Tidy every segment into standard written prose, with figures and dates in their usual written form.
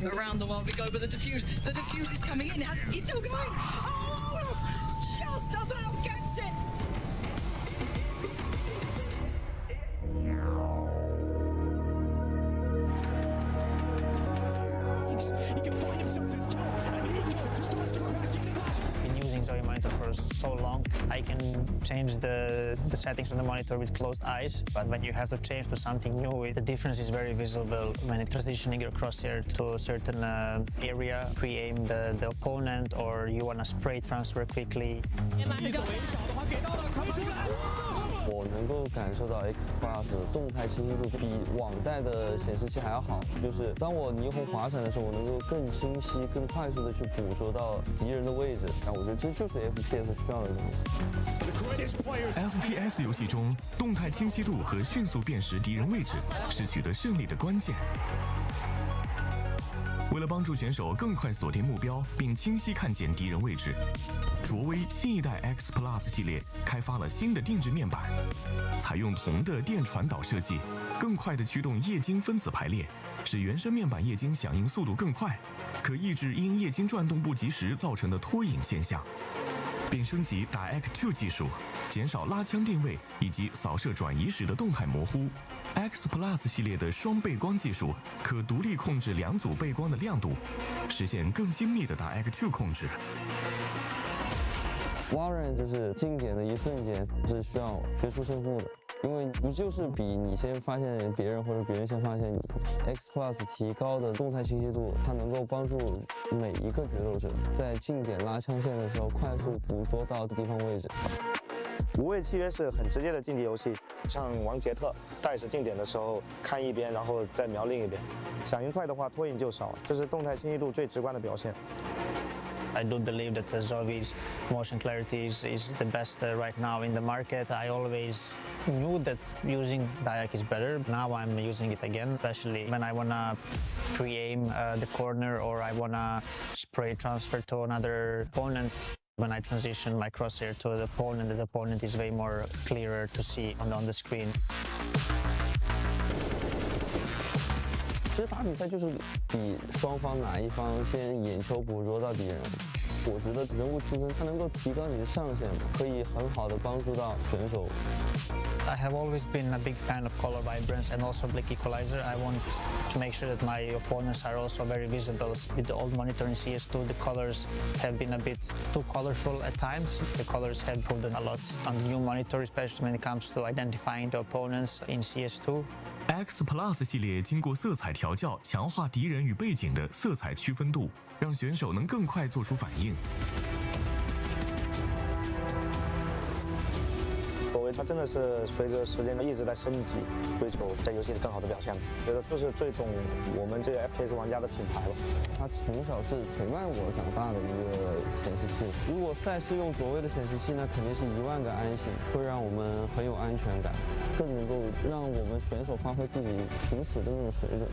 Around the world we go, but the diffuse is coming in. He's still going. Oh, Olaf just about gets it. He can find himself this kill, and he just tries to crack it. Been using ZOWIE monitor for so long, I can change the settings on the monitor with closed eyes, but when you have to change to something new, the difference is very visible when you're transitioning your crosshair to a certain area, pre-aim the opponent, or you want to spray transfer quickly. 我能够感受到 X Plus 的动态清晰度比网带的显示器还要好，就是当我霓虹滑闪的时候，我能够更清晰、更快速的去捕捉到敌人的位置。那我觉得这就是 FPS 需要的东西。FPS 游戏中，动态清晰度和迅速辨识敌人位置是取得胜利的关键。为了帮助选手更快锁定目标并清晰看见敌人位置，卓威新一代 X Plus 系列开发了新的定制面板，采用铜的电传导设计，更快地驱动液晶分子排列，使原生面板液晶响应速度更快，可抑制因液晶转动不及时造成的拖影现象，并升级 Yakult 技术，减少拉枪定位以及扫射转移时的动态模糊。X Plus 系列的双背光技术可独立控制两组背光的亮度，实现更精密的Yakult 控制。Warren 就是经典的一瞬间是需要决出胜负的，因为不就是比你先发现别人或者别人先发现你。X Plus 提高的动态清晰度，它能够帮助每一个决斗者在近点拉枪线的时候快速捕捉到敌方位置。无畏契约是很直接的竞技游戏，像玩杰特，带着近点的时候看一边，然后再瞄另一边。响应快的话，拖影就少，这是动态清晰度最直观的表现。I do believe that ZOWIE's motion clarity is the best right now in the market. I always knew that using Yakult is better. Now I'm using it again, especially when I wanna pre-aim the corner or I wanna spray transfer to another opponent. When I transition my crosshair to the opponent is way more clearer to see on the screen. 其实打比赛就是比双方哪一方先眼球捕捉到敌人。我觉得人物区分它能够提高你的上限，可以很好的帮助到选手。I have always been a big fan of color vibrance and also blick equalizer. I want to make sure that my opponents are also very visible. With the old monitor in CS2, the colors have been a bit too colorful at times. The colors have improved a lot on the new monitor, especially when it comes to identifying the opponents in CS2. X Plus 系列经过色彩调教，强化敌人与背景的色彩区分度，让选手能更快做出反应。它真的是随着时间一直在升级，追求在游戏里更好的表现。觉得这是最懂我们这个 FPS 玩家的品牌了。它从小是陪伴我长大的一个显示器。如果赛事用所谓的显示器，那肯定是10000个安心，会让我们很有安全感，更能够让我们选手发挥自己平时的那种水准。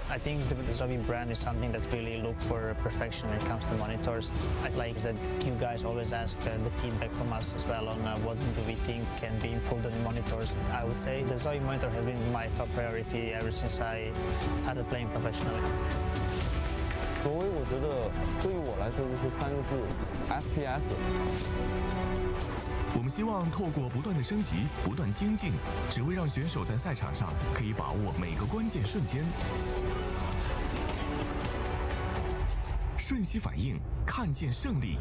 I think the ZOWIE brand is something that really look for perfection when it comes to monitors. I like that you guys always ask the feedback from us as well on what do we think can be improved on the monitors. I would say the ZOWIE monitor has been my top priority ever since I started playing professionally. 所以我觉得对于我来说就是3个字 FPS。我们希望透过不断的升级、不断精进，只为让选手在赛场上可以把握每个关键瞬间，瞬息反应，看见胜利。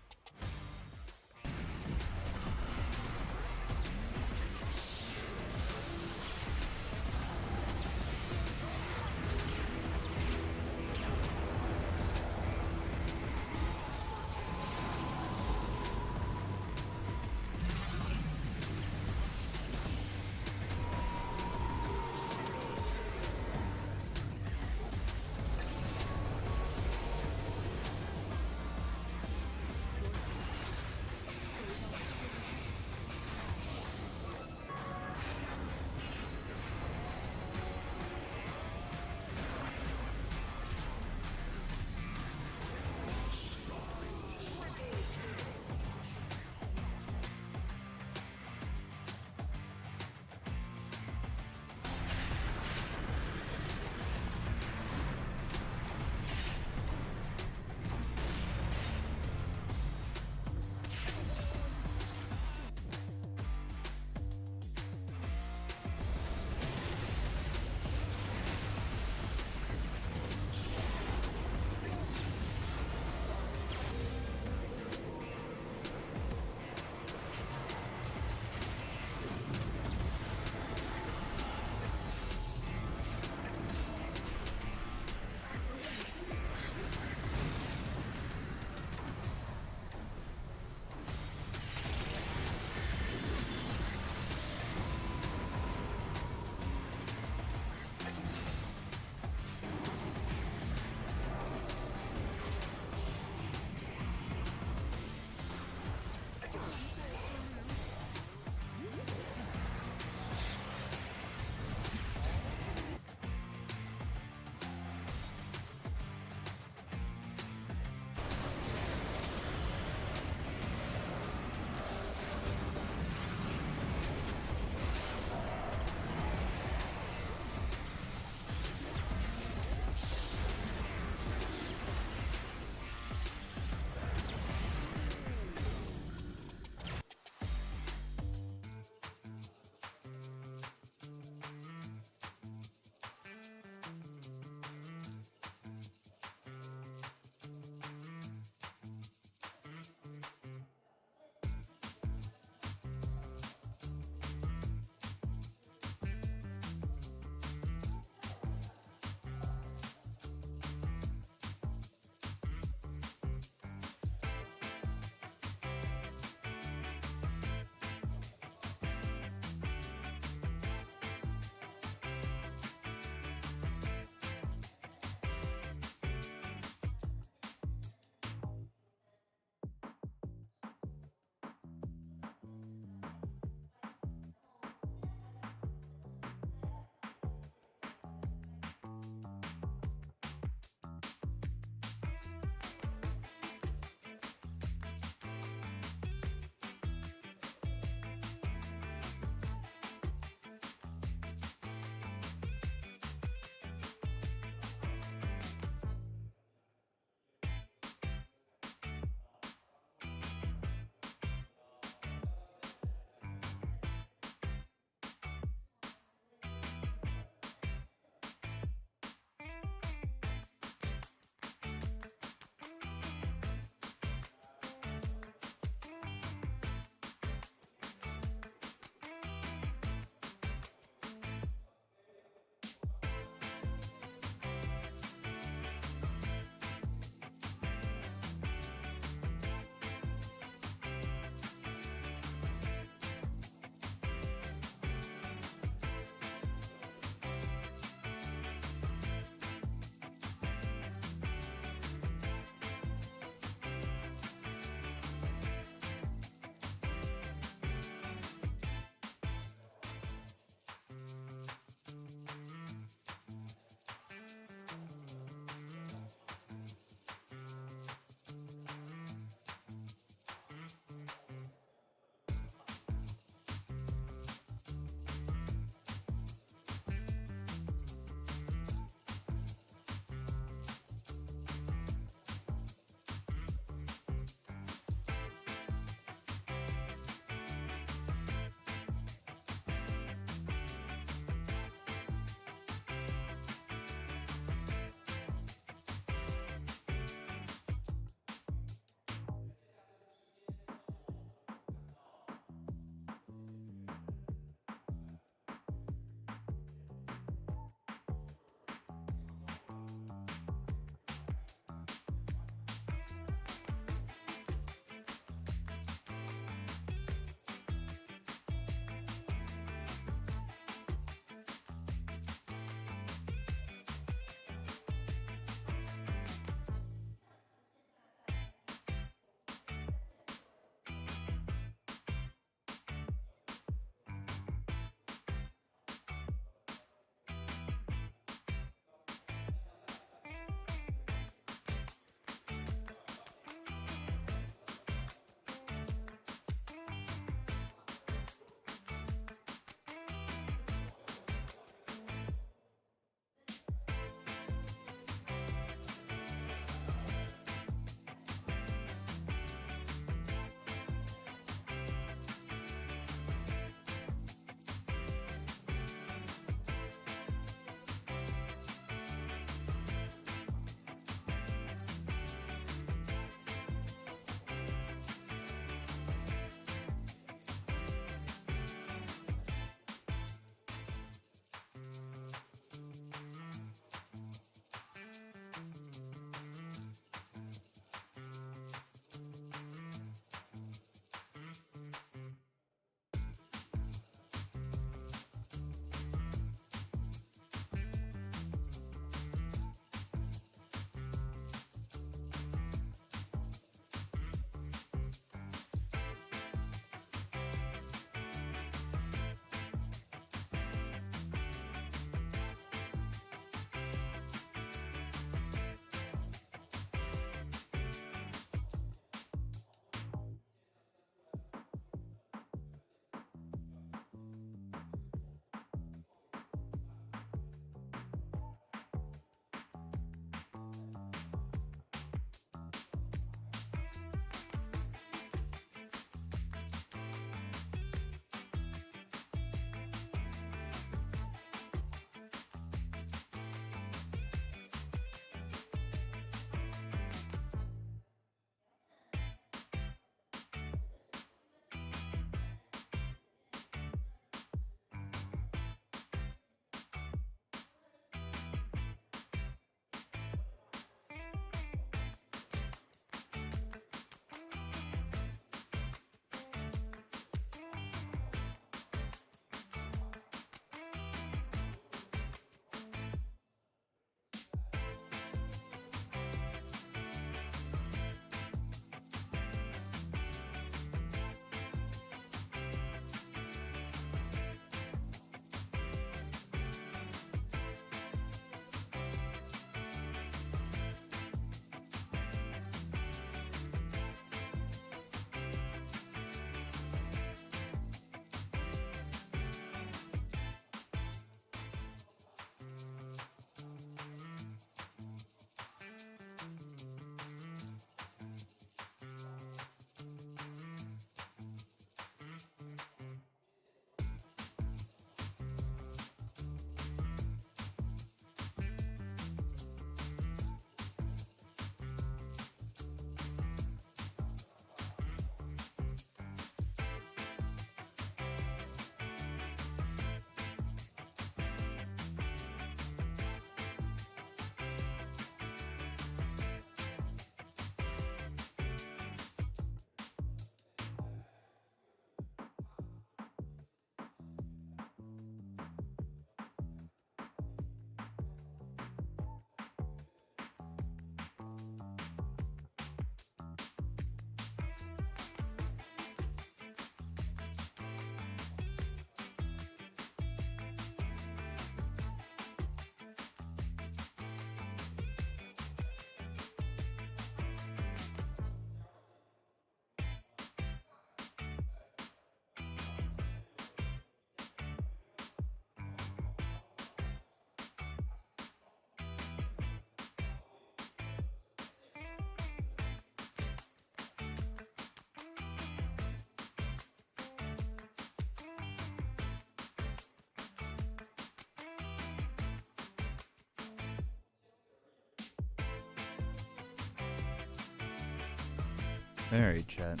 Alright, chat.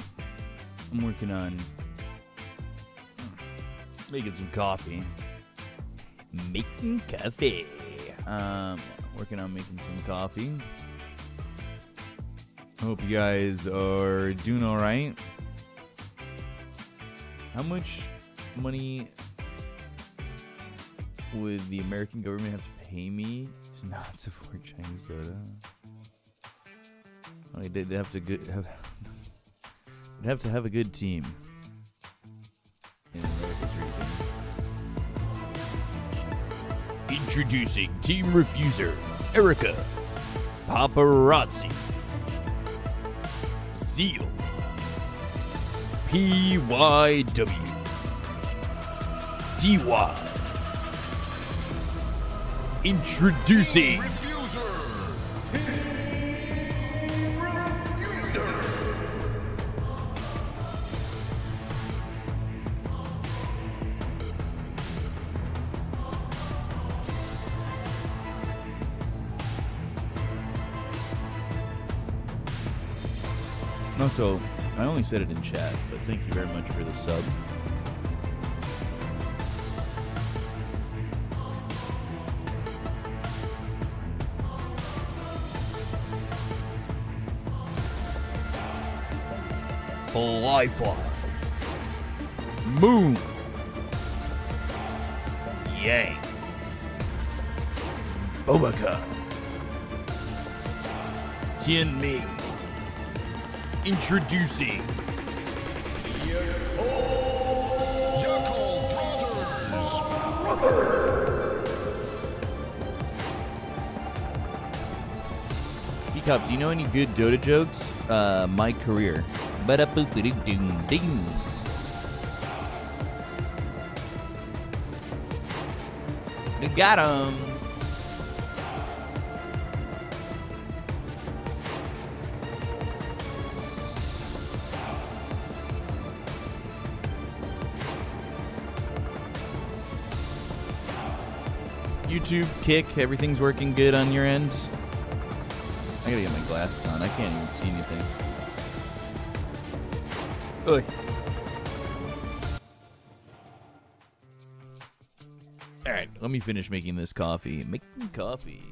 I'm working on making some coffee. Making coffee. Working on making some coffee. Hope you guys are doing alright. How much money would the American government have to pay me to not support Chinese Dota? Oh, they'd have to have a good team in America's region. Introducing Team Refuser, Erica, Paparazzi, Zeal, PYW, DY. Introducing Also, I only said it in chat, but thank you very much for the sub. Fly. Moon. Yang. Obaka. Tian Ming. Introducing Yakult Brothers. Peacock, do you know any good Dota jokes? My career. Ba-da-boop-a-ding-ding-ding. You got him. YouTube, Kick, everything's working good on your end? I gotta get my glasses on. I can't even see anything. Oi. Alright, let me finish making this coffee. Making coffee.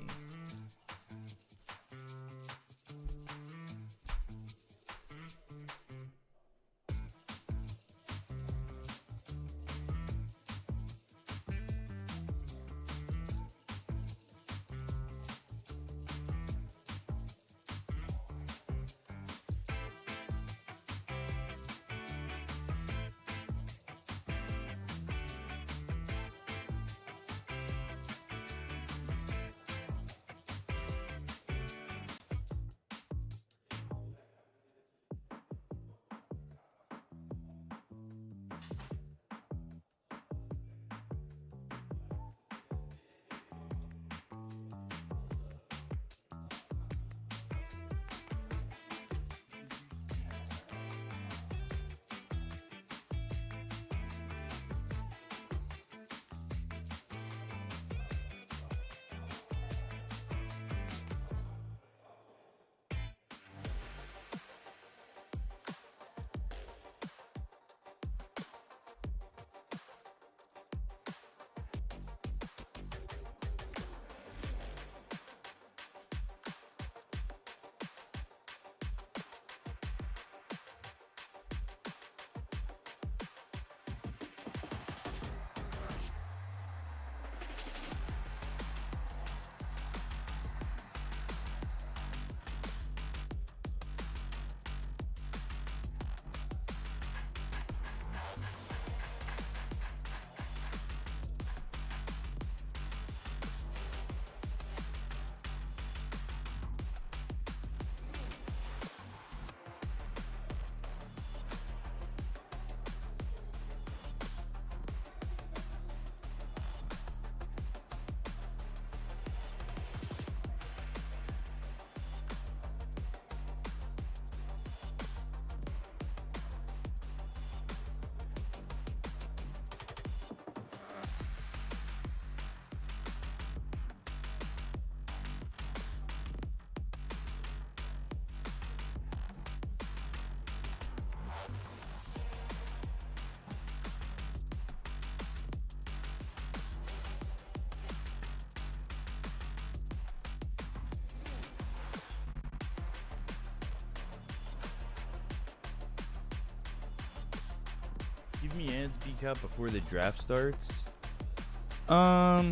Give me ads BCAP before the draft starts. I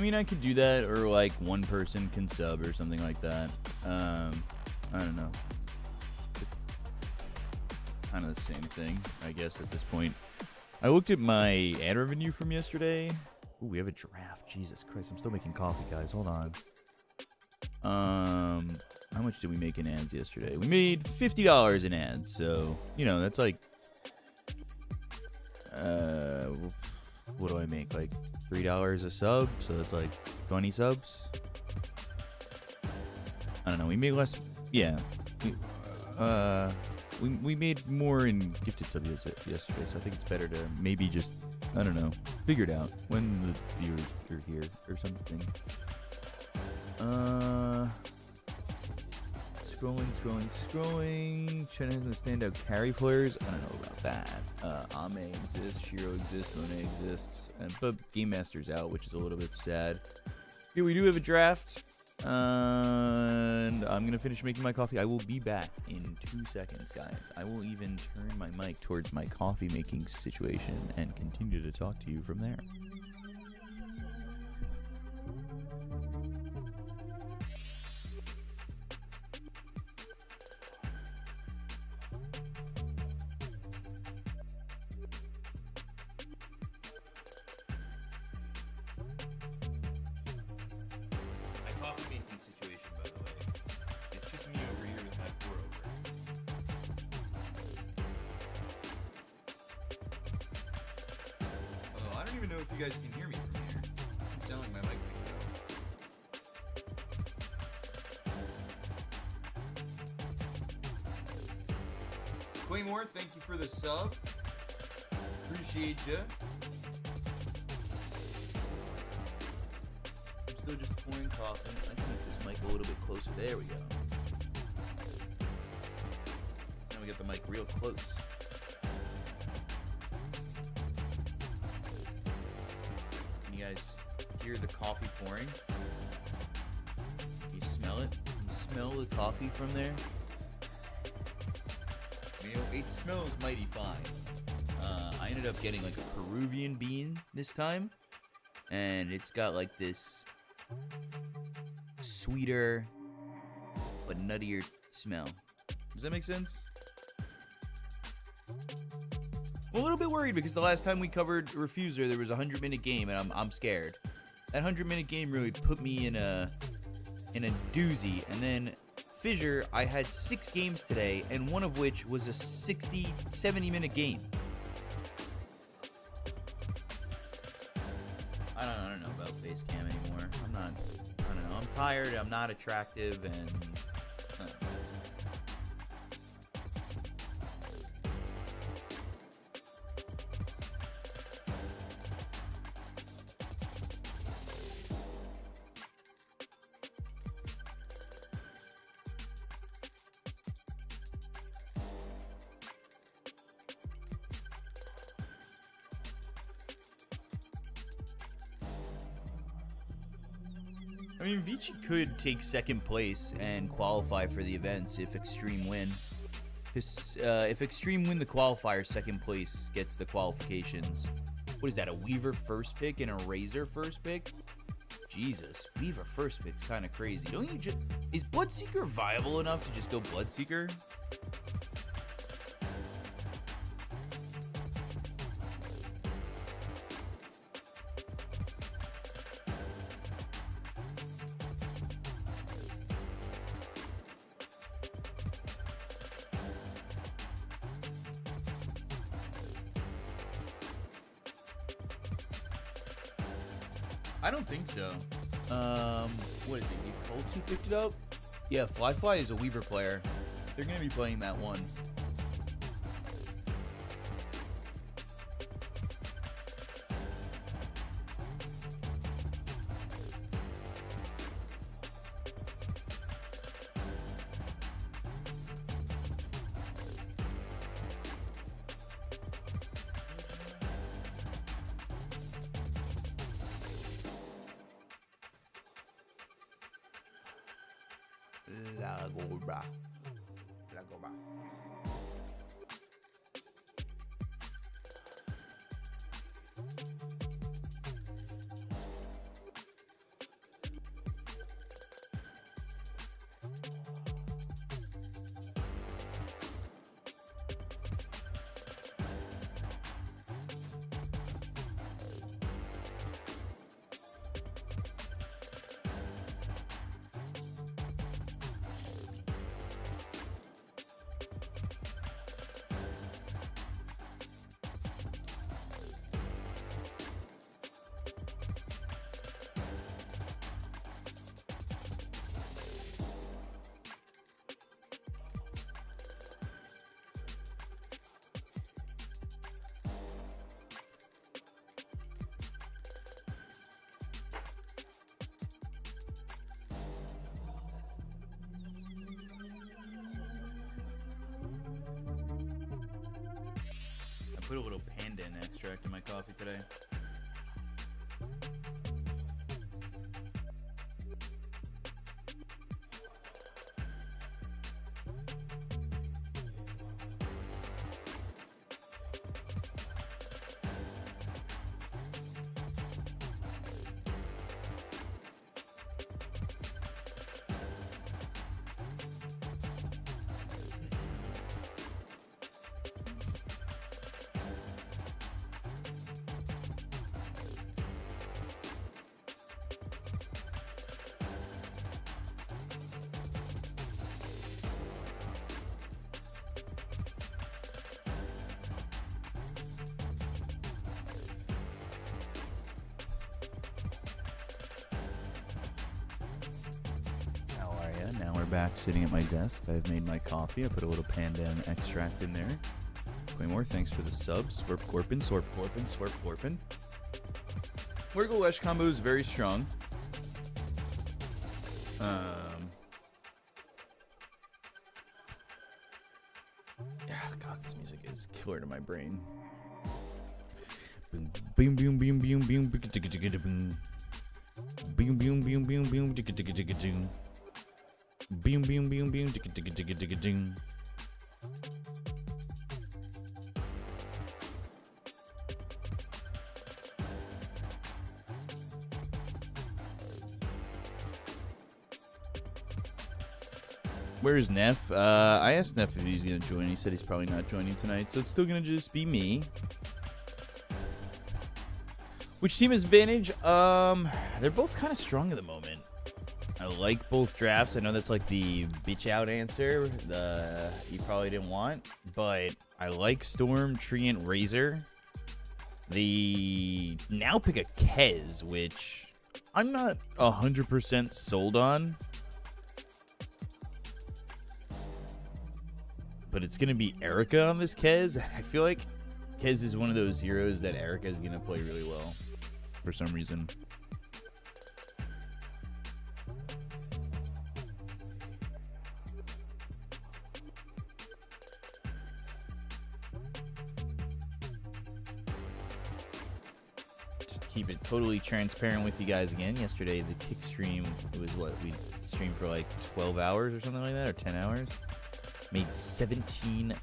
mean, I could do that, or like one person can sub or something like that. I don't know. Kind of the same thing, I guess, at this point. I looked at my ad revenue from yesterday. Ooh, we have a draft. Jesus Christ, I'm still making coffee, guys. Hold on. How much did we make in ads yesterday? We made $50 in ads, so, you know, that's like, what do I make? Like $3 a sub, so that's like 20 subs. I don't know. We made less. Yeah. We made more in gifted subs yesterday, so I think it's better to maybe just, I don't know, figure it out when the viewers are here or something. Scrolling. Chen has the standout carry players. I don't know about that. Ame exists, Shiro exists, Monet exists, but Game Master's out, which is a little bit sad. Here we do have a draft, and I'm gonna finish making my coffee. I will be back in 2 seconds, guys. I will even turn my mic towards my coffee making situation and continue to talk to you from there. You guys can hear me from here. It sounds like my mic picked up. Claymore, thank you for the sub. Appreciate ya. I'm still just pouring coffee. I can make this mic a little bit closer. There we go. Now we got the mic real close. You guys hear the coffee pouring? You smell it? You smell the coffee from there? You know, it smells mighty fine. I ended up getting like a Peruvian bean this time, and it's got like this sweeter but nuttier smell. Does that make sense? I'm a little bit worried because the last time we covered Refuser, there was a 100-minute game, and I'm scared. That 100-minute game really put me in a doozy. And then Fissure, I had 6 games today, and one of which was a 70-minute game. I don't know about face cam anymore. I don't know. I'm tired. I'm not attractive, and I don't know. I mean, Vici could take second place and qualify for the events if Extreme win. Because if Extreme win the qualifier, second place gets the qualifications. What is that, a Weaver first pick and a Razor first pick? Jesus, Weaver first pick's kind of crazy. Don't you just... Is Bloodseeker viable enough to just go Bloodseeker? I don't think so. What is it? Yakult who picked it up? Yeah, Fly is a Weaver player. They're gonna be playing that one. La Gorba. I put a little pandan extract in my coffee today. Now we're back sitting at my desk. I've made my coffee. I put a little pandan extract in there. Claymore, thanks for the sub. Slurp Corpin, Slurp Corpin, Slurp Corpin. Wurgle Lesh combo is very strong. Yeah, God, this music is killer to my brain. Boom, boom, boom, boom, boom, boom, boom, boom, boom, boom, boom, boom, boom, boom. Boom, boom, boom, boom, digga, digga, digga, digga, ding. Where is Neff? I asked Neff if he's gonna join. He said he's probably not joining tonight, so it's still gonna just be me. Which team has advantage? They're both kind of strong at the moment. I like both drafts. I know that's like the bitch out answer you probably didn't want, but I like Storm, Treant, Razor. They now pick a Kez, which I'm not 100% sold on, but it's gonna be Erica on this Kez. I feel like Kez is one of those heroes that Erica is gonna play really well for some reason. Keep it totally transparent with you guys again. Yesterday, the kick stream, it was what, we streamed for like 12 hours or something like that, or 10 hours. Made $17.51.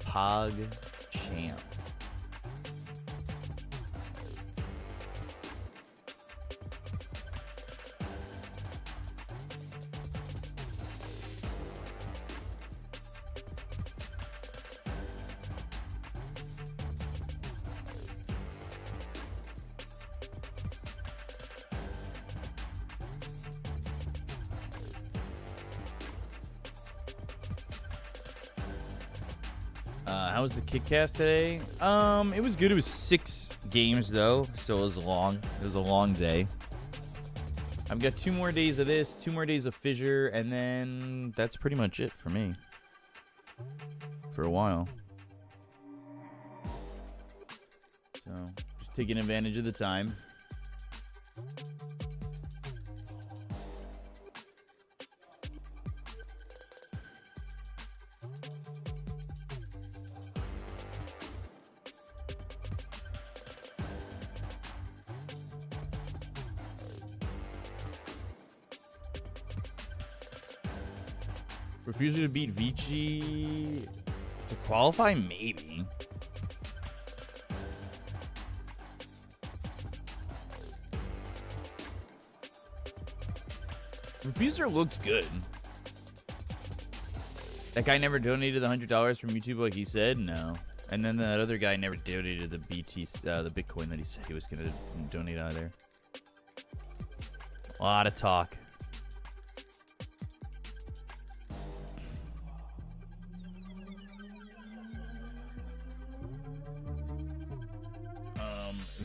Pog champ. How was the kickcast today? It was good. It was 6 games though, so it was long. It was a long day. I've got 2 more days of this, 2 more days of Fissure, and then that's pretty much it for me. For a while. So, just taking advantage of the time. Refusal to beat Vici To qualify, maybe. Refuser looks good. That guy never donated the $100 from YouTube like he said? No. And then that other guy never donated the the Bitcoin that he said he was going to donate either. A lot of talk.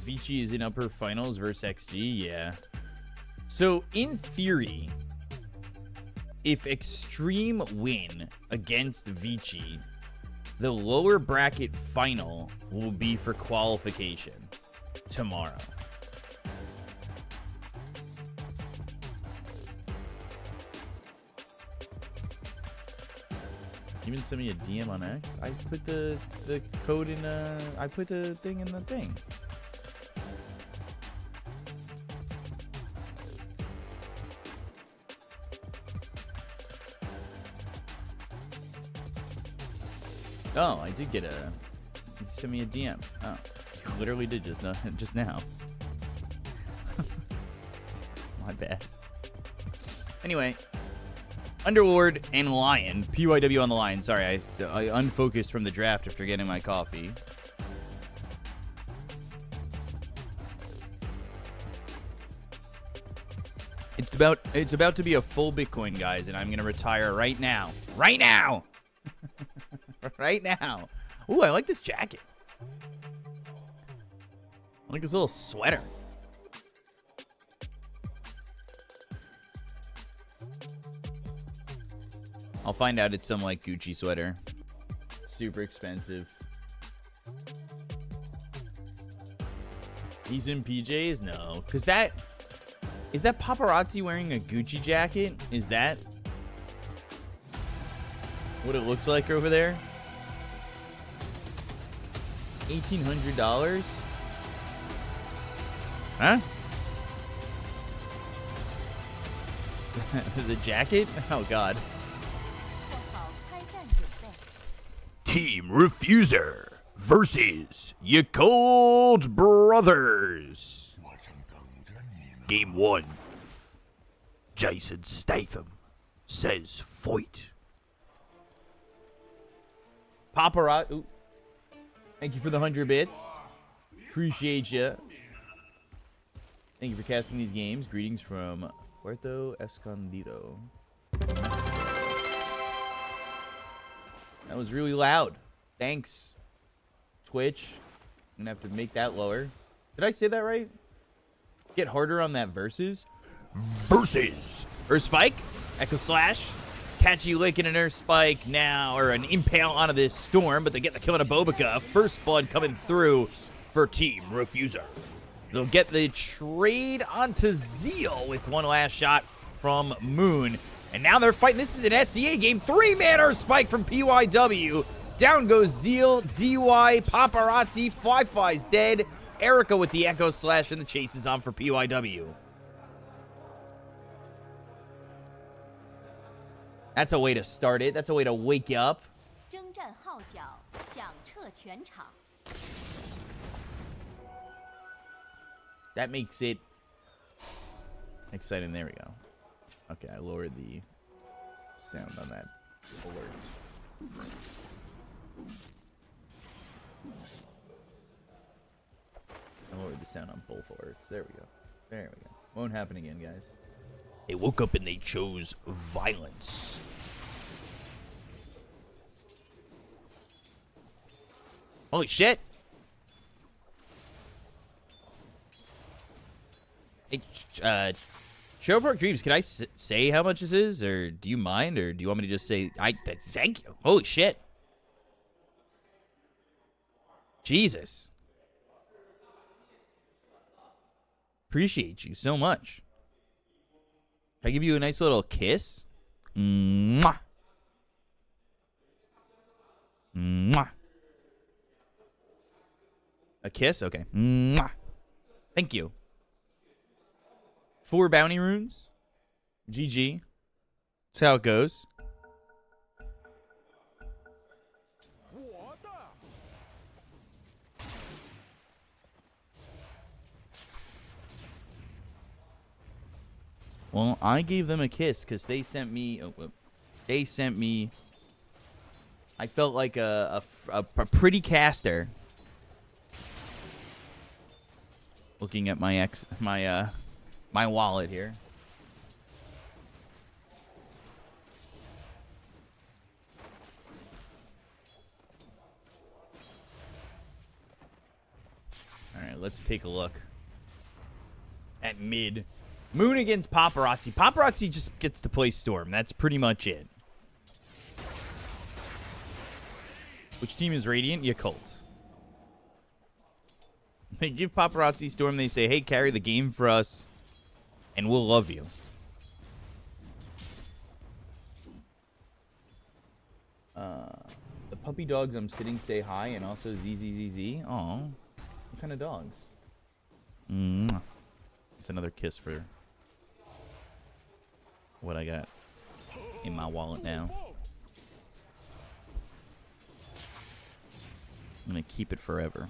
Vici is in upper finals versus XG, yeah. So, in theory, if Extreme win against Vici, the lower bracket final will be for qualification tomorrow. Even send me a DM on X. I put the code in. I put the thing in the thing. Oh, I did get a. You sent me a DM. Oh, you literally did just now. My bad. Anyway, Underlord and Lion, PYW on the line. Sorry, I unfocused from the draft after getting my coffee. It's about to be a full Bitcoin, guys, and I'm gonna retire right now. Right now. Right now. Ooh, I like this jacket. I like this little sweater. I'll find out it's some like Gucci sweater. Super expensive. He's in PJs? No. Cause is that paparazzi wearing a Gucci jacket? Is that what it looks like over there? $1,800? Huh? The jacket? Oh god. Team Refuser versus Yakult Brothers. Game 1. Jason Statham says fight. Paparazzi. Ooh. Thank you for the 100 bits. Appreciate you. Thank you for casting these games. Greetings from Puerto Escondido, Mexico. That was really loud. Thanks, Twitch. I'm gonna have to make that lower. Did I say that right? Get harder on that versus. Versus. Earth Spike. Echo Slash. Catch you licking an Earth Spike now, or an Impale onto this Storm, but they get the kill on a Bobica. First blood coming through for Team Refuser. They'll get the trade onto Zeal with one last shot from Moon. And now they're fighting. This is an SCA game. 3-man Earth Spike from PYW. Down goes Zeal, DY, Paparazzi, Fly-Fly's dead. Erica with the Echo Slash, and the chase is on for PYW. That's a way to start it. That's a way to wake you up. That makes it exciting. There we go. Okay, I lowered the sound on that alert. I lowered the sound on both alerts. There we go. There we go. Won't happen again, guys. They woke up and they chose violence. Holy shit! Hey, Trail Park Dreams, can I say how much this is? Or do you mind? Or do you want me to just say, thank you? Holy shit. Jesus. Appreciate you so much. Can I give you a nice little kiss? Mwah. Mwah. A kiss? Okay. Mwah. Thank you. 4 bounty runes. GG. That's how it goes. Well, I gave them a kiss because they sent me. They sent me. I felt like a pretty caster. Looking at my my wallet here. All right, let's take a look at mid. Moon against Paparazzi. Paparazzi just gets to play Storm. That's pretty much it. Which team is Radiant? Yakult. They give Paparazzi Storm. They say, hey, carry the game for us, and we'll love you. The puppy dogs I'm sitting say hi, and also ZZZZ. Aw. What kind of dogs? It's another kiss for what I got in my wallet now. I'm gonna keep it forever.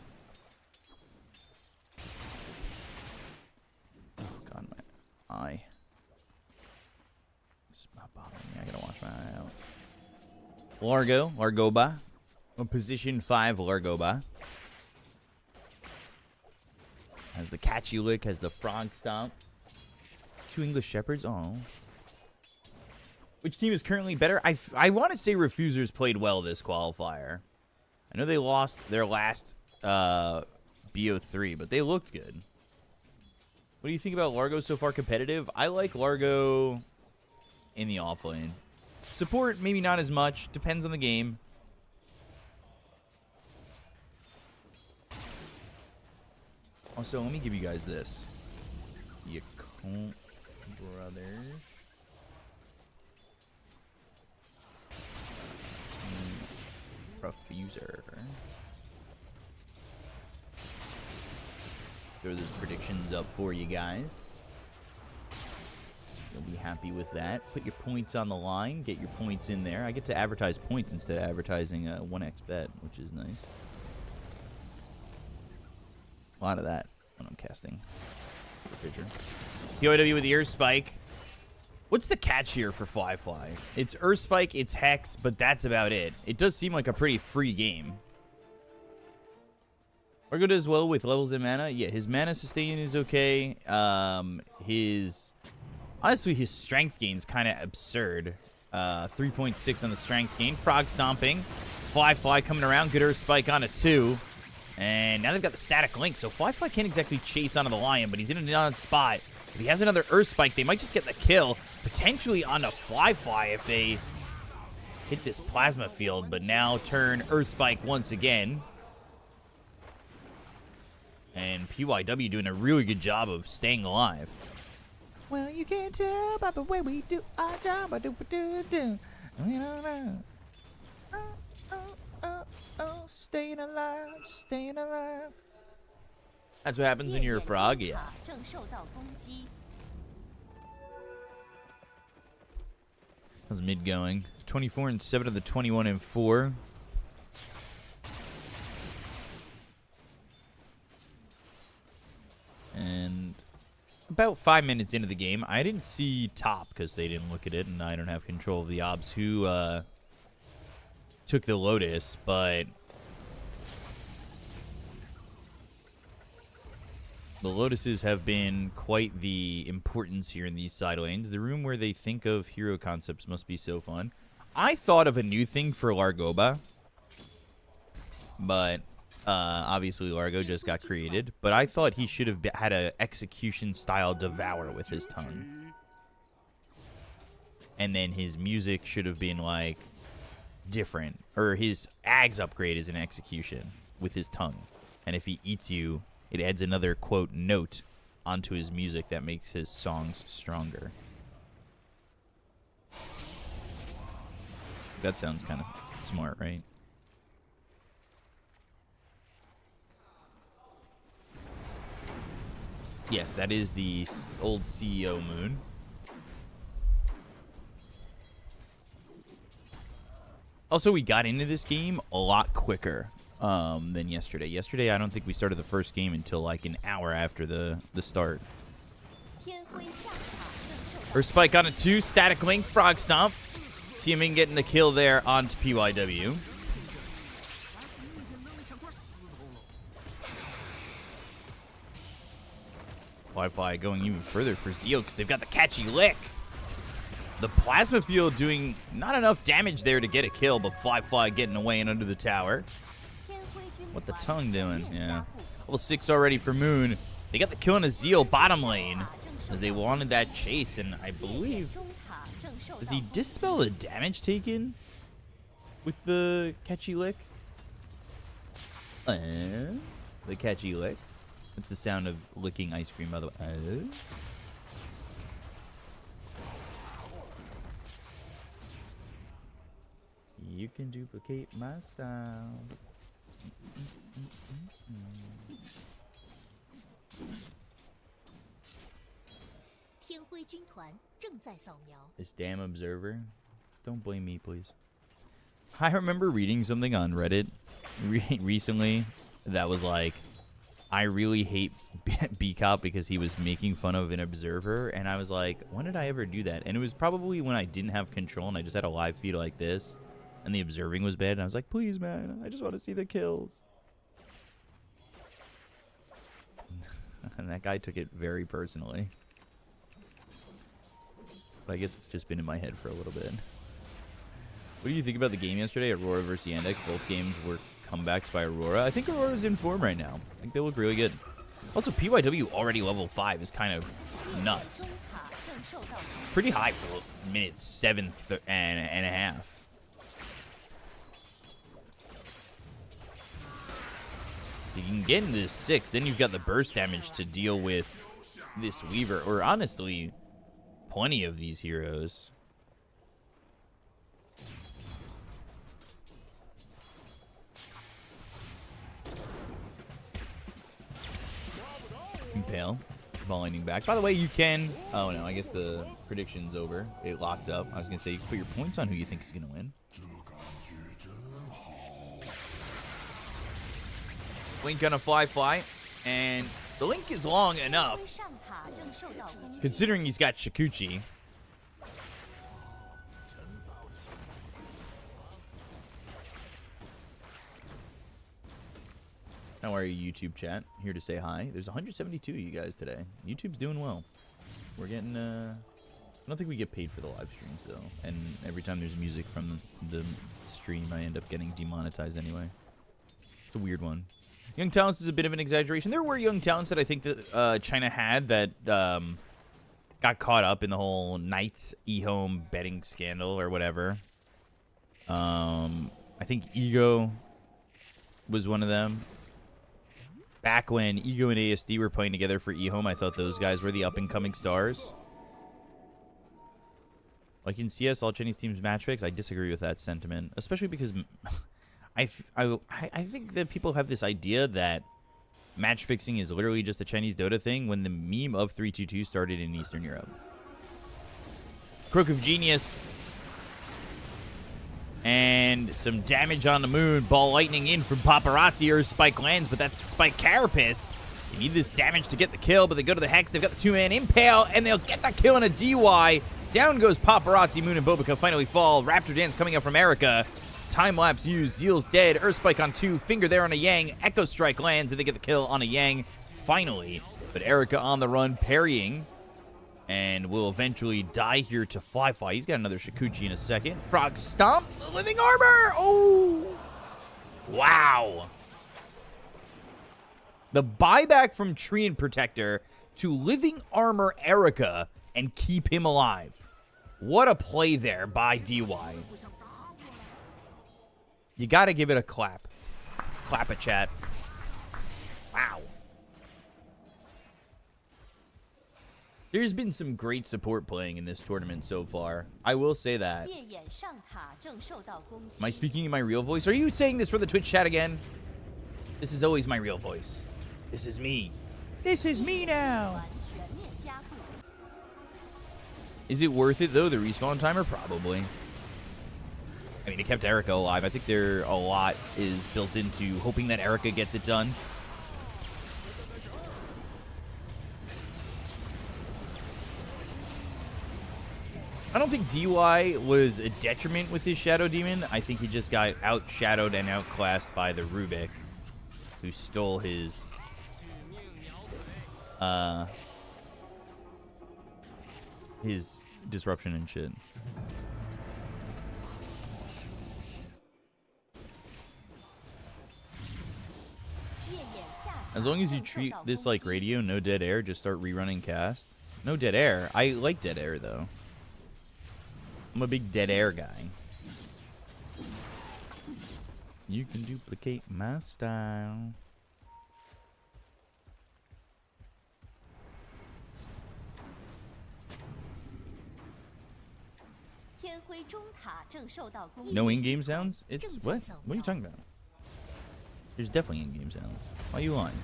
Oh god, my eye. It's not bothering me. I gotta wash my eye out. Largoba. A position 5 Largoba. Has the catchy lick, has the frog stomp. 2 English Shepherds. Oh. Which team is currently better? I want to say Refusers played well this qualifier. I know they lost their last BO3, but they looked good. What do you think about Largo so far competitive? I like Largo in the offlane. Support, maybe not as much. Depends on the game. Also, let me give you guys this. Yakult Brothers. Refuser. Throw those predictions up for you guys. You'll be happy with that. Put your points on the line. Get your points in there. I get to advertise points instead of advertising a 1x bet, which is nice. A lot of that when I'm casting. POW with the Earth Spike. What's the catch here for Fly? It's Earth Spike, it's Hex, but that's about it. It does seem like a pretty free game. Largo does well with levels and mana. Yeah, his mana sustain is okay. Honestly, his strength gain's kind of absurd. 3.6 on the strength gain. Frog stomping. Fly coming around. Good Earth Spike on a 2. And now they've got the static link, so Fly can't exactly chase onto the Lion, but he's in an odd spot. If he has another Earth Spike, they might just get the kill, potentially on a Fly if they hit this plasma field, but now turn Earth Spike once again. And PYW doing a really good job of staying alive. Well, you can tell by the way we do our job. Staying alive, staying alive. That's what happens when you're a frog, yeah. How's mid going? 24-7 of the 21-4. And about 5 minutes into the game, I didn't see top because they didn't look at it, and I don't have control of the obs who took the Lotus, but the Lotuses have been quite the importance here in these side lanes. The room where they think of hero concepts must be so fun. I thought of a new thing for Largoba, but obviously Largo just got created. But I thought he should have had an execution-style Devour with his tongue. And then his music should have been, like, different. Or his Ags upgrade is an execution with his tongue. And if he eats you, it adds another, quote, note onto his music that makes his songs stronger. That sounds kind of smart, right? Yes, that is the old CEO moon. Also, we got into this game a lot quicker than yesterday. Yesterday, I don't think we started the first game until like an hour after the start. Her spike on a 2. Static Link. Frog Stomp. Teaming getting the kill there onto PYW. Wi-Fi going even further for Zeal because they've got the catchy lick. The plasma field doing not enough damage there to get a kill, but Fly getting away and under the tower. What the tongue doing? Yeah. Level 6 already for Moon. They got the kill in a Zeal bottom lane as they wanted that chase, and I believe... Does he dispel the damage taken with the catchy lick? The catchy lick. That's the sound of licking ice cream, by the way. You can duplicate my style. This damn observer. Don't blame me, please. I remember reading something on Reddit recently that was like, I really hate B-Cop because he was making fun of an observer, and I was like, when did I ever do that? And it was probably when I didn't have control and I just had a live feed like this, and the observing was bad, and I was like, please, man, I just want to see the kills. And that guy took it very personally. But I guess it's just been in my head for a little bit. What do you think about the game yesterday, Aurora versus Yandex? Both games were comebacks by Aurora. I think Aurora's in form right now. I think they look really good. Also, PYW already level 5 is kind of nuts. Pretty high for minute 7 and a half. You can get into this 6, then you've got the burst damage to deal with this Weaver, or honestly, plenty of these heroes. Impale. Ball lightning back. By the way, you can... Oh, no, I guess the prediction's over. It locked up. I was going to say, you can put your points on who you think is going to win. Link gonna fly, and the Link is long enough, considering he's got Shikuchi. How are you, YouTube chat? Here to say hi. There's 172 of you guys today. YouTube's doing well. We're getting, I don't think we get paid for the live streams, though. And every time there's music from the stream, I end up getting demonetized anyway. It's a weird one. Young talents is a bit of an exaggeration. There were young talents that I think that China had that got caught up in the whole Knights eHome betting scandal or whatever. I think Ego was one of them. Back when Ego and ASD were playing together for eHome, I thought those guys were the up-and-coming stars. Like in CS, all Chinese teams match fix. I disagree with that sentiment, especially because... I think that people have this idea that match fixing is literally just a Chinese Dota thing when the meme of 322 started in Eastern Europe. Crook of Genius. And some damage on the Moon. Ball lightning in from Paparazzi, or Spike lands, but that's the Spike Carapace. You need this damage to get the kill, but they go to the Hex. They've got the 2-man Impale, and they'll get that kill in a DY. Down goes Paparazzi. Moon and Bobica finally fall. Raptor Dance coming up from Erica. Time-lapse used. Zeal's dead. Earth Spike on 2. Finger there on a Yang. Echo Strike lands, and they get the kill on a Yang finally. But Erica on the run, parrying. And will eventually die here to Fly. He's got another Shikuchi in a second. Frog Stomp. Living Armor. Oh! Wow. The buyback from Tree and Protector to Living Armor Erica and keep him alive. What a play there by DY. You got to give it a clap. Clap a chat. Wow. There's been some great support playing in this tournament so far. I will say that. Am I speaking in my real voice? Are you saying this for the Twitch chat again? This is always my real voice. This is me. This is me now. Is it worth it, though, the respawn timer? Probably. I mean, it kept Erica alive. I think a lot is built into hoping that Erica gets it done. I don't think DY was a detriment with his Shadow Demon. I think he just got outshadowed and outclassed by the Rubik, who stole his disruption and shit. As long as you treat this like radio, no dead air, just start rerunning cast. No dead air. I like dead air though. I'm a big dead air guy. You can duplicate my style. No in-game sounds? It's what? What are you talking about? There's definitely in-game sounds. Why are you lying?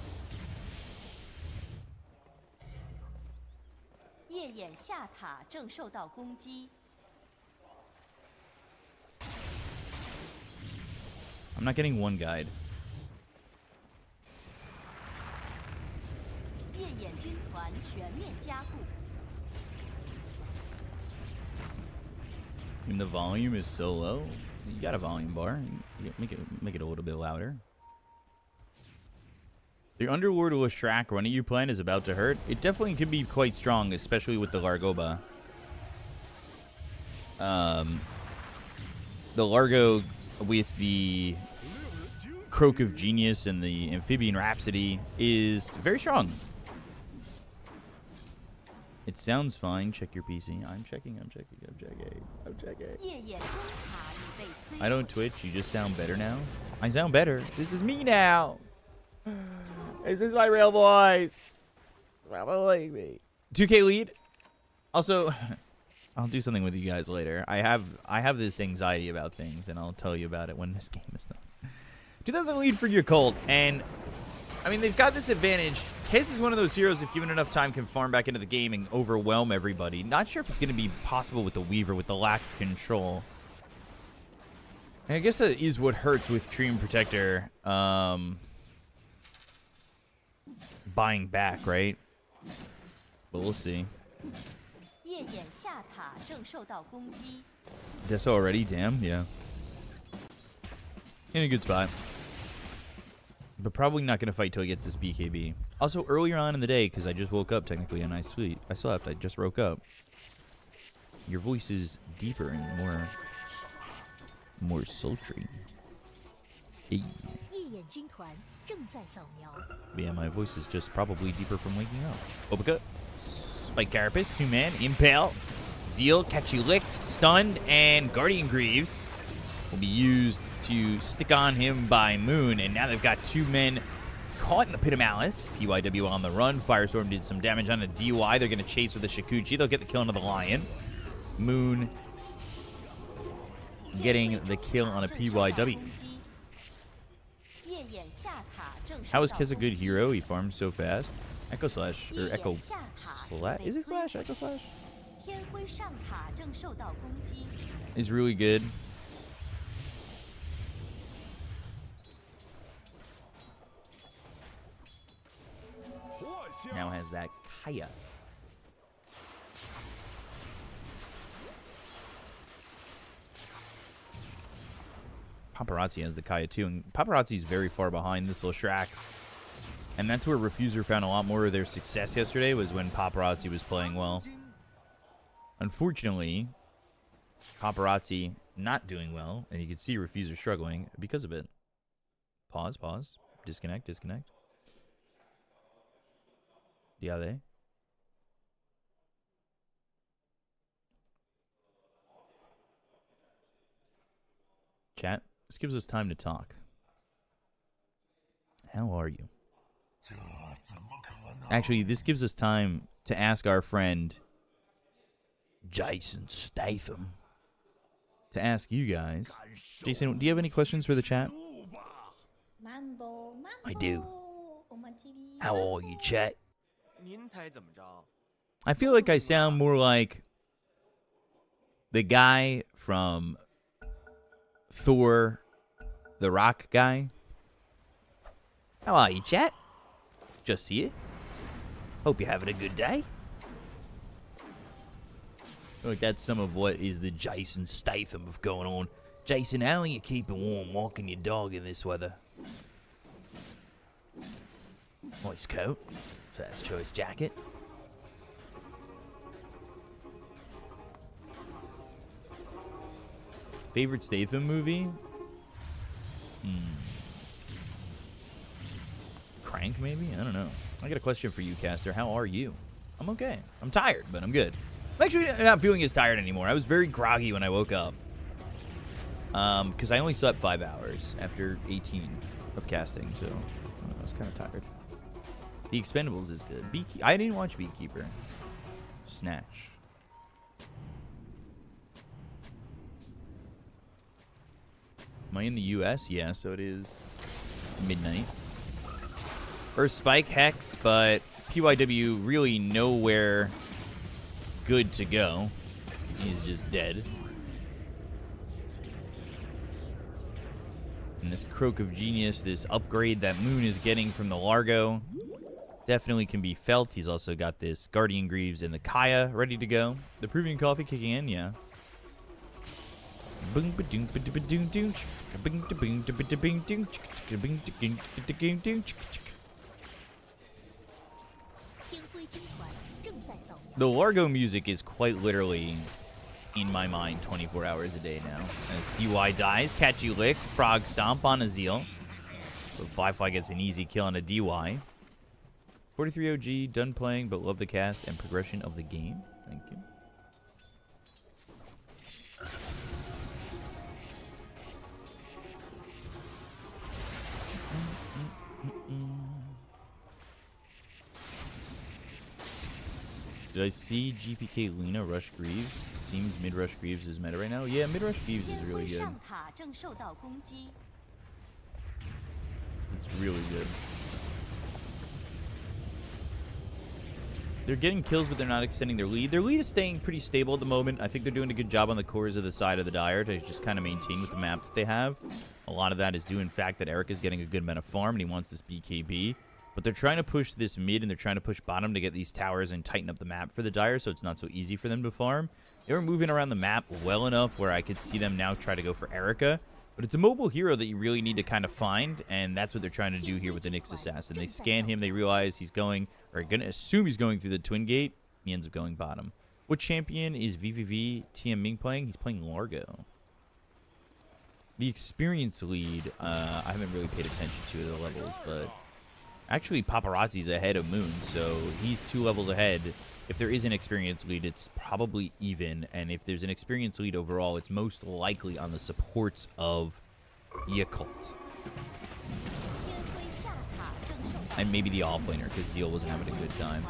I'm not getting one guide. And the volume is so low. You got a volume bar. You make it a little bit louder. The Underlord Leshrac running you plan is about to hurt. It definitely can be quite strong, especially with the Largoba. The Largo with the Croak of Genius and the Amphibian Rhapsody is very strong. It sounds fine. Check your PC. I'm checking. I don't Twitch. You just sound better now. I sound better. This is me now. This is my real voice. Stop bullying me. 2K lead. Also, I'll do something with you guys later. I have this anxiety about things, and I'll tell you about it when this game is done. 2000 lead for Yakult, and I mean they've got this advantage. Case is one of those heroes, if given enough time, can farm back into the game and overwhelm everybody. Not sure if it's going to be possible with the Weaver with the lack of control. And I guess that is what hurts with Treant Protector buying back, right? But we'll see. Deso already? Damn, yeah. In a good spot. But probably not going to fight till he gets this BKB. Also, earlier on in the day, because I just woke up technically and I slept. I just woke up. Your voice is deeper and more sultry. Hey. Yeah, my voice is just probably deeper from waking up. Obica, Spike Carapace, 2-man, Impale, Zeal, Catch You Licked, Stunned, and Guardian Greaves will be used to stick on him by Moon, and now they've got 2 men caught in the Pit of Malice. PYW on the run. Firestorm did some damage on a DY. They're going to chase with a Shikuchi. They'll get the kill into the Lion. Moon getting the kill on a PYW. How is Kiz a good hero? He farms so fast. Echo Slash, or Echo Slash? Is it Slash? Echo Slash? Is really good. Now has that Kaya. Paparazzi has the Kaya too, and Paparazzi's very far behind this Leshrac. And that's where Refuser found a lot more of their success yesterday, was when Paparazzi was playing well. Unfortunately, Paparazzi not doing well, and you can see Refuser struggling because of it. Pause. Disconnect. Diale. Chat, this gives us time to talk. How are you? Actually, this gives us time to ask our friend Jason Statham to ask you guys. Jason, do you have any questions for the chat? I do. How are you, chat? I feel like I sound more like the guy from Thor, the Rock guy. How are you, chat? Just see it. Hope you're having a good day. Like that's some of what is the Jason Statham of going on. Jason, how are you keeping warm walking your dog in this weather? Nice coat. First choice jacket. Favorite Statham movie? Crank, maybe? I don't know. I got a question for you, Caster. How are you? I'm okay. I'm tired, but I'm good. I'm actually not feeling as tired anymore. I was very groggy when I woke up. Because I only slept 5 hours after 18 of casting, so I was kind of tired. The Expendables is good. I didn't watch Beekeeper. Snatch. Am I in the US? Yeah, so it is midnight. Earth Spike, Hex, but PYW really nowhere good to go. He's just dead. And this Croak of Genius, this upgrade that Moon is getting from the Largo, definitely can be felt. He's also got this Guardian Greaves and the Kaya ready to go. The Peruvian Coffee kicking in, yeah. The Largo music is quite literally in my mind 24 hours a day now. As DY dies, Catchy Lick, Frog Stomp on Azeel. So Fly gets an easy kill on a DY. 43 OG, done playing, but love the cast and progression of the game. Thank you. Did I see GPK Lena rush Greaves? Seems mid-rush Greaves is meta right now. Yeah, mid-rush Greaves is really good. It's really good. They're getting kills, but they're not extending their lead. Their lead is staying pretty stable at the moment. I think they're doing a good job on the cores of the side of the Dire to just kind of maintain with the map that they have. A lot of that is due, in fact, that Eric is getting a good amount of farm, and he wants this BKB. But they're trying to push this mid, and they're trying to push bottom to get these towers and tighten up the map for the Dire, so it's not so easy for them to farm. They were moving around the map well enough where I could see them now try to go for Erica. But it's a mobile hero that you really need to kind of find, and that's what they're trying to do here with the Nyx Assassin. They scan him, they realize he's going, or going to assume he's going through the Twin Gate. He ends up going bottom. What champion is VVV TM Ming playing? He's playing Largo. The experience lead, I haven't really paid attention to the levels, but actually Paparazzi's ahead of Moon, so he's 2 levels ahead. If there is an experience lead, it's probably even, and if there's an experience lead overall, it's most likely on the supports of Yakult. And maybe the offlaner, because Zeal wasn't having a good time.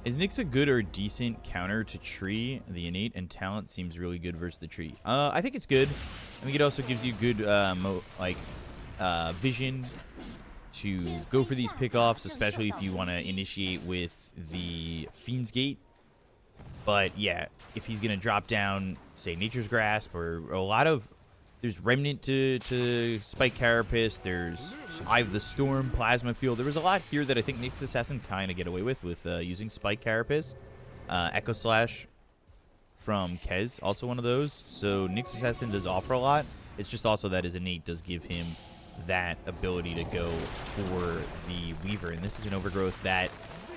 Is Nyx a good or decent counter to Tree? The innate and talent seems really good versus the Tree. I think it's good. I think it also gives you good vision to go for these pickoffs, especially if you want to initiate with the Fiend's Gate. But yeah, if he's going to drop down, say, Nature's Grasp, or a lot of... There's Remnant to Spike Carapace. There's Eye of the Storm, Plasma Field. There was a lot here that I think Nyx Assassin kind of get away with using Spike Carapace. Echo Slash from Kez, also one of those. So Nyx Assassin does offer a lot. It's just also that his innate does give him that ability to go for the Weaver. And this is an Overgrowth that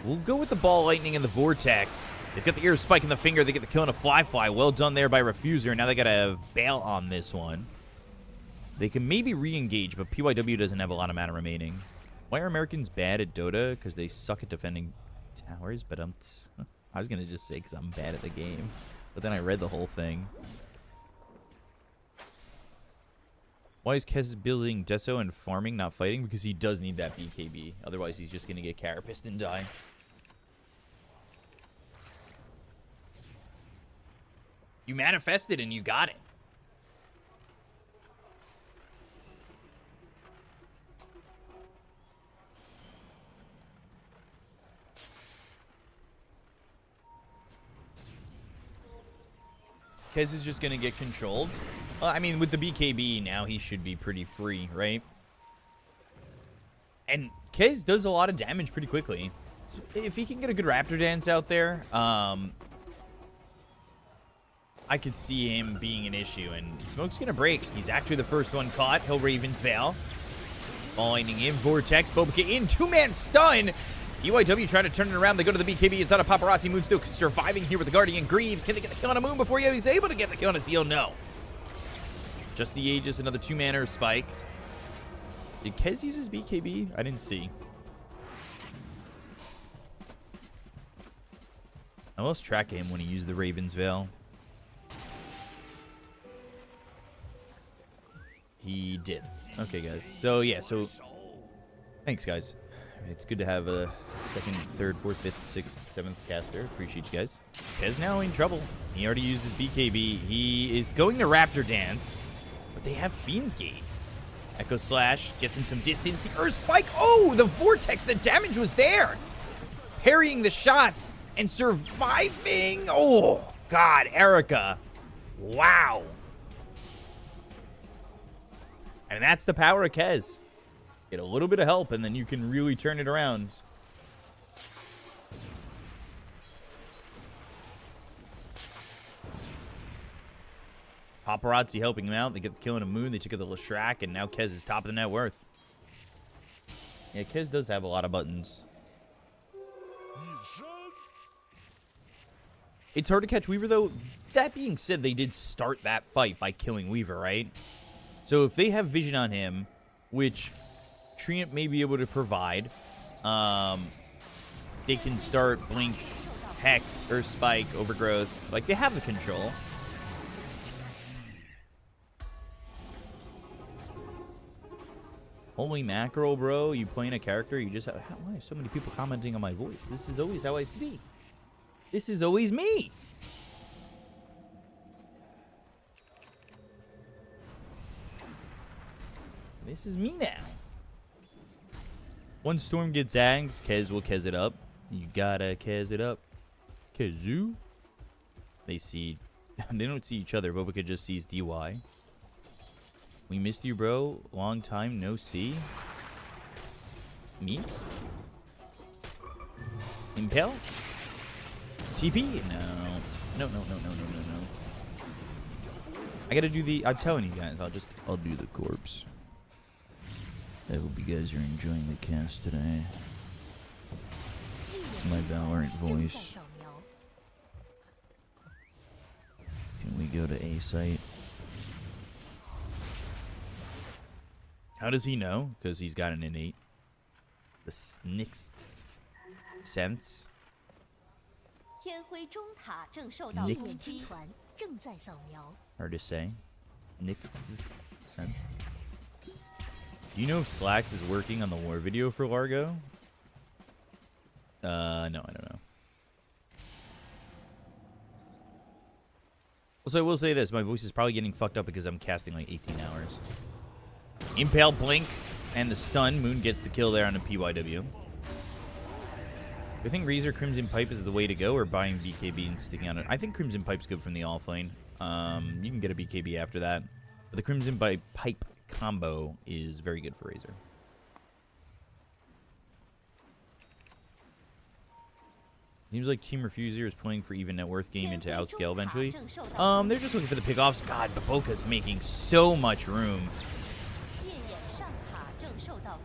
will go with the Ball Lightning and the Vortex. They've got the Ear Spike in the finger. They get the kill on a Fly. Well done there by Refuser. Now they got to bail on this one. They can maybe re-engage, but PYW doesn't have a lot of mana remaining. Why are Americans bad at Dota? Because they suck at defending towers, but I was going to just say because I'm bad at the game. But then I read the whole thing. Why is Kez building Deso and farming, not fighting? Because he does need that BKB. Otherwise, he's just going to get Carapaced and die. You manifested and you got it. Kez is just going to get controlled. Well, I mean, with the BKB, now he should be pretty free, right? And Kez does a lot of damage pretty quickly. So if he can get a good Raptor Dance out there, I could see him being an issue. And Smoke's going to break. He's actually the first one caught. He'll Raven's Veil. Falling in. Vortex. Boba in. Two-man stun. UIW trying to turn it around. They go to the BKB. It's not a Paparazzi. Moon still surviving here with the Guardian Greaves. Can they get the kill on a Moon before he's able to get the kill on a Seal? No. Just the Aegis. Another two-manner spike. Did Kez use his BKB? I didn't see. I lost track of him when he used the Raven's Veil. He did. Okay, guys. So, yeah. So, thanks, guys. It's good to have a second, third, fourth, fifth, sixth, seventh caster. Appreciate you guys. Kez now in trouble. He already used his BKB. He is going to Raptor Dance, but they have Fiend's Gate. Echo Slash gets him some distance. The Earth Spike. Oh, the Vortex. The damage was there. Parrying the shots and surviving. Oh, God. Erica. Wow. And that's the power of Kez. Get a little bit of help, and then you can really turn it around. Paparazzi helping him out. They get the kill on a Moon. They took out the Leshrac, and now Kez is top of the net worth. Yeah, Kez does have a lot of buttons. It's hard to catch Weaver, though. That being said, they did start that fight by killing Weaver, right? So if they have vision on him, which Treant may be able to provide, they can start Blink, Hex, Earth Spike, Overgrowth. Like, they have the control. Holy mackerel, bro. You playing a character, you just have... Why are so many people commenting on my voice? This is always how I speak. This is always me. This is me now. Once Storm gets Ags, Kez will Kez it up. You gotta Kez it up. Kezu. They see... They don't see each other. Boba just sees DY. We missed you, bro. Long time no see. Memes? Impale? TP? No. No. I gotta do the... I'm telling you guys, I'll do the corpse. I hope you guys are enjoying the cast today. It's my Valorant voice. Can we go to A site? How does he know? Because he's got an innate. The sixth sense. Hard to say. Nick sense. Do you know if Slacks is working on the war video for Largo? No, I don't know. Also, I will say this. My voice is probably getting fucked up because I'm casting like 18 hours. Impale, Blink, and the stun. Moon gets the kill there on a PYW. I think Razor Crimson Pipe is the way to go, or buying BKB and sticking on it. I think Crimson Pipe's good from the off lane. You can get a BKB after that. But the Crimson Pipe combo is very good for Razor. Seems like Team Refuser is playing for even net worth game into outscale eventually. They're just looking for the pickoffs. God, Baboka's making so much room.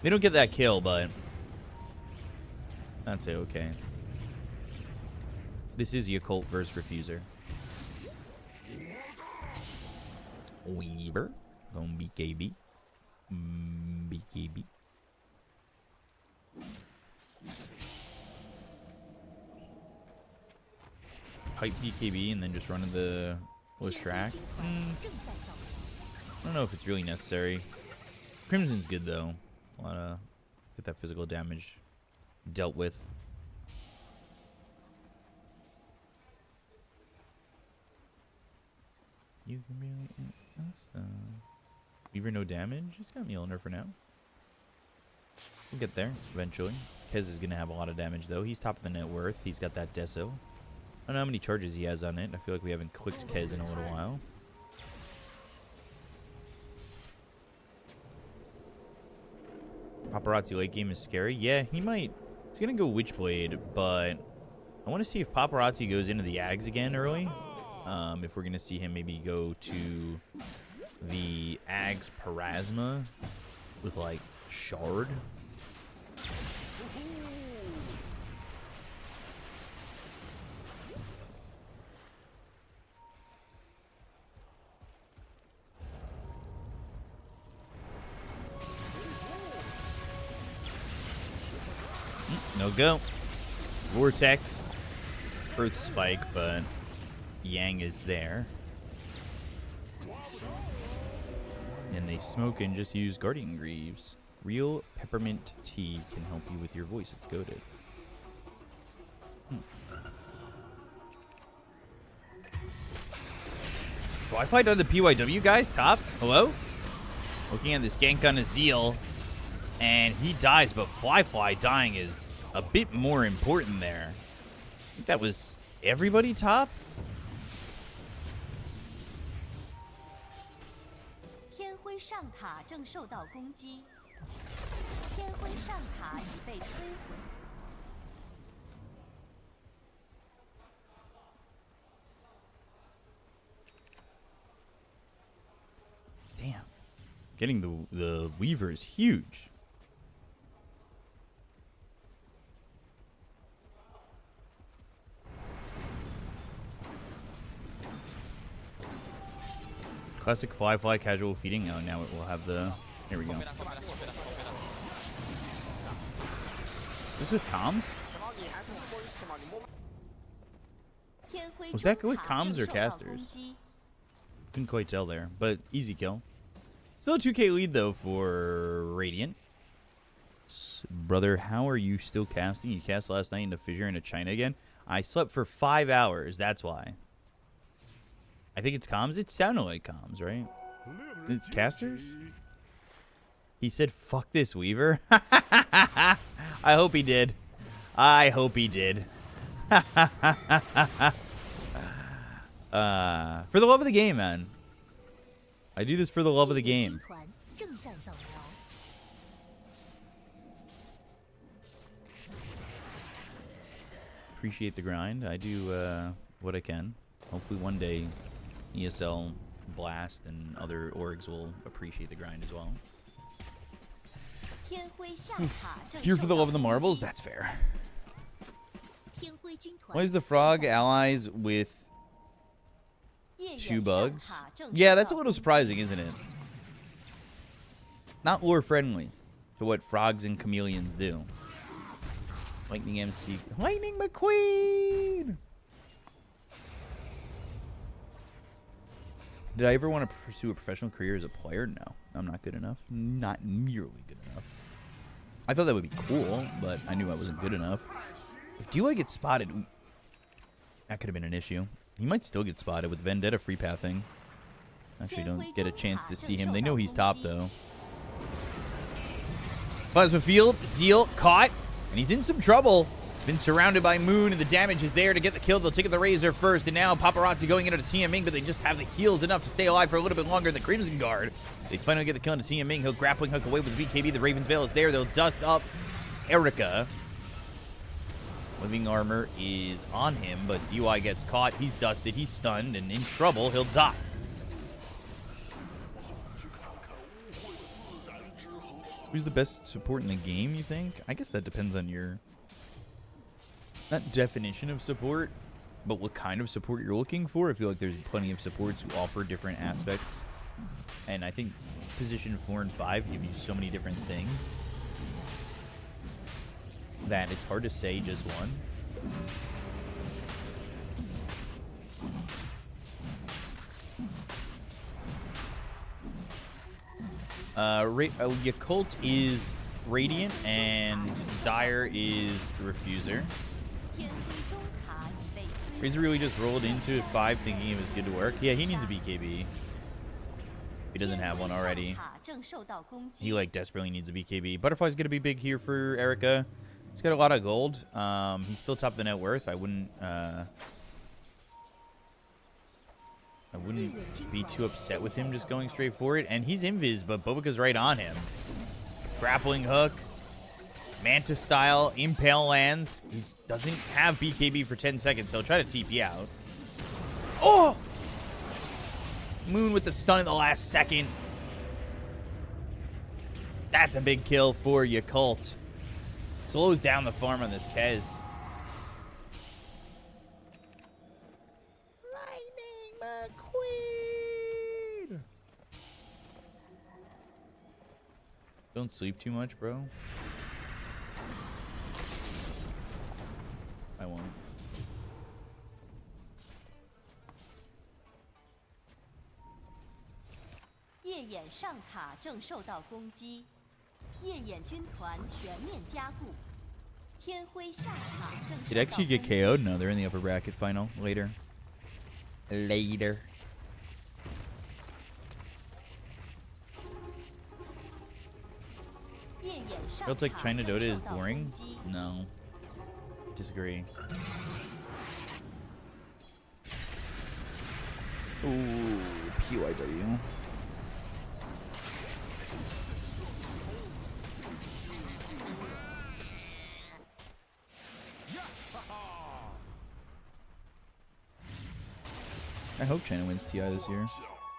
They don't get that kill, but that's okay. This is Yakult versus Refuser. Weaver. Going BKB. BKB. Pipe BKB and then just run into the Leshrac. I don't know if it's really necessary. Crimson's good though. Wanna get that physical damage dealt with. You can really Weaver no damage. He's got Mjolnir for now. We'll get there eventually. Kez is gonna have a lot of damage though. He's top of the net worth. He's got that Deso. I don't know how many charges he has on it. I feel like we haven't clicked Kez in a little while. Paparazzi late game is scary. Yeah, he might. He's going to go Witchblade, but I want to see if Paparazzi goes into the Ags again early. If we're going to see him maybe go to the Ags Parasma with, like, Shard. No go. Vortex. Earth Spike, but Yang is there. And they smoke and just use Guardian Greaves. Real peppermint tea can help you with your voice. It's goated. Fly down the PYW, guys. Top. Hello? Looking at this gank on a Zeal. And he dies, but Fly dying is a bit more important there. I think that was everybody top? 天辉上塔正受到攻击，天辉上塔已被摧毁。 Damn. Getting the Weaver is huge. Classic fly casual feeding. Oh, now it will have the. Here we go. Is this with comms? Was that with comms or casters? Couldn't quite tell there, but easy kill. Still a 2k lead though for Radiant. Brother, how are you still casting? You cast last night into Fissure into China again? I slept for 5 hours, that's why. I think it's comms. It sounded like comms, right? It's casters? He said, fuck this, Weaver. I hope he did. I hope he did. For the love of the game, man. I do this for the love of the game. Appreciate the grind. I do what I can. Hopefully one day ESL, Blast, and other orgs will appreciate the grind as well. Here for the love of the marbles? That's fair. Why is the frog allies with 2 bugs? Yeah, that's a little surprising, isn't it? Not lore friendly to what frogs and chameleons do. Lightning MC. Lightning McQueen! Did I ever want to pursue a professional career as a player? No. I'm not good enough. Not nearly good enough. I thought that would be cool, but I knew I wasn't good enough. If DY gets spotted, that could have been an issue. He might still get spotted with Vendetta free pathing. Actually, don't get a chance to see him. They know he's top, though. Plasma Field, Zeal caught, and he's in some trouble. Been surrounded by Moon, and the damage is there to get the kill. They'll take the Razor first, and now Paparazzi going into Tia Ming, but they just have the heals enough to stay alive for a little bit longer. The Crimson Guard, they finally get the kill into Tia Ming. He'll grappling hook away with the BKB. The Raven's Veil is there. They'll dust up Erica. Living Armor is on him, but DY gets caught. He's dusted. He's stunned and in trouble. He'll die. Who's the best support in the game, you think? I guess that depends on your... not definition of support, but what kind of support you're looking for. I feel like there's plenty of supports who offer different aspects. And I think position 4 and 5 give you so many different things that it's hard to say just one. Yakult is Radiant and Dire is Refuser. Razor really just rolled into 5 thinking it was good to work. Yeah, he needs a BKB. He doesn't have one already. He like desperately needs a BKB. Butterfly's gonna be big here for Erica. He's got a lot of gold. He's still top of the net worth. I wouldn't wouldn't be too upset with him just going straight for it. And he's invis, but Boba's right on him. Grappling hook. Manta style. Impale lands. He doesn't have BKB for 10 seconds, so he'll try to TP out. Oh! Moon with the stun in the last second. That's a big kill for Yakult. Slows down the farm on this Kez. Lightning McQueen! Don't sleep too much, bro. I won't. Did actually get KO'd? No, they're in the upper bracket final. Later. Later. Feels like China Dota is boring? No. Disagree. Ooh, PYW. I hope China wins TI this year.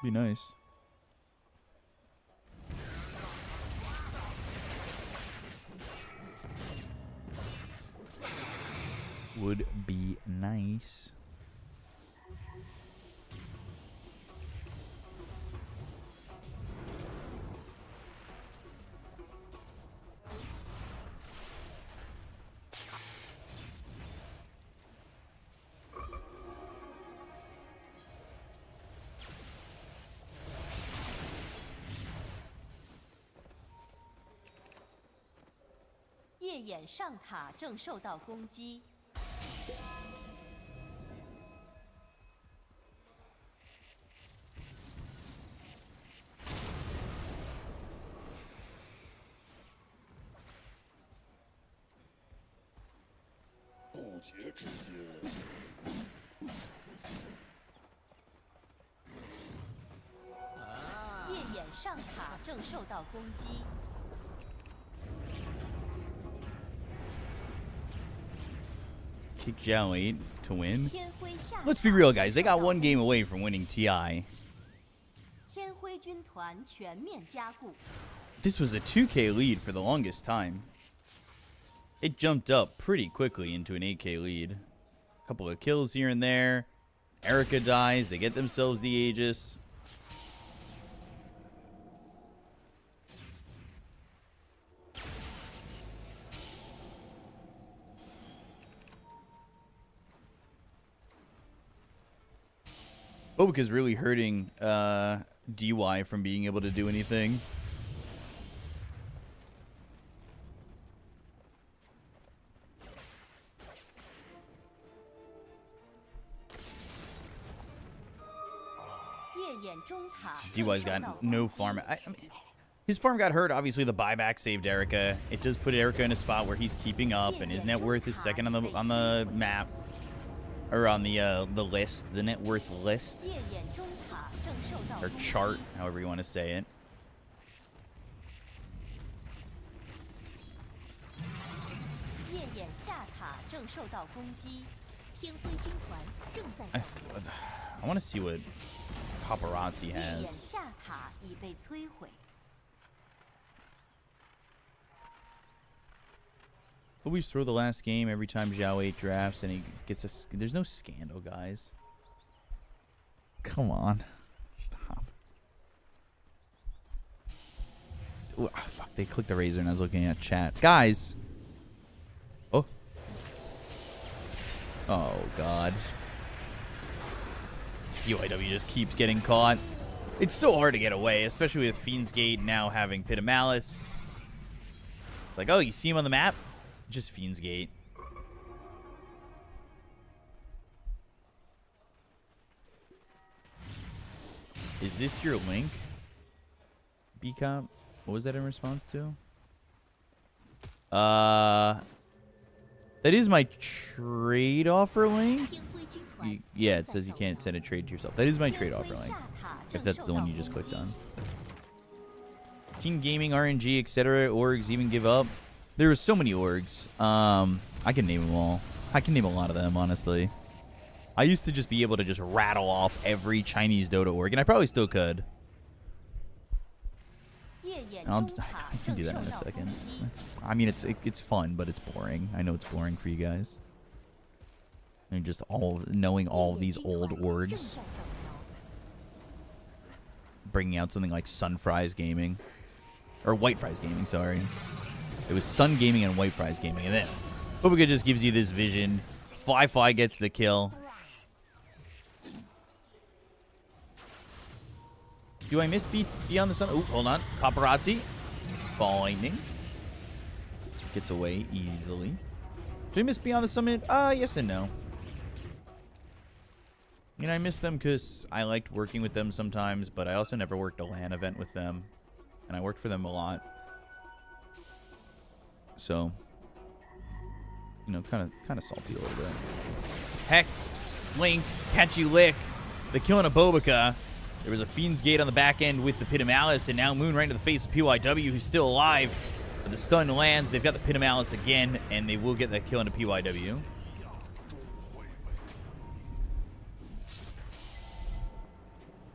Be nice. Would be nice. Kick ZOWIE to win. Let's be real, guys. They got one game away from winning TI. This was a 2K lead for the longest time. It jumped up pretty quickly into an 8K lead. A couple of kills here and there. Erica dies. They get themselves the Aegis. Boba's really hurting DY from being able to do anything. DY's got no farm. I mean, his farm got hurt. Obviously, the buyback saved Erica. It does put Erica in a spot where he's keeping up, and his net worth is second on the map. Or on the list, the net worth list, or chart, however you want to say it. I want to see what Paparazzi has. Always throw the last game every time ZOWIE drafts and he gets a... There's no scandal, guys. Come on. Stop. Ooh, fuck, they clicked the razor and I was looking at chat. Guys! Oh. Oh, God. UIW just keeps getting caught. It's so hard to get away, especially with Fiend's Gate now having Pit of Malice. It's like, oh, you see him on the map? Just Fiend's Gate. Is this your link? B-Cop? What was that in response to? That That is my trade offer link. Yeah, it says you can't send a trade to yourself. That is my trade offer link. If that's the one you just clicked on. King Gaming, RNG, etc. Orgs even give up. There were so many orgs. I can name them all. I can name a lot of them, honestly. I used to just be able to just rattle off every Chinese Dota org, and I probably still could. I can do that in a second. I mean, it's fun, but it's boring. I know it's boring for you guys. And just knowing all these old orgs. Bringing out something like Sun Fries Gaming. Or White Fries Gaming, sorry. It was Sun Gaming and White Fries Gaming. And then Bobica just gives you this vision. Fly gets the kill. Do I miss Beyond the Sun? Oh, hold on. Paparazzi. Ball lightning. Gets away easily. Do I miss Beyond the Summit? Yes and no. You know, I miss them because I liked working with them sometimes, but I also never worked a LAN event with them. And I worked for them a lot. So, you know, kind of salty a little bit. Hex, Link, catch you lick. The killing of Bobica. There was a Fiend's Gate on the back end with the Pit of Malice, and now Moon right into the face of PYW, who's still alive. But the stun lands. They've got the Pit of Malice again, and they will get that kill into PYW.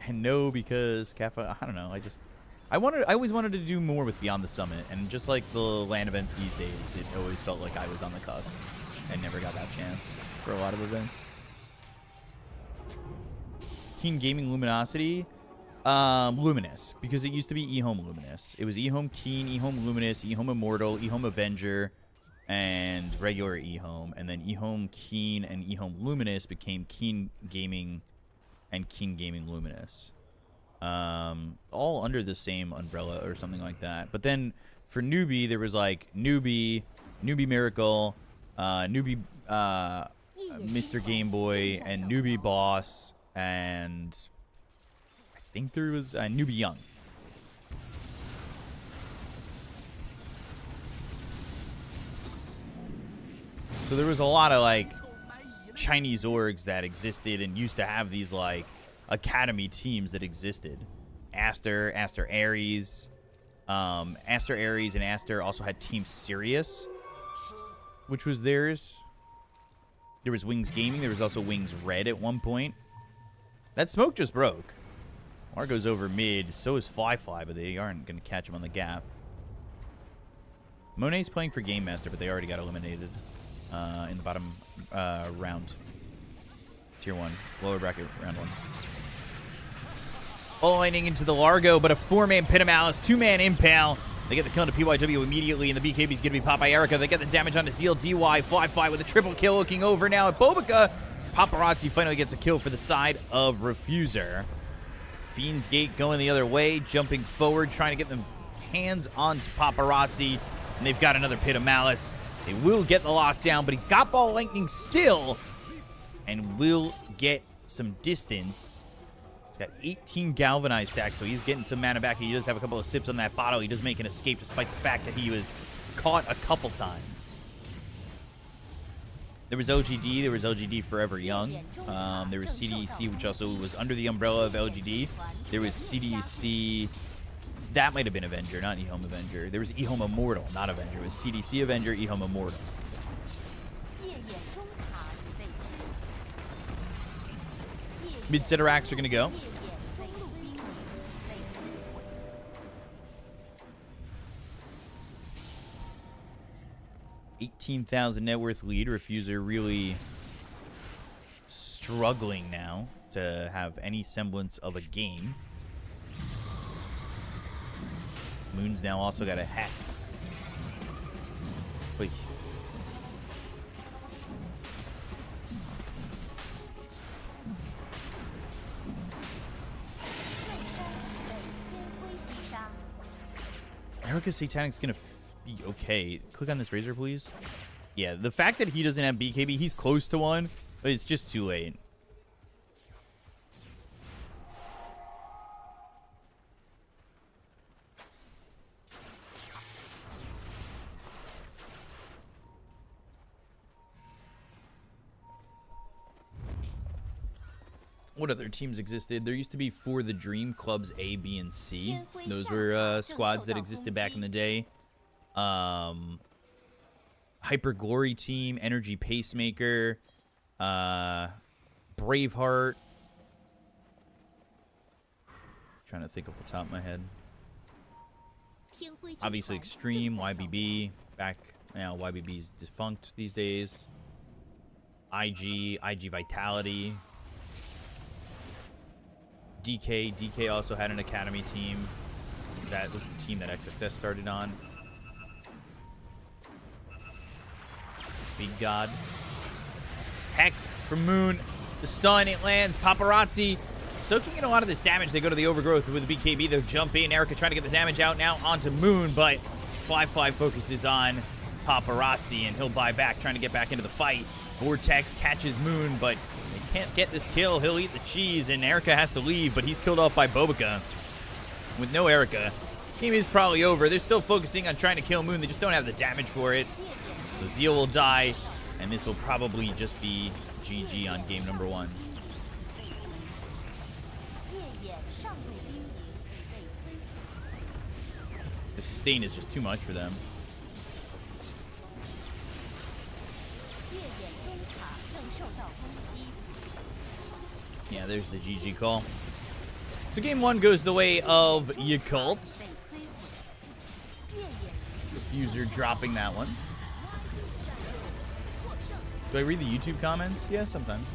And no, because Kappa, I don't know. I always wanted to do more with Beyond the Summit, and just like the LAN events these days, it always felt like I was on the cusp. I never got that chance for a lot of events. Keen Gaming Luminosity, Luminous, because it used to be eHome Luminous. It was eHome Keen, eHome Luminous, eHome Immortal, eHome Avenger, and regular eHome, and then eHome Keen and eHome Luminous became Keen Gaming and Keen Gaming Luminous. All under the same umbrella or something like that. But then for Newbie, there was like Newbie Miracle, Newbie Mr. Game Boy, and Newbie Boss, and I think there was Newbie Young. So there was a lot of like Chinese orgs that existed and used to have these like academy teams that existed. Aster Ares. Aster Ares and Aster also had Team Sirius, which was theirs. There was Wings Gaming. There was also Wings Red at one point. That smoke just broke. Margo's over mid. So is Fly, but they aren't going to catch him on the gap. Monet's playing for Game Master, but they already got eliminated in the bottom round. Tier 1. Lower bracket round 1. Lightning into the Largo, but a 4-man Pit of Malice, 2-man Impale. They get the kill into PYW immediately, and the BKB's going to be popped by Erica. They get the damage onto Zeal. DY, Fly with a triple kill, looking over now at Bobica. Paparazzi finally gets a kill for the side of Refuser. Fiend's Gate going the other way, jumping forward, trying to get them hands onto Paparazzi. And they've got another Pit of Malice. They will get the lockdown, but he's got Ball Lightning still, and will get some distance. He's got 18 galvanized stacks, so he's getting some mana back. He does have a couple of sips on that bottle. He does make an escape despite the fact that he was caught a couple times. There was LGD. There was LGD Forever Young. There was CDEC, which also was under the umbrella of LGD. There was CDEC. That might have been Avenger, not eHome Avenger. There was eHome Immortal, not Avenger. It was CDC Avenger, eHome Immortal. Mid-setter acts are going to go. $18,000 net worth lead. Refuser really struggling now to have any semblance of a game. Moon's now also got a Hex. Oy. Erica Satanic's gonna be okay. Click on this Razor, please. Yeah, the fact that he doesn't have BKB, he's close to one, but it's just too late. What other teams existed? There used to be For the Dream clubs A, B, and C. Those were squads that existed back in the day. Hyper Glory Team, Energy Pacemaker, Braveheart. Trying to think off the top of my head. Obviously Extreme, YBB. Back now, YBB's defunct these days. IG Vitality. DK also had an academy team. That was the team that XXS started on. Big God. Hex from Moon. The stun, it lands. Paparazzi soaking in a lot of this damage. They go to the overgrowth with the BKB. They'll jump in. Erica trying to get the damage out now onto Moon, but Fly focuses on Paparazzi, and he'll buy back, trying to get back into the fight. Vortex catches Moon, but they can't get this kill. He'll eat the cheese, and Erica has to leave, but he's killed off by Bobica. With no Erica, game is probably over. They're still focusing on trying to kill Moon. They just don't have the damage for it. So Zeal will die, and this will probably just be GG on game number 1. The sustain is just too much for them. Yeah, there's the GG call. So game 1 goes the way of Yakult. Diffuser dropping that one. Do I read the YouTube comments? Yeah, sometimes.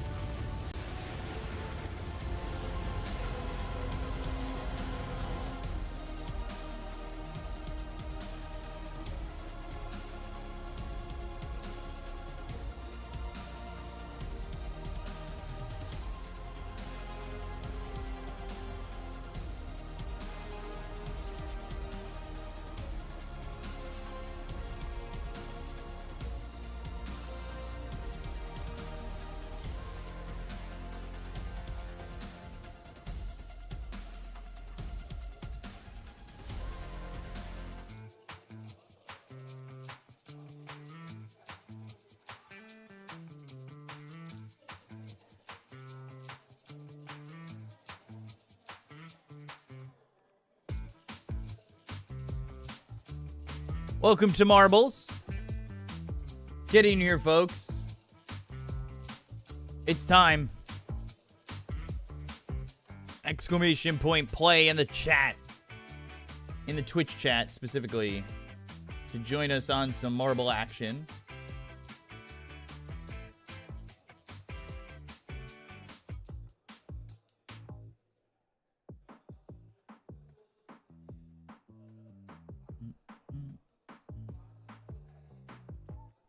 Welcome to Marbles. Get in here, folks. It's time. Exclamation point play in the chat. In the Twitch chat, specifically. To join us on some marble action.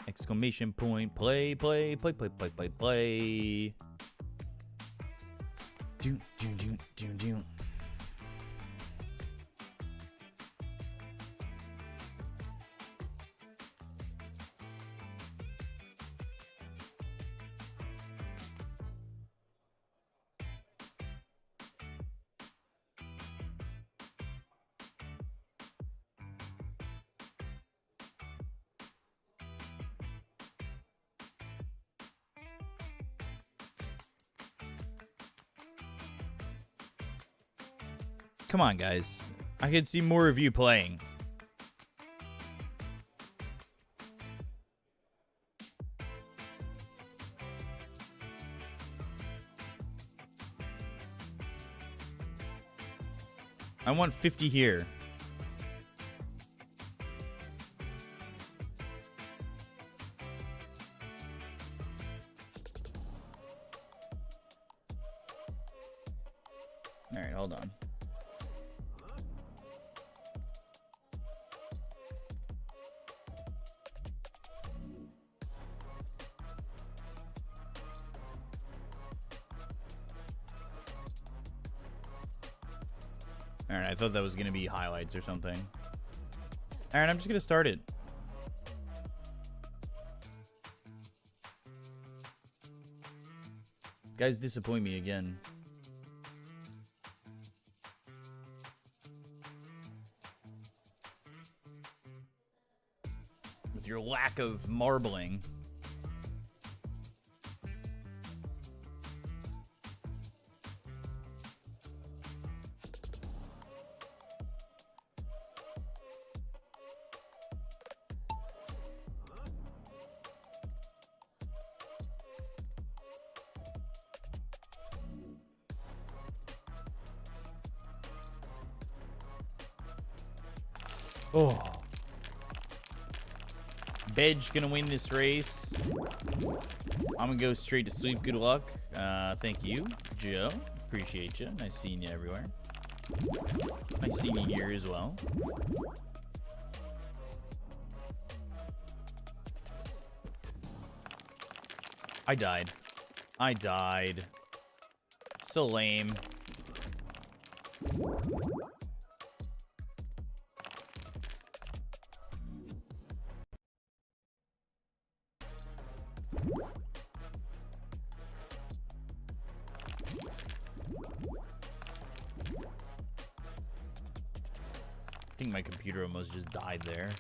Exclamation point, play. Do. Come on, guys. I could see more of you playing. I want 50 here. All right, hold on. Alright, I thought that was going to be highlights or something. Alright, I'm just going to start it. Guys disappoint me again. With your lack of marbling. Oh. Bedge gonna win this race. I'm gonna go straight to sleep. Good luck. Thank you, Joe. Appreciate you. Nice seeing you everywhere. Nice seeing you here as well. I died. I died. So lame. I think my computer almost just died there.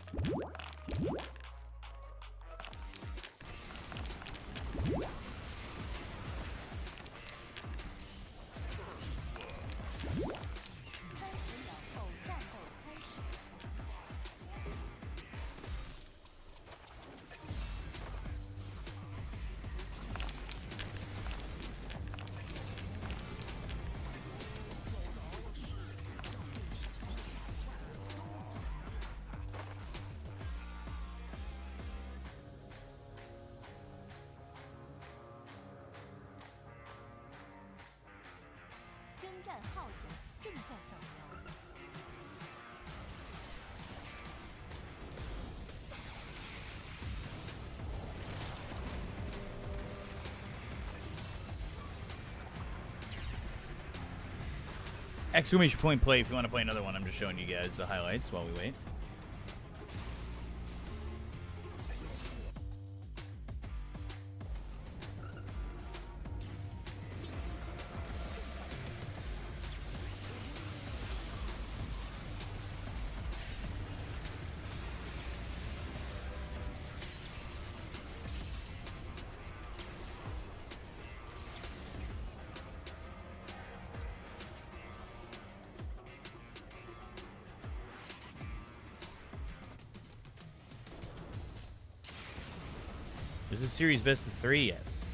Exclamation point play if you want to play another one. I'm just showing you guys the highlights while we wait. This is series best of 3, yes.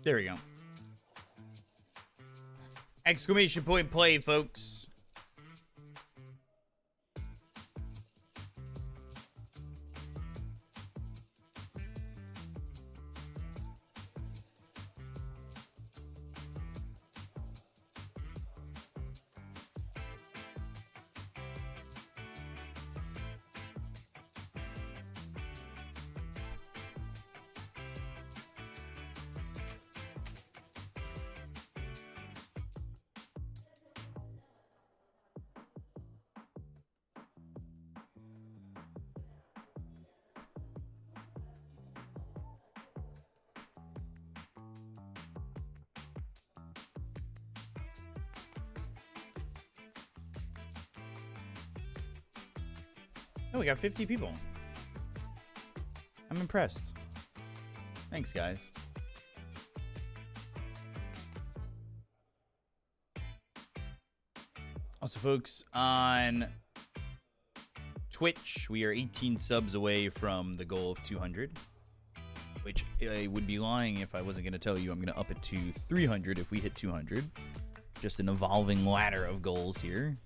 There we go. Exclamation point play, folks. Oh, we got 50 people. I'm impressed. Thanks, guys. Also, folks, on Twitch, we are 18 subs away from the goal of 200, which I would be lying if I wasn't going to tell you I'm going to up it to 300 if we hit 200. Just an evolving ladder of goals here.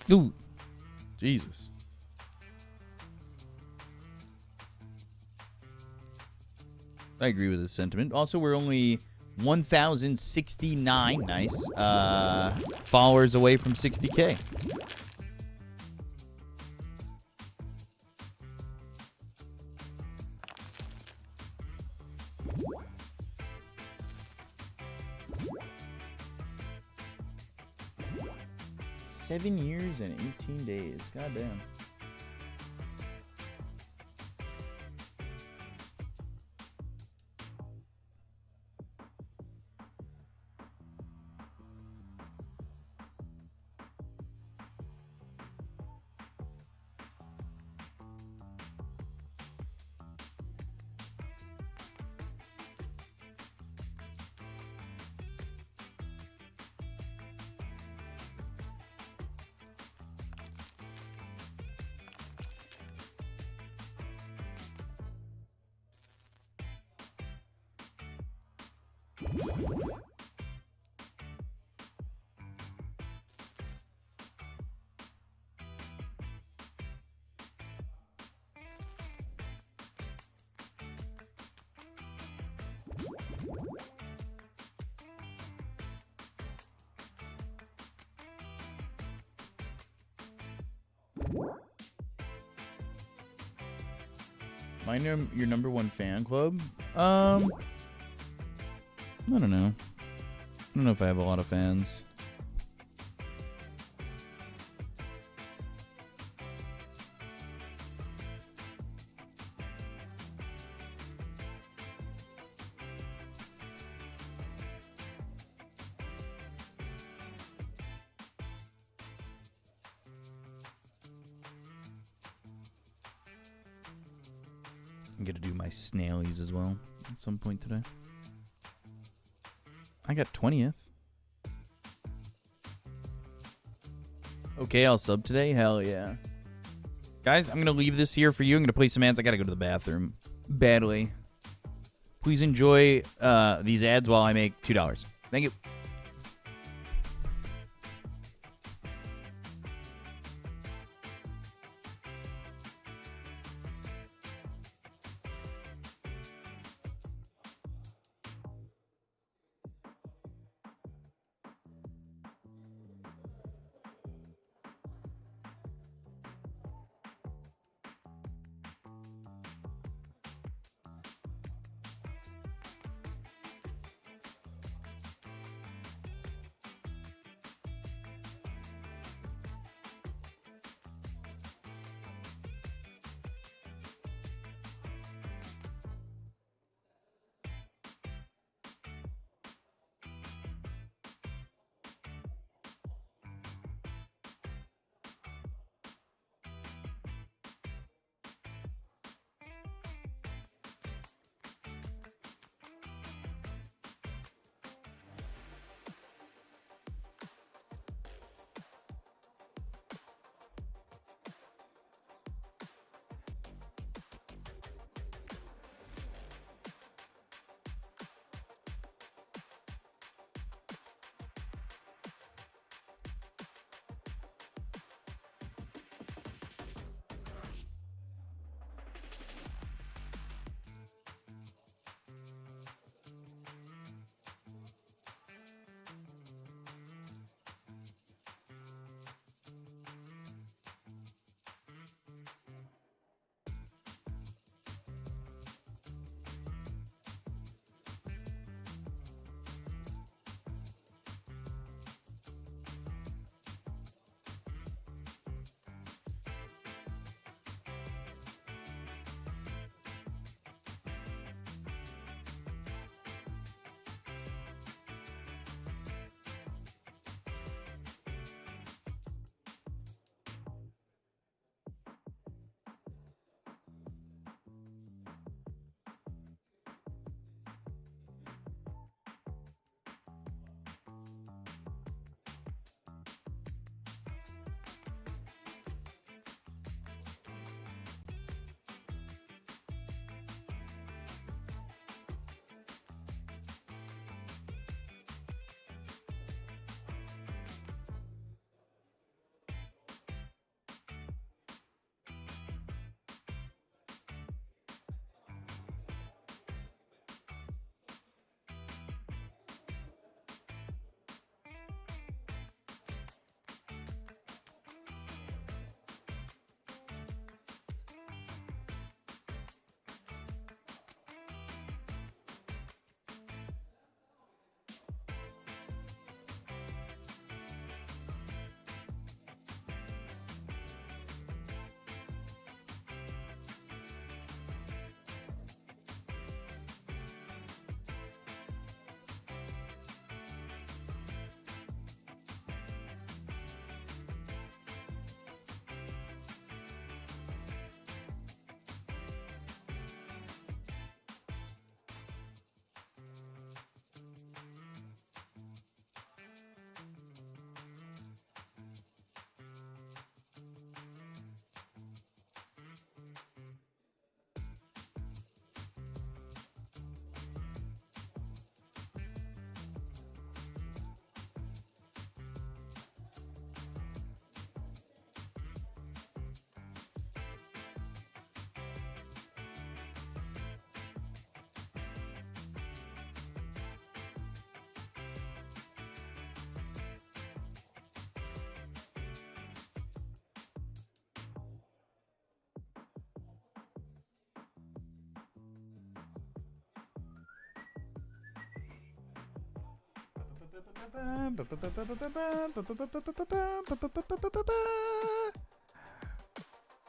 Ooh, Jesus. I agree with this sentiment. Also, we're only 1,069, nice, followers away from 60K. Seven years and 18 days. Goddamn. Your number one fan club? I don't know. I don't know if I have a lot of fans. I'm gonna do my snailies as well at some point today. I got 20th. Okay, I'll sub today. Hell yeah. Guys, I'm gonna leave this here for you. I'm gonna play some ads. I gotta go to the bathroom badly. Please enjoy these ads while I make $2. Thank you.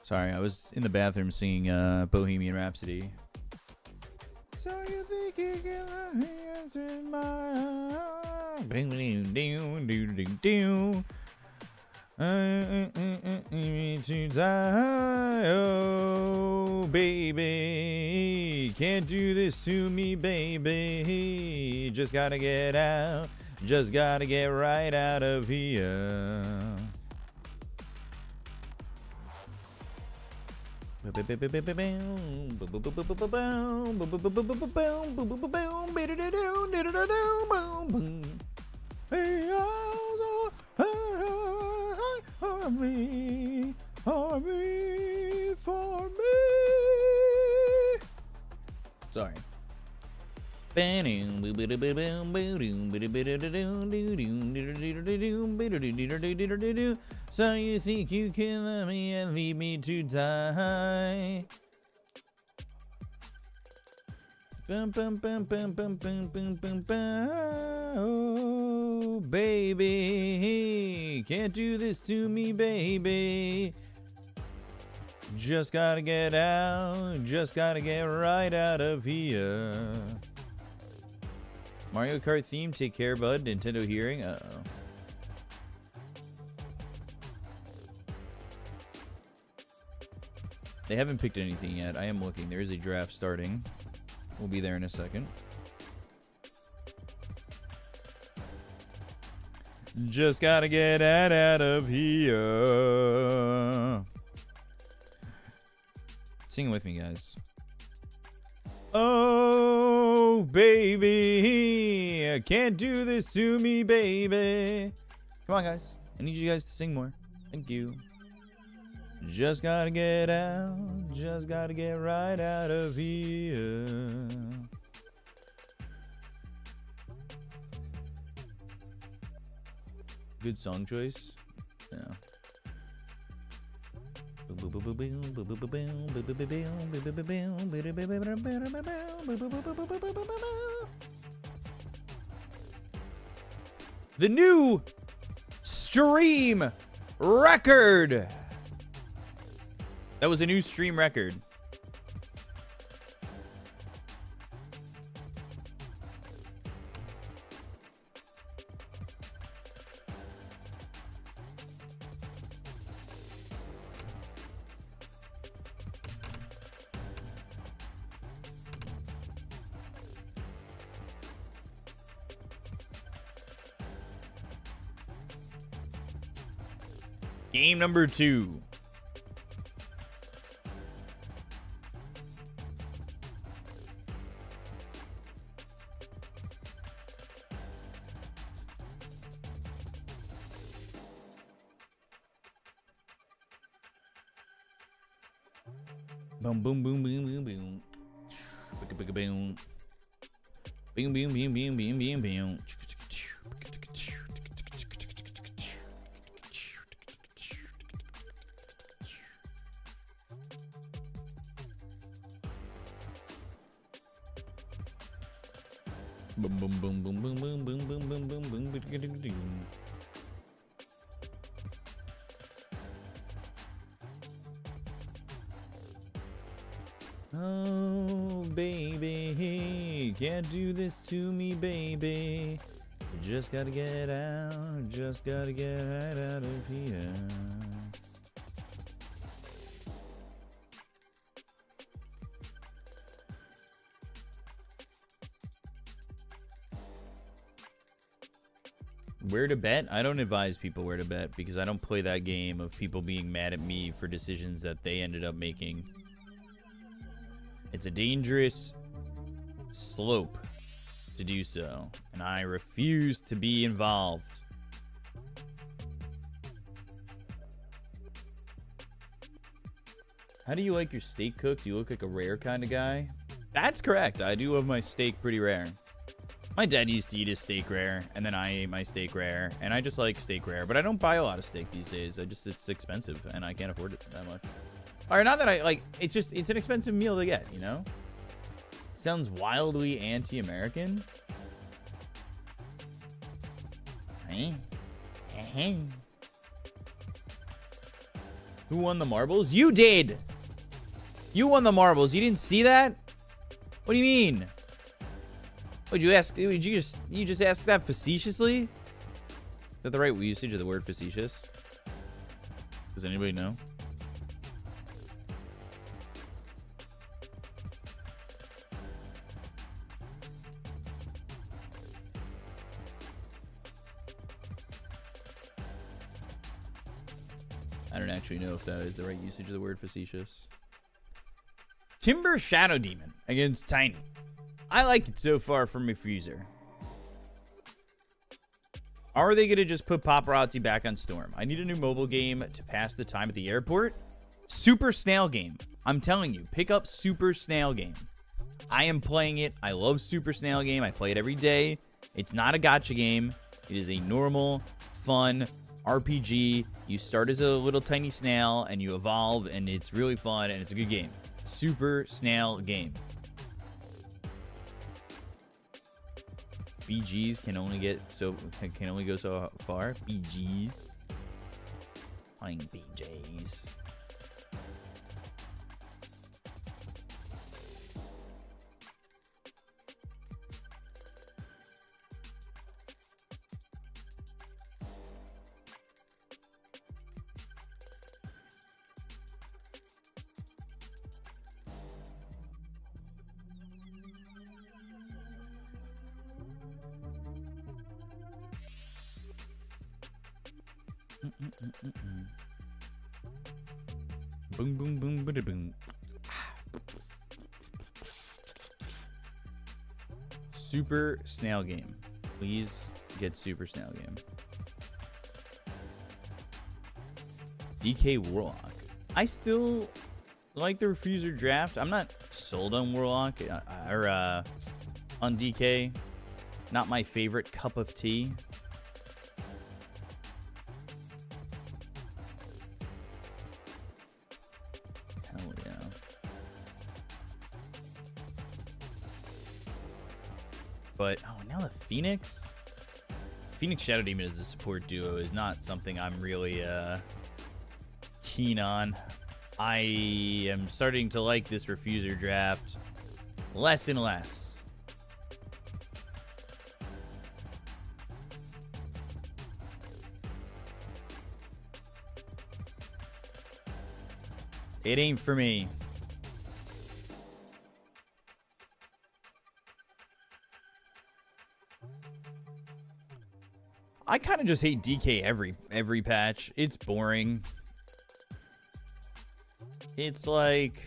Sorry, I was in the bathroom singing Bohemian Rhapsody. So you think you can let me into my arms? To die, oh baby, can't do this to me, baby. Just gotta get out, just gotta get right out of here. Army, army for me. Sorry. So you think you can let me and leave me to die? Bum, bum, bum, bum, bum, bum, bum, bum, bum. Oh, baby, can't do this to me, baby. Just gotta get out, just gotta get right out of here. Mario Kart theme, take care, bud. Nintendo hearing, uh-oh. They haven't picked anything yet. I am looking. There is a draft starting. We'll be there in a second. Just gotta get out of here. Sing with me, guys. Oh, baby, I can't do this to me, baby. Come on, guys. I need you guys to sing more. Thank you. Just gotta get out, just gotta get right out of here. Good song choice. Yeah. The new stream record. That was a new stream record. Game number 2. Boom, boom, boom, boom, boom, boom. Boom, boom, boom, boom, boom, boom, boom, boom. Boom, boom, boom, boom, boom, boom, boom, boom, boom, boom, boom, boom. Oh, baby, can't do this to me, baby. Just gotta get out, just gotta get right out of here. Where to bet? I don't advise people where to bet because I don't play that game of people being mad at me for decisions that they ended up making. It's a dangerous slope to do so, and I refuse to be involved. How do you like your steak cooked? Do you look like a rare kind of guy? That's correct. I do love my steak pretty rare. My dad used to eat his steak rare, and then I ate my steak rare, and I just like steak rare, but I don't buy a lot of steak these days. It's expensive, and I can't afford it that much. Or not that I like, it's an expensive meal to get, you know? Sounds wildly anti-American. Who won the marbles? You did! You won the marbles. You didn't see that? What do you mean? Would you ask? Would you just ask that facetiously? Is that the right usage of the word facetious? Does anybody know? I don't actually know if that is the right usage of the word facetious. Timber Shadow Demon against Tiny. I like it so far from Refuser. Are they going to just put paparazzi back on Storm? I need a new mobile game to pass the time at the airport. Super Snail Game. I'm telling you, pick up Super Snail Game. I am playing it. I love Super Snail Game. I play it every day. It's not a gacha game. It is a normal, fun RPG. You start as a little tiny snail and you evolve, and it's really fun and it's a good game. Super Snail Game. BGs can only go so far. BGs. Playing BJs. Boom, boom, boom, bada boom. Super Snail Game. Please get Super Snail Game. DK Warlock. I still like the Refuser draft. I'm not sold on Warlock or on DK. Not my favorite cup of tea. Hell yeah. But, oh, now the Phoenix? Phoenix Shadow Demon as a support duo is not something I'm really keen on. I am starting to like this Refuser draft less and less. It ain't for me. I kind of just hate DK every patch. It's boring. It's like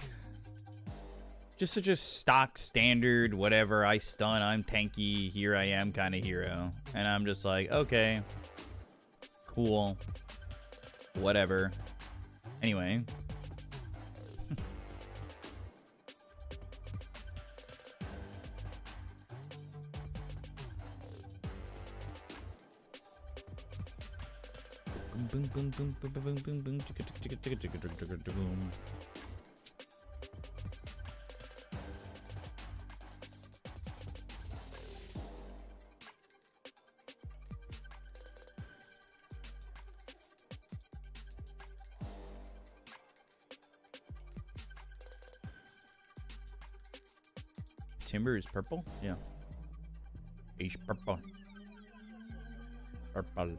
just such a stock standard whatever. I stun, I'm tanky, here I am kind of hero. And I'm just like, okay. Cool. Whatever. Anyway. Boom, boom, boom, boom, boom, boom, boom, boom, chicka, chicka, chicka, chicka, chicka, chicka, chicka, boom. Timber is purple? Yeah. He's purple. Purple.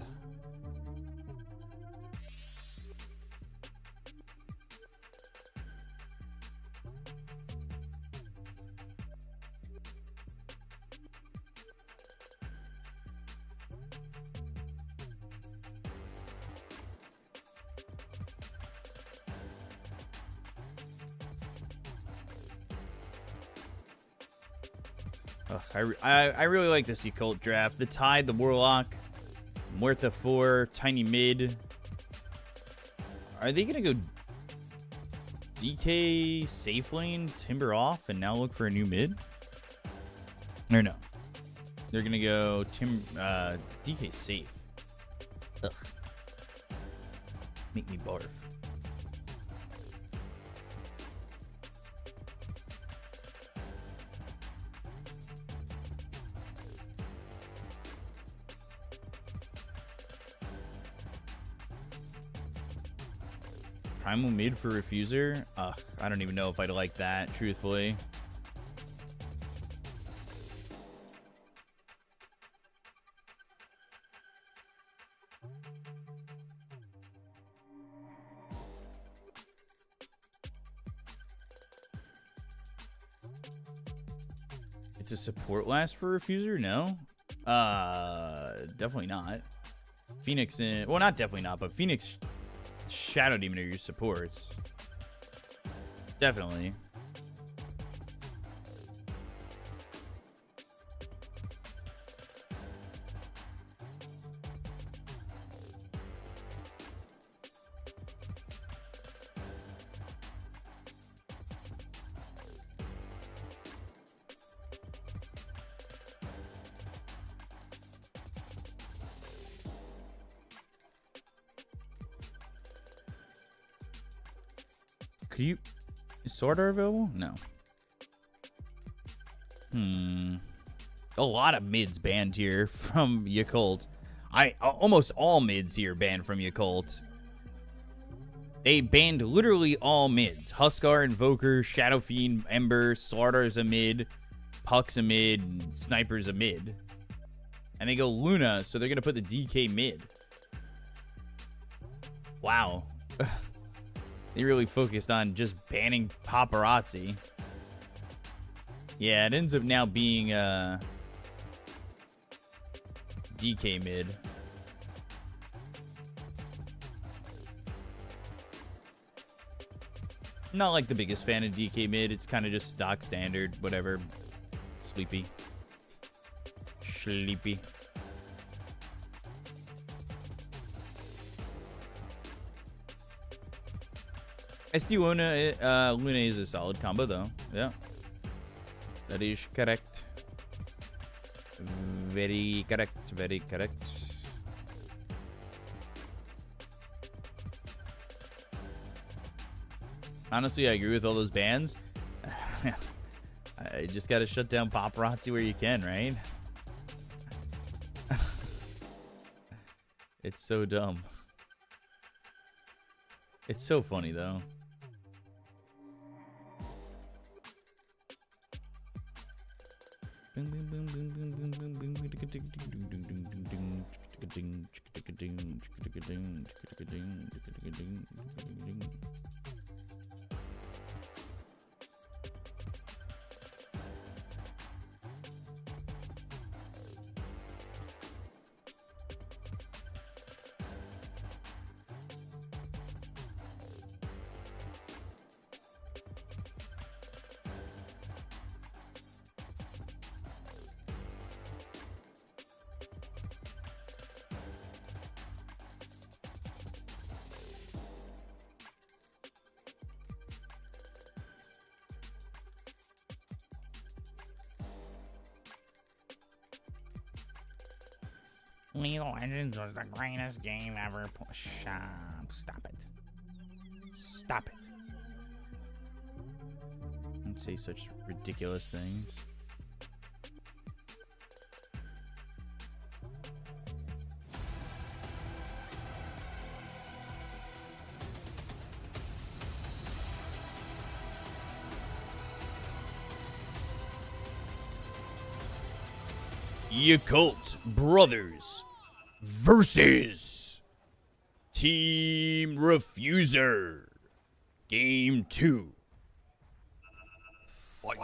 I really like this Yakult draft. The Tide, the Warlock, Muerta 4, Tiny Mid. Are they going to go DK safe lane, Timber off, and now look for a new mid? Or no? They're going to go DK safe. Ugh. Make me barf. Primal mid for Refuser? Ugh, I don't even know if I'd like that, truthfully. It's a support last for Refuser? No. Definitely not. Phoenix in... Well, not definitely not, but Phoenix Shadow Demon are your supports. Definitely. Could you... Is Sword Art available? No. A lot of mids banned here from Yakult. Almost all mids here banned from Yakult. They banned literally all mids. Huskar, Invoker, Shadow Fiend, Ember, Sword Art's a mid, Puck's a mid, Sniper's a mid. And they go Luna, so they're going to put the DK mid. Wow. They really focused on just banning paparazzi. Yeah, it ends up now being DK mid. Not like the biggest fan of DK mid. It's kind of just stock standard, whatever. Sleepy. Sleepy. SD Luna is a solid combo, though. Yeah. That is correct. Very correct. Very correct. Honestly, I agree with all those bans. I just gotta shut down paparazzi where you can, right? It's so dumb. It's so funny, though. League of Legends was the greatest game ever. Stop it. Stop it. Don't say such ridiculous things. Yakult Brothers versus Team Refuser. Game 2. Fight.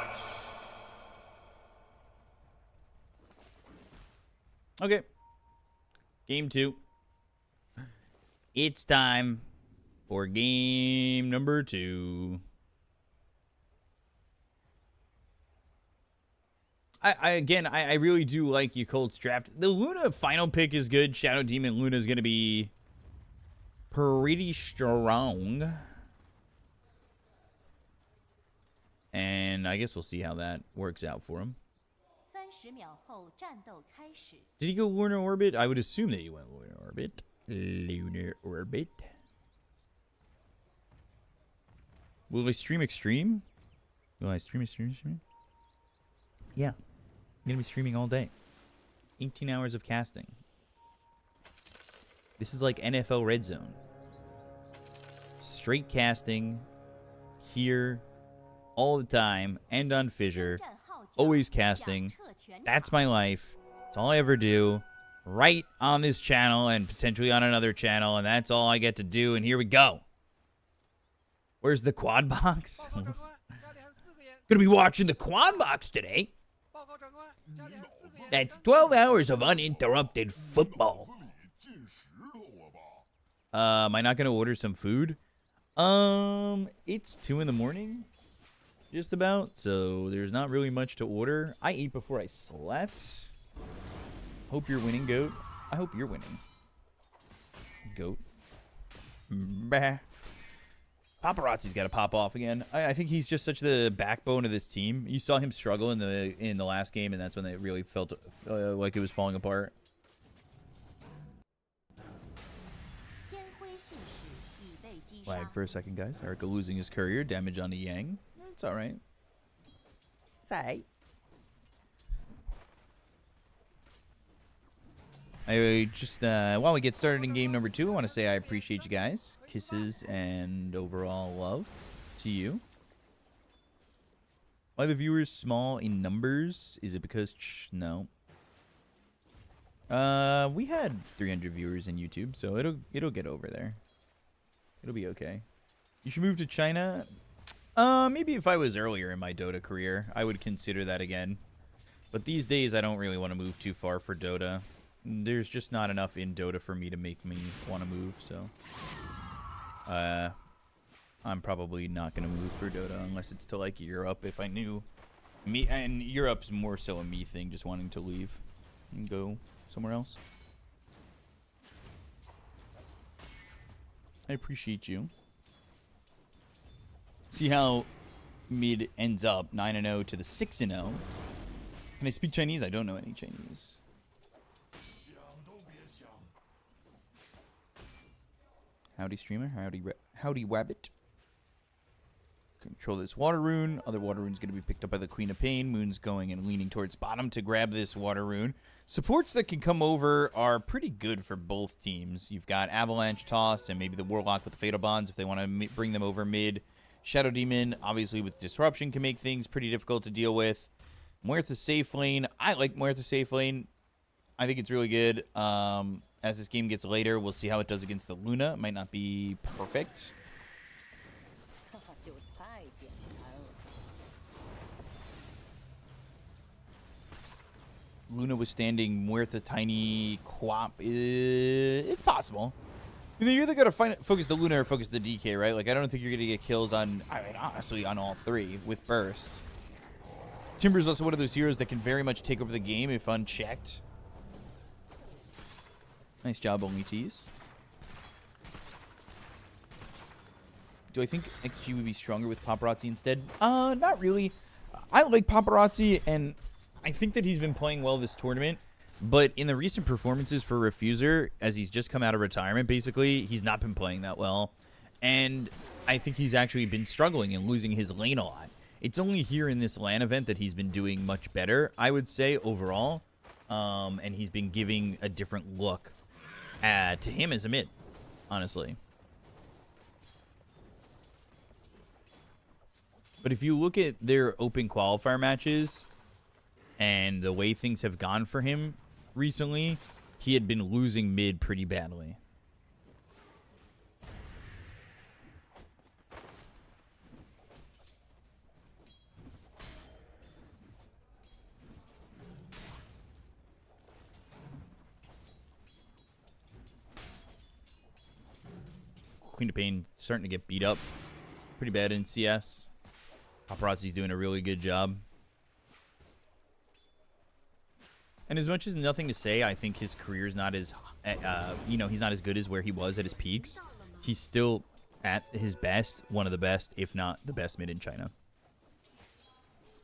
Okay. Game 2. It's time for game number 2. I really do like Yakult's draft. The Luna final pick is good. Shadow Demon Luna is going to be pretty strong. And I guess we'll see how that works out for him. 30秒后战斗开始。 Did he go Lunar Orbit? I would assume that he went Lunar Orbit. Lunar Orbit. Will I stream Extreme? Will I stream Extreme? Yeah. I'm going to be streaming all day. 18 hours of casting. This is like NFL Red Zone. straight casting here all the time and on Fissure. Always casting. That's my life. That's all I ever do. Right on this channel and potentially on another channel, and that's all I get to do, and here we go. Where's the quad box? Gonna be watching the quad box today. That's 12 hours of uninterrupted football. Am I not gonna order some food? It's 2 in the morning. Just about, so there's not really much to order. I ate before I slept. Hope you're winning, Goat. I hope you're winning. Goat. Bah. Paparazzi's got to pop off again. I think he's just such the backbone of this team. You saw him struggle in the last game, and that's when it really felt like it was falling apart. Lag for a second, guys. Erica losing his courier. Damage on the Yang. It's all right. It's all right. I just, while we get started in game number 2, I want to say I appreciate you guys. Kisses and overall love to you. Why the viewers small in numbers? Is it because... no. We had 300 viewers in YouTube, so it'll get over there. It'll be okay. You should move to China. Maybe if I was earlier in my Dota career, I would consider that again. But these days, I don't really want to move too far for Dota. There's just not enough in Dota for me to make me want to move, so... I'm probably not going to move for Dota unless it's to, like, Europe. If I knew... me, and Europe's more so a me thing, just wanting to leave and go somewhere else. I appreciate you. See how mid ends up 9-0 to the 6-0. Can I speak Chinese? I don't know any Chinese. Howdy streamer, howdy wabbit. Control this water rune. Other water rune's going to be picked up by the Queen of Pain. Moon's going and leaning towards bottom to grab this water rune. Supports that can come over are pretty good for both teams. You've got Avalanche Toss and maybe the Warlock with the Fatal Bonds if they want to bring them over mid. Shadow Demon, obviously with Disruption, can make things pretty difficult to deal with. Muertha safe lane. I like Muertha safe lane. I think it's really good. As this game gets later, we'll see how it does against the Luna. It might not be perfect. Luna withstanding Muertha tiny quap. It's possible. You're either going to focus the Luna or focus the DK, right? Like, I don't think you're going to get kills on, I mean, honestly, on all three with Burst. Timber's also one of those heroes that can very much take over the game if unchecked. Nice job, Only Tease. Do I think XG would be stronger with Paparazzi instead? Not really. I like Paparazzi, and I think that he's been playing well this tournament. But in the recent performances for Refuser, as he's just come out of retirement, basically, he's not been playing that well. And I think he's actually been struggling and losing his lane a lot. It's only here in this LAN event that he's been doing much better, I would say, overall. And he's been giving a different look to him as a mid, honestly. But if you look at their open qualifier matches and the way things have gone for him recently, he had been losing mid pretty badly. Queen of Pain starting to get beat up pretty bad in CS. Paparazzi's doing a really good job. And as much as nothing to say, I think his career's not as, he's not as good as where he was at his peaks. He's still at his best, one of the best, if not the best mid in China.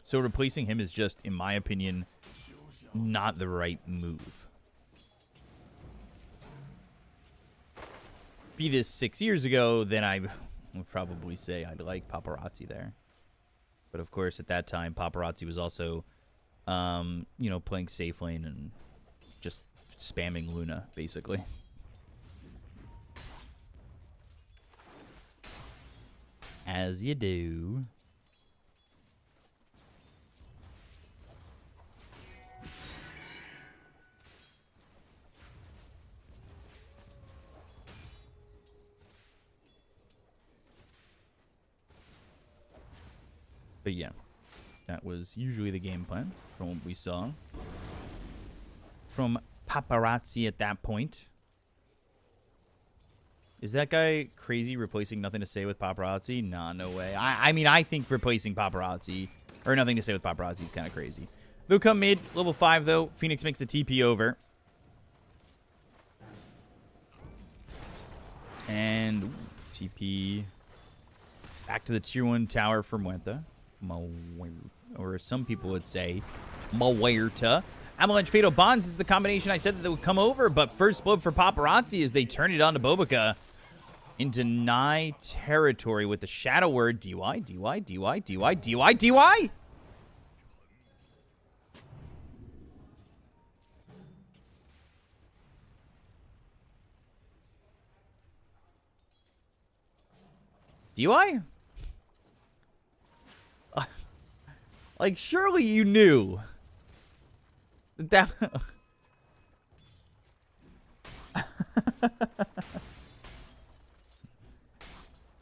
So replacing him is just, in my opinion, not the right move. Be this 6 years ago, then I would probably say I'd like Paparazzi there. But of course, at that time, Paparazzi was also, playing safe lane and just spamming Luna, basically. As you do. But yeah, that was usually the game plan from what we saw from Paparazzi at that point. Is that guy crazy replacing Nothing to Say with Paparazzi? Nah, no way. I mean, I think replacing Paparazzi, or Nothing to Say with Paparazzi is kind of crazy. They'll come mid, level 5 though. Phoenix makes the TP over. And TP back to the tier 1 tower for Muerta. Or some people would say Muerta. Avalanche Fatal Bonds is the combination I said that they would come over, but first blood for Paparazzi as they turn it on to Bobica into Nye territory with the Shadow Word. DY, DY, DY, DY, DY, DY! DY? Like, surely you knew that.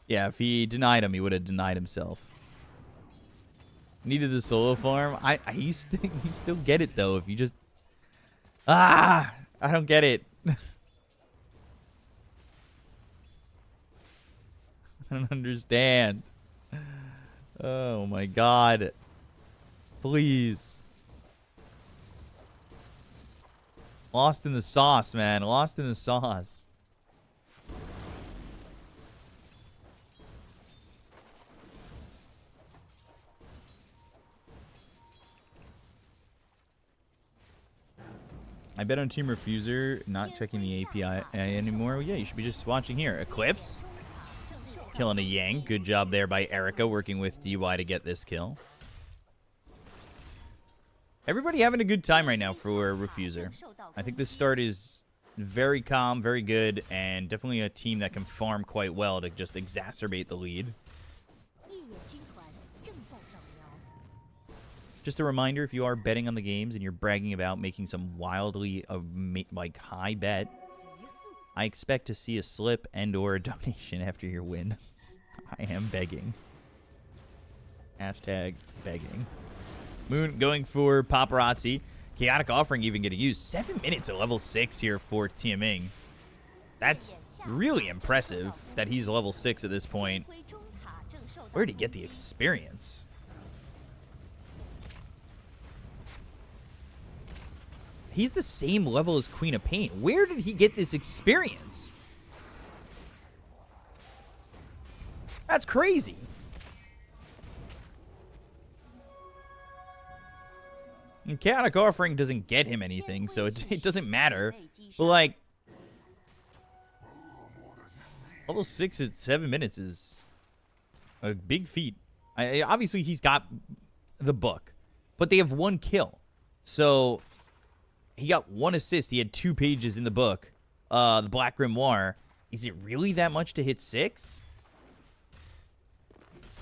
Yeah, if he denied him, he would have denied himself. Needed the solo farm. You still get it though. If you just I don't get it. I don't understand. Oh my god. Please. Lost in the sauce, man. Lost in the sauce. I bet on Team Refuser not checking the API anymore. Well, yeah, you should be just watching here. Eclipse. Killing a Yang. Good job there by Erica working with DY to get this kill. Everybody having a good time right now for Refuser. I think this start is very calm, very good, and definitely a team that can farm quite well to just exacerbate the lead. Just a reminder, if you are betting on the games and you're bragging about making some wildly like high bet, I expect to see a slip and or a donation after your win. I am begging. Hashtag begging. Moon going for Paparazzi. Chaotic Offering even getting used. 7 minutes at level 6 here for TMing. That's really impressive that he's level 6 at this point. Where did he get the experience? He's the same level as Queen of Pain. Where did he get this experience? That's crazy. And Chaotic Offering doesn't get him anything, so it doesn't matter. But, like, level 6 at 7 minutes is a big feat. Obviously, he's got the book, but they have 1 kill. So he got 1 assist. He had 2 pages in the book. The Black Grimoire. Is it really that much to hit 6?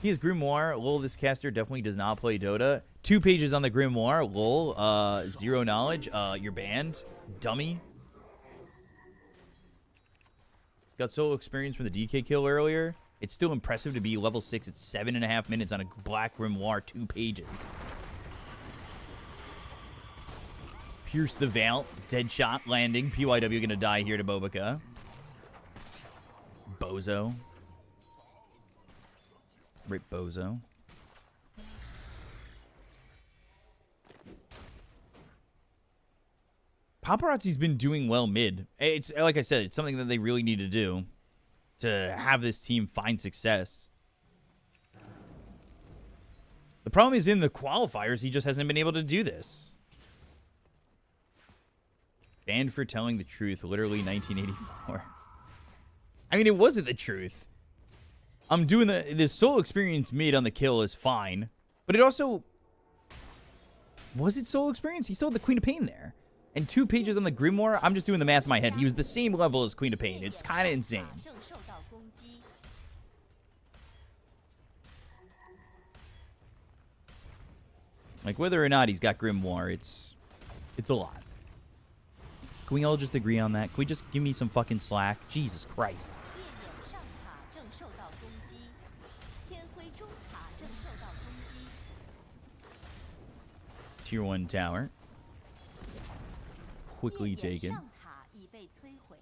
He is Grimoire. Lol, this caster definitely does not play Dota. 2 pages on the Grimoire. Lol. 0 knowledge. You're banned. Dummy. Got solo experience from the DK kill earlier. It's still impressive to be level 6 at 7.5 minutes on a Black Grimoire. 2 pages. Pierce the Veil. Dead shot landing. PYW gonna die here to Bobica. Bozo. Rip Bozo. Paparazzi's been doing well mid. It's like I said, it's something that they really need to do to have this team find success. The problem is in the qualifiers, he just hasn't been able to do this. Banned for telling the truth, literally 1984. I mean, it wasn't the truth. I'm doing this solo experience mid on the kill is fine, but it also was it solo experience? He still had the Queen of Pain there, and 2 pages on the Grimoire. I'm just doing the math in my head. He was the same level as Queen of Pain. It's kind of insane. Like, whether or not he's got Grimoire, it's a lot. Can we all just agree on that? Can we just give me some fucking slack? Jesus Christ. 烈焰上塔正受到攻击，天辉中塔正受到攻击。 Tier 1 tower. Quickly 烈焰 taken. 上塔已被摧毁。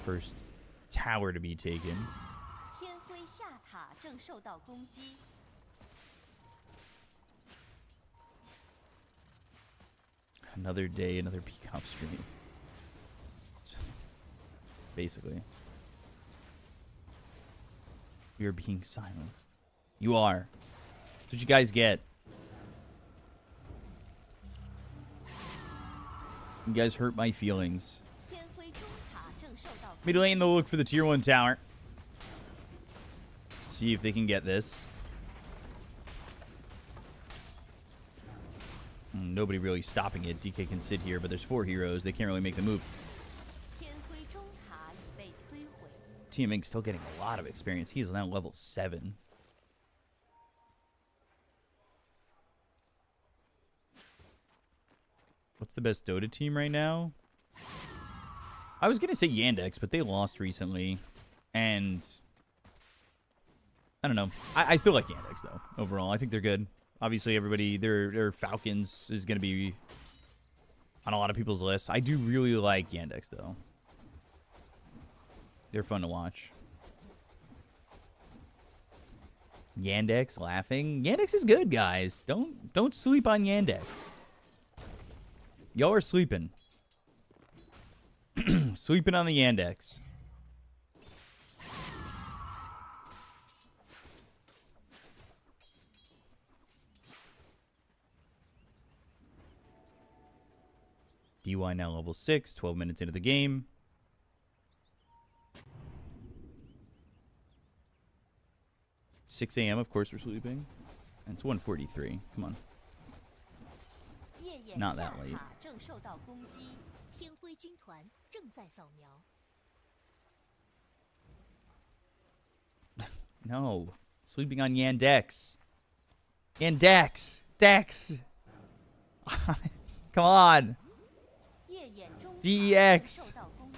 First tower to be taken. 天辉下塔正受到攻击。 Another day, another peak up stream. Basically. You're being silenced. You are. That's what you guys get. You guys hurt my feelings. 天辉中塔正受到攻击。 Mid lane, they'll look for the tier 1 tower. See if they can get this. Nobody really stopping it. DK can sit here, but there's 4 heroes. They can't really make the move. 天辉中塔已被摧毁。 TMing still getting a lot of experience. He is now level 7. What's the best Dota team right now? I was going to say Yandex, but they lost recently. And I don't know. I still like Yandex, though, overall. I think they're good. Obviously, everybody, their Falcons is going to be on a lot of people's lists. I do really like Yandex, though. They're fun to watch. Yandex laughing. Yandex is good, guys. Don't sleep on Yandex. Y'all are sleeping. Sleeping on the Yandex. DY now level 6, 12 minutes into the game. $6 a.m. Of course we're sleeping. And it's 1:43. Come on. 烈焰 Not 下 that late. 塔正受到攻击，天辉军团正在扫描。 No. Sleeping on Yandex. Yandex. Dex. Come on. 烈焰中塔 DEX 正受到攻击，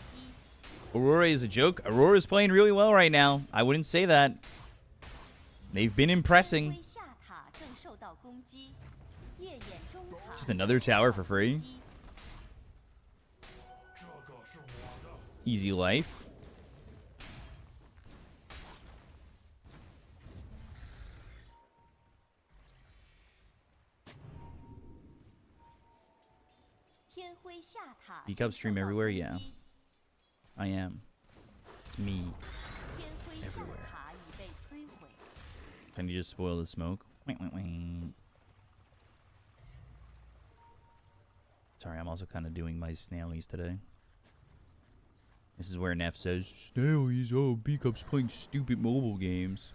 Aurora is a joke. Aurora's playing really well right now. I wouldn't say that. They've been 天 impressing. 辉下塔正受到攻击，烈焰中塔 Just another tower for free. 攻击 Easy life. Peak upstream everywhere, yeah. I am. It's me. Everywhere. Can you just spoil the smoke? Sorry, I'm also kind of doing my snailies today. This is where Neff says, Snailies, oh, B-Cup's playing stupid mobile games.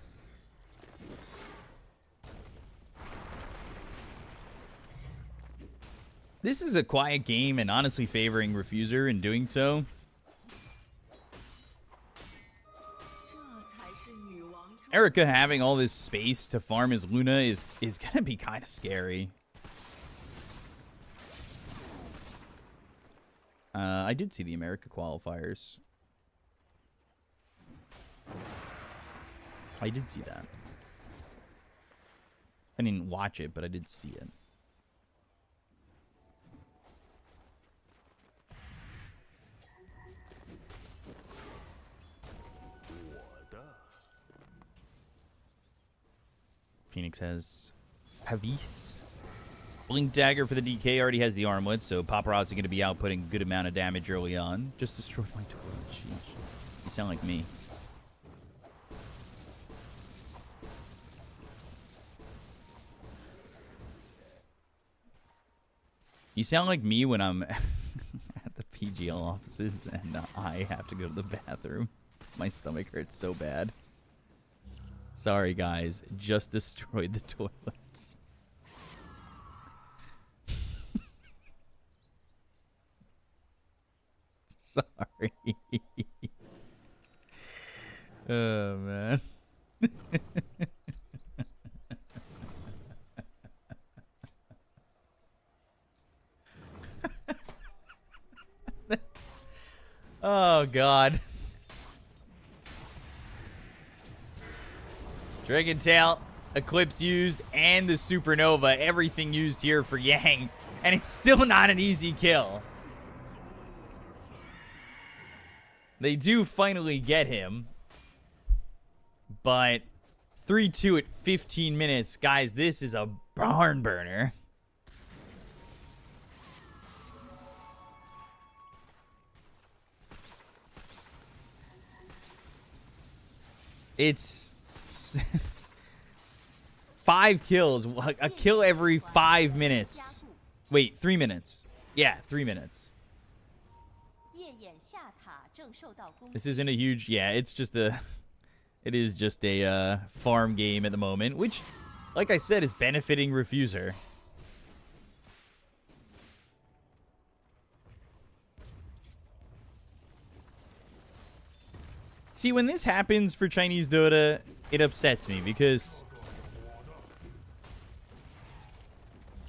This is a quiet game and honestly favoring Refuser in doing so. Erica having all this space to farm as Luna is gonna be kind of scary. I did see the America qualifiers. I did see that. I didn't watch it, but I did see it. Phoenix has Pavis. Blink Dagger for the DK already has the armlet, so Paparazzi going to be outputting a good amount of damage early on. Just destroyed my toilet. Sheesh. You sound like me. You sound like me when I'm at the PGL offices and I have to go to the bathroom. My stomach hurts so bad. Sorry, guys. Just destroyed the toilets. Sorry. Oh, man. Oh, God. Dragon Tail, Eclipse used, and the Supernova. Everything used here for Yang. And it's still not an easy kill. They do finally get him. But 3-2 at 15 minutes. Guys, this is a barn burner. It's 5 kills. A kill every 5 minutes. Wait, 3 minutes. Yeah, 3 minutes. This isn't a huge... Yeah, it's just a... It is just a farm game at the moment, which, like I said, is benefiting Refuser. See, when this happens for Chinese Dota, it upsets me because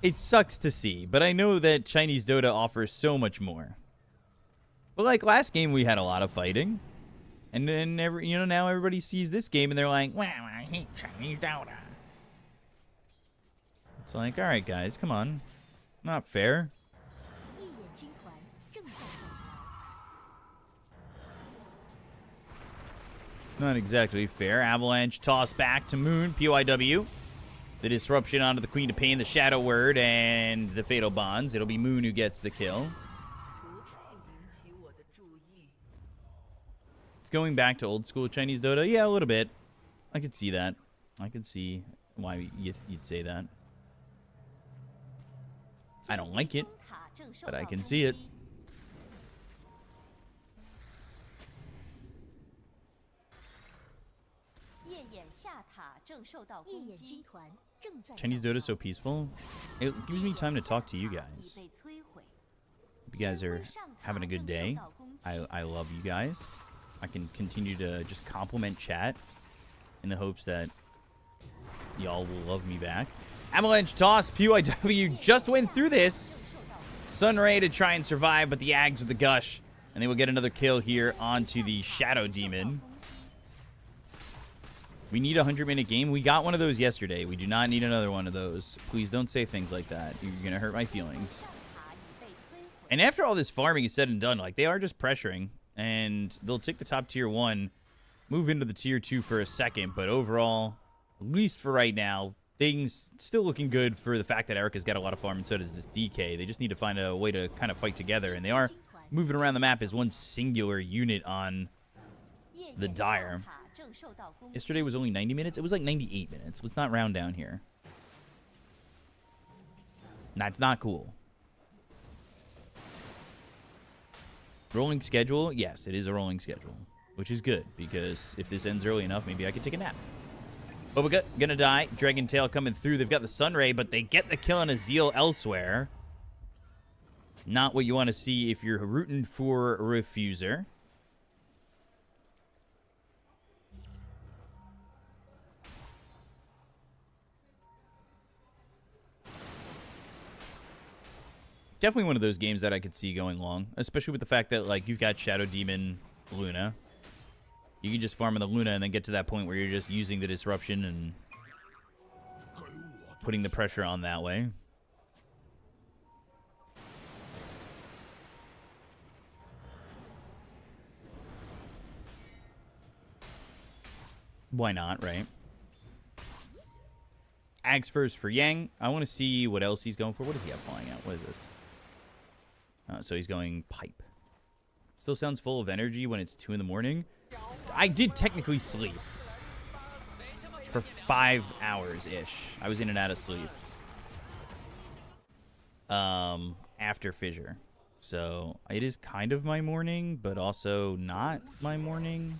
it sucks to see, but I know that Chinese Dota offers so much more. But like last game, we had a lot of fighting, and then now everybody sees this game and they're like, "Wow, I hate Chinese Dota." It's like, all right, guys, come on, not fair. Not exactly fair. Avalanche toss back to Moon. PYW. The disruption onto the Queen of Pain, the Shadow Word, and the Fatal Bonds. It'll be Moon who gets the kill. It's going back to old school Chinese Dota. Yeah, a little bit. I could see that. I could see why you'd say that. I don't like it, but I can see it. Chinese Dota is so peaceful. It gives me time to talk to you guys. If you guys are having a good day, I love you guys. I can continue to just compliment chat in the hopes that y'all will love me back. Avalanche toss. PYW just went through this. Sunray to try and survive, but the Ags with the gush. And they will get another kill here onto the Shadow Demon. We need a 100-minute game. We got one of those yesterday. We do not need another one of those. Please don't say things like that. You're going to hurt my feelings. And after all this farming is said and done, like, they are just pressuring. And they'll take the top tier 1, move into the tier 2 for a second. But overall, at least for right now, things still looking good for the fact that Erica's got a lot of farm and so does this DK. They just need to find a way to kind of fight together. And they are moving around the map as one singular unit on the Dire. Yesterday was only 90 minutes. It was like 98 minutes. Let's not round down here. That's not cool. Rolling schedule? Yes, it is a rolling schedule, which is good because if this ends early enough, maybe I could take a nap. Boba gonna die. Dragon Tail coming through. They've got the Sunray, but they get the kill on Azeel elsewhere. Not what you want to see if you're rooting for Refuser. Definitely one of those games that I could see going long, especially with the fact that, like, you've got Shadow Demon Luna. You can just farm in the Luna and then get to that point where you're just using the disruption and putting the pressure on that way. Why not, right? Ags first for Yang. I want to see what else he's going for. What does he have flying out? What is this? So he's going pipe. Still sounds full of energy when it's 2 in the morning. I did technically sleep for 5 hours-ish. I was in and out of sleep after Fissure. So it is kind of my morning, but also not my morning.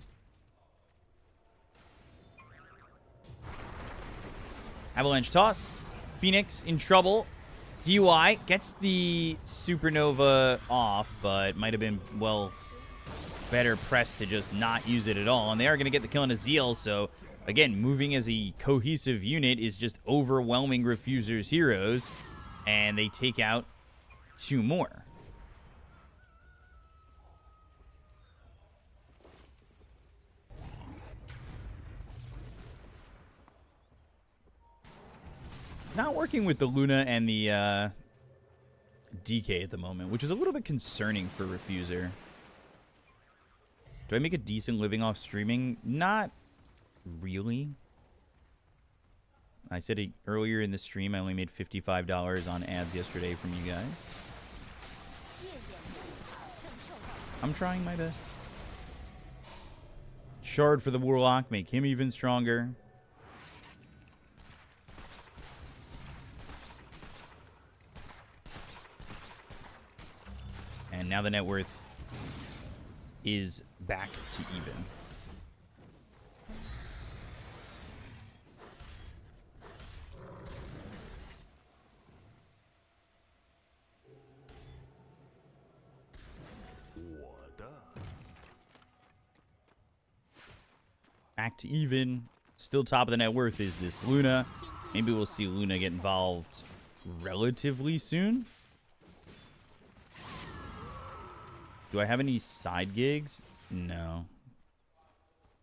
Avalanche toss. Phoenix in trouble. DUI gets the Supernova off, but might have been, well, better pressed to just not use it at all. And they are going to get the kill on Azeel, so, again, moving as a cohesive unit is just overwhelming Refuser's heroes, and they take out 2 more. Not working with the Luna and the DK at the moment, which is a little bit concerning for Refuser. Do I make a decent living off streaming? Not really. I said it earlier in the stream, I only made $55 on ads yesterday from you guys. I'm trying my best. Shard for the Warlock, make him even stronger. And now the net worth is back to even. Back to even. Still top of the net worth is this Luna. Maybe we'll see Luna get involved relatively soon. Do I have any side gigs? No.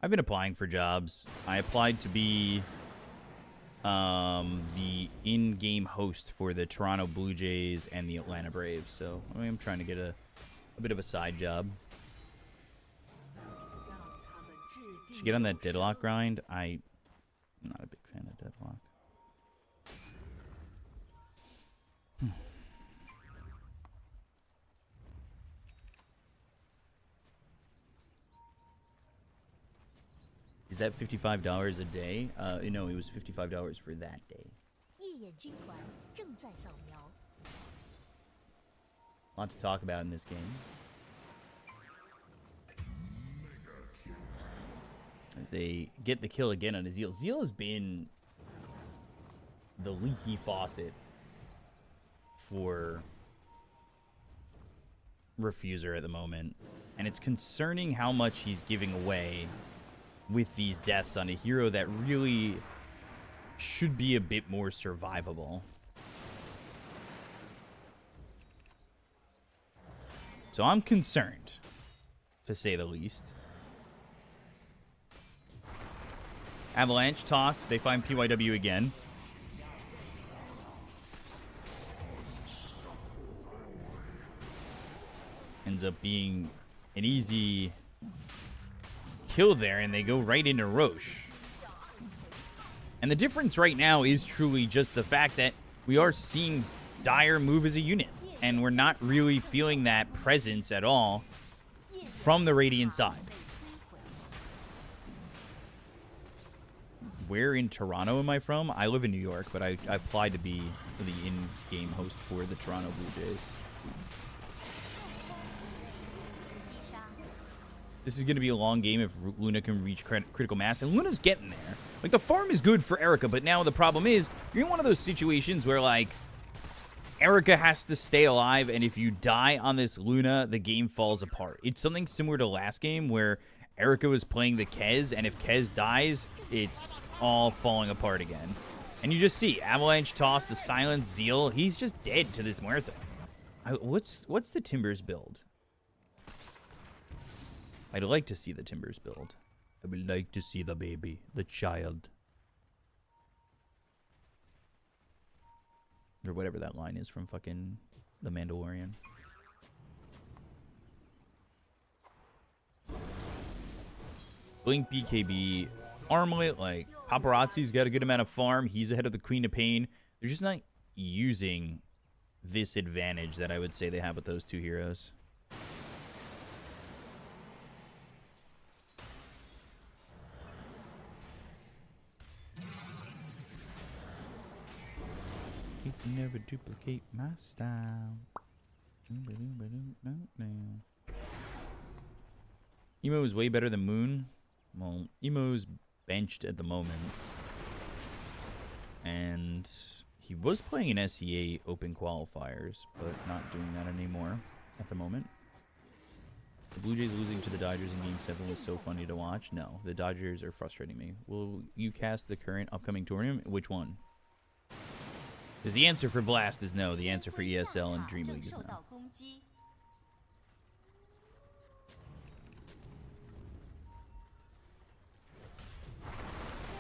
I've been applying for jobs. I applied to be the in-game host for the Toronto Blue Jays and the Atlanta Braves. So I'm trying to get a bit of a side job. Should get on that deadlock grind. I'm not a big fan of deadlock. Is that $55 a day? No, it was $55 for that day. A lot to talk about in this game. As they get the kill again on Azeel. Azeel has been the leaky faucet for Refuser at the moment. And it's concerning how much he's giving away with these deaths on a hero that really should be a bit more survivable. So I'm concerned, to say the least. Avalanche toss. They find PYW again. Ends up being an easy kill there, and they go right into Roche. And the difference right now is truly just the fact that we are seeing Dire move as a unit, and we're not really feeling that presence at all from the Radiant side. Where in Toronto am I from? I live in New York, but I applied to be the in-game host for the Toronto Blue Jays. This is going to be a long game if Luna can reach critical mass, and Luna's getting there. Like, the farm is good for Erica, but now the problem is you're in one of those situations where, like, Erica has to stay alive, and if you die on this Luna, the game falls apart. It's something similar to last game where Erica was playing the Kez, and if Kez dies, it's all falling apart again. And you just see Avalanche toss, the silent Zeal. He's just dead to this Muerta. What's the Timbers build? I'd like to see the Timbers build. I would like to see the baby, the child. Or whatever that line is from fucking The Mandalorian. Blink BKB, Armlet, like, Paparazzi's got a good amount of farm. He's ahead of the Queen of Pain. They're just not using this advantage that I would say they have with those two heroes. You can never duplicate my style. Emo is way better than Moon. Well, Emo's benched at the moment. And he was playing in SCA Open Qualifiers, but not doing that anymore at the moment. The Blue Jays losing to the Dodgers in Game 7 was so funny to watch. No, the Dodgers are frustrating me. Will you cast the current upcoming tournament? Which one? Because the answer for Blast is no. The answer for ESL and Dream League is no.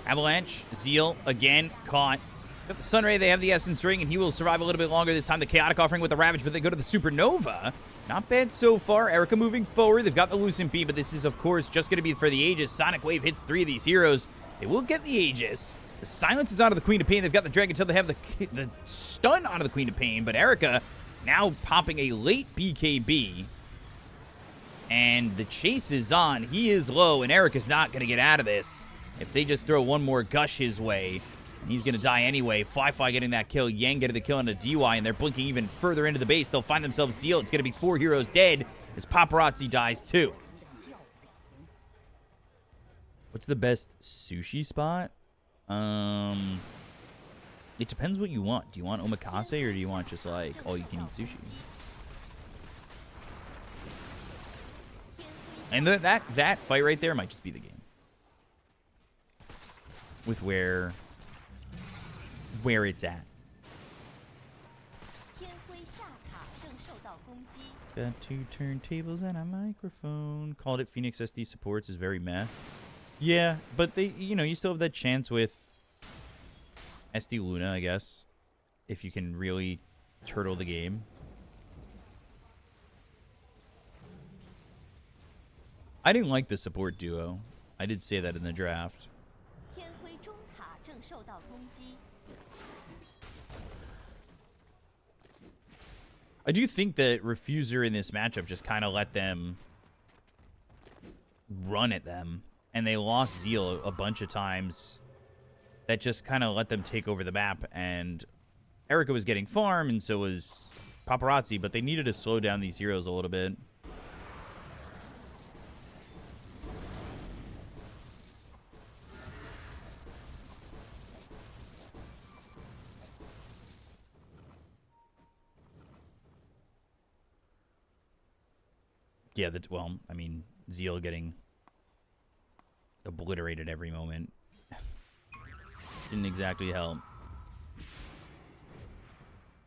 Avalanche, Zeal, again, caught. Got the Sunray, they have the Essence Ring, and he will survive a little bit longer this time. The Chaotic offering with the Ravage, but they go to the Supernova. Not bad so far. Erica moving forward. They've got the Lucent Beam, but this is, of course, just going to be for the Aegis. Sonic Wave hits 3 of these heroes. They will get the Aegis. The Silence is out of the Queen of Pain. They've got the Dragon until they have the stun out of the Queen of Pain, but Erica now popping a late BKB. And the chase is on. He is low, and Erica's not going to get out of this if they just throw one more gush his way. And he's going to die anyway. Fly getting that kill. Yang getting the kill on a DY, and they're blinking even further into the base. They'll find themselves Zeal. It's going to be 4 heroes dead as Paparazzi dies too. What's the best sushi spot? It depends what you want. Do you want omakase, or do you want just like all-you-can-eat sushi? And that fight right there might just be the game. With where it's at. Got 2 turntables and a microphone. Called it Phoenix SD supports is very meh. Yeah, but they, you still have that chance with SD Luna, I guess, if you can really turtle the game. I didn't like the support duo. I did say that in the draft. I do think that Refuser in this matchup just kind of let them run at them. And they lost Zeal a bunch of times. That just kind of let them take over the map. And Erica was getting farm, and so was Paparazzi. But they needed to slow down these heroes a little bit. Yeah, well, I mean, Zeal getting obliterated every moment didn't exactly help.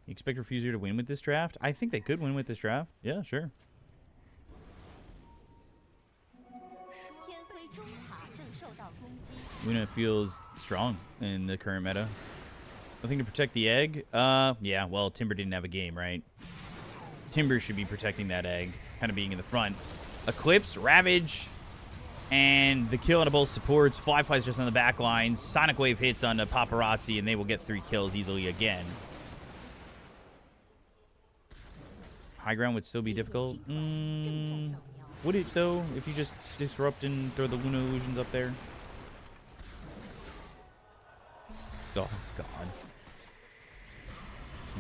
You expect Refuser to win with this draft? I think they could win with this draft. Yeah, sure. Luna feels strong in the current meta. Nothing to protect the egg? Yeah, well, Timber didn't have a game, right? Timber should be protecting that egg, kind of being in the front. Eclipse, Ravage, and the kill on both supports. Fly's just on the back lines. Sonic Wave hits on the Paparazzi, and they will get 3 kills easily again. High ground would still be difficult. Would it, though, if you just disrupt and throw the Luna illusions up there? Oh, God.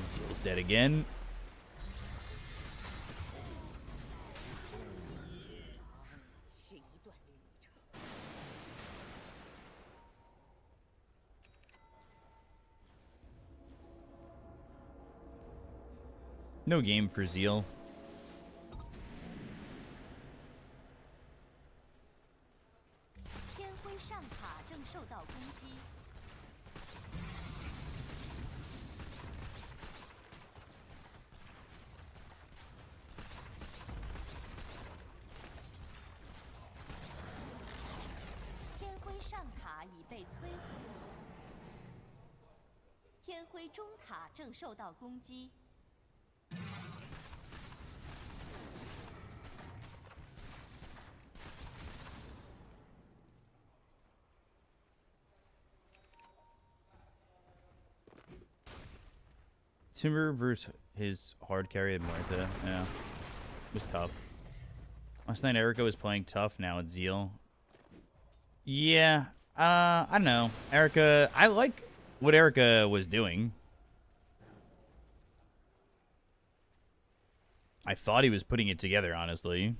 Zeal's dead again. No game for Zeal. Timber versus his hard carry at Muerta. Yeah. It was tough. Last night Erica was playing tough, now it's Zeal. Yeah. I don't know. Erica, I like what Erica was doing. I thought he was putting it together, honestly.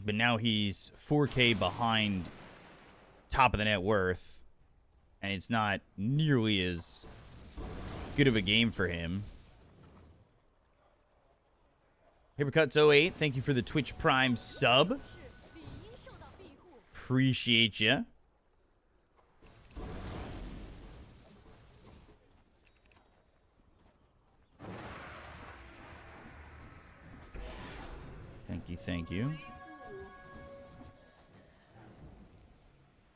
But now he's 4K behind top of the net worth. And it's not nearly as good of a game for him. Papercuts08, thank you for the Twitch Prime sub. Appreciate ya. Thank you, thank you.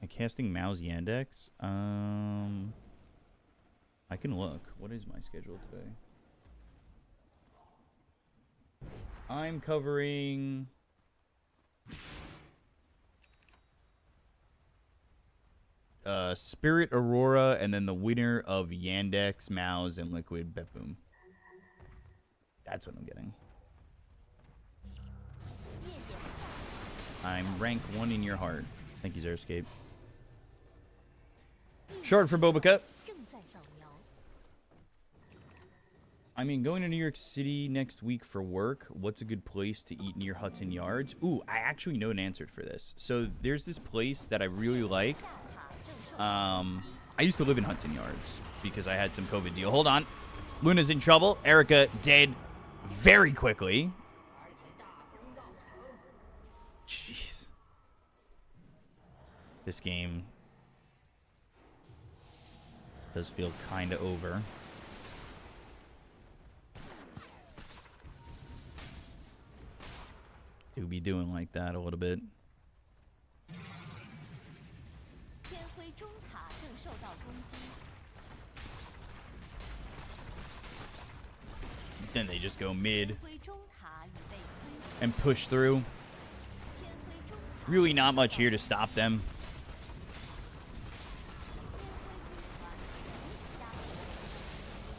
I casting Mao's Yandex? I can look. What is my schedule today? I'm covering... Spirit Aurora, and then the winner of Yandex, Mao's, and Liquid Betboom. That's what I'm getting. I'm rank 1 in your heart. Thank you, Zerscape. Short for Boba. I mean, going to New York City next week for work, what's a good place to eat near Hudson Yards? Ooh, I actually know an answer for this. So there's this place that I really like. I used to live in Hudson Yards because I had some COVID deal. Hold on. Luna's in trouble. Erica dead very quickly. Jeez. This game does feel kind of over. Do be doing like that a little bit. Then they just go mid and push through. Really not much here to stop them.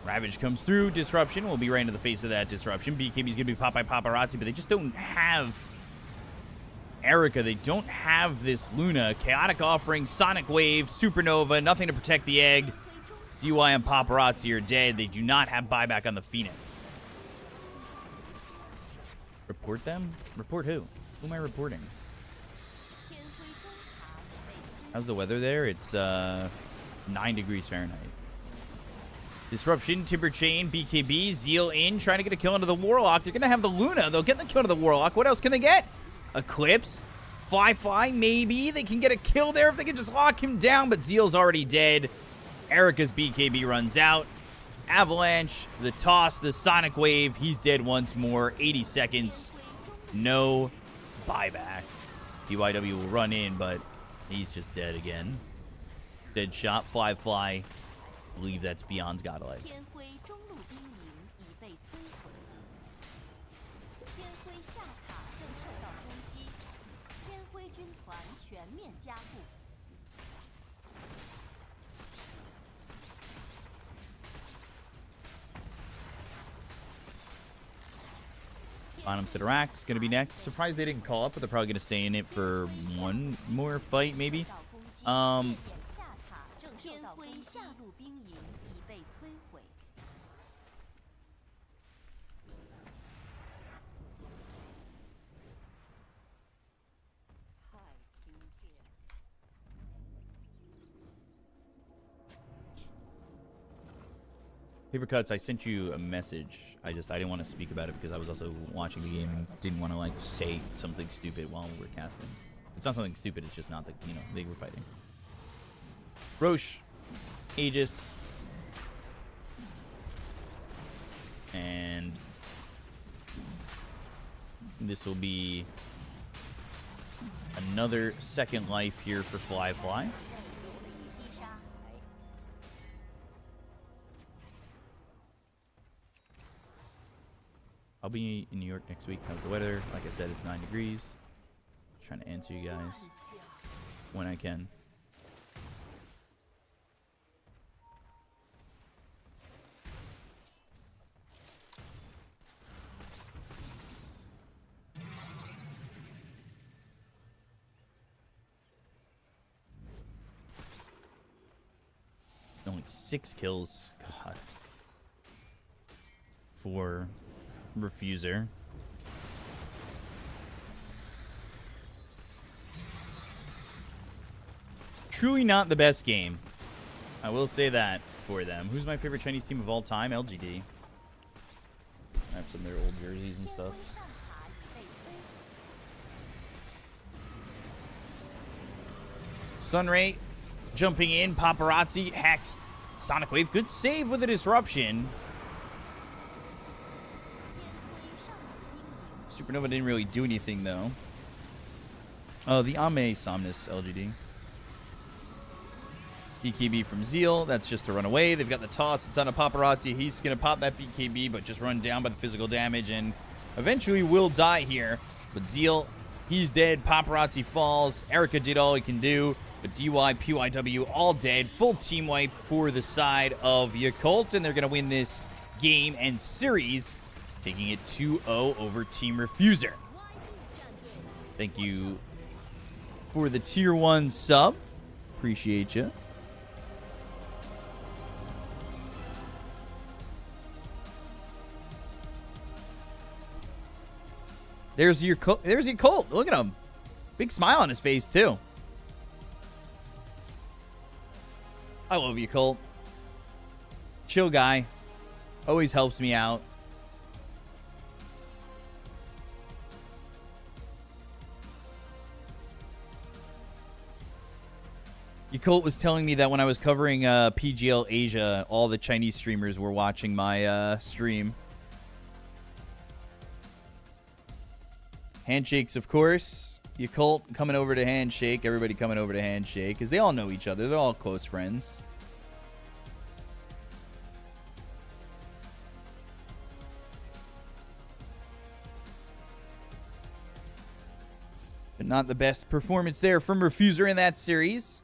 Ravage comes through. Disruption will be right into the face of that disruption. BKB's going to be popped by Paparazzi, but they just don't have Erica. They don't have this Luna. Chaotic Offering, Sonic Wave, Supernova, nothing to protect the egg. DY and Paparazzi are dead. They do not have buyback on the Phoenix. Report them? Report who? Who am I reporting? How's the weather there? It's 9 degrees Fahrenheit. Disruption, Timber Chain, BKB, Zeal in, trying to get a kill into the Warlock. They're going to have the Luna. They'll get the kill into the Warlock. What else can they get? Eclipse, Fly, maybe. They can get a kill there if they can just lock him down, but Zeal's already dead. Erica's BKB runs out. Avalanche, the toss, the Sonic Wave. He's dead once more. 80 seconds. No buyback. BYW will run in, but he's just dead again. Dead shot, Fly. Believe that's Beyond's Godlike. Bottom Siderax going to be next. Surprised they didn't call up, but they're probably going to stay in it for one more fight, maybe. Paper Cuts, I sent you a message. I didn't want to speak about it because I was also watching the game and didn't want to like say something stupid while we were casting. It's not something stupid, it's just not the, they were fighting. Roche, Aegis, and this will be another second life here for Fly. I'll be in New York next week. How's the weather? Like I said, it's 9 degrees. Trying to answer you guys when I can. Only 6 kills. God. For Refuser. Truly not the best game. I will say that for them. Who's my favorite Chinese team of all time? LGD. I have some of their old jerseys and stuff. Sunray jumping in. Paparazzi. Hexed. Sonic Wave. Good save with a disruption. Supernova didn't really do anything, though. Oh, the Ame Somnus LGD. BKB from Zeal. That's just to run away. They've got the toss. It's on a paparazzi. He's going to pop that BKB, but just run down by the physical damage and eventually will die here. But Zeal, he's dead. Paparazzi falls. Erica did all he can do. But DY, PYW, all dead. Full team wipe for the side of Yakult, and they're going to win this game and series, taking it 2-0 over Team Refuser. Thank you for the Tier 1 sub. Appreciate you. There's your Colt. Look at him. Big smile on his face, too. I love you, Colt. Chill guy. Always helps me out. Yakult was telling me that when I was covering PGL Asia, all the Chinese streamers were watching my stream. Handshakes, of course. Yakult coming over to handshake. Everybody coming over to handshake because they all know each other. They're all close friends. But not the best performance there from Refuser in that series.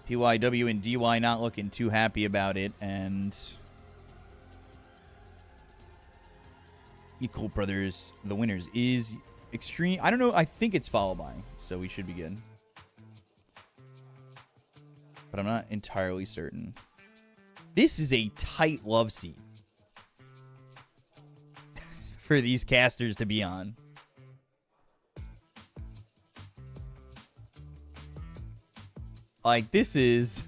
PYW and DY not looking too happy about it, and Yakult Brothers, the winners, is Extreme. I don't know. I think it's followed by, so we should be good. But I'm not entirely certain. This is a tight love scene for these casters to be on. Like, this is...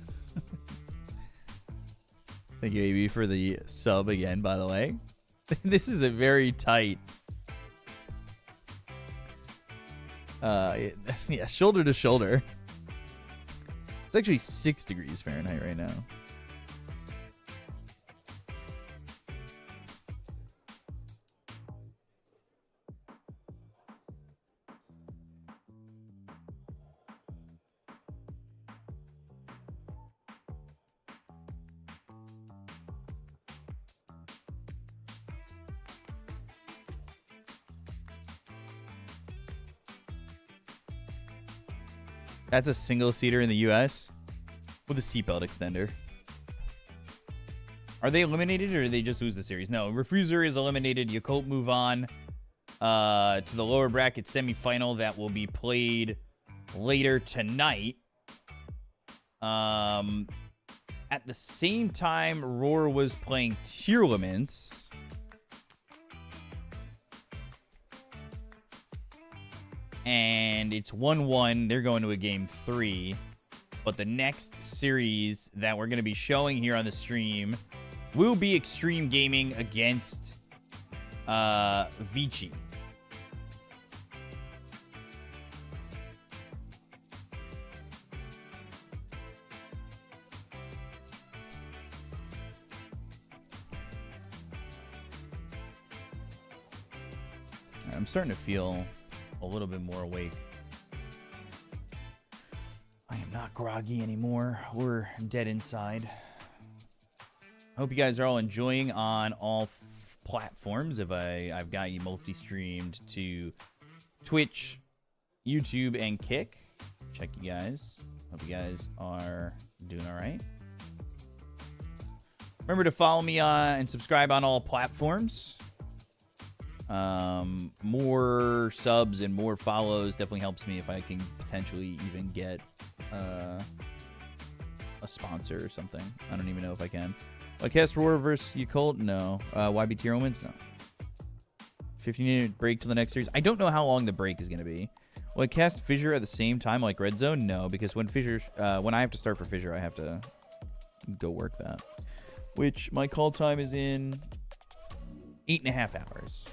Thank you, AB, for the sub again, by the way. This is a very tight... yeah, shoulder to shoulder. It's actually 6 degrees Fahrenheit right now. That's a single-seater in the U.S. with a seatbelt extender. Are they eliminated or do they just lose the series? No, Refuser is eliminated. Yakult move on to the lower bracket semifinal that will be played later tonight. At the same time, Roar was playing Tearlaments. And it's 1-1. They're going to a game 3. But the next series that we're going to be showing here on the stream will be Extreme Gaming against Vici. I'm starting to feel a little bit more awake. I am not groggy anymore. We're dead inside. I hope you guys are all enjoying on all platforms. If I've got you multi-streamed to Twitch, YouTube, and Kick. Check you guys. Hope you guys are doing all right. Remember to follow me on and subscribe on all platforms. More subs and more follows definitely helps me if I can potentially even get a sponsor or something. I don't even know if I can. Cast Roar versus Yakult? No. YB Tier Wins? No. 15-minute break to the next series. I don't know how long the break is going to be. Will I cast Fissure at the same time like Red Zone? No, because when Fissure, when I have to start for Fissure, I have to go work that. Which my call time is in 8.5 hours.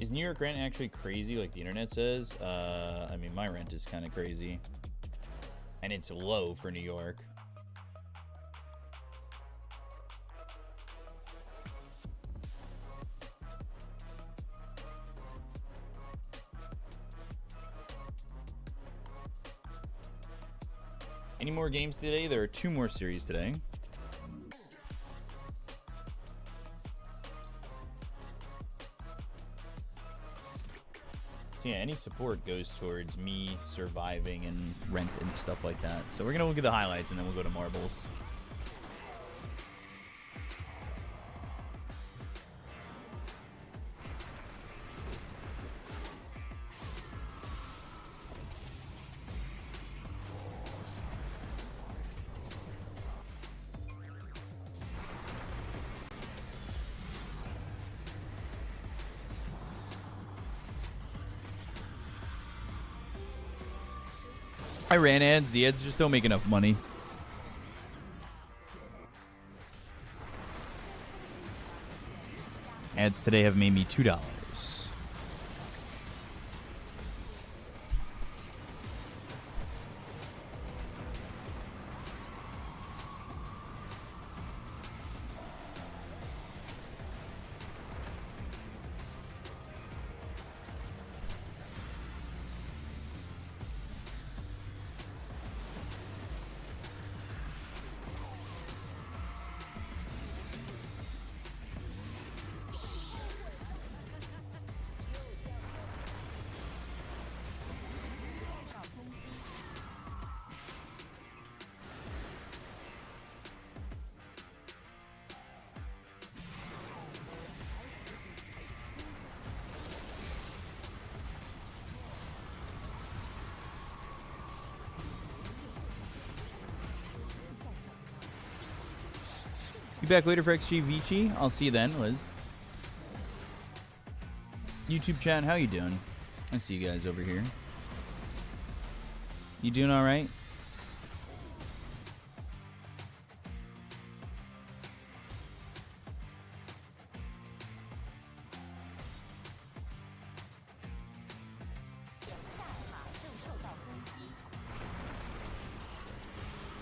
Is New York rent actually crazy like the internet says? I mean, my rent is kind of crazy. And it's low for New York. Any more games today? There are 2 more series today. So yeah, any support goes towards me surviving and rent and stuff like that. So we're gonna look at the highlights and then we'll go to marbles. I ran ads. The ads just don't make enough money. Ads today have made me $2. Be back later for XG Vici. I'll see you then, Liz. YouTube chat, how you doing? I see you guys over here. You doing all right?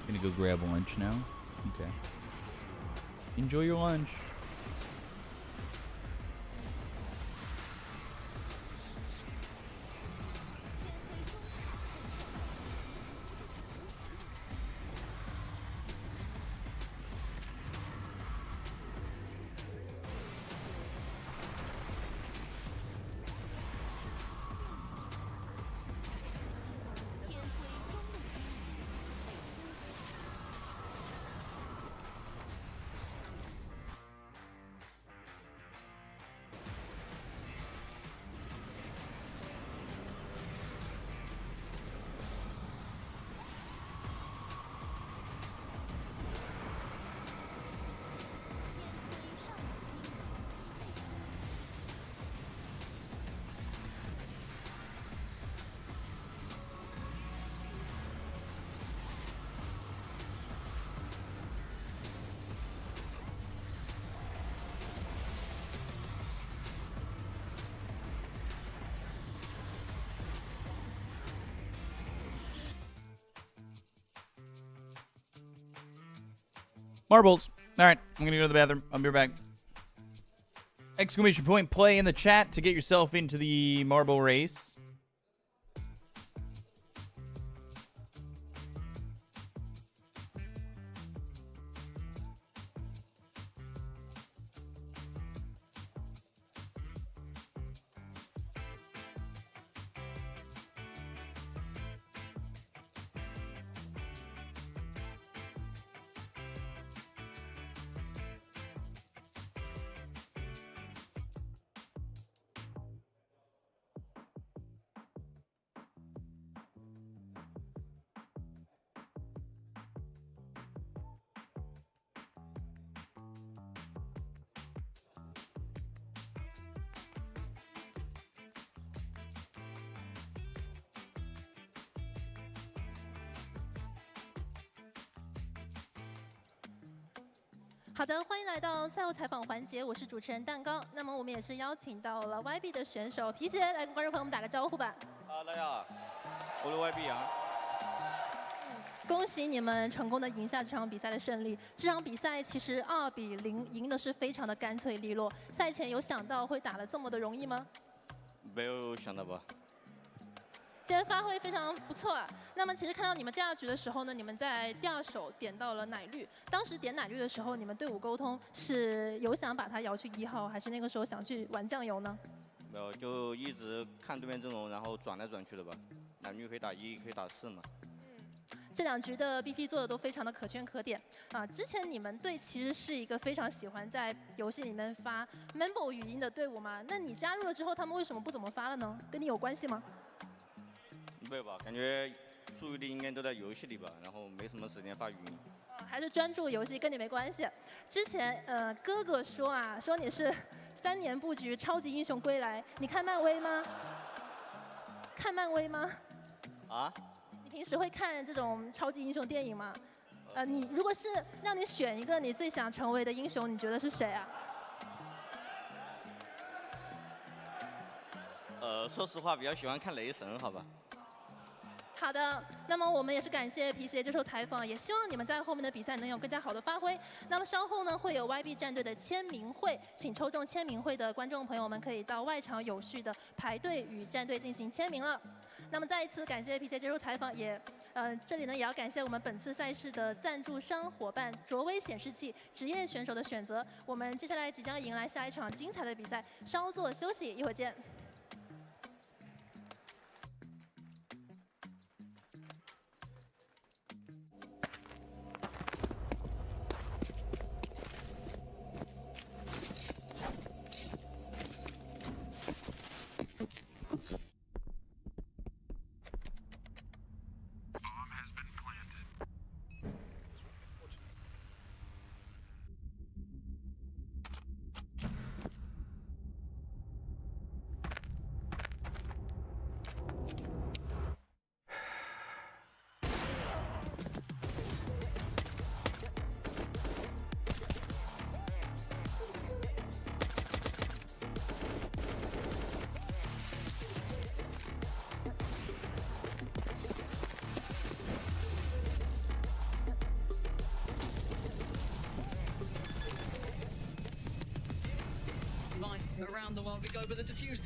Gonna go grab lunch now. Okay. Enjoy your lunch. Marbles. All right, I'm going to go to the bathroom. I'll be right back. Exclamation point play in the chat to get yourself into the marble race. 好的，欢迎来到赛后采访环节，我是主持人蛋糕。那么我们也是邀请到了 YB 的选手皮鞋来跟观众朋友们打个招呼吧。大家好，我是 YB 啊。恭喜你们成功的赢下这场比赛的胜利。这场比赛其实2比0赢的是非常的干脆利落。赛前有想到会打得这么的容易吗？没有想到吧？今天发挥非常不错啊。那么其实看到你们第2局的时候呢，你们在第2手点到了奶绿。当时点奶绿的时候，你们队伍沟通是有想把它摇去1号，还是那个时候想去玩酱油呢？没有，就一直看对面阵容，然后转来转去的吧。奶绿可以打1，可以打4嘛。这2局的 BP 做的都非常的可圈可点啊！之前你们队其实是一个非常喜欢在游戏里面发 Mambo 语音的队伍嘛，那你加入了之后，他们为什么不怎么发了呢？跟你有关系吗？没有吧，感觉注意力应该都在游戏里吧，然后没什么时间发语音。还是专注游戏，跟你没关系。之前哥哥说啊，说你是3年布局超级英雄归来，你看漫威吗？看漫威吗？啊？你平时会看这种超级英雄电影吗？你如果是让你选一个你最想成为的英雄，你觉得是谁啊？说实话，比较喜欢看雷神，好吧。好的，那么我们也是感谢皮鞋接受采访，也希望你们在后面的比赛能有更加好的发挥。那么稍后呢，会有 YB 战队的签名会，请抽中签名会的观众朋友们可以到外场有序的排队与战队进行签名了。那么再一次感谢皮鞋接受采访，这里呢也要感谢我们本次赛事的赞助商伙伴卓威显示器职业选手的选择。我们接下来即将迎来下一场精彩的比赛，稍作休息，一会儿见。Around the world we go, but the defuse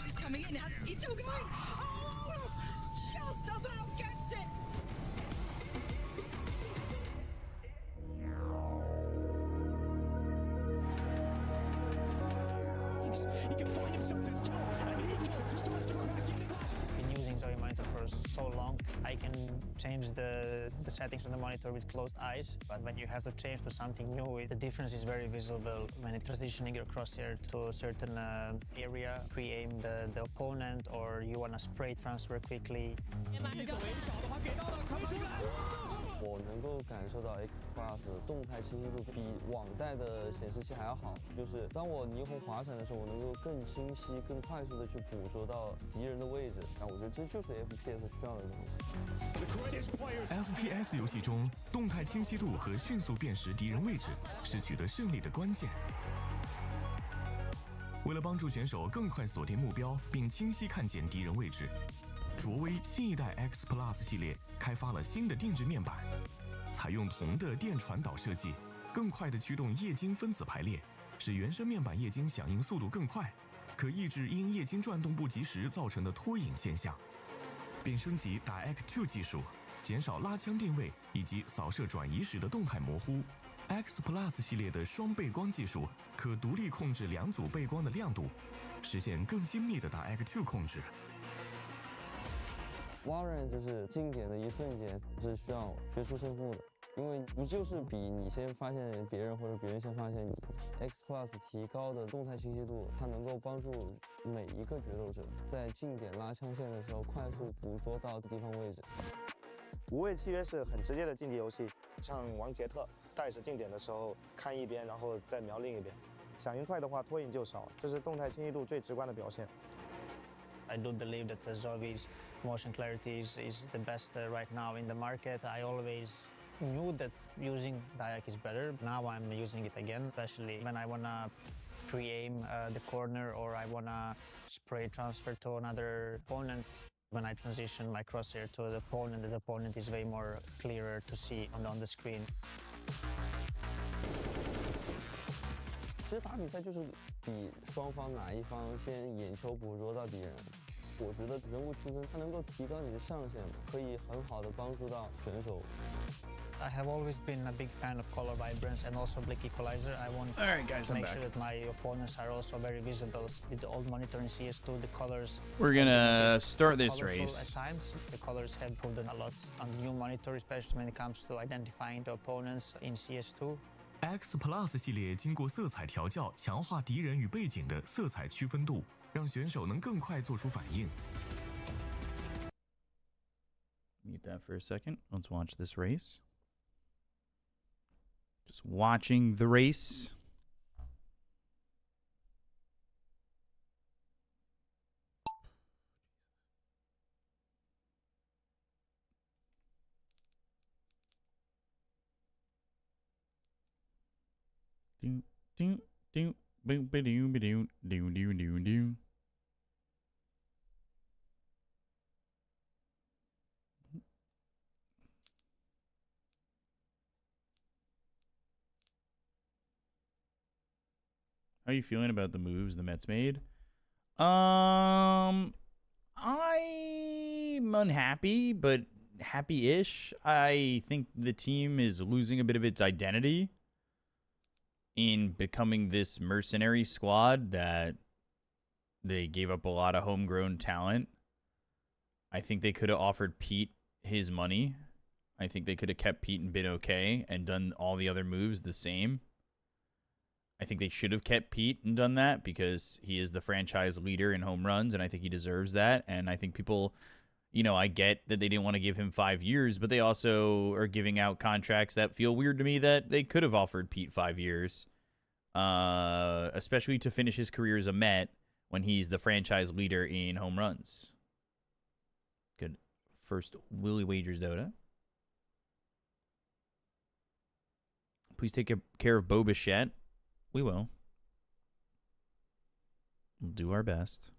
is coming in. He's still going. Oh, Olaf just about gets it. He can find himself his kill, and he just wants to crack in. Been using ZOWIE monitor for so long, I can change the settings on the monitor with closed eyes, but when you have to change to something new, the difference is very visible when it's transitioning your crosshair to a certain area, pre-aim the opponent, or you want to spray transfer quickly. 我能够感受到 X Plus 动态清晰度比往代的显示器还要好，就是当我霓虹滑闪的时候，我能够更清晰、更快速的去捕捉到敌人的位置。那我觉得这就是 FPS 需要的东西。FPS 游戏中，动态清晰度和迅速辨识敌人位置是取得胜利的关键。为了帮助选手更快锁定目标并清晰看见敌人位置，卓威新一代 X Plus 系列开发了新的定制面板，采用铜的电传导设计，更快地驱动液晶分子排列，使原生面板液晶响应速度更快，可抑制因液晶转动不及时造成的拖影现象，并升级DiEct2 技术，减少拉枪定位以及扫射转移时的动态模糊。X Plus 系列的双背光技术可独立控制2组背光的亮度，实现更精密的DiEct2 控制。Warren 就是经典的一瞬间，是需要决出胜负的，因为不就是比你先发现别人或者别人先发现你。X Plus 提高的动态清晰度，它能够帮助每一个决斗者在近点拉枪线的时候快速捕捉到敌方位置。无畏契约是很直接的竞技游戏，像玩杰特带着近点的时候看一边，然后再瞄另一边。响应快的话，拖影就少，这是动态清晰度最直观的表现。I do believe that ZOWIE's motion clarity is the best right now in the market. I always knew that using Dayak is better. Now I'm using it again, especially when I wanna pre-aim the corner or I wanna spray transfer to another opponent. When I transition my crosshair to the opponent is way more clearer to see on the screen. 其实打比赛就是比双方哪一方先眼球捕捉到敌人。我觉得人物区分它能够提高你的上限，可以很好的帮助到选手。 I have always been a big fan of color vibrance and also Blick Equalizer. I want guys, to I'm make back. sure that my opponents are also very visible. With the old monitor in CS2, the colors... We're gonna start this colorful race. At times, the colors have proven a lot on the new monitor, especially when it comes to identifying the opponents in CS2. X Plus 系列经过色彩调教，强化敌人与背景的色彩区分度，让选手能更快做出反应。 Mute that for a second. Let's watch this race. Just watching the race. Do do do boom ba doo ba doo doo doo doo doo. How are you feeling about the moves the Mets made? I'm unhappy, but happy-ish. I think the team is losing a bit of its identity in becoming this mercenary squad that they gave up a lot of homegrown talent. I think they could have offered Pete his money. I think they could have kept Pete and been okay and done all the other moves the same. I think they should have kept Pete and done that because he is the franchise leader in home runs, and I think he deserves that. And I think people, you know, I get that they didn't want to give him 5 years, but they also are giving out contracts that feel weird to me that they could have offered Pete 5 years, especially to finish his career as a Met when he's the franchise leader in home runs. Good. First, Willie Wagers Dota. Please take care of Bo Bichette. We will. We'll do our best.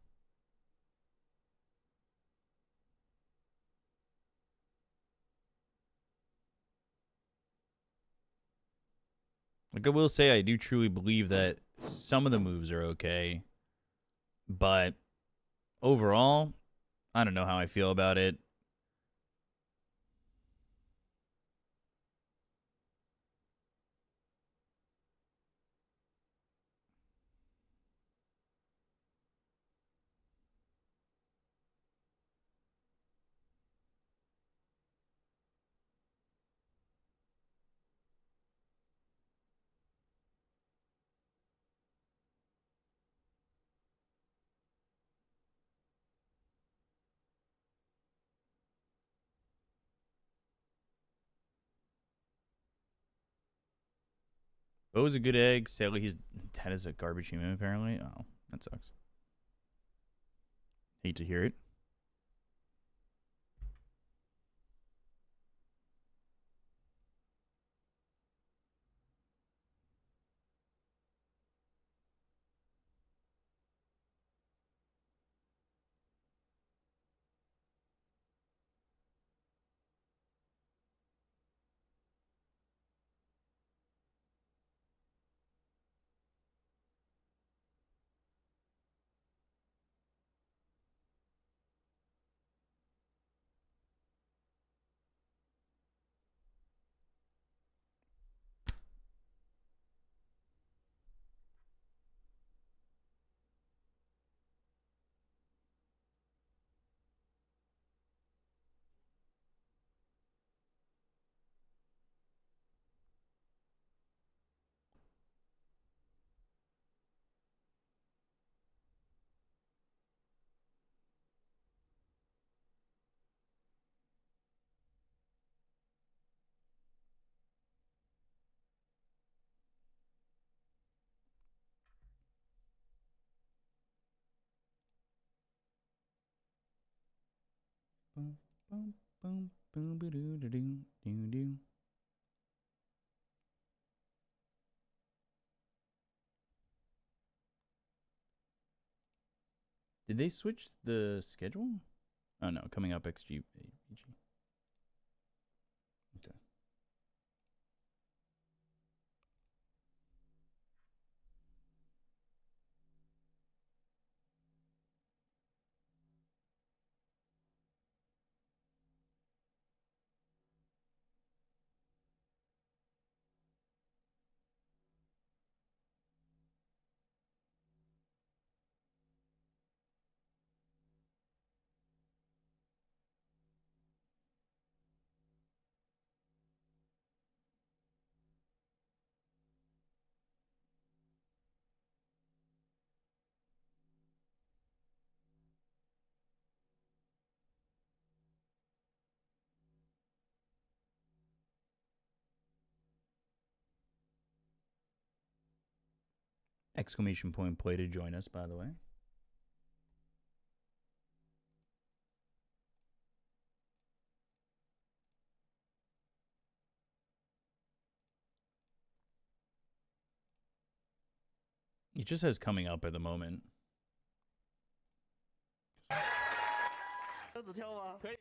Like I will say, I do truly believe that some of the moves are okay, but overall, I don't know how I feel about it. Bo's a good egg. Sadly, his dad is a garbage human, apparently. Oh, that sucks. Hate to hear it. Boom, boom, boom, boom, ba doo doo doo doo doo. Did they switch the schedule? Oh no, coming up XG EG. Okay. Exclamation point play to join us, by the way. It just says coming up at the moment. 这子跳吗？可以。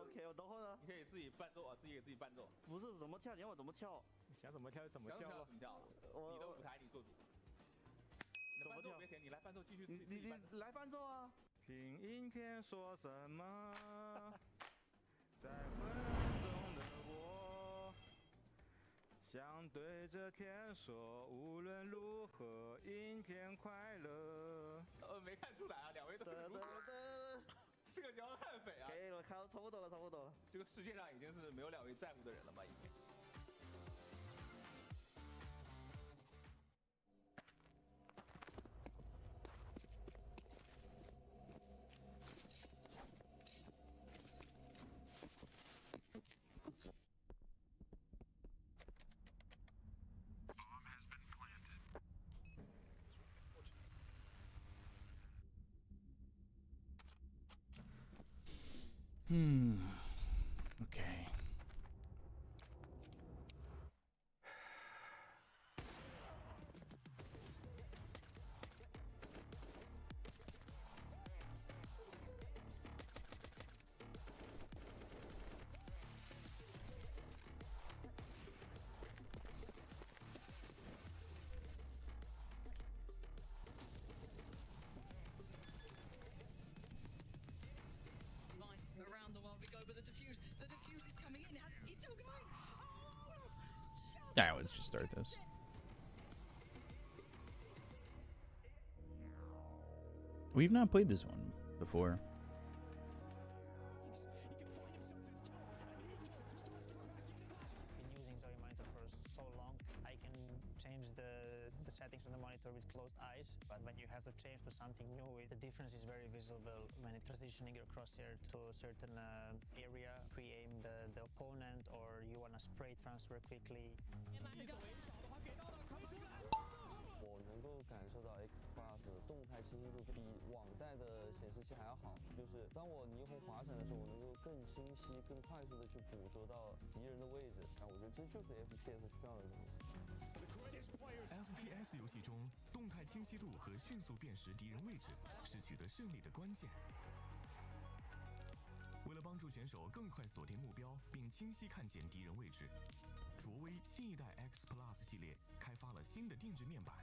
OK， 我等会呢。你可以自己伴奏啊，自己给自己伴奏。不是怎么跳，你让我怎么跳？想怎么跳就怎么跳咯。你的舞台你做主。你的伴奏别停，你来伴奏继续自己伴奏。你来伴奏啊！听影片说什么？在混乱中的我，想对着天说，无论如何，影片快乐。没看出来啊，两位都是如何？是个摇悍匪啊！可以了，差不多了，差不多了。这个世界上已经是没有两位在乎的人了吧？已经。Okay. Around the world we go, but the diffuse is coming in. He's still going. Oh, Yeah, let's just start this. We've not played this one before. Been using ZOWIE monitor for so long, I can change the settings on the monitor with closed eyes, but when you have to change to something new, the difference is very visible when it's transitioning your crosshair to a certain area, pre-aim the opponent, or you want to spray transfer quickly. 我能够感受到 X Plus 动态清晰度比网带的显示器还要好，就是当我霓虹滑闪的时候，我能够更清晰、更快速的去捕捉到敌人的位置。我觉得这就是 FPS 需要的东西。FPS 游戏中，动态清晰度和迅速辨识敌人位置是取得胜利的关键。为了帮助选手更快锁定目标并清晰看见敌人位置，卓威新一代 X Plus 系列开发了新的定制面板，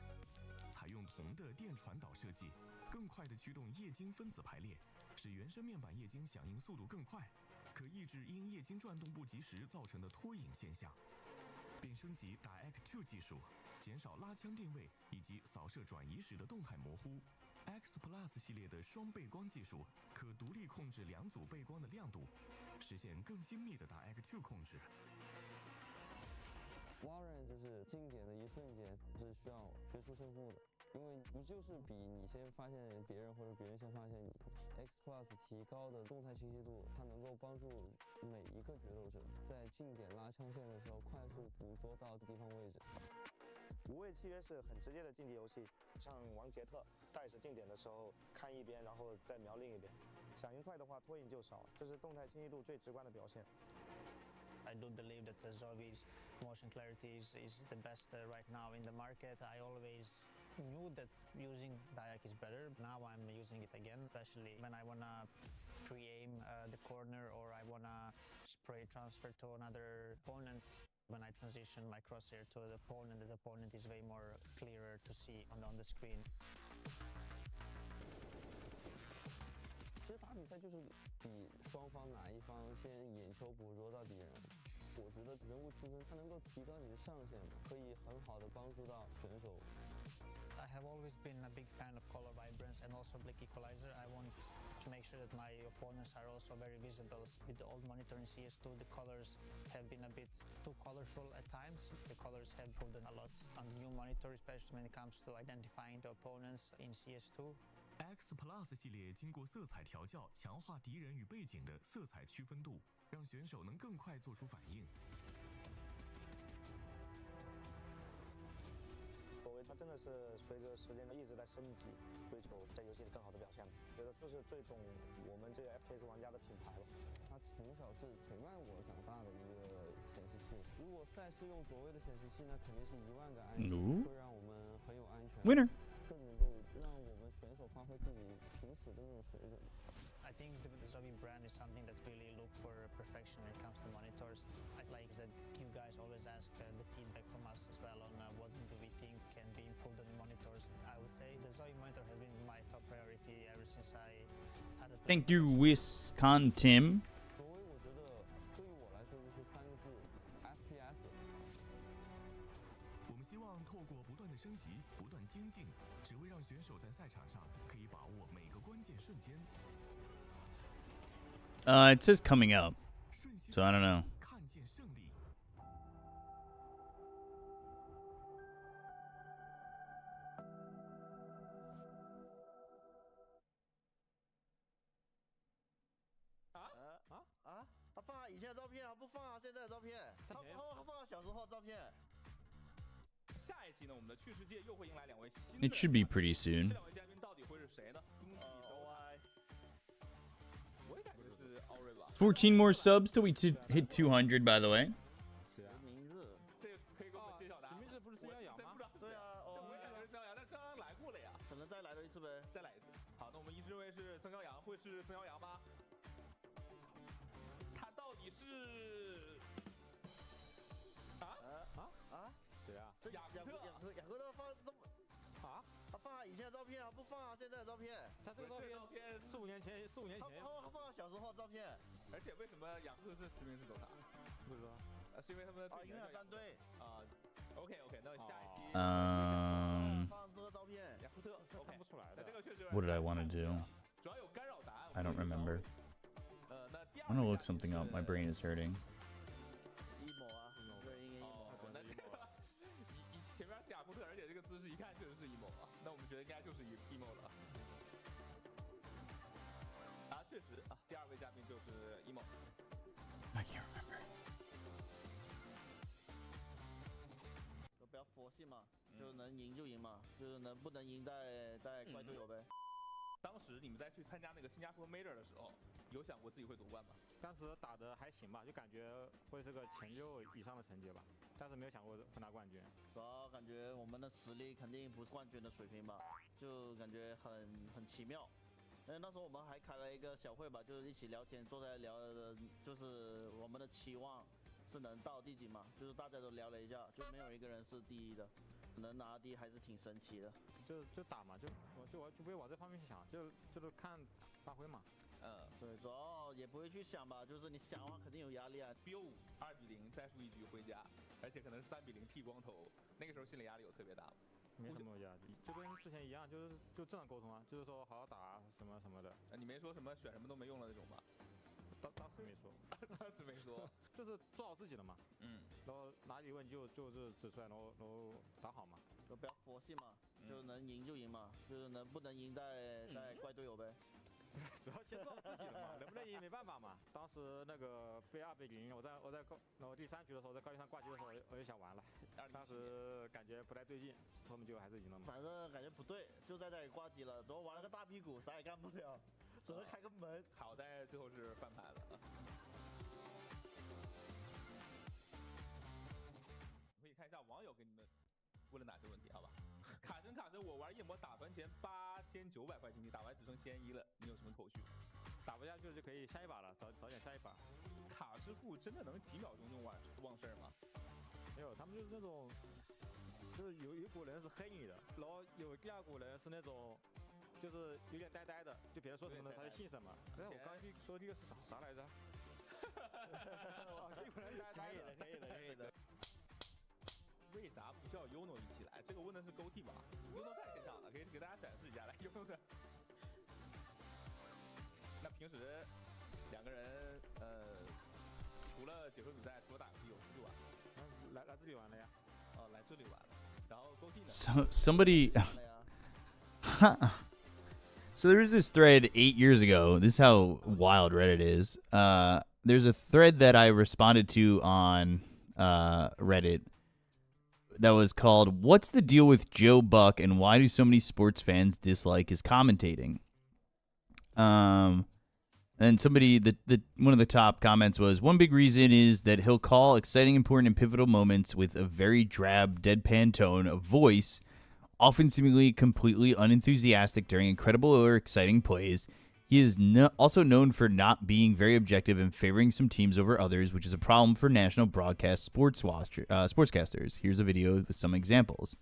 采用铜的电传导设计，更快地驱动液晶分子排列，使原生面板液晶响应速度更快，可抑制因液晶转动不及时造成的拖影现象，并升级打 X2 技术，减少拉枪定位以及扫射转移时的动态模糊。X Plus 系列的双背光技术可独立控制两组背光的亮度，实现更精密的打 X2 控制。Warren 就是经典的一瞬间，是需要决出胜负的，因为不就是比你先发现别人或者别人先发现你。X Plus 提高的动态清晰度，它能够帮助每一个决斗者在近点拉枪线的时候快速捕捉到敌方位置。无畏契约是很直接的竞技游戏，像王杰特带着定点的时候看一边，然后再瞄另一边。响应快的话，拖影就少，这是动态清晰度最直观的表现。I do believe that ZOWIE's motion clarity is the best right now in the market. I always knew that using Dayak is better. Now I'm using it again, especially when I wanna pre-aim the corner or I wanna spray transfer to another opponent. When I transition my crosshair to the opponent is way more clearer to see on the screen. 其实打比赛就是比双方哪一方先眼球捕捉到敌人。我觉得人物区分它能够提高你的上限，可以很好的帮助到选手。I have always been a big fan of color vibrance and also Blick Equalizer. I want to make sure that my opponents are also very visible. With the old monitor in CS2, the colors have been a bit too colorful at times. The colors have improved a lot on the new monitor, especially when it comes to identifying the opponents in CS2. X Plus 系列经过色彩调教，强化敌人与背景的色彩区分度，让选手能更快做出反应。它真的是随着时间一直在升级，追求在游戏里更好的表现。觉得这是最懂我们这个 FPS 玩家的品牌了。它从小是陪伴我长大的一个显示器。如果赛事用ZOWIE的显示器，那肯定是10000个安全，会让我们很有安全。Winner. 更能够让我们选手发挥自己平时的那种水准。I think the ZOWIE brand is something that really look for perfection when it comes to monitors. I like that you guys always ask the feedback from us as well on what do we think can be improved on the monitors. I would say the ZOWIE monitor has been my top priority ever since I started. Thank you, Wiscontim. ZOWIE 我觉得对于我来说就是3个字 FPS。我们希望透过不断的升级、不断精进，只为让选手在赛场上可以把握每个关键瞬间。It says coming up, so I don't know. 看见胜利。他放他以前的照片啊，不放啊现在的照片，他放他小时候的照片。下一期呢，我们的趣世界又会迎来2位新 It should be pretty soon. 这2位嘉宾到底会是谁呢？我也感觉是奥瑞吧。14 more subs till we hit 200, by the way. 名字，这个可以给我们揭晓答案。名字不是曾阳阳吗？对啊，我也感觉是曾阳阳，但曾阳阳来过了呀。可能再来一次呗，再来一次。好，那我们一致认为是曾阳阳，会是曾阳阳吗？他到底是谁啊？这雅克特放这么他放他以前的照片啊，不放他现在的照片。他这个照片4、5年前，他放他小时候的照片。而且为什么雅克特是实名制走塔？不知道。是因为他们的因为他站队啊。OK， 那下一期放这个照片，雅克特看不出来的。这个确实。 What did I want to do? 主要有干扰答案。I don't remember. 那第二 I'm gonna look something up. My brain is hurting. emo 啊，对，应该 emo。那这个前面是雅库特，而且这个姿势一看确实是 emo 啊。那我们觉得应该就是 emo 了。确实啊，第2位嘉宾就是 emo。 I can't remember. 就不要佛系嘛，就能赢就赢嘛，就是不能赢再怪队友呗。当时你们在去参加那个新加坡 Major 的时候，有想过自己会夺冠吗？当时打得还行吧，就感觉会是个前6以上的成绩吧，但是没有想过会拿冠军。主要感觉我们的实力肯定不是冠军的水平吧，就感觉很奇妙。那时候我们还开了一个小会吧，就是一起聊天，坐在聊的，就是我们的期望是能到第几嘛，就是大家都聊了一下，就没有一个人是第1的，能拿第1还是挺神奇的。就打嘛，就不会往这方面去想，就是看发挥嘛。对，主要也不会去想吧，就是你想的话肯定有压力啊。BO5 2-0再输1局回家，而且可能是3-0剃光头，那个时候心理压力有特别大吗？没什么压力，就跟之前一样，就正常沟通啊，就是说好好打什么什么的。你没说什么选什么都没用了那种吧？当时没说，当时没说，就是做好自己的嘛。然后哪里问就是指出来，然后打好嘛。就不要佛系嘛，就能赢就赢嘛，就是不能赢再怪队友呗。主要先做好自己的嘛，能不能赢没办法嘛。当时那个被2-0，然后第3局的时候在高地上挂机的时候，我就想完了。当时感觉不太对劲，后面就还是赢了嘛。反正感觉不对，就在这里挂机了，然后玩了个大屁股，啥也干不了，只能开个门。好在最后是翻盘了。可以看一下网友给你们问了哪些问题，好吧？卡神，我玩夜魔打团前8900块金币，打完只剩1100了，你有什么口续？打不下去就可以下一把了，早点下一把。卡师傅真的能几秒钟就忘事儿吗？没有，他们就是那种，就是有一股人是黑你的，然后有第二股人是那种，就是有点呆呆的，就别人说什么呢，他就信什么。哎，我刚才说这个是啥来着？一股人呆呆的，可以的。为啥不叫 Uno 一起来？这个问的是勾 T 吧 ？Uno 在现场了，可以给大家展示一下来 Uno 的。那平时两个人除了解说比赛，除了打游戏有出去玩？来这里玩了呀。哦，来这里玩了。然后勾 T 呢 somebody. So there was this thread 8 years ago. This is how wild Reddit is. There's a thread that I responded to on Reddit that was called "What's the deal with Joe Buck and why do so many sports fans dislike his commentating?" And somebody, one of the top comments was, "One big reason is that he'll call exciting, important, and pivotal moments with a very drab, deadpan tone of voice, often seemingly completely unenthusiastic during incredible or exciting plays. He is also known for not being very objective and favoring some teams over others, which is a problem for national broadcast sportscasters. Here's a video with some examples."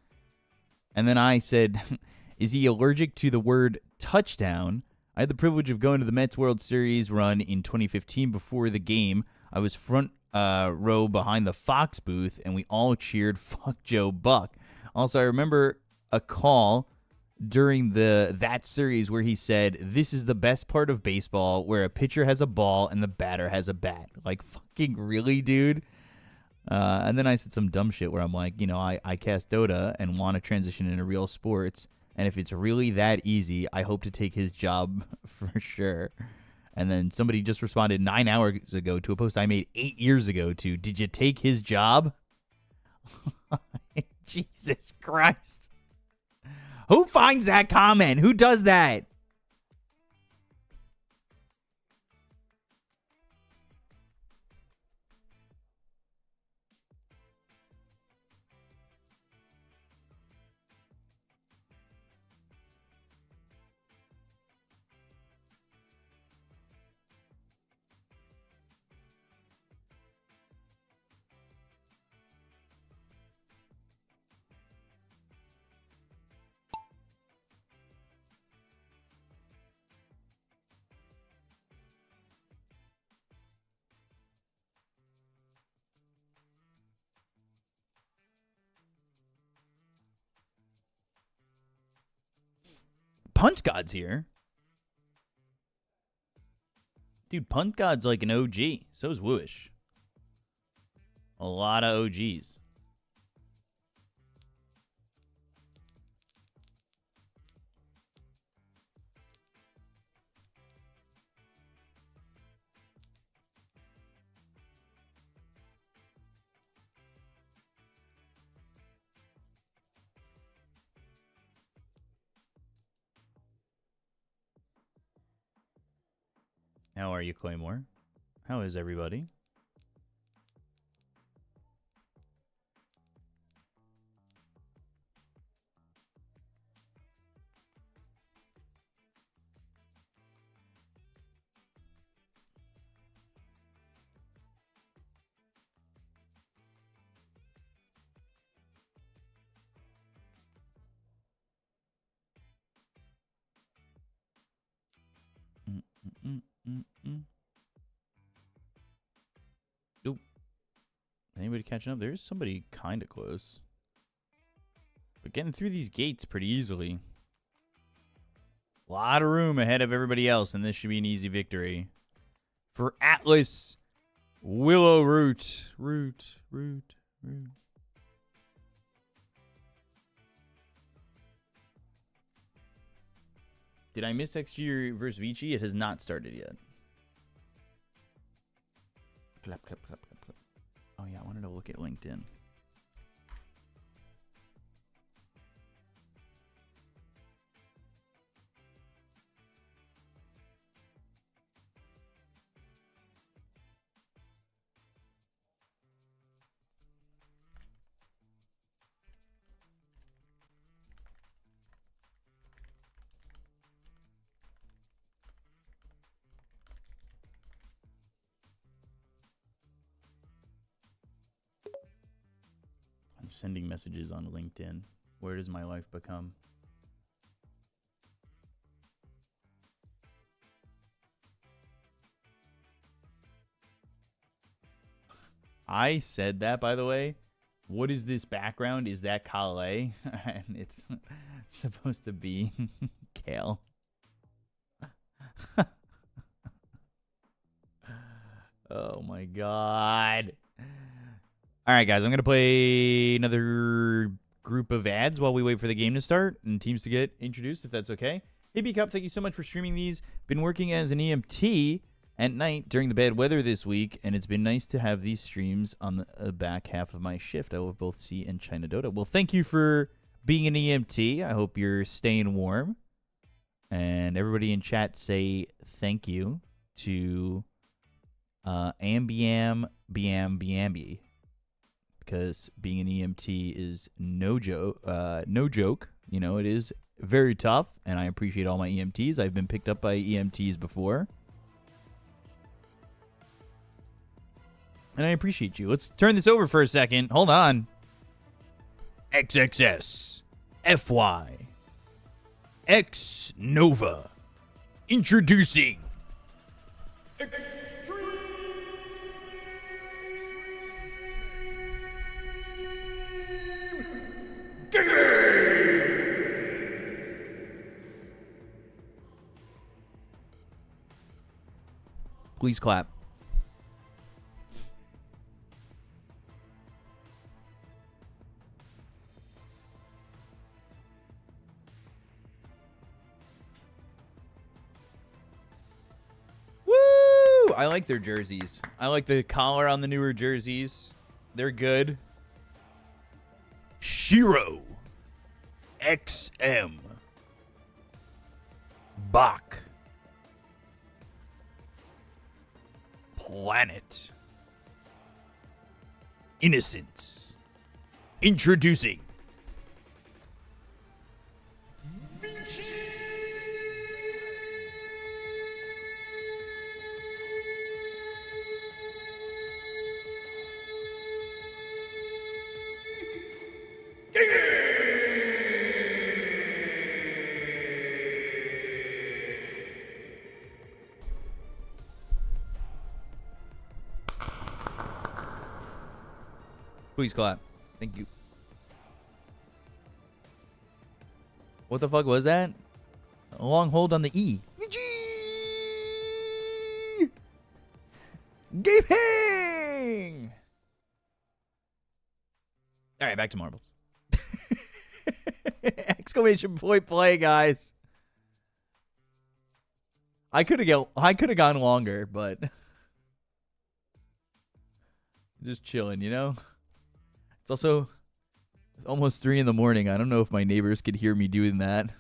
And then I said, "Is he allergic to the word touchdown? I had the privilege of going to the Mets World Series run in 2015 before the game. I was front row behind the Fox booth, and we all cheered, 'Fuck Joe Buck.' Also, I remember a call during that series where he said, 'This is the best part of baseball, where a pitcher has a ball and the batter has a bat.'" Like, fucking really, dude? And then I said some dumb shit where I'm like, I cast Dota and want to transition into real sports. And if it's really that easy, I hope to take his job for sure. And then somebody just responded 9 hours ago to a post I made 8 years ago to, "Did you take his job?" Jesus Christ. Who finds that comment? Who does that? Punt God's here. Dude, Punt God's like an OG. So is Wooish. A lot of OGs. How are you, Claymore? How is everybody? Nope. Anybody catching up? There's somebody kind of close. But getting through these gates pretty easily. A lot of room ahead of everybody else, and this should be an easy victory. For Atlas Willow Root. Root. Did I miss XG versus Vici? It has not started yet. Clap. Oh yeah, I wanted to look at LinkedIn. sending messages on LinkedIn. Where does my life become? I said that, by the way. What is this background? Is that Calais? And it's supposed to be Kale. Oh my god. Alright, guys, I'm going to play another group of ads while we wait for the game to start and teams to get introduced, if that's okay. Hey, B-Cup, thank you so much for streaming these. Been working as an EMT at night during the bad weather this week, and it's been nice to have these streams on the back half of my shift. I love both C and China Dota. Well, thank you for being an EMT. I hope you're staying warm. And everybody in chat say thank you to Ambiam Biambi. Because being an EMT is no joke. You know, it is very tough, and I appreciate all my EMTs. I've been picked up by EMTs before. And I appreciate you. Let's turn this over for a second. Hold on. XXS. FY. X Nova. Introducing. Please clap. Woo! I like their jerseys. I like the collar on the newer jerseys. They're good. Shiro. XM. Bach. Planet. Innocence. Introducing. Please clap. Thank you. What the fuck was that? A long hold on the E. Gaming! Alright, back to marbles. Exclamation point play, guys. I could have gone longer, but just chilling, you know? It's also almost 3 in the morning. I don't know if my neighbors could hear me doing that.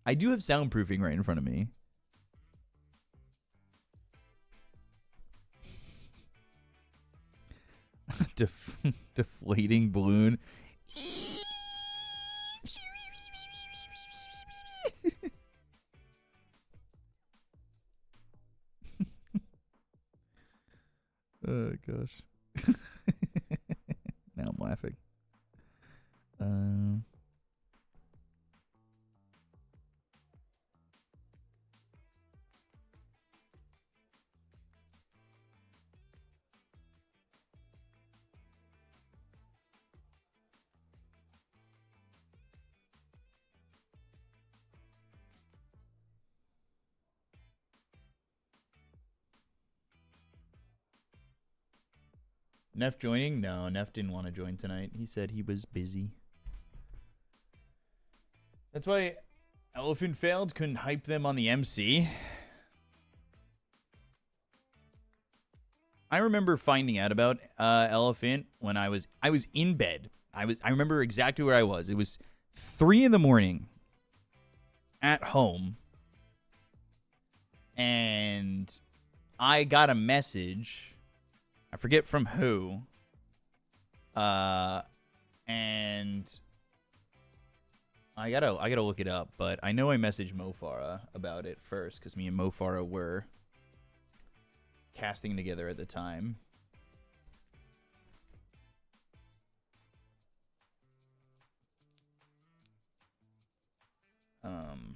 I do have soundproofing right in front of me. Deflating balloon. Oh, gosh. Now I'm laughing. Neff joining? No, Neff didn't want to join tonight. He said he was busy. That's why Elephant failed. Couldn't hype them on the MC. I remember finding out about Elephant when I was in bed. I remember exactly where I was. It was 3 in the morning at home. And I got a message. I forget from who. And I gotta look it up, but I know I messaged Mo Farah about it first, because me and Mo Farah were casting together at the time. And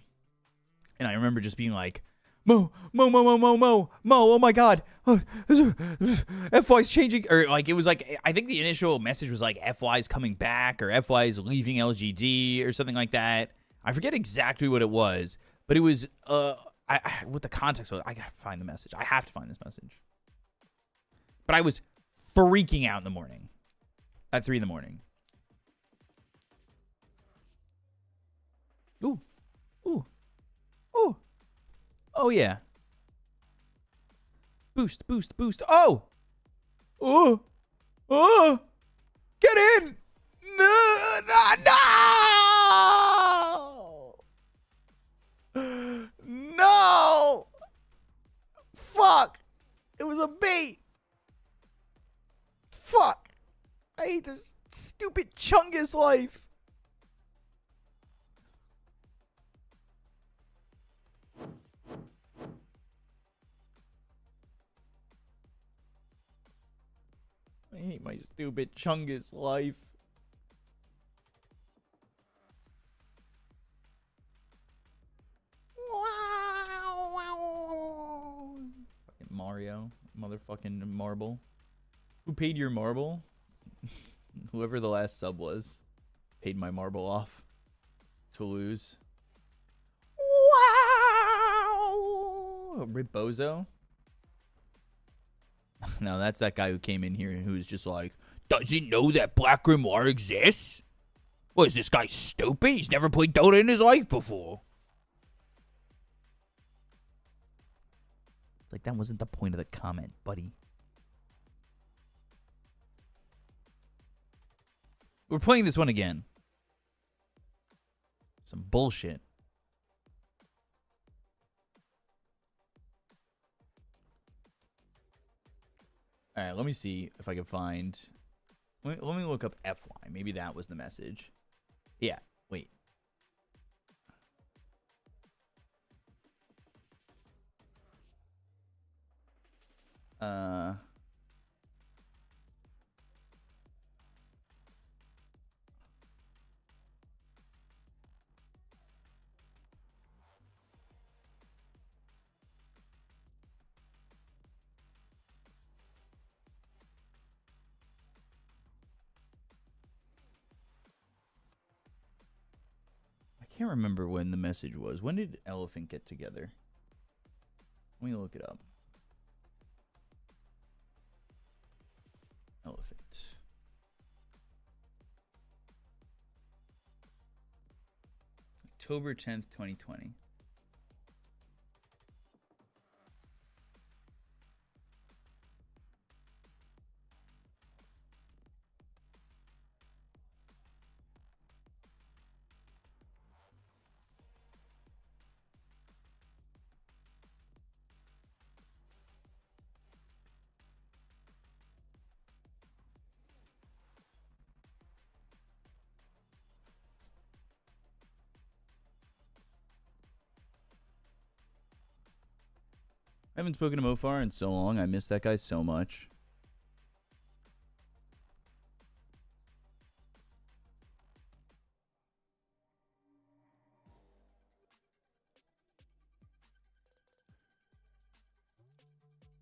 I remember just being like, Mo, oh my God, FY's changing, or like it was like, I think the initial message was like FY's coming back or FY's leaving LGD or something like that. I forget exactly what it was, but it was what the context was. I gotta find the message. I have to find this message. But I was freaking out in the morning, at 3 in the morning. Ooh. Oh, yeah. Boost. Oh! Get in! No! Fuck! It was a bait! Fuck! I hate this stupid Chungus life! I hate my stupid Chungus life. Fucking Mario. Motherfucking marble. Who paid your marble? Whoever the last sub was paid my marble off to lose. Wow! Ribozo? No, that's that guy who came in here and who's just like, does he know that Black Grimoire exists? What, is this guy stupid? He's never played Dota in his life before. It's like, that wasn't the point of the comment, buddy. We're playing this one again. Some bullshit. All right, let me see if I can find... Let me look up FY. Maybe that was the message. Yeah, wait. I can't remember when the message was. When did Elephant get together? Let me look it up. Elephant. October 10th, 2020. I haven't spoken to Mofar in so long. I miss that guy so much.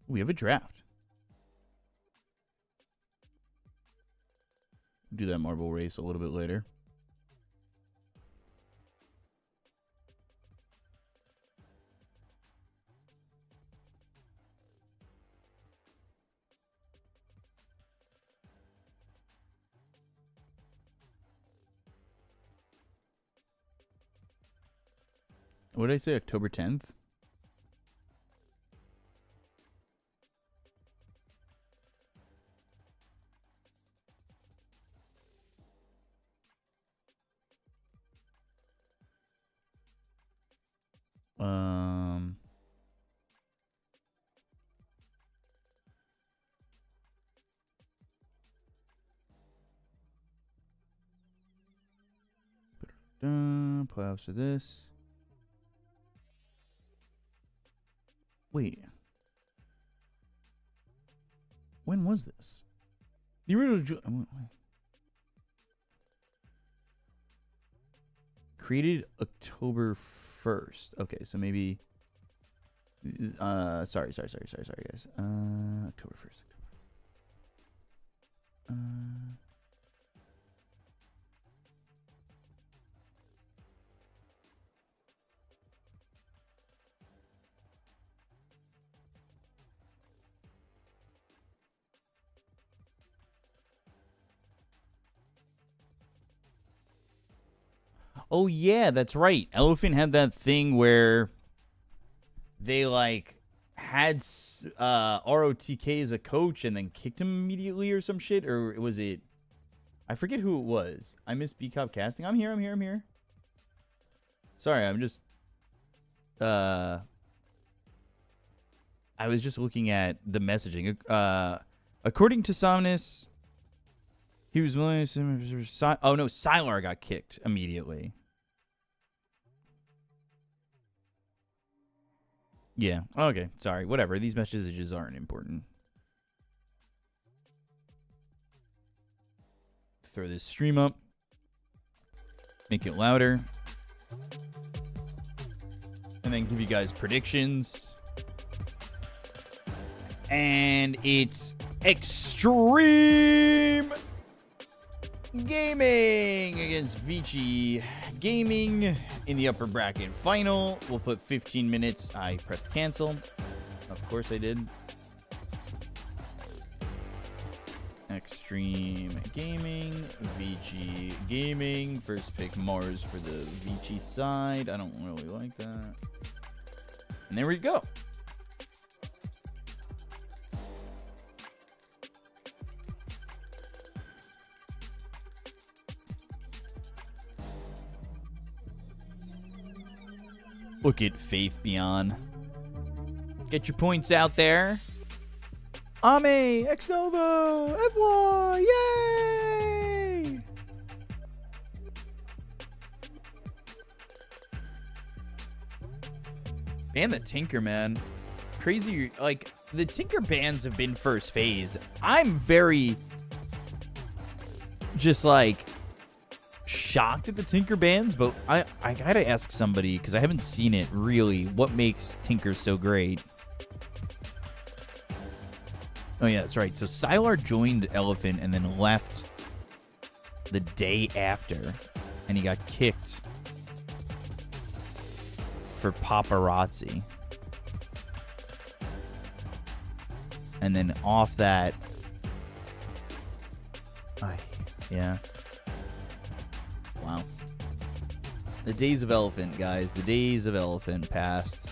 We have a draft. Do that marble race a little bit later. What did I say? October 10th? Playoffs are this. Wait. When was this? The original... Created October 1st. Okay, so maybe. Sorry, guys. October 1st. Oh yeah, that's right. Elephant had that thing where they like had ROTK as a coach and then kicked him immediately or some shit, or was it? I forget who it was. I missed B-Cop casting. I'm here. Sorry, I'm just. I was just looking at the messaging. According to Somnus, he was willing to. Oh no, Sylar got kicked immediately. Yeah. Okay. Sorry. Whatever. These messages aren't important. Throw this stream up. Make it louder. And then give you guys predictions. And it's Extreme Gaming against Vici Gaming in the upper bracket final. We'll put 15 minutes. I pressed cancel. Of course I did. Extreme Gaming, Vici Gaming. First pick Mars for the Vici side. I don't really like that. And there we go. Look at Faith Beyond. Get your points out there. Ame, X-Nova, FY, yay! And the Tinker, man. Crazy, like, the Tinker bans have been first phase. I'm very, just like, shocked at the Tinker bans, but I gotta ask somebody, because I haven't seen it really, what makes Tinker so great? Oh yeah, that's right. So Sylar joined Elephant and then left the day after, and he got kicked for paparazzi. And then off that, yeah. Wow. The days of Elephant, guys. The days of Elephant passed.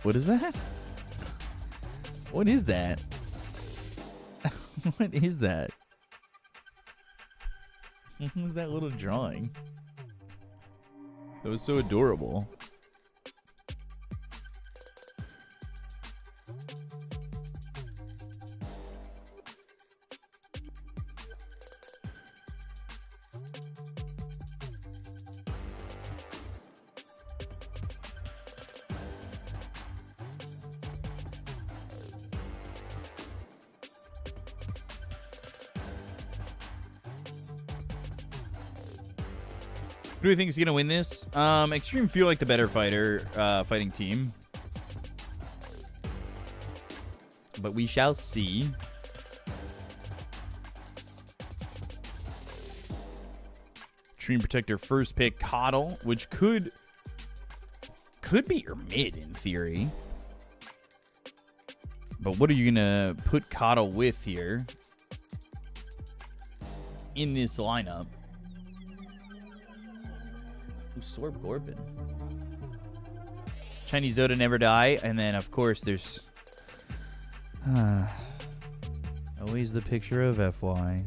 What is that? What is that? What is that? What was that little drawing? It was so adorable. Who do you think is going to win this? Extreme feel like the better fighting team. But we shall see. Extreme Protector first pick, Coddle, which could be your mid in theory. But what are you going to put Coddle with here in this lineup? Sorb Gorpin. Chinese Dota never die, and then of course there's always the picture of FY.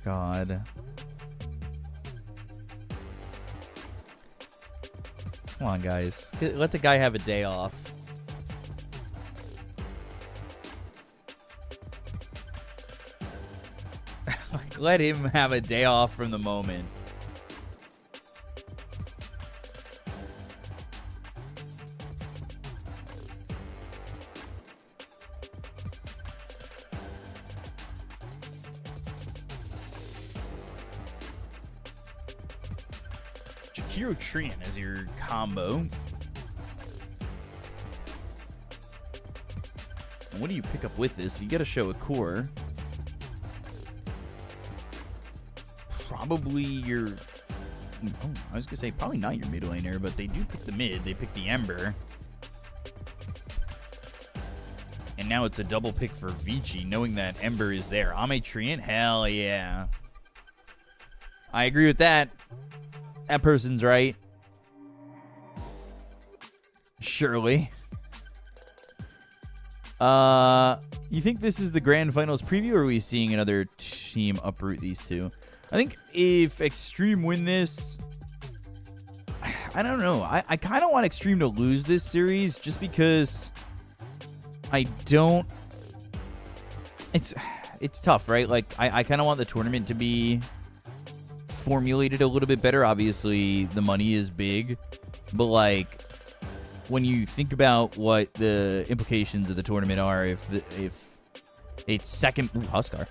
God. Come on, guys. Let the guy have a day off. Let him have a day off from the moment. Jakiro Trian as your combo. What do you pick up with this? You got to show a core. Probably your... Oh, I was going to say probably not your mid laner, but they do pick the mid. They pick the Ember. And now it's a double pick for Vici, knowing that Ember is there. Ame Trian? Hell yeah. I agree with that. That person's right. Surely. You think this is the grand finals preview, or are we seeing another team uproot these two? I think if Extreme win this, I don't know. I kind of want Extreme to lose this series just because I don't... It's tough, right? Like, I kind of want the tournament to be formulated a little bit better. Obviously, the money is big, but, like, when you think about what the implications of the tournament are, if it's second... Ooh, Huskar.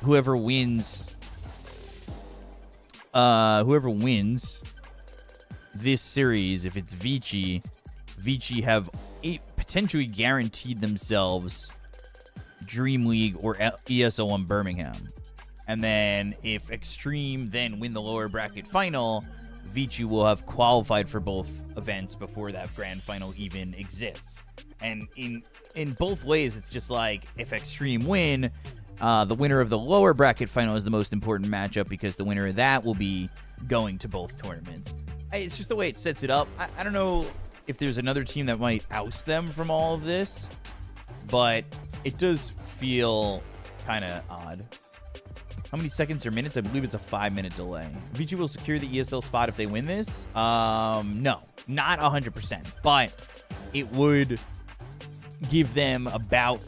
Whoever wins this series, if it's Vici have potentially guaranteed themselves Dream League or ESL on Birmingham. And then if Extreme then win the lower bracket final, Vici will have qualified for both events before that grand final even exists. And in both ways, it's just like, if Extreme win, the winner of the lower bracket final is the most important matchup because the winner of that will be going to both tournaments. It's just the way it sets it up. I don't know if there's another team that might oust them from all of this, but it does feel kind of odd. How many seconds or minutes? I believe it's a 5-minute delay. Vici will secure the ESL spot if they win this? No, not 100%, but it would give them about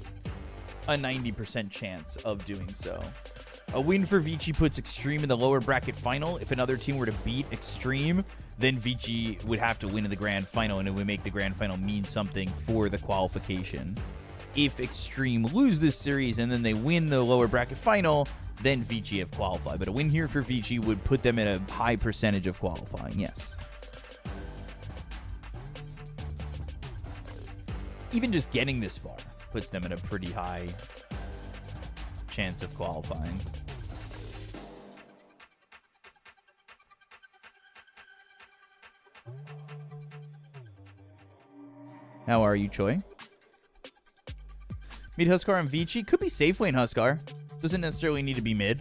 a 90% chance of doing so. A win for Vici puts Extreme in the lower bracket final. If another team were to beat Extreme, then Vici would have to win in the grand final, and it would make the grand final mean something for the qualification. If Extreme lose this series and then they win the lower bracket final, then Vici have qualified. But a win here for Vici would put them at a high percentage of qualifying, yes. Even just getting this far puts them at a pretty high chance of qualifying. How are you, Choi? Mid Huskar and Vici. Could be safe lane Huskar. Doesn't necessarily need to be mid.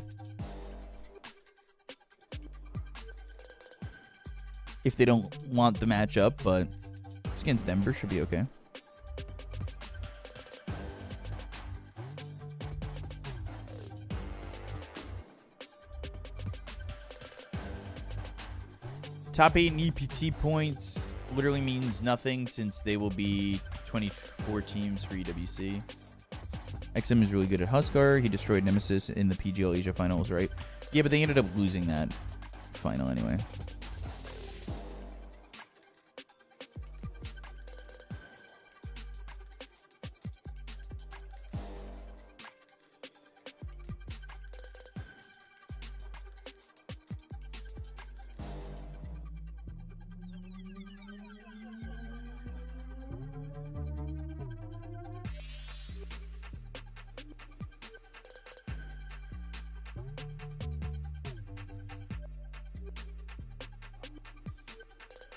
If they don't want the matchup, but it's against Ember, should be okay. Top 8 in EPT points literally means nothing since they will be 24 teams for EWC. XM is really good at Huskar. He destroyed Nemesis in the PGL Asia finals, right? Yeah, but they ended up losing that final anyway.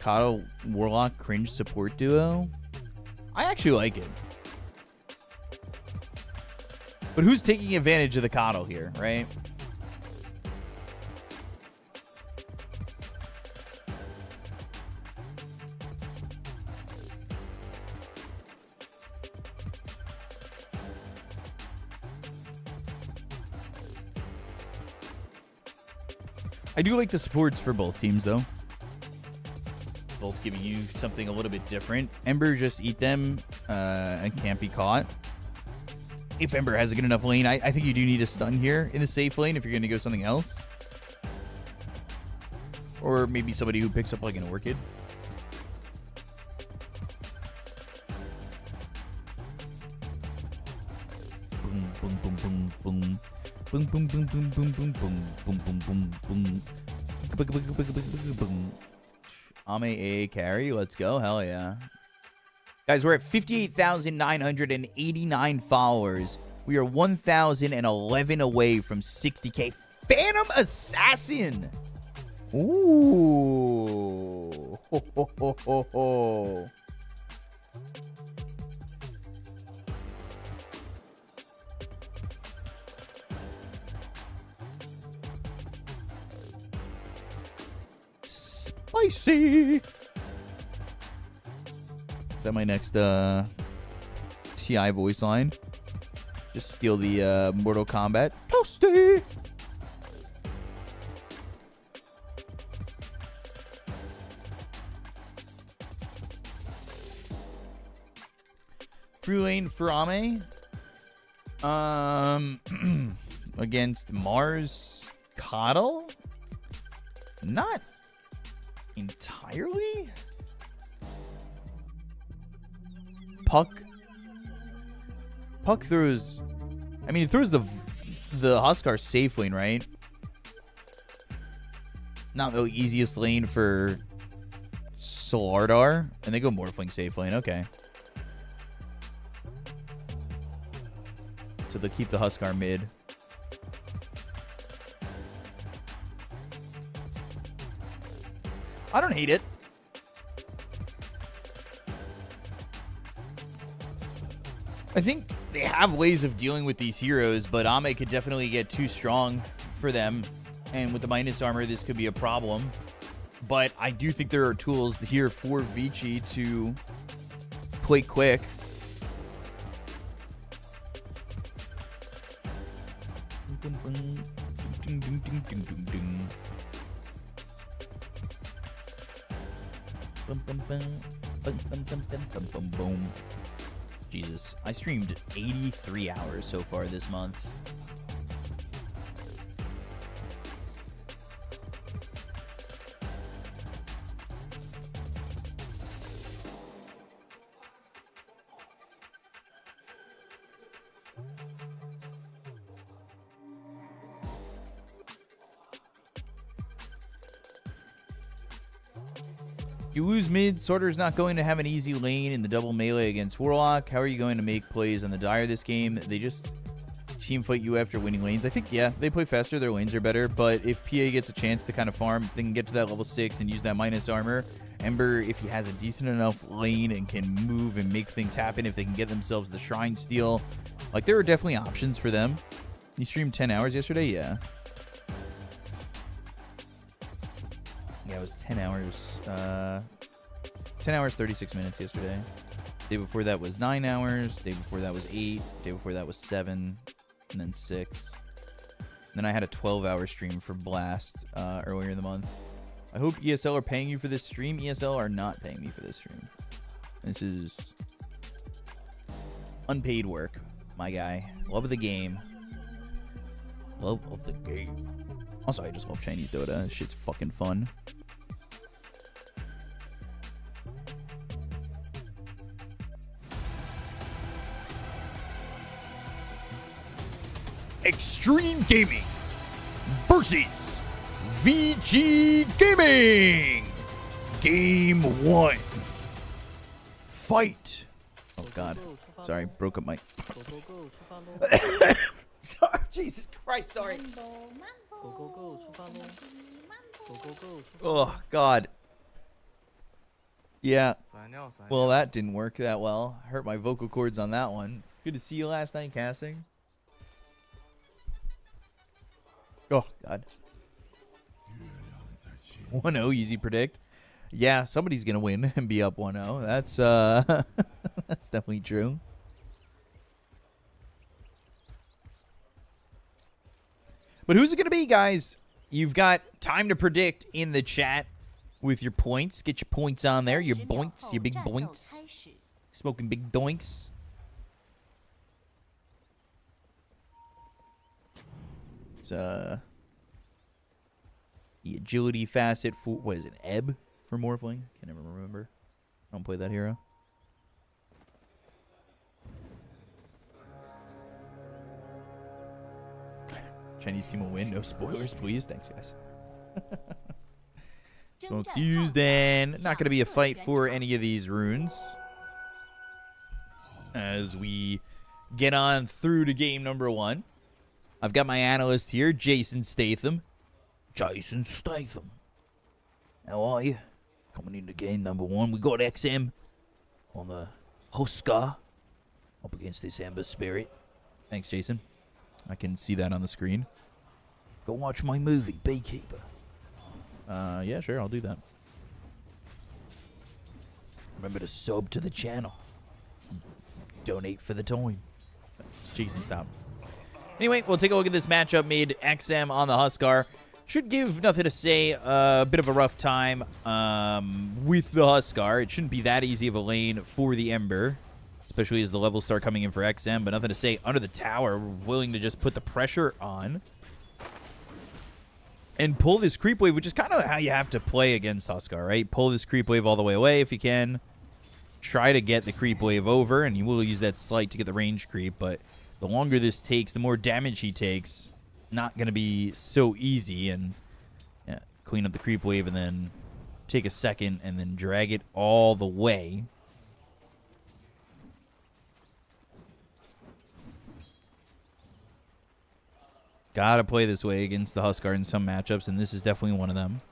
Kato Warlock cringe support duo. I actually like it. But who's taking advantage of the Kato here, right? I do like the supports for both teams, though. Both giving you something a little bit different. Ember just eat them and can't be caught. If Ember has a good enough lane, I think you do need a stun here in the safe lane if you're going to go something else. Or maybe somebody who picks up like an Orchid. Boom, boom, boom, boom, boom. Boom, boom, boom, boom, boom, boom, boom, boom, boom, boom, boom. Ame AA carry. Let's go. Hell yeah. Guys, we're at 58,989 followers. We are 1,011 away from 60K. Phantom Assassin. Ooh. Ho, ho, ho, ho, ho. Spicy. Is that my next TI voice line? Just steal the Mortal Kombat. Toasty. Free lane for Ame. Against Mars Coddle? Not entirely. Puck throws. I mean, he throws the Huskar safe lane, right? Not the easiest lane for Solardar, and they go Morphling safe lane. Okay. So they'll keep the Huskar mid. I don't hate it. I think they have ways of dealing with these heroes, but Ame could definitely get too strong for them. And with the minus armor, this could be a problem. But I do think there are tools here for Vici to play quick. Jesus, I streamed 83 hours so far this month. You lose mid, Sorter's not going to have an easy lane in the double melee against Warlock. How are you going to make plays on the Dire this game? They just team fight you after winning lanes. I think, yeah, they play faster, their lanes are better, but if PA gets a chance to kind of farm, they can get to that level 6 and use that minus armor. Ember, if he has a decent enough lane and can move and make things happen, if they can get themselves the Shrine Steal, like, there are definitely options for them. You streamed 10 hours yesterday? Yeah. Yeah, it was 10 hours. 10 hours, 36 minutes yesterday. Day before that was 9 hours. Day before that was 8. Day before that was 7. And then 6. And then I had a 12-hour stream for Blast earlier in the month. I hope ESL are paying you for this stream. ESL are not paying me for this stream. This is unpaid work, my guy. Love of the game. Love of the game. Also, I just love Chinese Dota. This shit's fucking fun. Extreme Gaming versus VG Gaming. Game 1. Fight. Oh god. Sorry, broke up my... Sorry, Jesus Christ, sorry. Oh god. Yeah. Well, that didn't work that well. Hurt my vocal cords on that one. Good to see you last night casting. Oh, God. 1-0, easy predict. Yeah, somebody's going to win and be up 1-0. That's, that's definitely true. But who's it going to be, guys? You've got time to predict in the chat with your points. Get your points on there. Your boints, your big boints. Smoking big doinks. It's the agility facet for, what is it, Ebb for Morphling? Can't ever remember. I don't play that hero. Chinese team will win. No spoilers, please. Thanks, guys. Smoke's used, and not going to be a fight for any of these runes. As we get on through to game number 1. I've got my analyst here, Jason Statham. Jason Statham. How are you? Coming into game number 1. We got XM on the Huskar up against this Ember Spirit. Thanks, Jason. I can see that on the screen. Go watch my movie, Beekeeper. Yeah, sure, I'll do that. Remember to sub to the channel. Donate for the time. Jason, stop. Anyway, we'll take a look at this matchup made XM on the Huskar. Should give nothing to say. A bit of a rough time with the Huskar. It shouldn't be that easy of a lane for the Ember, especially as the levels start coming in for XM. But nothing to say. Under the tower, willing to just put the pressure on and pull this creep wave, which is kind of how you have to play against Huskar, right? Pull this creep wave all the way away if you can. Try to get the creep wave over, and you will use that slight to get the range creep, but the longer this takes, the more damage he takes. Not going to be so easy, and yeah, clean up the creep wave and then take a second and then drag it all the way. Gotta play this way against the Huskar in some matchups, and this is definitely one of them.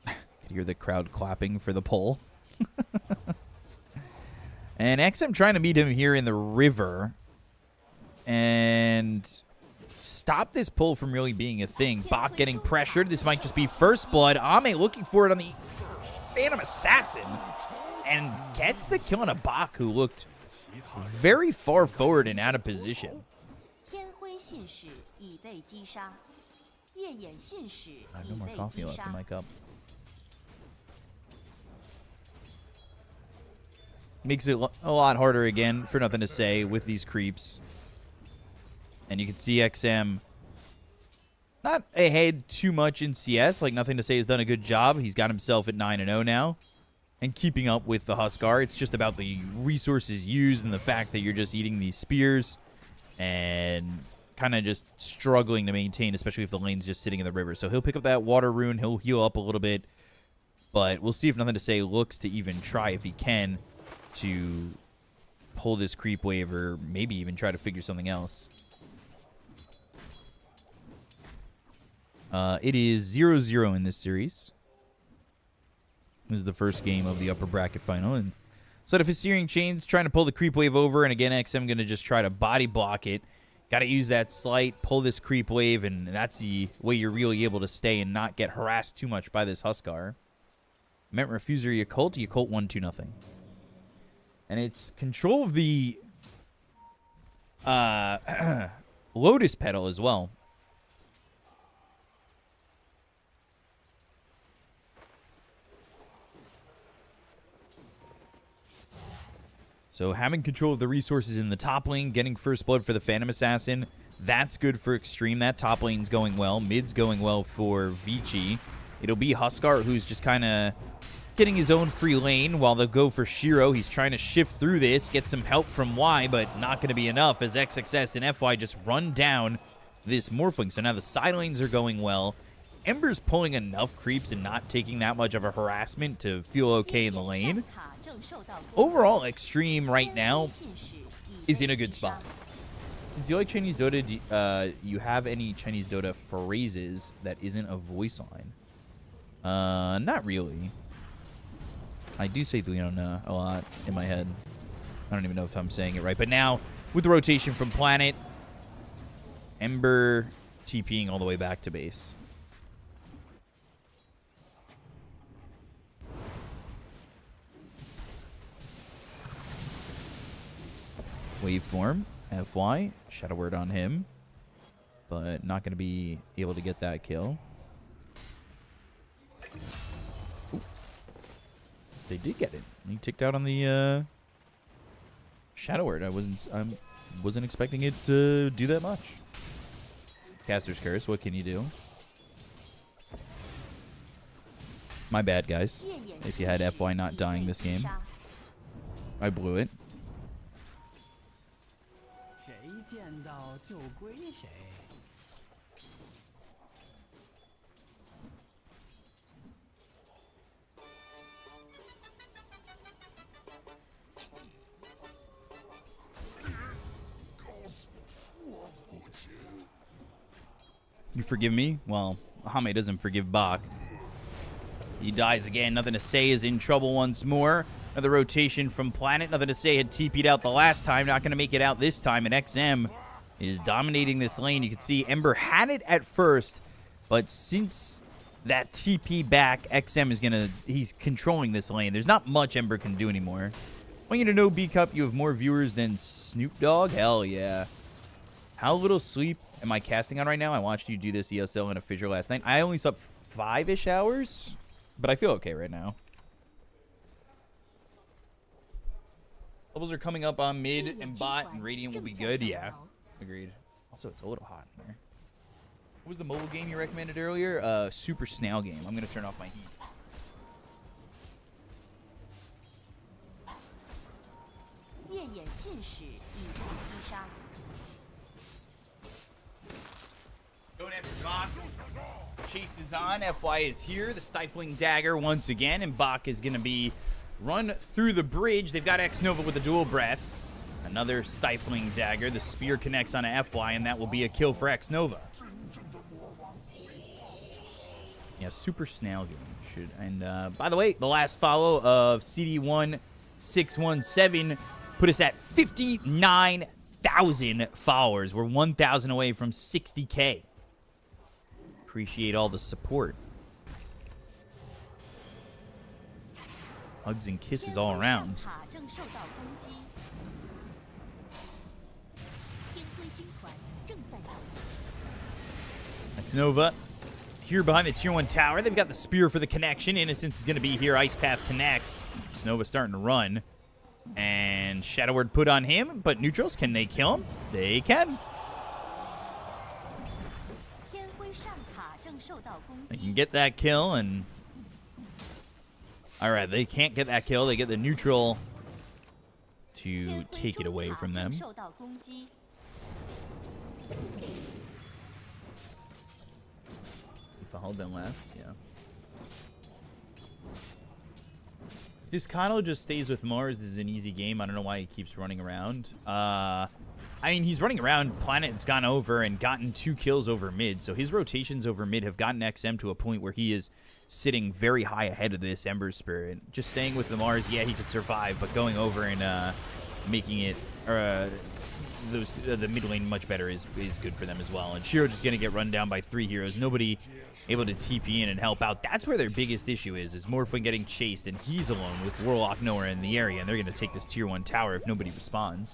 Could hear the crowd clapping for the pull. And XM trying to meet him here in the river and stop this pull from really being a thing. Bach getting pressured. This might just be first blood. Ame looking for it on the Phantom Assassin and gets the kill on a Bach who looked very far forward and out of position. I have no more coffee left in my cup. Makes it a lot harder again for nothing to say with these creeps. And you can see XM not ahead too much in CS. Like, nothing to say has done a good job. He's got himself at 9-0 now and keeping up with the Huskar. It's just about the resources used and the fact that you're just eating these spears and kind of just struggling to maintain, especially if the lane's just sitting in the river. So he'll pick up that water rune. He'll heal up a little bit. But we'll see if nothing to say looks to even try, if he can, to pull this creep wave or maybe even try to figure something else. It is 0-0 in this series. This is the first game of the upper bracket final. And set of Hysterian Chains trying to pull the creep wave over. And again, XM going to just try to body block it. Got to use that slight, pull this creep wave, and that's the way you're really able to stay and not get harassed too much by this Huskar. Meant Refuser Yakult. Yakult 1-2-0. And it's control of the Lotus Petal as well. So having control of the resources in the top lane, getting first blood for the Phantom Assassin, that's good for Extreme. That top lane's going well. Mid's going well for Vici. It'll be Huskar who's just kind of getting his own free lane while they'll go for Shiro. He's trying to shift through this, get some help from Y, but not going to be enough as XXS and FY just run down this Morphling. So now the side lanes are going well. Ember's pulling enough creeps and not taking that much of a harassment to feel okay in the lane. Overall, Extreme right now is in a good spot. Since you like Chinese Dota, do you have any Chinese Dota phrases that isn't a voice line? Not really. I do say Leona a lot in my head. I don't even know if I'm saying it right. But now, with the rotation from Planet, Ember TPing all the way back to base. Waveform, FY, Shadow Word on him, but not going to be able to get that kill. Ooh. They did get it. He ticked out on the Shadow Word. I wasn't expecting it to do that much. Caster's Curse, what can you do? My bad, guys. If you had FY not dying this game. I blew it. You forgive me? Well, Hame doesn't forgive Bach. He dies again. Nothing to say is in trouble once more. Another rotation from Planet. Nothing to say had TP'd out the last time. Not going to make it out this time. And XM is dominating this lane. You can see Ember had it at first, but since that TP back, XM is going to... He's controlling this lane. There's not much Ember can do anymore. I want you to know, B-Cup, you have more viewers than Snoop Dogg? Hell yeah. How little sleep am I casting on right now? I watched you do this ESL in a fissure last night. I only slept 5-ish hours, but I feel okay right now. Levels are coming up on mid and bot, and Radiant will be good. Yeah, agreed. Also, it's a little hot in there. What was the mobile game you recommended earlier? Super Snail game. I'm going to turn off my heat. Going after Bach. Chase is on. FY is here. The Stifling Dagger once again. And Bach is going to be run through the bridge. They've got X-Nova with a dual breath. Another Stifling Dagger. The spear connects on a FY, and that will be a kill for X-Nova. Yeah, Super Snail game. And by the way, the last follow of CD1617 put us at 59,000 followers. We're 1,000 away from 60K. Appreciate all the support. Hugs and kisses all around. That's Nova. Here behind the tier 1 tower. They've got the spear for the connection. Innocence is going to be here. Ice Path connects. Nova starting to run. And Shadow Word put on him. But neutrals, can they kill him? They can. They can get that kill, and alright, they can't get that kill. They get the neutral to take it away from them. Followed them left, yeah. If this Kano just stays with Mars, this is an easy game. I don't know why he keeps running around. I mean, he's running around. Planet's gone over and gotten 2 kills over mid. So his rotations over mid have gotten XM to a point where he is sitting very high ahead of this Ember Spirit. Just staying with the Mars, yeah, he could survive. But going over and making it the mid lane much better is good for them as well. And Shiro just going to get run down by 3 heroes. Nobody able to TP in and help out. That's where their biggest issue is Morphin getting chased. And he's alone with Warlock nowhere in the area. And they're going to take this tier 1 tower if nobody responds.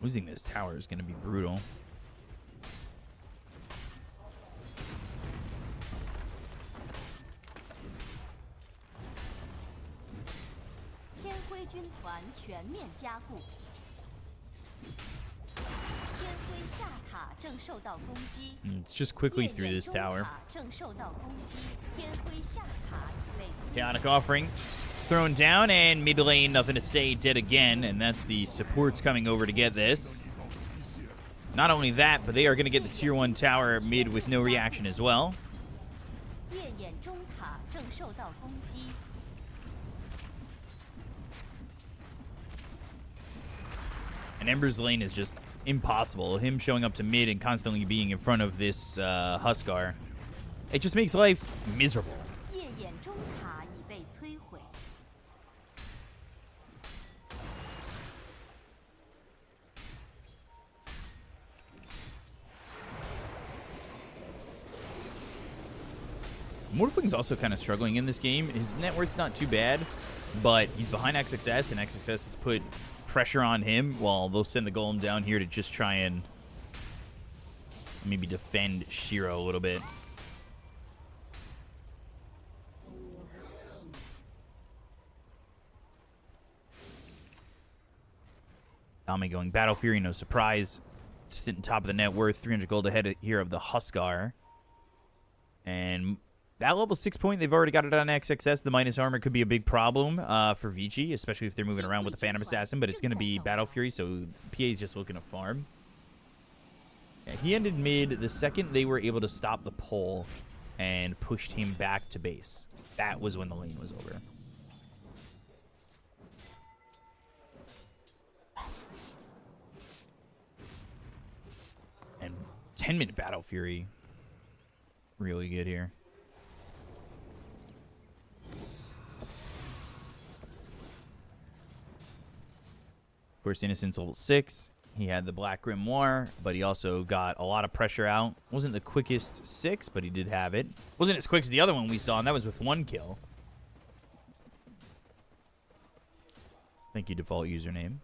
Losing this tower is going to be brutal. It's just quickly through this tower. Chaotic Offering thrown down, and mid lane, nothing to say, dead again, and that's the supports coming over to get this. Not only that, but they are going to get the tier 1 tower mid with no reaction as well. And Ember's lane is just impossible. Him showing up to mid and constantly being in front of this Huskar, it just makes life miserable. Morphling's also kind of struggling in this game. His net worth's not too bad, but he's behind XXS, and XXS has put pressure on him while they'll send the Golem down here to just try and maybe defend Shiro a little bit. Dame going Battle Fury, no surprise. Sitting top of the net worth, 300 gold ahead here of the Huskar. And that level 6 point, they've already got it on XXS. The minus armor could be a big problem for Vici, especially if they're moving around with the Phantom Assassin, but it's going to be Battle Fury, so PA is just looking to farm. Yeah, he ended mid the second they were able to stop the pull and pushed him back to base. That was when the lane was over. And 10-minute Battle Fury. Really good here. Of course, Innocence level 6. He had the Black Grimoire, but he also got a lot of pressure out. Wasn't the quickest 6, but he did have it. Wasn't as quick as the other one we saw, and that was with 1 kill. Thank you, default username.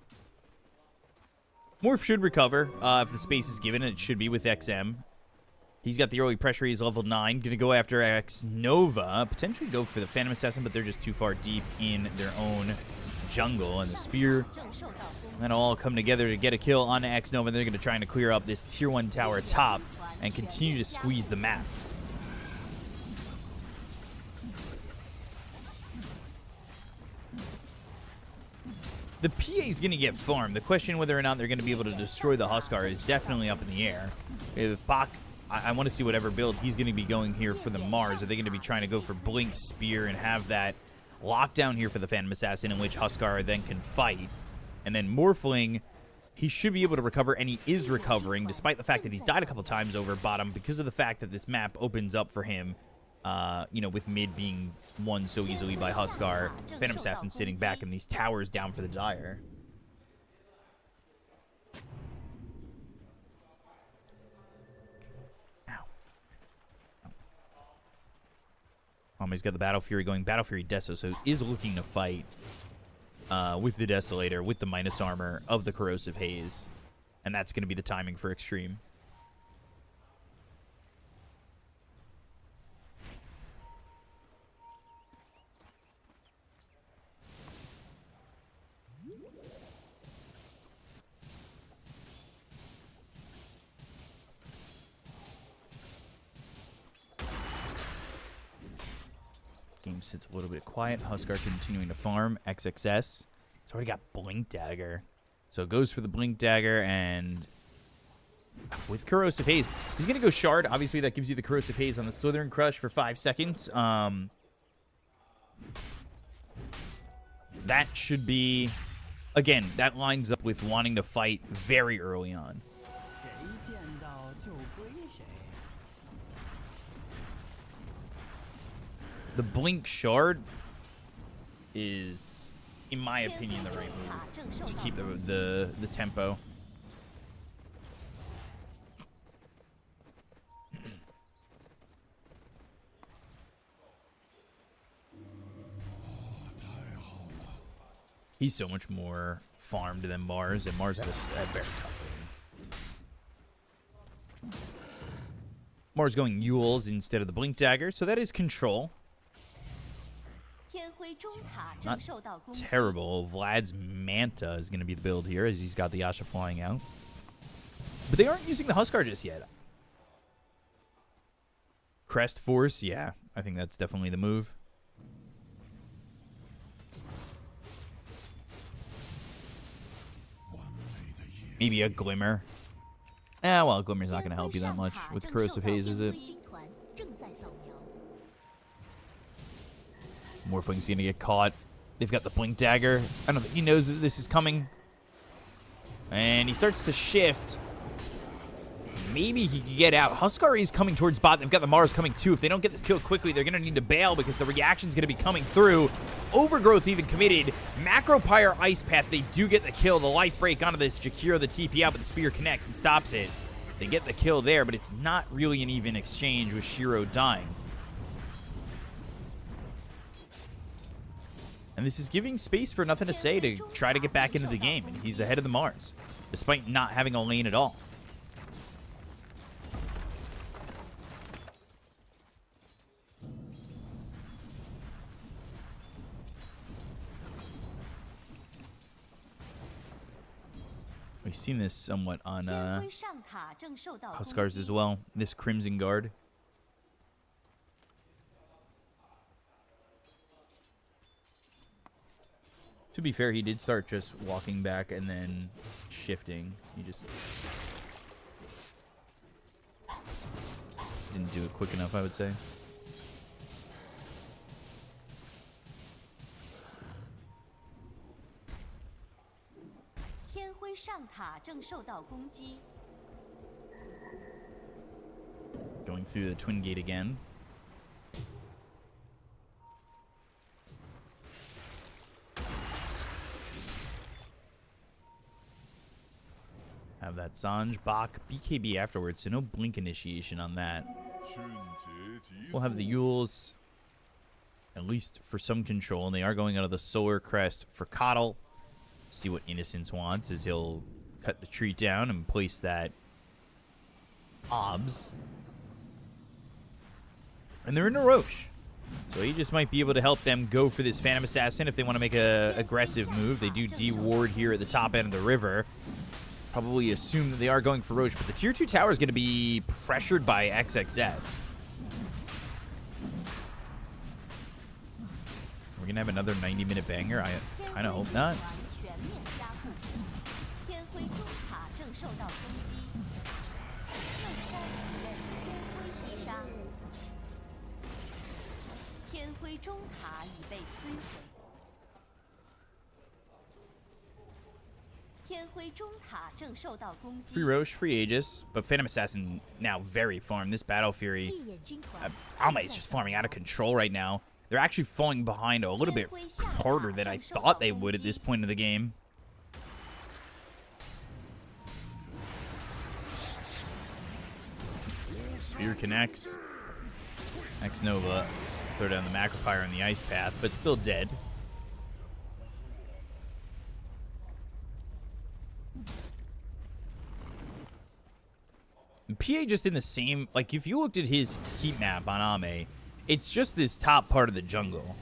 Morph should recover if the space is given, and it should be with XM. He's got the early pressure. He's level 9. Going to go after X Nova. Potentially go for the Phantom Assassin, but they're just too far deep in their own jungle. And the spear, that'll all come together to get a kill on X Nova. They're going to try to clear up this tier 1 tower top and continue to squeeze the map. The PA is going to get farmed. The question whether or not they're going to be able to destroy the Huskar is definitely up in the air. If Bach, I want to see whatever build he's going to be going here for the Mars. Are they going to be trying to go for Blink Spear and have that lockdown here for the Phantom Assassin, in which Huskar then can fight? And then Morphling, he should be able to recover, and he is recovering, despite the fact that he's died a couple times over bottom, because of the fact that this map opens up for him, you know, with mid being won so easily by Huskar. Phantom Assassin sitting back in these towers down for the Dire. He's got the Battle Fury going. Battle Fury Deso, so he is looking to fight with the Desolator, with the minus armor of the Corrosive Haze. And that's going to be the timing for Extreme. Game sits a little bit quiet. Huskar continuing to farm. XXS. It's already got Blink Dagger. So it goes for the Blink Dagger, and with Corrosive Haze, he's going to go Shard. Obviously, that gives you the Corrosive Haze on the Slithering Crush for 5 seconds. That should be... Again, that lines up with wanting to fight very early on. The Blink Shard is, in my opinion, the right move to keep the tempo. He's so much more farmed than Mars, and Mars had a very tough lane. Mars going Yules instead of the Blink Dagger, so that is control. Not terrible. Vlad's Manta is going to be the build here, as he's got the Yasha flying out. But they aren't using the Huskar just yet. Crest Force, yeah. I think that's definitely the move. Maybe a Glimmer. Well, Glimmer's not going to help you that much with Corrosive Haze, is it? Morphling's going to get caught. They've got the Blink Dagger. I don't think he knows that this is coming. And he starts to shift. Maybe he can get out. Huskar is coming towards bot. They've got the Mars coming too. If they don't get this kill quickly, they're going to need to bail because the reaction's going to be coming through. Overgrowth even committed. Macro Pyre Ice Path, they do get the kill. The life break onto this Jakiro, the TP out, but the spear connects and stops it. They get the kill there, but it's not really an even exchange with Shiro dying. And this is giving space for Nothing to Say to try to get back into the game. And he's ahead of the Mars, despite not having a lane at all. We've seen this somewhat on Huskars as well. This Crimson Guard. To be fair, he did start just walking back and then shifting. He just didn't do it quick enough, I would say. 天辉上塔正受到攻击。 Going through the twin gate again. Have that Sanj, Bach, BKB afterwards, so no blink initiation on that. We'll have the Yules, at least for some control, and they are going out of the Solar Crest for Coddle. See what Innocence wants, is he'll cut the tree down and place that OBS. And they're in a Roche. So he just might be able to help them go for this Phantom Assassin if they want to make a aggressive move. They do de-ward here at the top end of the river. Probably assume that they are going for Roche, but the tier 2 tower is going to be pressured by XXS. We're going to have another 90-minute banger? I kind of hope not. 中塔已被摧毁。天辉中塔正受到攻击。 Free Roche, free Aegis, but Phantom Assassin now very farmed. This Battle Fury, Alma is just farming out of control right now. They're actually falling behind a little bit harder than I thought they would at this point of the game. Spear connects. X-Nova. Throw down the Macropyre on the Ice Path, but still dead. And PA just in the same... Like, if you looked at his heat map on Ame, it's just this top part of the jungle.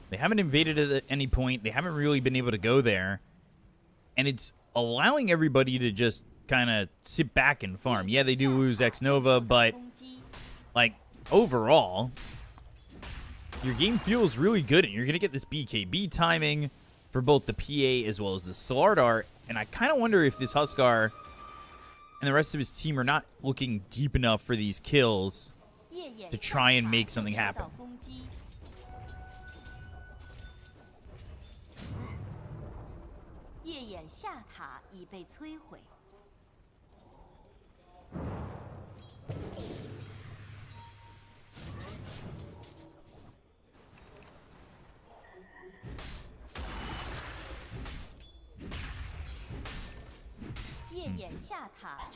They haven't invaded at any point. They haven't really been able to go there. And it's allowing everybody to just kind of sit back and farm. Yeah, they do lose X-Nova, but like overall, your game feels really good, and you're gonna get this BKB timing for both the PA as well as the Slardar. And I kind of wonder if this Huskar and the rest of his team are not looking deep enough for these kills to try and make something happen.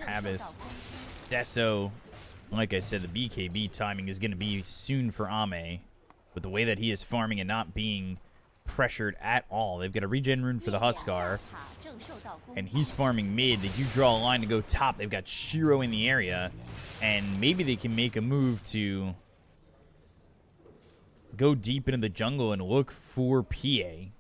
Habis. Deso, like I said, the BKB timing is going to be soon for Ame. With the way that he is farming and not being pressured at all. They've got a regen rune for the Huskar. And he's farming mid. They do draw a line to go top. They've got Shiro in the area. And maybe they can make a move to go deep into the jungle and look for PA.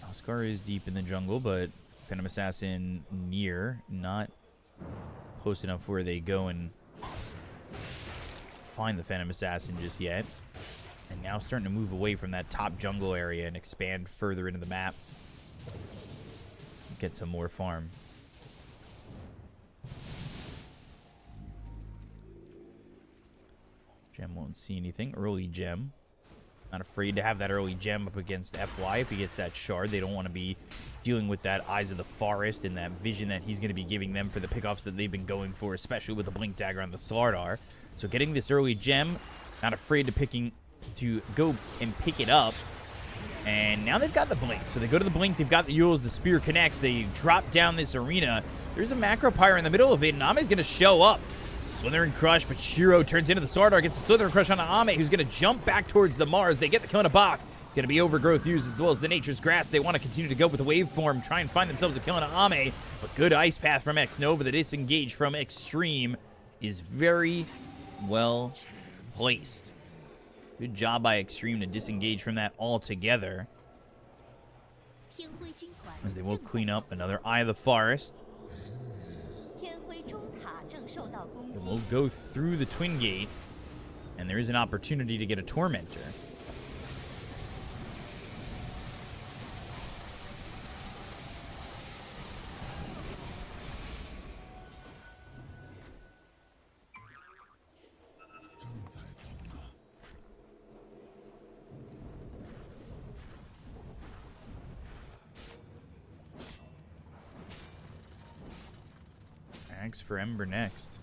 Huskar is deep in the jungle, but Phantom Assassin near, not close enough where they go and find the Phantom Assassin just yet. And now starting to move away from that top jungle area and expand further into the map. Get some more farm. Gem won't see anything. Early gem. Not afraid to have that early gem up against FY. If he gets that shard, they don't want to be dealing with that Eyes of the Forest and that vision that he's going to be giving them for the pickoffs that they've been going for, especially with the Blink Dagger on the Slardar. So getting this early gem, not afraid to go and pick it up. And now they've got the Blink. So they go to the Blink, they've got the Yules, the Spear connects, they drop down this arena. There's a Macropyre in the middle of it, and Ame's going to show up. Slithering Crush, but Shiro turns into the Slardar, gets a Slithering Crush on Ame, who's going to jump back towards the Mars. They get the kill on a Bach. It's going to be Overgrowth used as well as the Nature's Grasp. They want to continue to go with the Waveform, try and find themselves a kill on Ame, but good Ice Path from X-Nova. The disengage from Extreme is very well placed. Good job by Extreme to disengage from that altogether. As they will clean up another Eye of the Forest. It will go through the Twin Gate, and there is an opportunity to get a Tormentor. Axe for Ember next.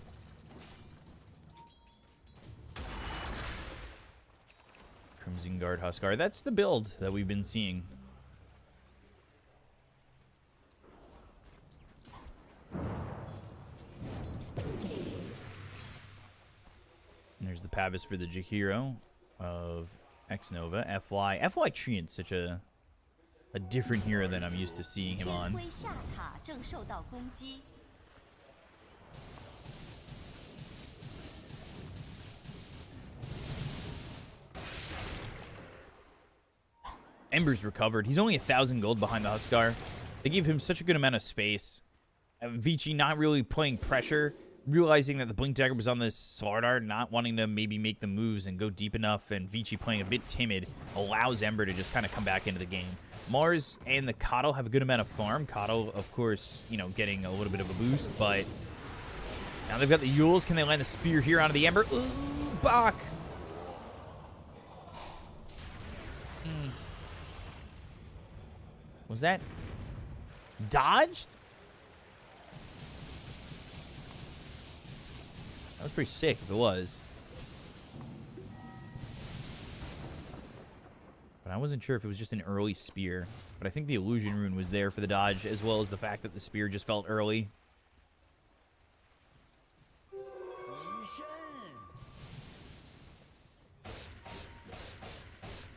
Crimson Guard Huskar. That's the build that we've been seeing. And there's the Pavis for the Jahiro of X-Nova. FY Treant's such a different hero than I'm used to seeing him on. Ember's recovered. He's only 1,000 gold behind the Huskar. They gave him such a good amount of space. Vici not really playing pressure, realizing that the Blink Dagger was on this Slardar, not wanting to maybe make the moves and go deep enough, and Vici playing a bit timid allows Ember to just kind of come back into the game. Mars and the Kato have a good amount of farm. Kato, of course, you know, getting a little bit of a boost, but now they've got the Yules. Can they land the spear here onto the Ember? Ooh, Bach! Was that dodged? That was pretty sick if it was. But I wasn't sure if it was just an early spear. But I think the illusion rune was there for the dodge, as well as the fact that the spear just felt early.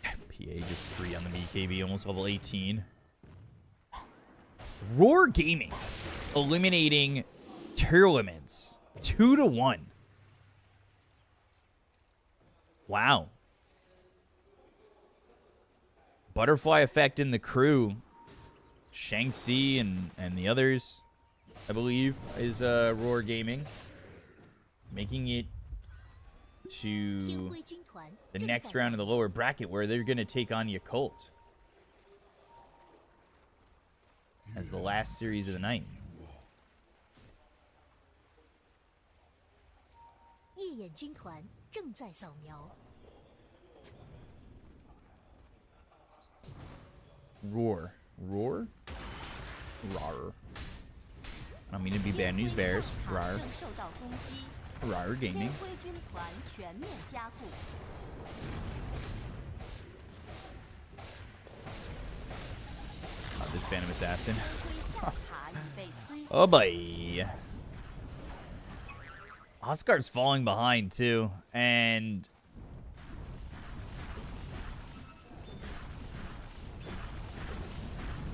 PA just free on the BKB, almost level 18. Roar Gaming eliminating Tearlaments 2-1. Wow. Butterfly effect in the crew. Shang-Chi and the others, I believe, is Roar Gaming. Making it to the next round of the lower bracket where they're going to take on Yakult as the last series of the night. Roar. Roar? Rar. I don't mean to be bad news bears. Rar. Rar Gaming. This Phantom Assassin. Oh boy. Huskar's falling behind too, and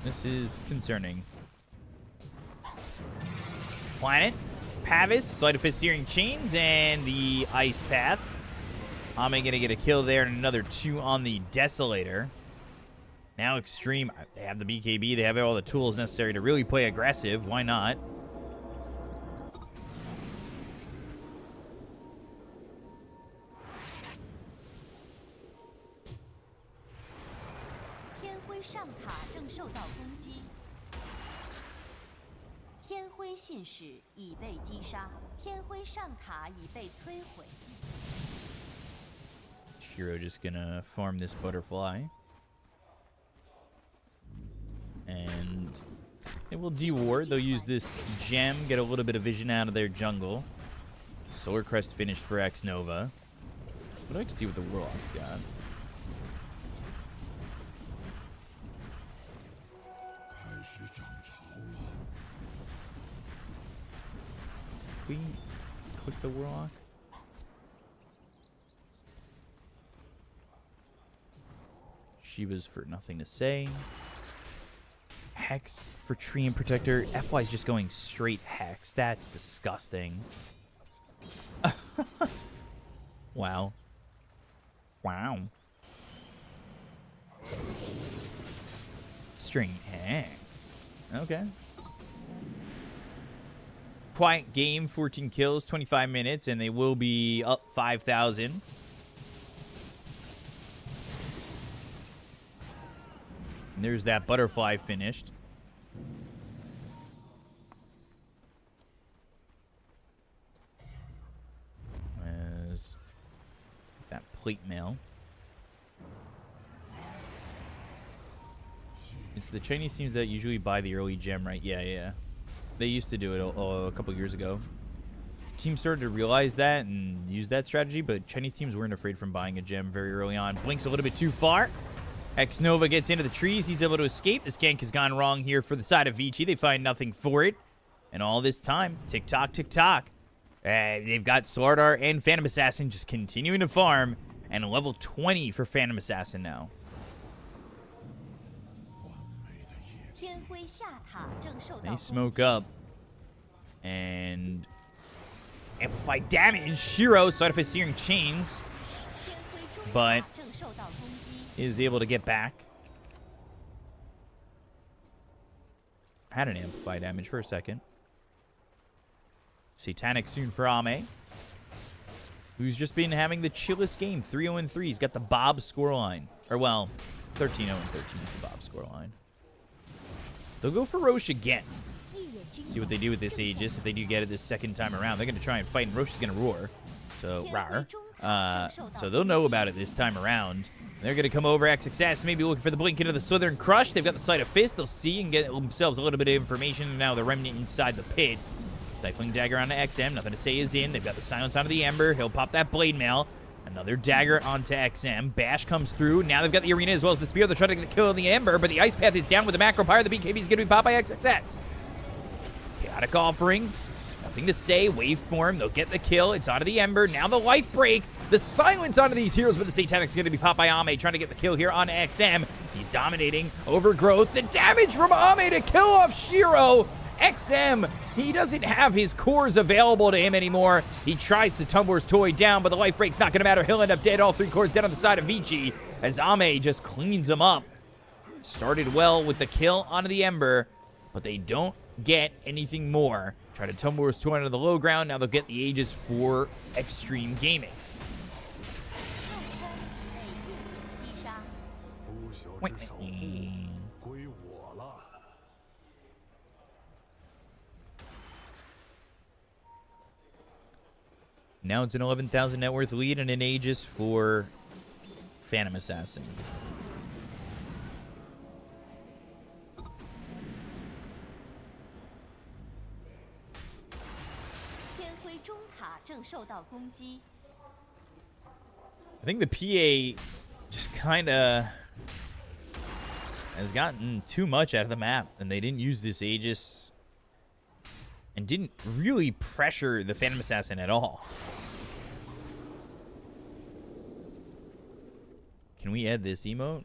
this is concerning. Planet, Pavis, Sleight of Fist Searing Chains, and the Ice Path. Ame gonna get a kill there, and another 2 on the Desolator. Now Extreme, they have the BKB, they have all the tools necessary to really play aggressive. Why not? Shiro just gonna farm this butterfly. And they will de-ward. They'll use this gem, get a little bit of vision out of their jungle. Solar Crest finished for X-Nova. I'd like to see what the Warlock's got. We click the Warlock. Shiva's for nothing to say. Hex for Tree and Protector. FY's just going straight Hex. That's disgusting. Wow. Wow. String Hex. Okay. Quiet game, 14 kills, 25 minutes, and they will be up 5,000. And there's that butterfly finished. There's that plate mail. It's the Chinese teams that usually buy the early gem, right? Yeah, yeah. They used to do it a couple years ago. Teams started to realize that and use that strategy, but Chinese teams weren't afraid from buying a gem very early on. Blinks a little bit too far. X-Nova gets into the trees. He's able to escape. This gank has gone wrong here for the side of Vici. They find nothing for it. And all this time, tick-tock, tick-tock. They've got Slardar and Phantom Assassin just continuing to farm. And a level 20 for Phantom Assassin now. They smoke up. And amplify damage. Shiro, side of his Searing Chains. But is able to get back. Had an amplify damage for a second. Satanic soon for Ame, who's just been having the chillest game. 3-0-3. He's got the Bob scoreline. Or, well, 13-0-13 is the Bob scoreline. They'll go for Roche again. See what they do with this Aegis. If they do get it this second time around, they're going to try and fight, and Roche is going to roar. So, rar. So they'll know about it this time around. They're going to come over. XXS maybe looking for the blink into the Southern Crush. They've got the Sight of Fist. They'll see and get themselves a little bit of information. And now the Remnant inside the pit. Stifling Dagger onto XM. Nothing to say is in. They've got the Silence onto the Ember. He'll pop that Blade Mail. Another Dagger onto XM. Bash comes through. Now they've got the Arena as well as the Spear. They're trying to get the kill on the Ember, but the Ice Path is down with the Macro Pyre. The BKB is going to be popped by XXS. Chaotic Offering. Nothing to say. Waveform. They'll get the kill. It's onto the Ember. Now the Life Break. The Silence onto these heroes, but the Satanic's going to be popped by Ame, trying to get the kill here on XM. He's dominating. Overgrowth. The damage from Ame to kill off Shiro. XM, he doesn't have his cores available to him anymore. He tries to Tumbler's Toy down, but the Life Break's not going to matter. He'll end up dead. All 3 cores dead on the side of Vici as Ame just cleans him up. Started well with the kill onto the Ember, but they don't get anything more. Try to Tumbler's Toy onto the low ground. Now they'll get the Aegis for Extreme Gaming. Now it's an 11,000 net worth lead and an Aegis for Phantom Assassin. I think the PA just kind of has gotten too much out of the map, and they didn't use this Aegis and didn't really pressure the Phantom Assassin at all. Can we add this emote?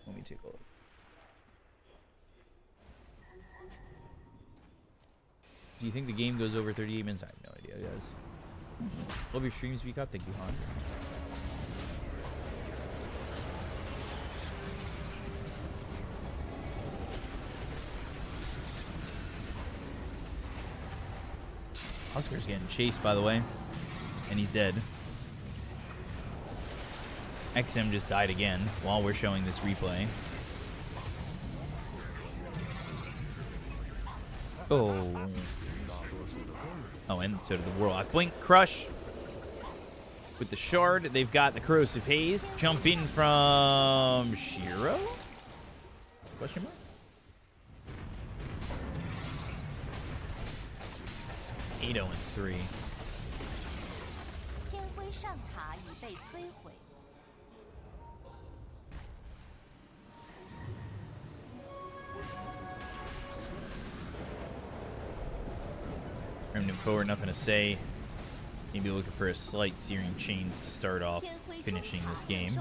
Let me take a look. Do you think the game goes over 38 minutes? I have no idea, guys. Love your streams, Speak Up. Thank you, Hans. Huskar's getting chased, by the way, and he's dead. XM just died again while we're showing this replay. Oh. Oh, and so did the Warlock. Blink, Crush. With the Shard, they've got the Corrosive Haze. Jump in from Shiro? Question mark? 8-0-3. Remnant forward, nothing to say. Maybe looking for a slight Searing Chains to start off finishing this game.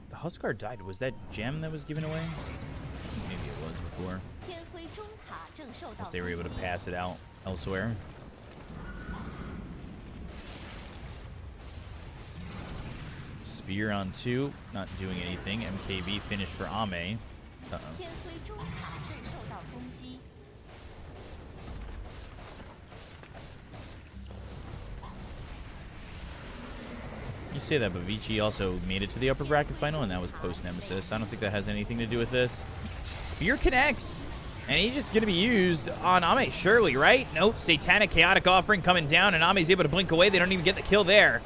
The Huskar died. Was that gem that was given away? Maybe it was before. Unless they were able to pass it out elsewhere. Spear on 2, not doing anything. MKB finished for Ame. Uh-oh. He's say that, but Vici also made it to the upper bracket final, and that was post-Nemesis. I don't think that has anything to do with this. Spear connects, and he's just going to be used on Ame, surely, right? Nope, Satanic Chaotic Offering coming down, and Ame's able to blink away. They don't even get the kill there.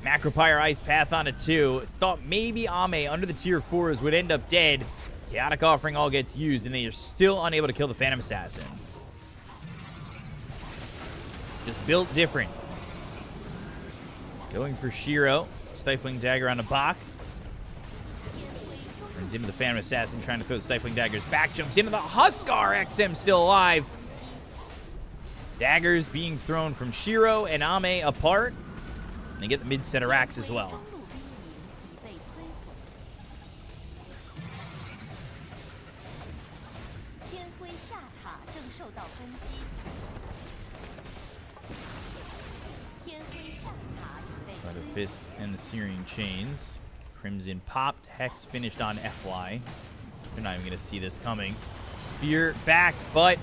Macropyre Ice Path on a 2. Thought maybe Ame, under the tier 4s, would end up dead. Chaotic Offering all gets used, and they are still unable to kill the Phantom Assassin. Just built different. Going for Shiro. Stifling Dagger on a Bach. Turns into the Phantom Assassin, trying to throw the Stifling Daggers back. Jumps into the Huskar. XM still alive. Daggers being thrown from Shiro and Ame apart. And they get the mid-set of racks as well. Side of Fist and the Searing Chains. Crimson popped. Hex finished on FY. They're not even going to see this coming. Spear back, but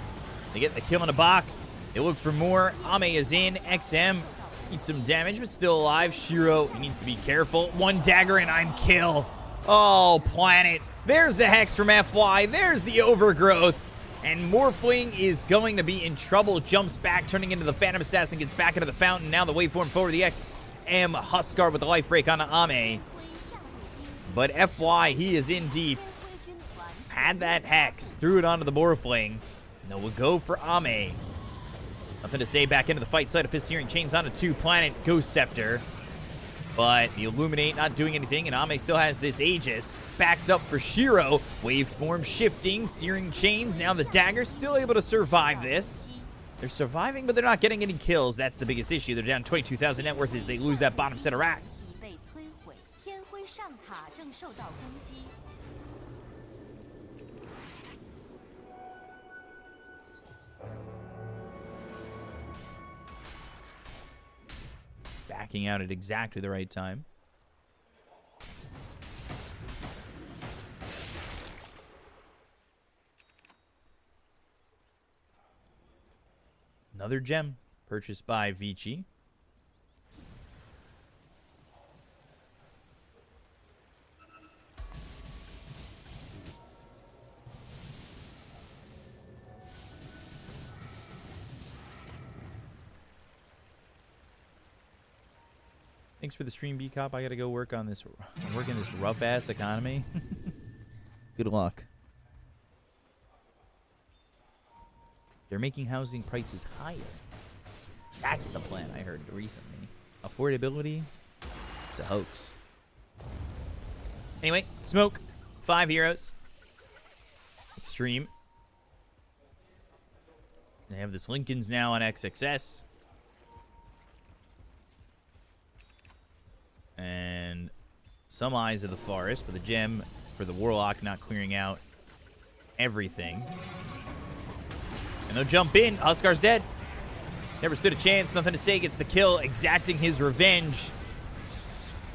they get the kill on a Bach. They look for more. Ame is in. XM needs some damage, but still alive. Shiro, he needs to be careful. One dagger and I'm kill. Oh, Planet. There's the Hex from FY. There's the Overgrowth. And Morphling is going to be in trouble. Jumps back, turning into the Phantom Assassin. Gets back into the fountain. Now the waveform forward. The XM Huskar with the life break on Ame. But FY, he is in deep. Had that Hex. Threw it onto the Morphling. No, we'll go for Ame. Nothing to say. Back into the fight. Side of Fist Searing Chains on a 2. Planet Ghost Scepter. But the Illuminate not doing anything. And Ame still has this Aegis. Backs up for Shiro. Waveform shifting. Searing Chains. Now the Dagger still able to survive this. They're surviving, but they're not getting any kills. That's the biggest issue. They're down 22,000 net worth as they lose that bottom set of racks. Backing out at exactly the right time. Another gem purchased by Vici. Thanks for the stream, B-Cop. I gotta go work on this. I'm working this rough-ass economy. Good luck. They're making housing prices higher. That's the plan I heard recently. Affordability? It's a hoax. Anyway, Smoke. 5 heroes. Extreme. They have this Lincoln's now on XXS. And some Eyes of the Forest, but the gem for the Warlock not clearing out everything. And they'll jump in. Huskar's dead. Never stood a chance. Nothing to say. Gets the kill, exacting his revenge.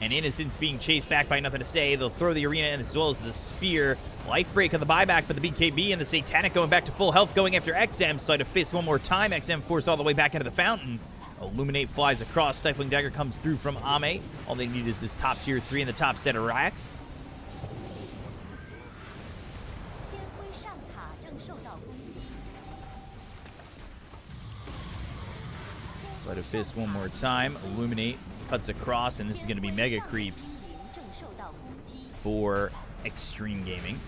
And Innocence being chased back by Nothing to Say. They'll throw the arena in as well as the spear. Life break on the buyback for the BKB, and the Satanic going back to full health, going after XM. Sleight of Fist one more time. XM forced all the way back into the fountain. Illuminate flies across. Stifling Dagger comes through from Ame. All they need is this top tier 3 in the top set of racks. Sleight of Fist one more time. Illuminate cuts across, and this is going to be mega creeps for Extreme Gaming.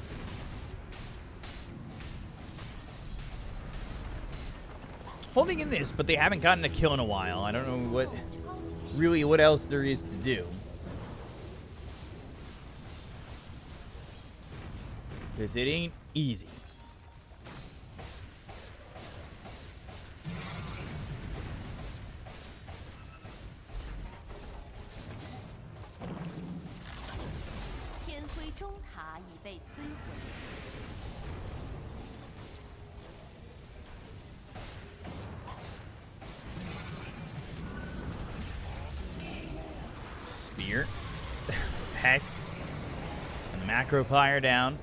Holding in this, but they haven't gotten a kill in a while. I don't know what else there is to do. Because it ain't easy. Spear. Hex. And Macropyre down.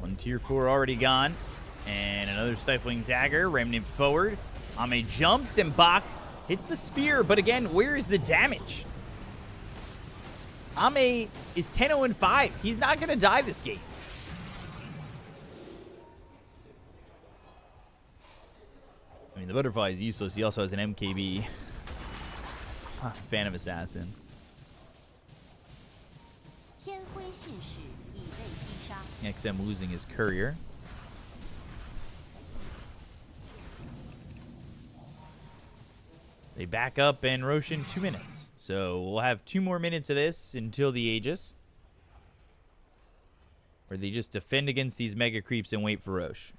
One tier 4 already gone. And another Stifling Dagger. Remnant forward. Ame jumps and Bach hits the spear. But again, where is the damage? Ame is 10-0-5. He's not going to die this game. I mean, the butterfly is useless. He also has an MKB. Fan of Assassin. XM losing his courier. They back up and Roshan 2 minutes. So we'll have 2 more minutes of this until the Aegis, where they just defend against these mega creeps and wait for Rosh.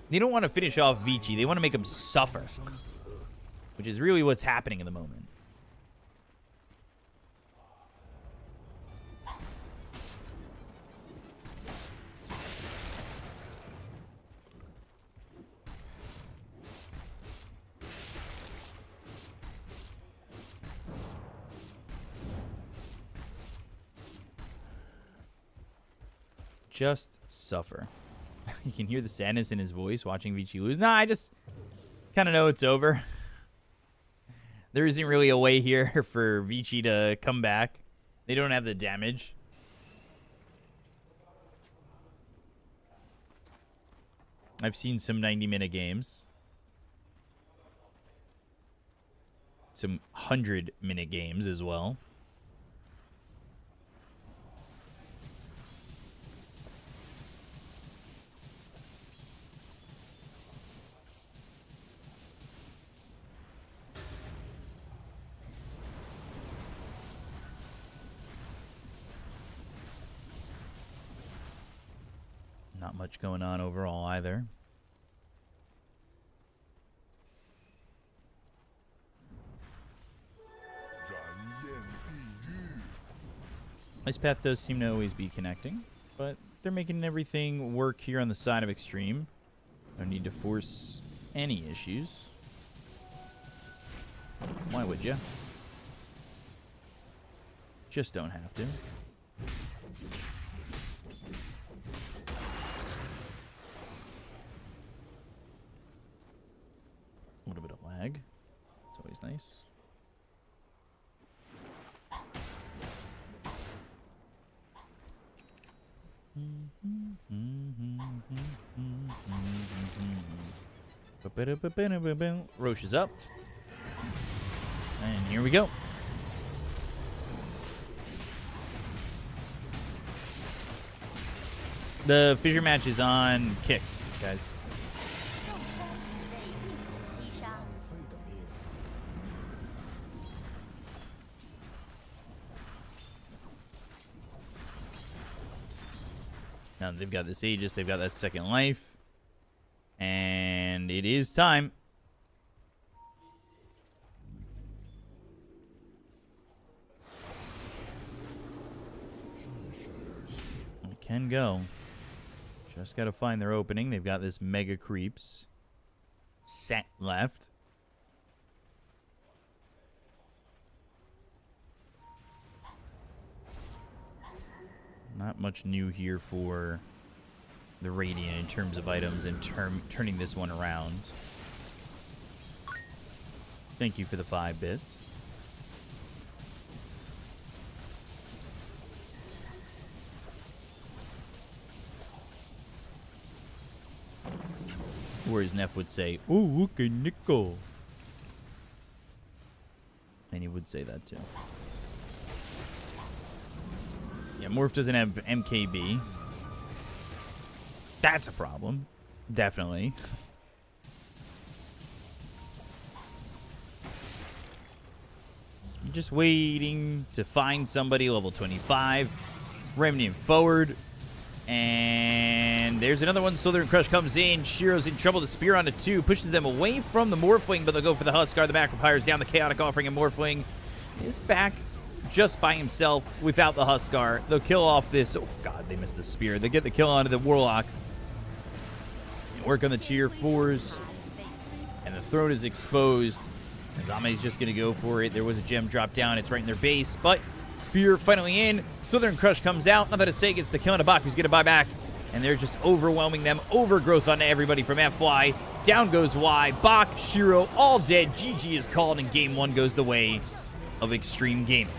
They don't want to finish off Vici. They want to make him suffer, which is really what's happening in the moment. Just suffer. You can hear the sadness in his voice watching Vici lose. Nah, I just kind of know it's over. There isn't really a way here for Vici to come back. They don't have the damage. I've seen some 90-minute games. Some 100-minute games as well. Not much going on overall either. Ice Path does seem to always be connecting, but they're making everything work here on the side of Extreme. No need to force any issues. Why would you? Just don't have to. A little bit of lag. It's always nice. Roche is up. And here we go. The fissure match is on kick, guys. Now they've got this Aegis, they've got that second life. And it is time. It can go. Just got to find their opening. They've got this mega creeps set left. Not much new here for the Radiant in terms of items and turning this one around. Thank you for the 5 bits. Or as Neff would say, "Oh, okay, nickel." And he would say that too. Yeah, Morph doesn't have MKB. That's a problem. Definitely. Just waiting to find somebody level 25. Remnant forward. And there's another one. Southern Crush comes in. Shiro's in trouble. The spear onto 2. Pushes them away from the Morphling, but they'll go for the Huskar. The back repires down the Chaotic Offering, and Morphling is back just by himself without the Huskar. They'll kill off this. Oh, God, they missed the spear. They get the kill onto the Warlock. Work on the tier 4s. And the throne is exposed. Azame's just going to go for it. There was a gem drop down. It's right in their base. But spear finally in. Southern Crush comes out. Nothing to say. Gets the kill on a Bak, who's going to buy back. And they're just overwhelming them. Overgrowth on everybody from FY. Down goes Y. Bach, Shiro, all dead. GG is called, and game 1 goes the way of Extreme Gaming.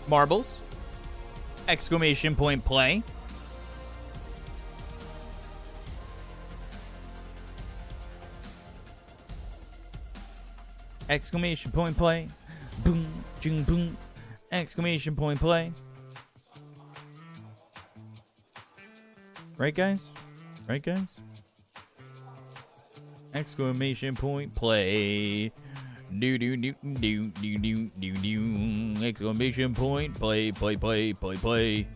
Marbles. Exclamation point play. Exclamation point play. Boom, jing, boom. Exclamation point play. Right, guys? Right, guys? Exclamation point play. Do do do do do do do do. Exclamation point play play play play play.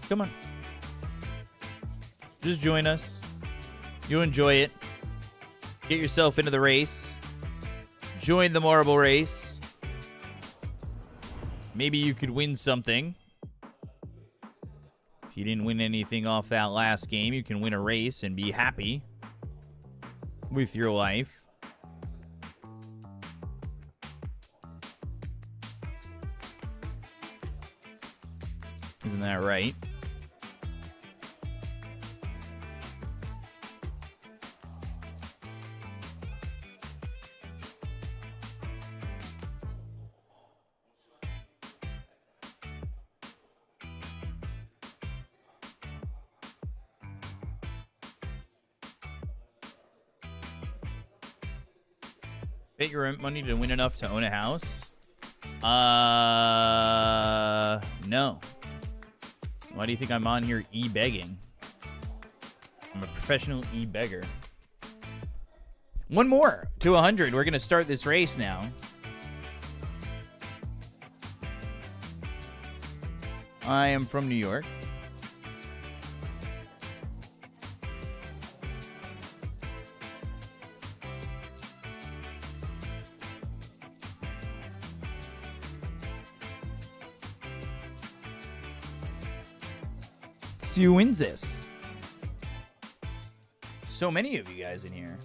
Come on. Just join us. You'll enjoy it. Get yourself into the race. Join the marble race. Maybe you could win something. If you didn't win anything off that last game, you can win a race and be happy with your life. Isn't that right? Bet your rent money to win enough to own a house? No. Why do you think I'm on here e-begging? I'm a professional e-beggar. One more to 100. We're going to start this race now. I am from New York. See who wins this. So many of you guys in here.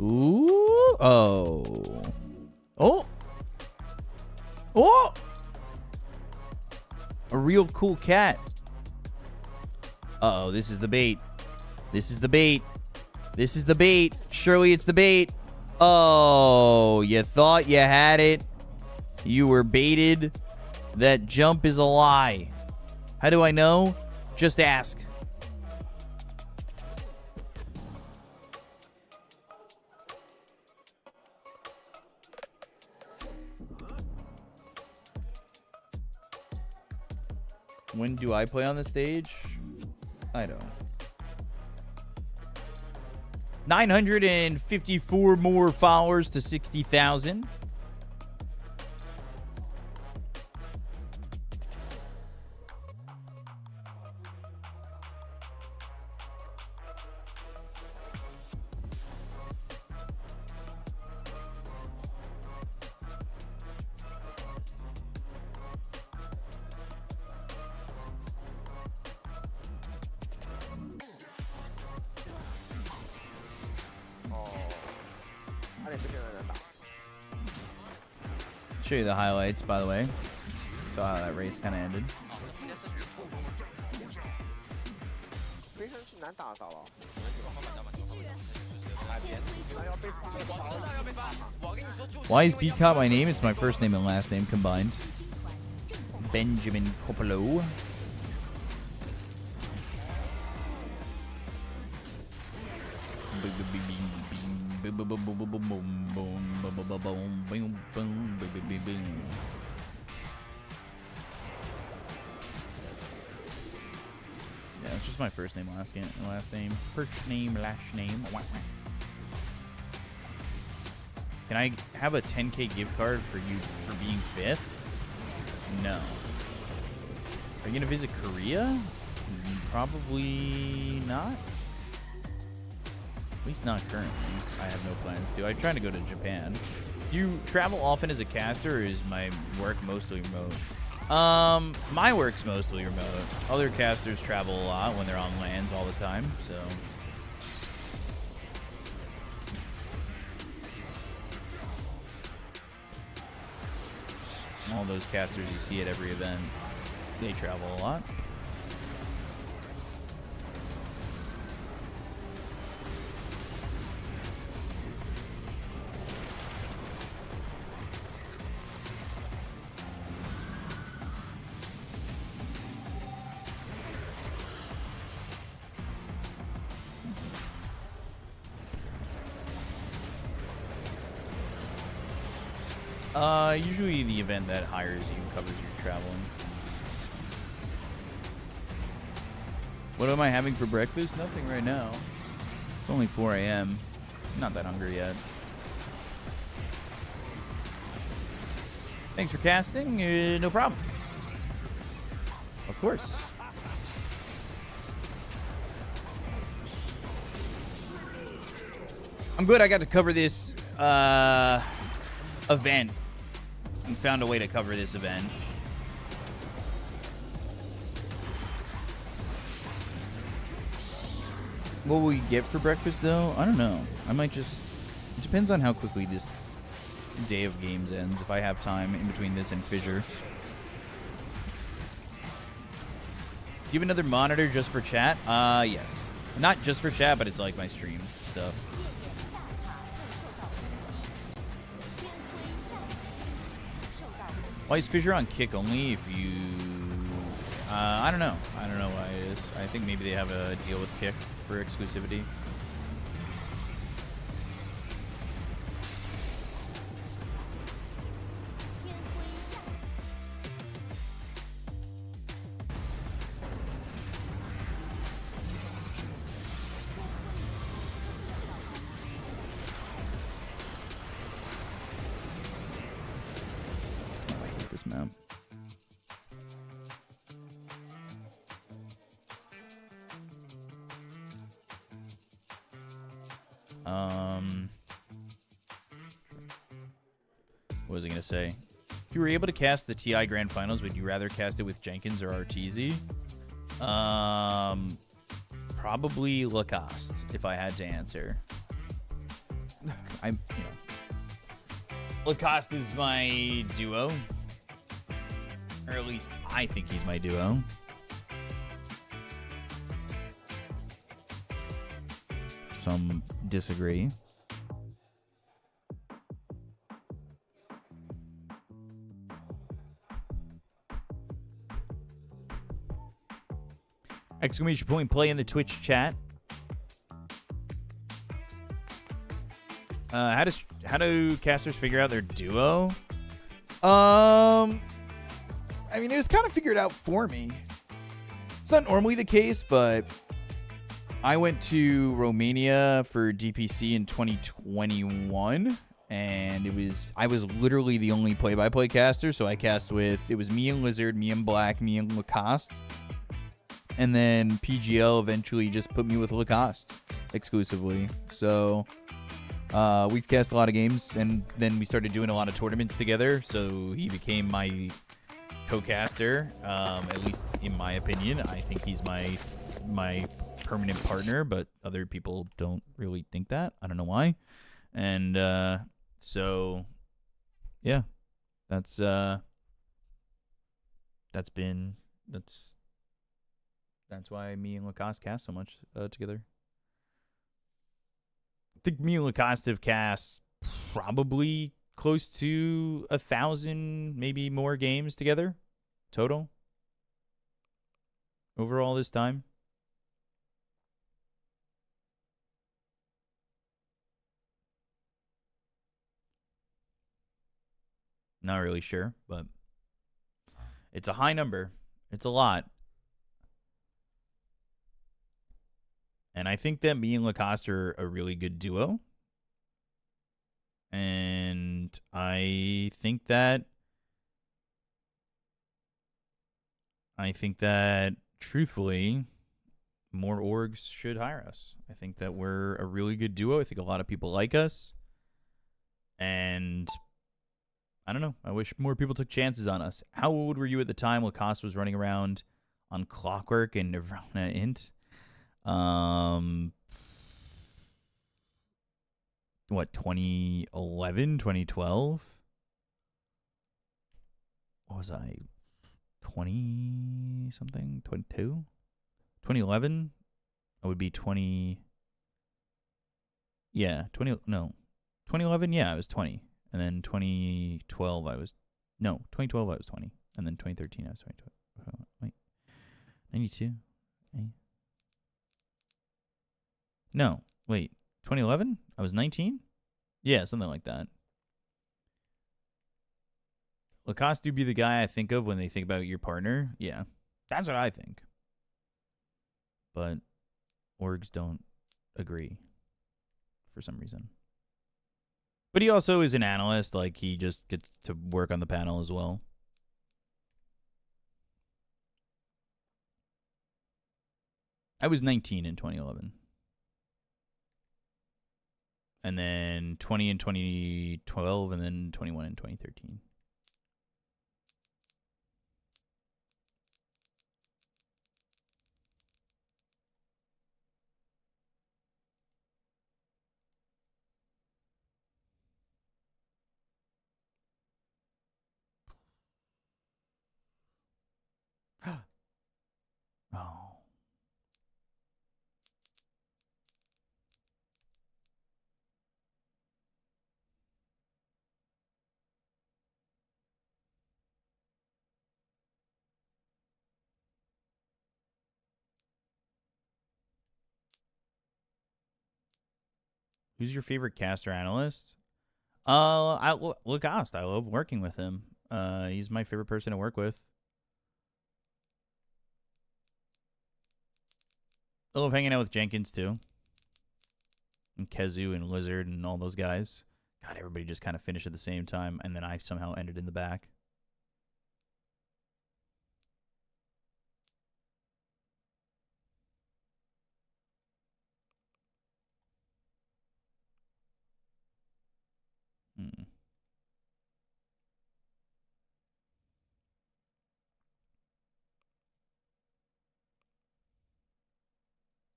Ooh. Oh. Oh. Oh. A real cool cat. Uh-oh, this is the bait. This is the bait. This is the bait. Surely it's the bait. Oh, you thought you had it. You were baited. That jump is a lie. How do I know? Just ask. When do I play on the stage? I don't. 954 more followers to 60,000. Show you the highlights, by the way. Saw how that race kind of ended. Why is B-Cop my name? It's my first name and last name combined. Benjamin Coppola. Yeah, it's just my first name, last name. First name, last name. Can I have a 10K gift card for you for being 5th? No. Are you gonna visit Korea? Probably not. At least not currently. I have no plans to. I'm trying to go to Japan. Do you travel often as a caster, or is my work mostly remote? My work's mostly remote. Other casters travel a lot when they're on lands all the time, so. All those casters you see at every event, they travel a lot. Usually the event that hires you covers your traveling. What am I having for breakfast? Nothing right now. It's only 4 a.m. Not that hungry yet. Thanks for casting. No problem. Of course. I'm good. I got to cover this event. And found a way to cover this event. What will we get for breakfast, though? I don't know. I might just... It depends on how quickly this day of games ends, if I have time in between this and Fissure. Do you have another monitor just for chat? Yes. Not just for chat, but it's like my stream stuff. Why is Fissure on kick only if you... I don't know. I don't know why it is. I think maybe they have a deal with kick for exclusivity. Map. What was I gonna say? If you were able to cast the TI Grand Finals, would you rather cast it with Jenkins or RTZ? Probably Lacoste, if I had to answer. Lacoste is my duo. Or at least I think he's my duo. Some disagree. Exclamation point play in the Twitch chat. How do casters figure out their duo? I mean, it was kind of figured out for me. It's not normally the case, but I went to Romania for DPC in 2021, and I was literally the only play-by-play caster, so I cast with, it was me and Lizard, me and Black, me and Lacoste. And then PGL eventually just put me with Lacoste exclusively. So we've cast a lot of games, and then we started doing a lot of tournaments together, so he became my co-caster, at least in my opinion. I think he's my permanent partner, but other people don't really think that. I don't know why. And so yeah, that's why me and Lacoste cast so much together. I think me and Lacoste have cast probably close to 1,000, maybe more games together. total overall this time. Not really sure, but it's a high number. It's a lot. And I think that me and Lacoste are a really good duo. And I think that truthfully, more orgs should hire us. I think that we're a really good duo. I think a lot of people like us. And I don't know. I wish more people took chances on us. How old were you at the time Lacoste was running around on Clockwork and Nirvana Int? What, 2011, 2012? What was I? 20 something? 22? 2011? I would be 20. Yeah, 2011, yeah, I was 20. And then 2012, 2012 I was 20. And then 2013 I was 22. Wait. 92? No, wait. 2011? I was 19? Yeah, something like that. Lacoste do be the guy I think of when they think about your partner. Yeah, that's what I think. But orgs don't agree for some reason. But he also is an analyst. Like, he just gets to work on the panel as well. I was 19 in 2011. And then 20 in 2012, and then 21 in 2013. Oh. Who's your favorite caster analyst? Lacoste. I love working with him. He's my favorite person to work with. I love hanging out with Jenkins too. And Kezu and Lizard and all those guys. God, everybody just kind of finished at the same time, and then I somehow ended in the back.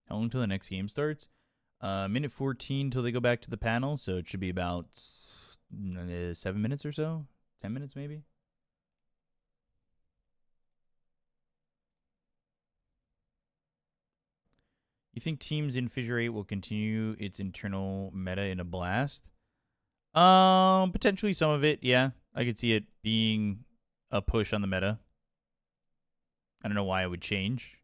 How long till the next game starts? Minute 14 till they go back to the panel, so it should be about 7 minutes or so. 10 minutes maybe. You think Teams in Fissure 8 will continue its internal meta in a blast? Potentially some of it, yeah. I could see it being a push on the meta. I don't know why it would change.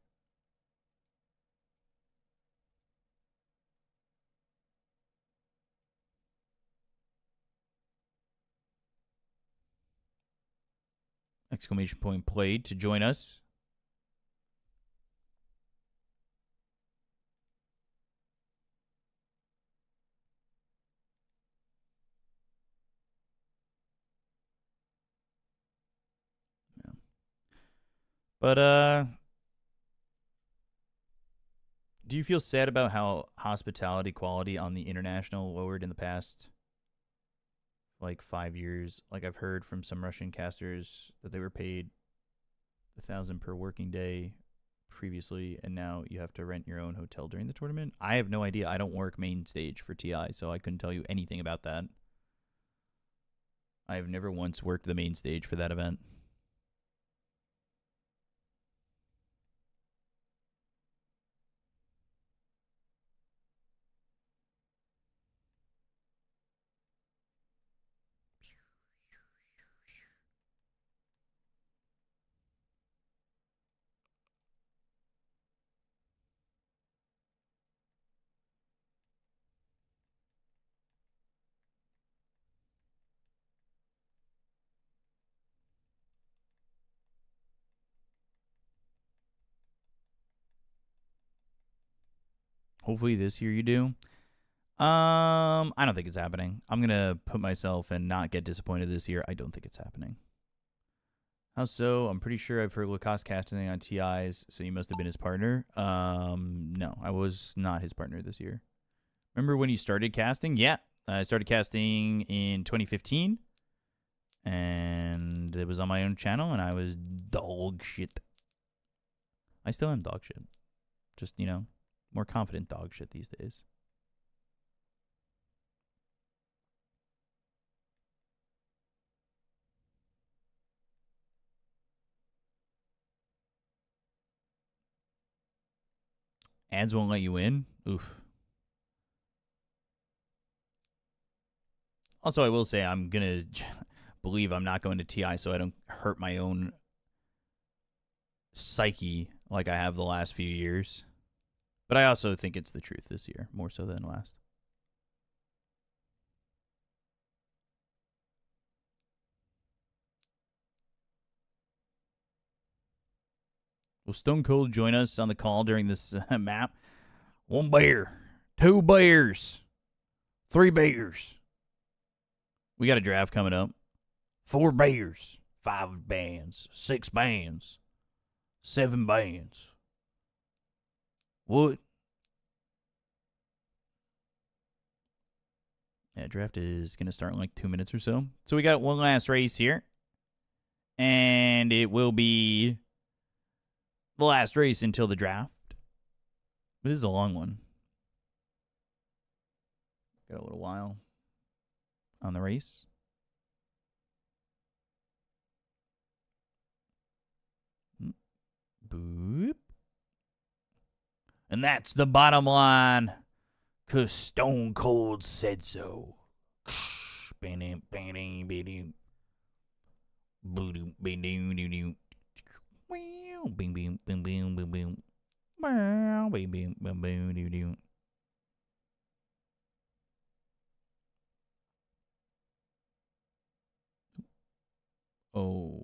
Exclamation point played to join us. Yeah. But do you feel sad about how hospitality quality on the international lowered in the past like 5 years? Like, I've heard from some Russian casters that they were paid 1,000 per working day previously, and now you have to rent your own hotel during the tournament. I have no idea. I don't work main stage for TI, so I couldn't tell you anything about that. I have never once worked the main stage for that event. Hopefully this year you do. I don't think it's happening. I'm gonna put myself and not get disappointed this year. I don't think it's happening. How so? I'm pretty sure I've heard Lacoste casting on TIs, so you must have been his partner. No, I was not his partner this year. Remember when you started casting? Yeah, I started casting in 2015, and it was on my own channel, and I was dog shit. I still am dog shit. Just, you know, more confident dog shit these days. Ads won't let you in? Oof. Also, I will say I'm going to believe I'm not going to TI so I don't hurt my own psyche like I have the last few years. But I also think it's the truth this year, more so than last. Will Stone Cold join us on the call during this map? 1 bear, 2 bears, 3 bears. We got a draft coming up. 4 bears, 5 bands, 6 bands, 7 bands. What? Yeah, draft is going to start in like 2 minutes or so. So we got one last race here. And it will be the last race until the draft. But this is a long one. Got a little while on the race. Boop. And that's the bottom line. 'Cause Stone Cold said so.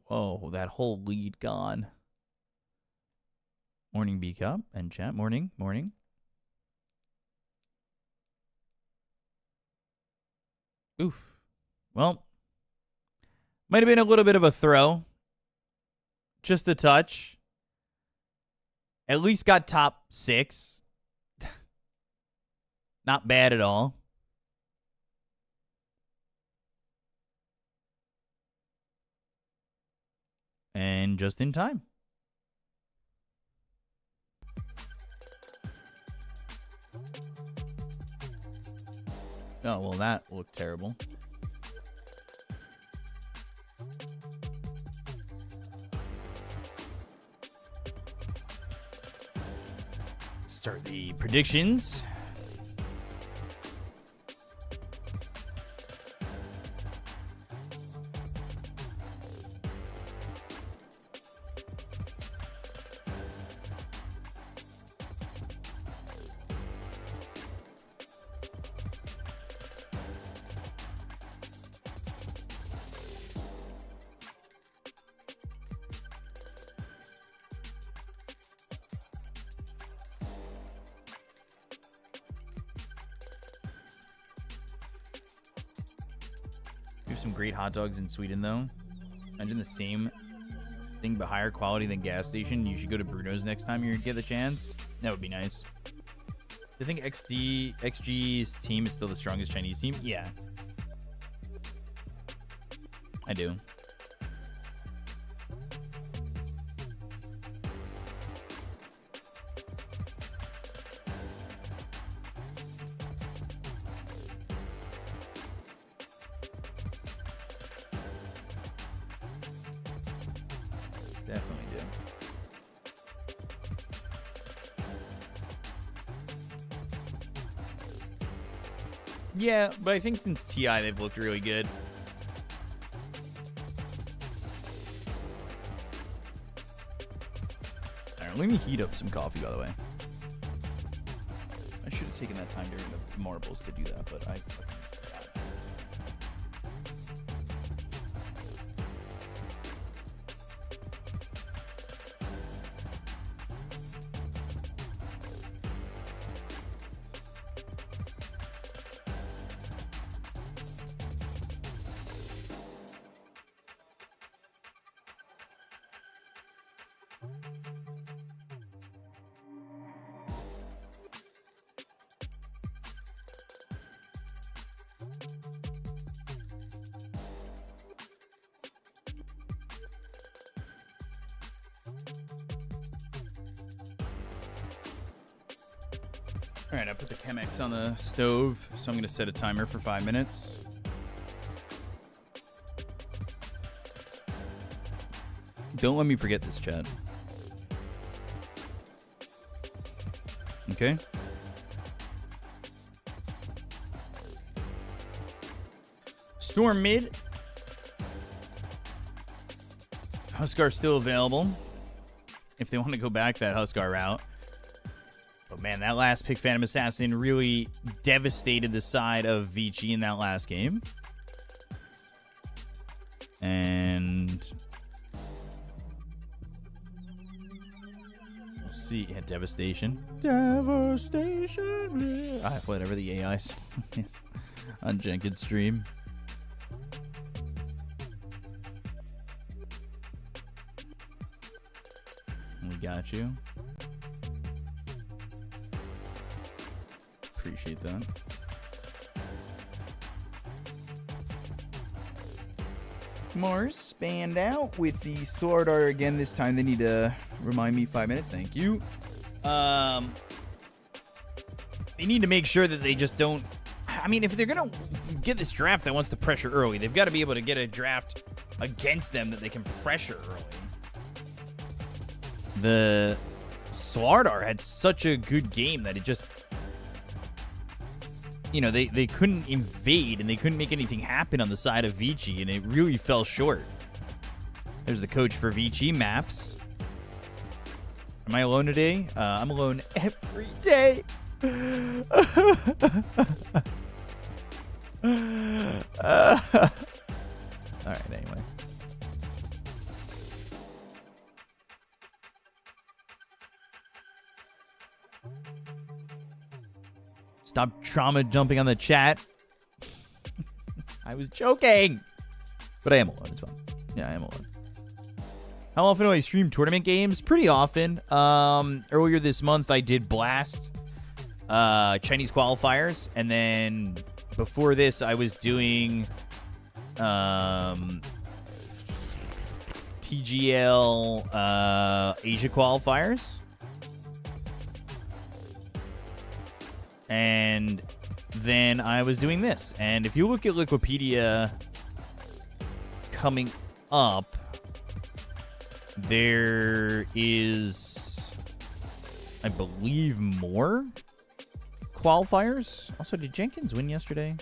Oh, that whole lead gone. Morning, B Cup and chat. Morning. Oof. Well, might have been a little bit of a throw. Just a touch. At least got top 6. Not bad at all. And just in time. Oh, well, that looked terrible. Start the predictions. Some great hot dogs in Sweden, though. Imagine the same thing but higher quality than gas station. You should go to Bruno's next time you get the chance. That would be nice. Do you think XG's team is still the strongest Chinese team? Yeah. I do. Definitely do. Yeah, but I think since TI, they've looked really good. All right, let me heat up some coffee, by the way. I should have taken that time during the marbles to do that, but I fucking forgot. All right, I put the Chemex on the stove, so I'm going to set a timer for 5 minutes. Don't let me forget this, chat. Okay. Storm mid. Huskar still available if they want to go back that Huskar route. But man, that last pick, Phantom Assassin, really devastated the side of Vici in that last game. And we'll see. Yeah, devastation. Devastation. Whatever the AI song is on Jenkins' stream. We got you. Appreciate that. Mars spanned out with the sword art again. This time they need to remind me 5 minutes. Thank you. They need to make sure that they just don't. I mean, if they're gonna get this draft that wants to pressure early, they've got to be able to get a draft against them that they can pressure early. The Slardar had such a good game that it just, you know, they couldn't invade and they couldn't make anything happen on the side of Vici, and it really fell short. There's the coach for Vici, Maps. Am I alone today? I'm alone every day. All right, anyway. Stop trauma jumping on the chat. I was joking. But I am alone. It's fine. Yeah, I am alone. How often do I stream tournament games? Pretty often. Earlier this month, I did Blast Chinese qualifiers. And then before this, I was doing PGL Asia qualifiers. And then I was doing this. And if you look at Liquipedia coming up, there is, I believe, more qualifiers. Also, did Jenkins win yesterday?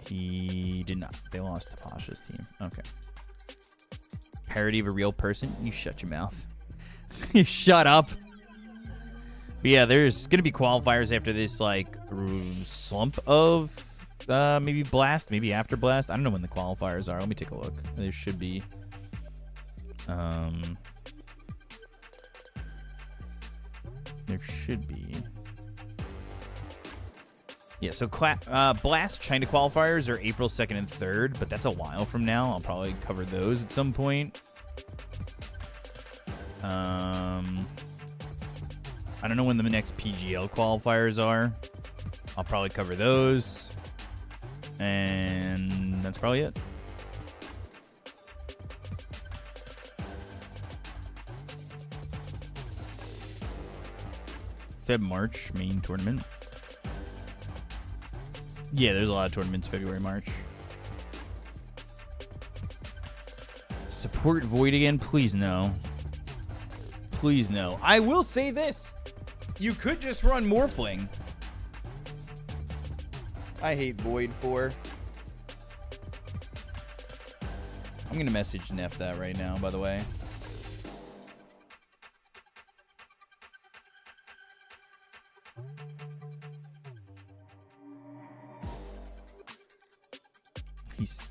He did not. They lost to Pasha's team. Okay. Parody of a real person? You shut your mouth. You shut up. But yeah, there's going to be qualifiers after this, like, slump of maybe Blast, maybe after Blast. I don't know when the qualifiers are. Let me take a look. There should be. There should be. Yeah, so Blast China qualifiers are April 2nd and 3rd, but that's a while from now. I'll probably cover those at some point. I don't know when the next PGL qualifiers are. I'll probably cover those. And that's probably it. March, main tournament. Yeah, there's a lot of tournaments February, March. Support Void again? Please no. Please no. I will say this. You could just run Morphling. I hate Void 4. I'm going to message Neff that right now, by the way. He's...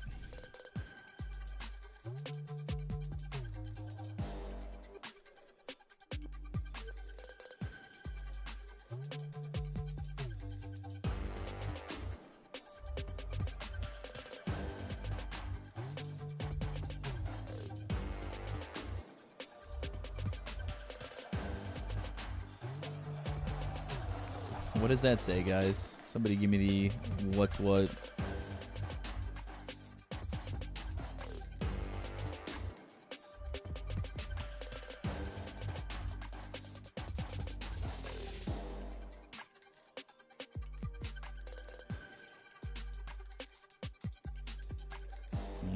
What does that say, guys? Somebody give me the what's what.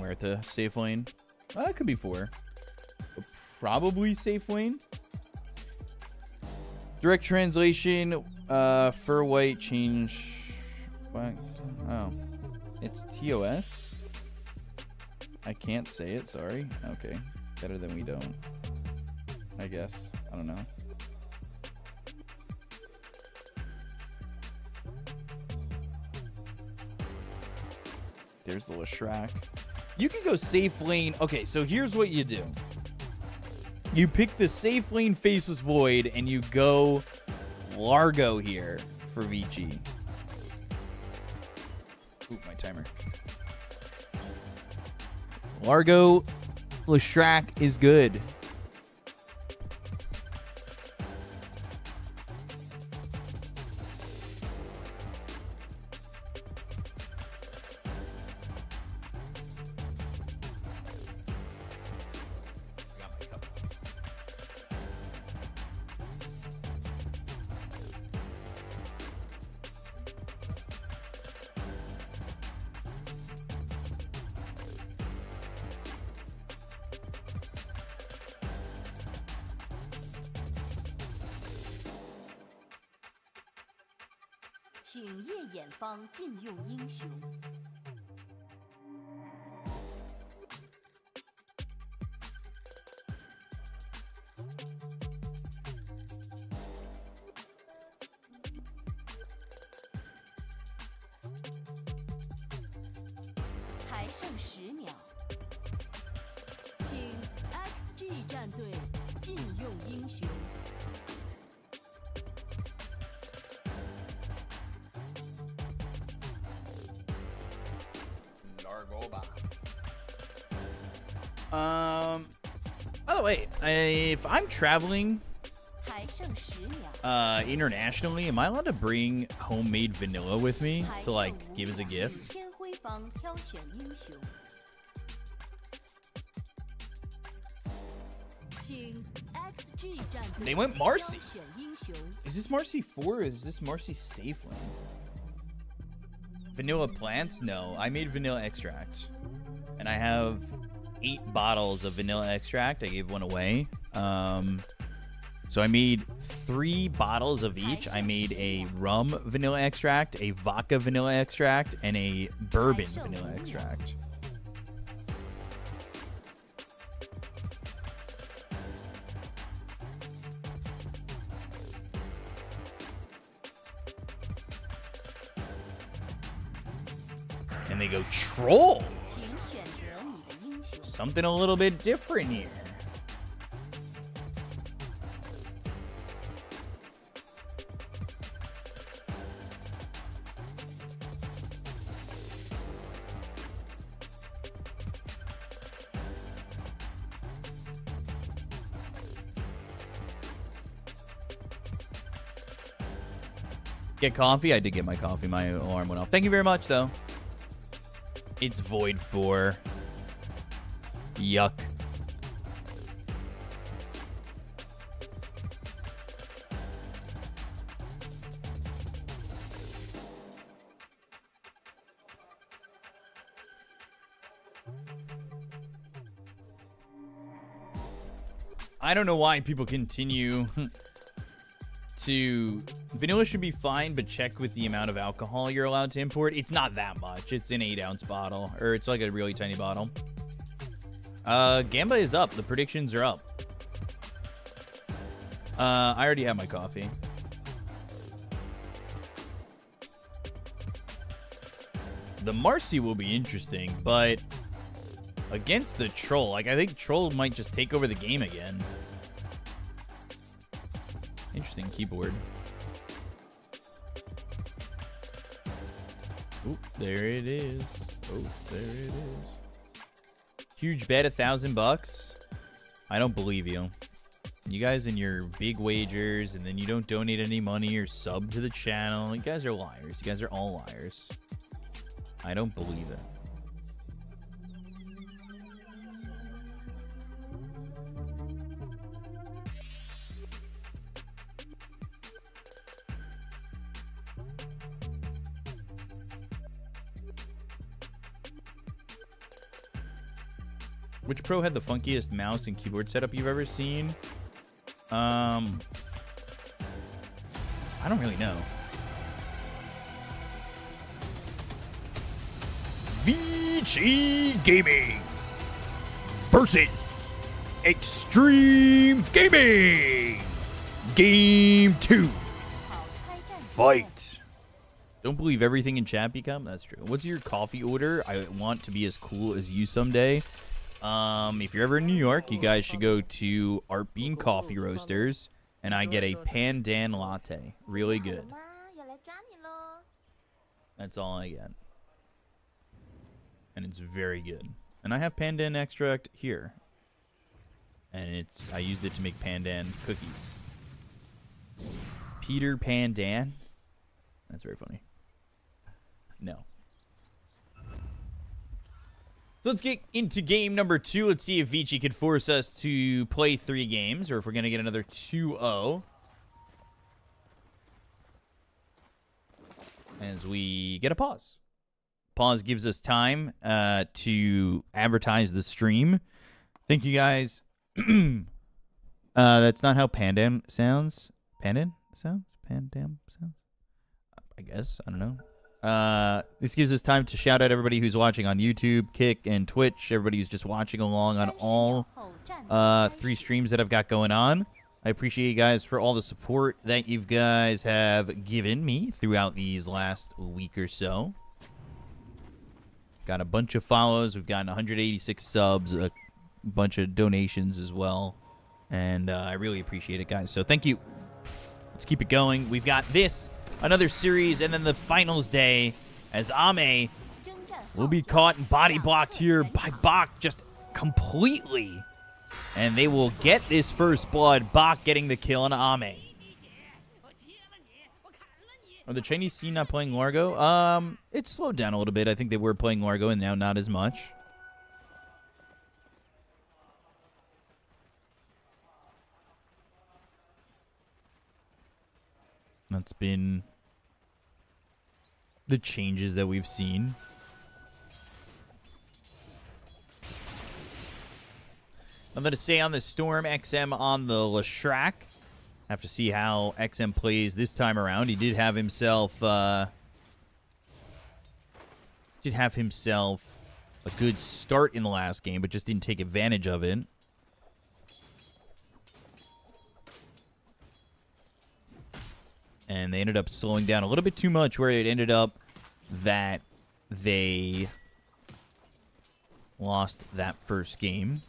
somewhere at the safe lane. It could be 4. But probably safe lane. Direct translation, fur white change. What? Oh. It's TOS? I can't say it, sorry. Okay. Better than we don't. I guess. I don't know. There's the Leshrac. You can go safe lane. Okay, so here's what you do. You pick the safe lane Faceless Void and you go Largo here for VG. Ooh, my timer. Largo Leshrac is good.请夜眼方禁用英雄。还剩10秒，请 XG 战队禁用英雄。By the way, if I'm traveling internationally, am I allowed to bring homemade vanilla with me to like give as a gift? They went Marcy. Is this Marcy 4 or is this Marcy safe lane? Vanilla plants? No, I made vanilla extract. And I have 8 bottles of vanilla extract. I gave one away. So I made 3 bottles of each. I made a rum vanilla extract, a vodka vanilla extract, and a bourbon vanilla extract. And they go troll. Something a little bit different here. Get coffee? I did get my coffee. My alarm went off. Thank you very much, though. It's Void 4. Yuck. I don't know why people continue to... Vanilla should be fine, but check with the amount of alcohol you're allowed to import. It's not that much. It's an 8-ounce bottle, or it's like a really tiny bottle. Gamba is up. The predictions are up. I already have my coffee. The Marcy will be interesting, but against the Troll, like, I think Troll might just take over the game again. Interesting keyboard. Oh, there it is. Oh, there it is. Huge bet, $1,000. I don't believe you. You guys and your big wagers, and then you don't donate any money or sub to the channel. You guys are liars. You guys are all liars. I don't believe it. Which pro had the funkiest mouse and keyboard setup you've ever seen? I don't really know. VG Gaming versus Extreme Gaming. Game 2. Fight. Don't believe everything in chat become. That's true. What's your coffee order? I want to be as cool as you someday. If you're ever in New York, you guys should go to Art Bean Coffee Roasters, and I get a pandan latte. Really good. That's all I get. And it's very good. And I have pandan extract here. And I used it to make pandan cookies. Peter Pandan? That's very funny. No. So let's get into game number 2. Let's see if Vici could force us to play 3 games, or if we're going to get another 2-0. As we get a pause. Pause gives us time to advertise the stream. Thank you guys. That's not how Pandan sounds. Pandan sounds? Pandan sounds? I guess. I don't know. This gives us time to shout out everybody who's watching on YouTube, Kick, and Twitch. Everybody who's just watching along on all 3 streams that I've got going on. I appreciate you guys for all the support that you guys have given me throughout these last week or so. Got a bunch of follows. We've gotten 186 subs, a bunch of donations as well. And I really appreciate it, guys. So thank you. Let's keep it going. We've got this, another series, and then the finals day as Ame will be caught and body blocked here by Bach just completely. And they will get this first blood. Bach getting the kill on Ame. Are the Chinese scene not playing Largo? It's slowed down a little bit. I think they were playing Largo and now not as much. That's been the changes that we've seen. Nothing to say on the Storm. XM on the Lashrak. Have to see how XM plays this time around. He did have himself a good start in the last game, but just didn't take advantage of it. And they ended up slowing down a little bit too much, where it ended up that they lost that first game.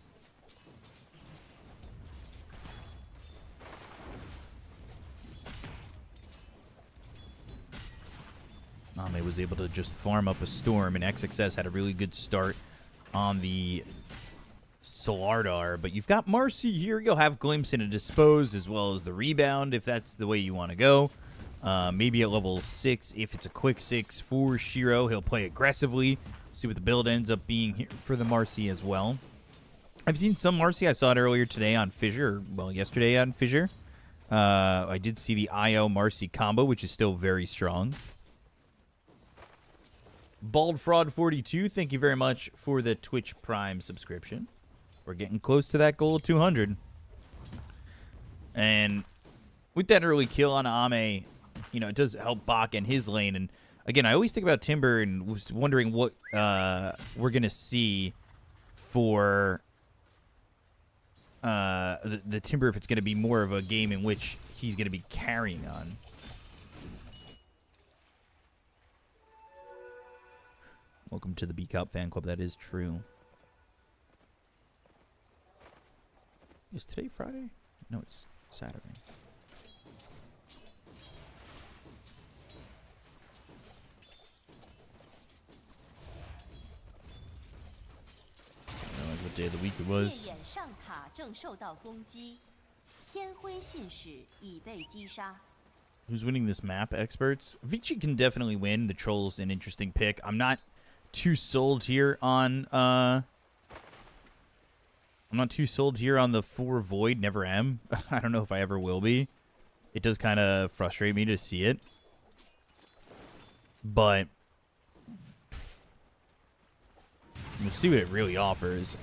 Ame was able to just farm up a Storm, and XXS had a really good start on the Solardar. But you've got Marcy here. You'll have Glimpse and a Dispose, as well as the Rebound, if that's the way you want to go. Maybe at level 6, if it's a quick 6 for Shiro, he'll play aggressively. See what the build ends up being here for the Marcy as well. I've seen some Marcy. I saw it earlier today on Fissure, well, yesterday on Fissure. I did see the IO Marcy combo, which is still very strong. Bald Fraud 42, thank you very much for the Twitch Prime subscription. We're getting close to that goal of 200. And with that early kill on Ame, you know, it does help Bach in his lane. And again, I always think about Timber and was wondering what we're going to see for the Timber, if it's going to be more of a game in which he's going to be carrying on. Welcome to the B Cup fan club. That is true. Is today Friday? No, it's Saturday. I don't know what day of the week it was. Who's winning this map, experts? Vici can definitely win. The Troll's an interesting pick. I'm not too sold here on the 4 Void. Never am. I don't know if I ever will be. It does kind of frustrate me to see it. But we'll see what it really offers.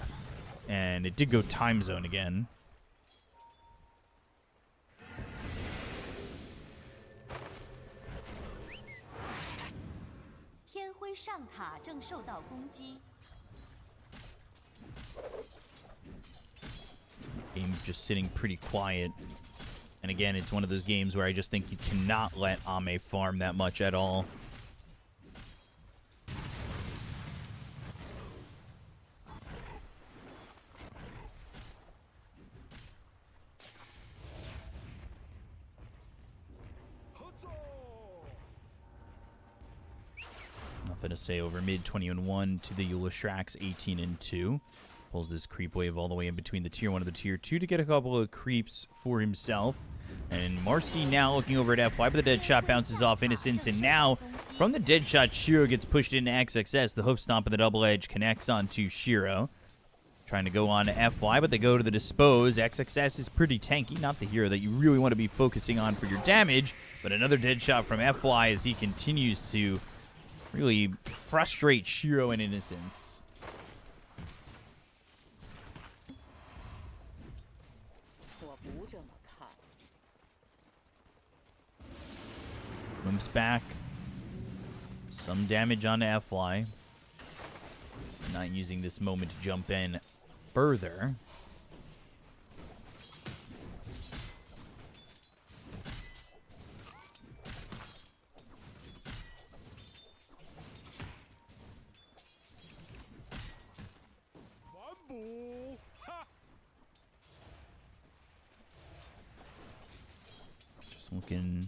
And it did go time zone again. Game just sitting pretty quiet. And again, it's one of those games where I just think you cannot let Ame farm that much at all. Nothing to say over mid, 20-1 to the Leshrax 18-2. Pulls this creep wave all the way in between the tier 1 and the tier 2 to get a couple of creeps for himself. And Marcy now looking over at FY, but the dead shot bounces off Innocence. And now, from the dead shot, Shiro gets pushed into XXS. The hoof stomp and the double edge connects onto Shiro. Trying to go on to FY, but they go to the dispose. XXS is pretty tanky, not the hero that you really want to be focusing on for your damage. But another dead shot from FY as he continues to really frustrate Shiro and Innocence. Glimpse back. Some damage onto FY. Not using this moment to jump in further. Just looking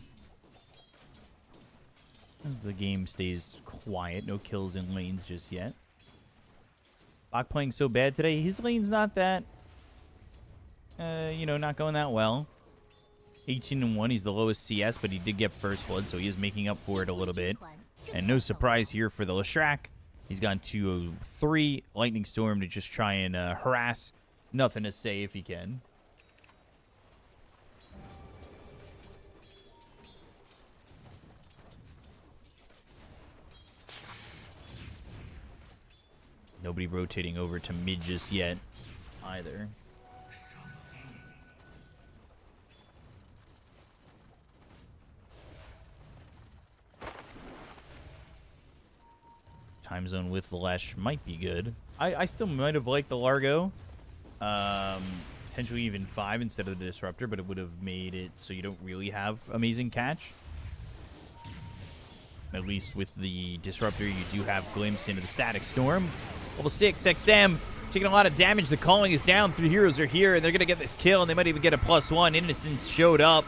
as the game stays quiet. No kills in lanes just yet. Bach playing so bad today. His lane's not that, not going that well. 18-1. He's the lowest CS, but he did get first blood, so he is making up for it a little bit. And no surprise here for the Leshrac. He's gone 2-3. Lightning Storm to just try and harass. Nothing to say if he can. Nobody rotating over to mid just yet either. Time zone with the Lesh might be good. I still might have liked the Largo. Potentially even 5 instead of the Disruptor, but it would have made it so you don't really have amazing catch. At least with the Disruptor, you do have Glimpse into the Static Storm. Level 6, XM, taking a lot of damage. The calling is down. 3 heroes are here, and they're going to get this kill, and they might even get a +1. Innocence showed up,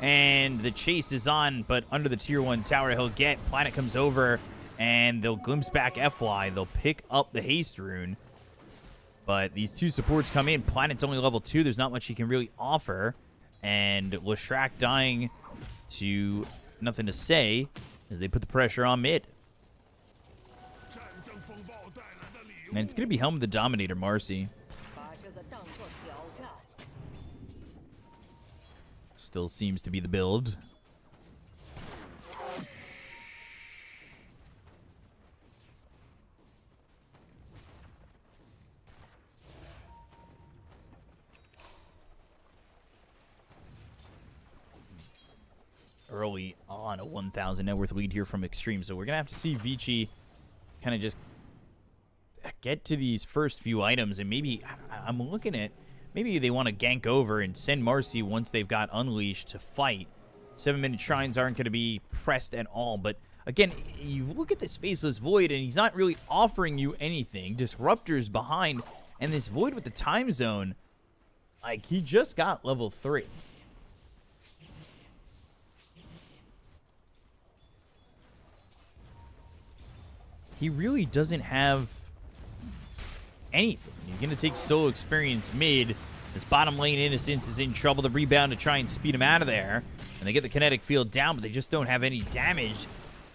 and the chase is on, but under the tier 1 tower he'll get. Planet comes over, and they'll glimpse back FY. They'll pick up the haste rune, but these 2 supports come in. Planet's only level 2. There's not much he can really offer, and Leshrac dying to nothing to say as they put the pressure on mid. And it's going to be Helm of the Dominator, Marcy. Still seems to be the build. Early on a 1,000 net worth lead here from Extreme. So we're going to have to see Vici kind of just get to these first few items, and maybe I'm looking at maybe they want to gank over and send Marcy once they've got Unleashed to fight. 7-minute shrines aren't going to be pressed at all, but again, you look at this Faceless Void and he's not really offering you anything. Disruptor's behind, and this Void with the time zone, like, he just got level 3. He really doesn't have anything. He's going to take solo experience mid. This bottom lane Innocence is in trouble. The rebound to try and speed him out of there. And they get the kinetic field down, but they just don't have any damage.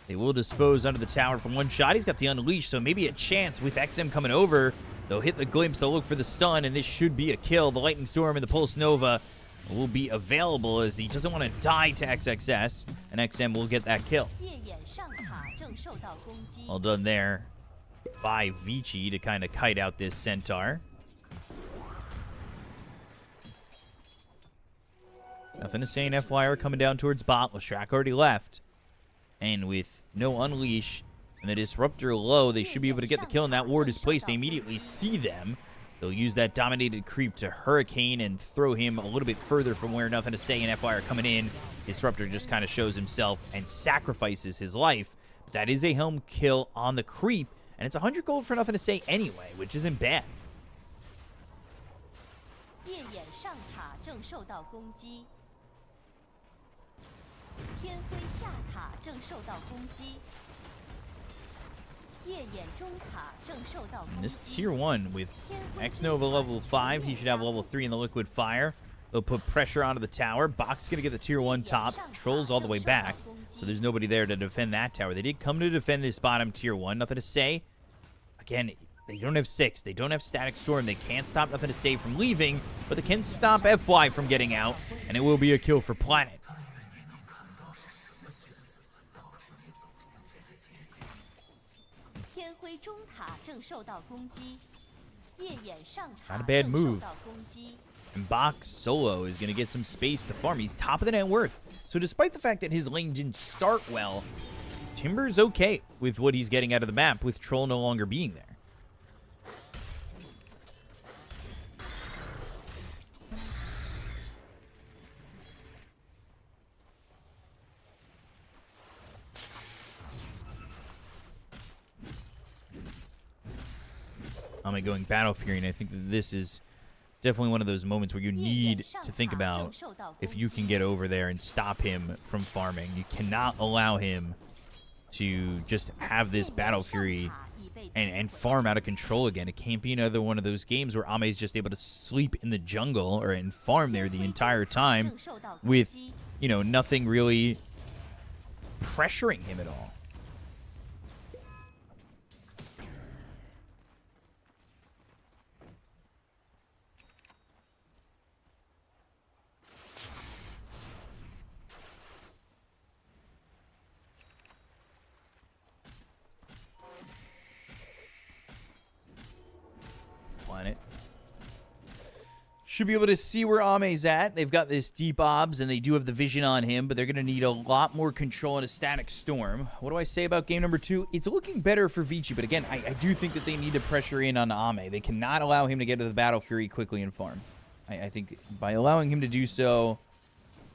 They will dispose under the tower from one shot. He's got the Unleash, so maybe a chance with XM coming over. They'll hit the glimpse. They'll look for the stun, and this should be a kill. The Lightning Storm and the Pulse Nova will be available as he doesn't want to die to XXS, and XM will get that kill. Well done there by Vici to kind of kite out this Centaur. Nothing to say in FYR coming down towards bot. Leshrac already left. And with no unleash and the disruptor low, they should be able to get the kill. And that ward is placed. They immediately see them. They'll use that dominated creep to hurricane and throw him a little bit further from where Nothing to Say and FYR coming in. Disruptor just kind of shows himself and sacrifices his life. But that is a helm kill on the creep. And it's 100 gold for Nothing to Say anyway, which isn't bad. 夜眼上塔正受到攻击，天辉下塔正受到攻击，夜眼中塔正受到攻 And 击。 this tier 1 with X-Nova level 5, he should have level 3 in the liquid fire. They'll put pressure onto the tower. Box going to get the tier 1 top. Trolls all the way back. So there's nobody there to defend that tower. They did come to defend this bottom tier 1. Nothing to Say. Again, they don't have 6. They don't have Static Storm. They can't stop Nothing to Say from leaving. But they can stop FY from getting out. And it will be a kill for Planet. Not a bad move. And Box solo is going to get some space to farm. He's top of the net worth. So despite the fact that his lane didn't start well, Timber's okay with what he's getting out of the map with Troll no longer being there. I'm going Battle Fury, and I think that this is definitely one of those moments where you need to think about if you can get over there and stop him from farming. You cannot allow him to just have this Battle Fury and farm out of control again. It can't be another one of those games where Ame is just able to sleep in the jungle or and farm there the entire time with, you know, nothing really pressuring him at all. Planet should be able to see where Ame's at. They've got this deep obs, and they do have the vision on him, but they're going to need a lot more control in a Static Storm. What do I say about game number 2? It's looking better for Vici, but again, I do think that they need to pressure in on Ame. They cannot allow him to get to the Battle Fury quickly and farm. I think by allowing him to do so,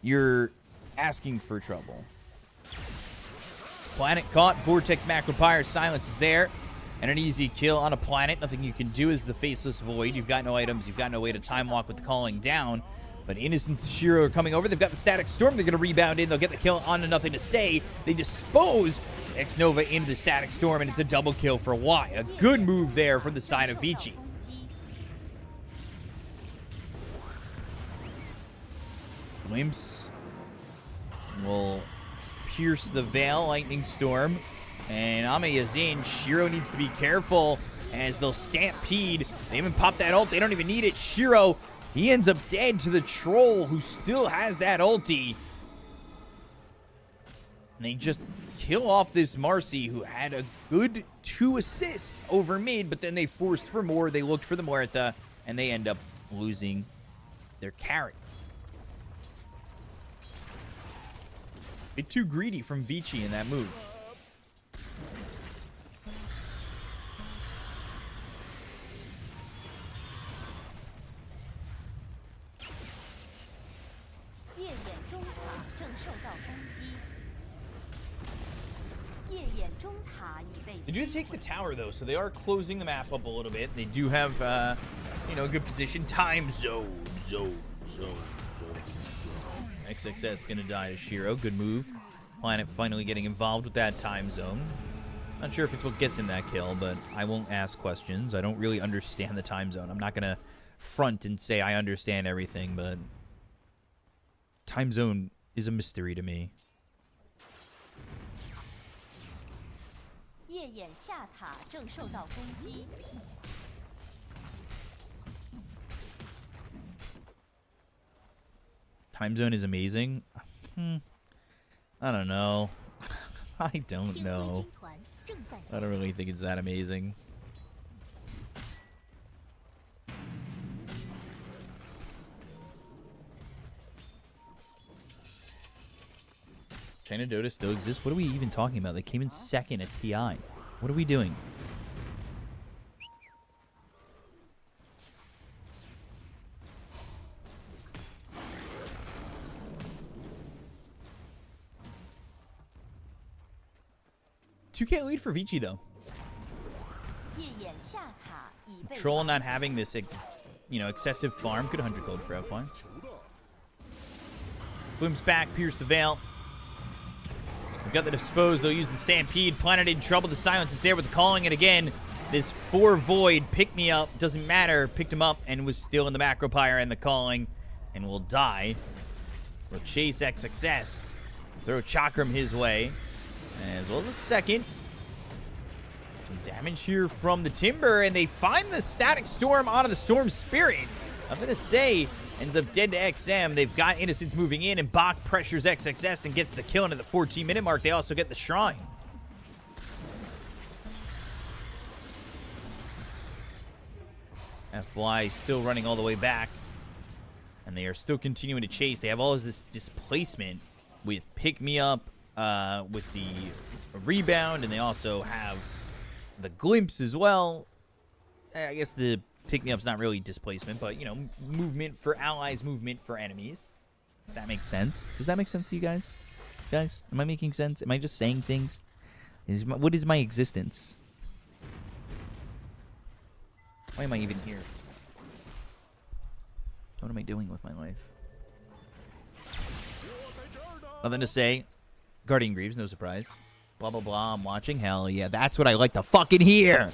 you're asking for trouble. Planet caught. Vortex Macro Pyre. Silence is there. And an easy kill on a Planet. Nothing you can do as the Faceless Void. You've got no items. You've got no way to time walk with the calling down. But Innocent Shiro are coming over. They've got the Static Storm. They're going to rebound in. They'll get the kill on to Nothing to Say. They dispose X-Nova into the Static Storm, and it's a double kill for Y. A good move there from the side of Vici. Glimpse will pierce the veil. Lightning Storm. And Ame is in. Shiro needs to be careful as they'll stampede. They haven't popped that ult. They don't even need it. Shiro, he ends up dead to the Troll, who still has that ulti. And they just kill off this Marcy, who had a good 2 assists over mid, but then they forced for more. They looked for the Muerta, and they end up losing their carry. A bit too greedy from Vici in that move. They do take the tower, though, so they are closing the map up a little bit. They do have, you know, a good position. Time zone. XXS gonna die to Shiro. Good move. Planet finally getting involved with that time zone. Not sure if it's what gets him that kill, but I won't ask questions. I don't really understand the time zone. I'm not gonna front and say I understand everything, but time zone is a mystery to me. Time zone is amazing. I don't know. I don't know. I don't really think it's that amazing. China Dota still exists. What are we even talking about? They came in second at TI. What are we doing? $2K lead for Vici though. Troll not having this, excessive farm. Good 100 gold for F1. Bloom's back, pierce the veil. We've got the dispose. They'll use the stampede. Planet in trouble. The silence is there with the calling. And again, this 4 void pick me up. Doesn't matter. Picked him up and was still in the macro pyre and the calling. And will die. We'll chase XXS. Throw Chakram his way. As well as a second. Some damage here from the Timber. And they find the Static Storm onto the Storm Spirit. I'm going to say, ends up dead to XM. They've got Innocence moving in, and Bach pressures XXS and gets the kill. And at the 14-minute mark, they also get the Shrine. FY still running all the way back. And they are still continuing to chase. They have all of this displacement with Pick Me Up, with the rebound, and they also have the Glimpse as well. I guess the Pick Me Up's not really displacement, but, movement for allies, movement for enemies. If that makes sense. Does that make sense to you guys? Guys, am I making sense? Am I just saying things? What is my existence? Why am I even here? What am I doing with my life? Nothing to say. Guardian Greaves, no surprise. Blah, blah, blah. I'm watching. Hell yeah. That's what I like to fucking hear.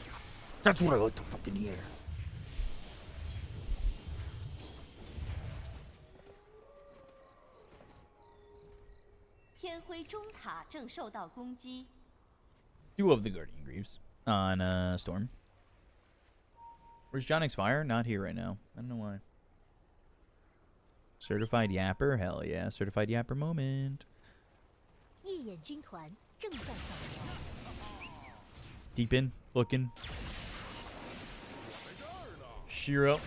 That's what I like to fucking hear. Do love the Guardian Greaves on Storm. Where's John X-Fire? Not here right now. I don't know why. Certified Yapper? Hell yeah. Certified Yapper moment. Deep in. Looking. Shiro.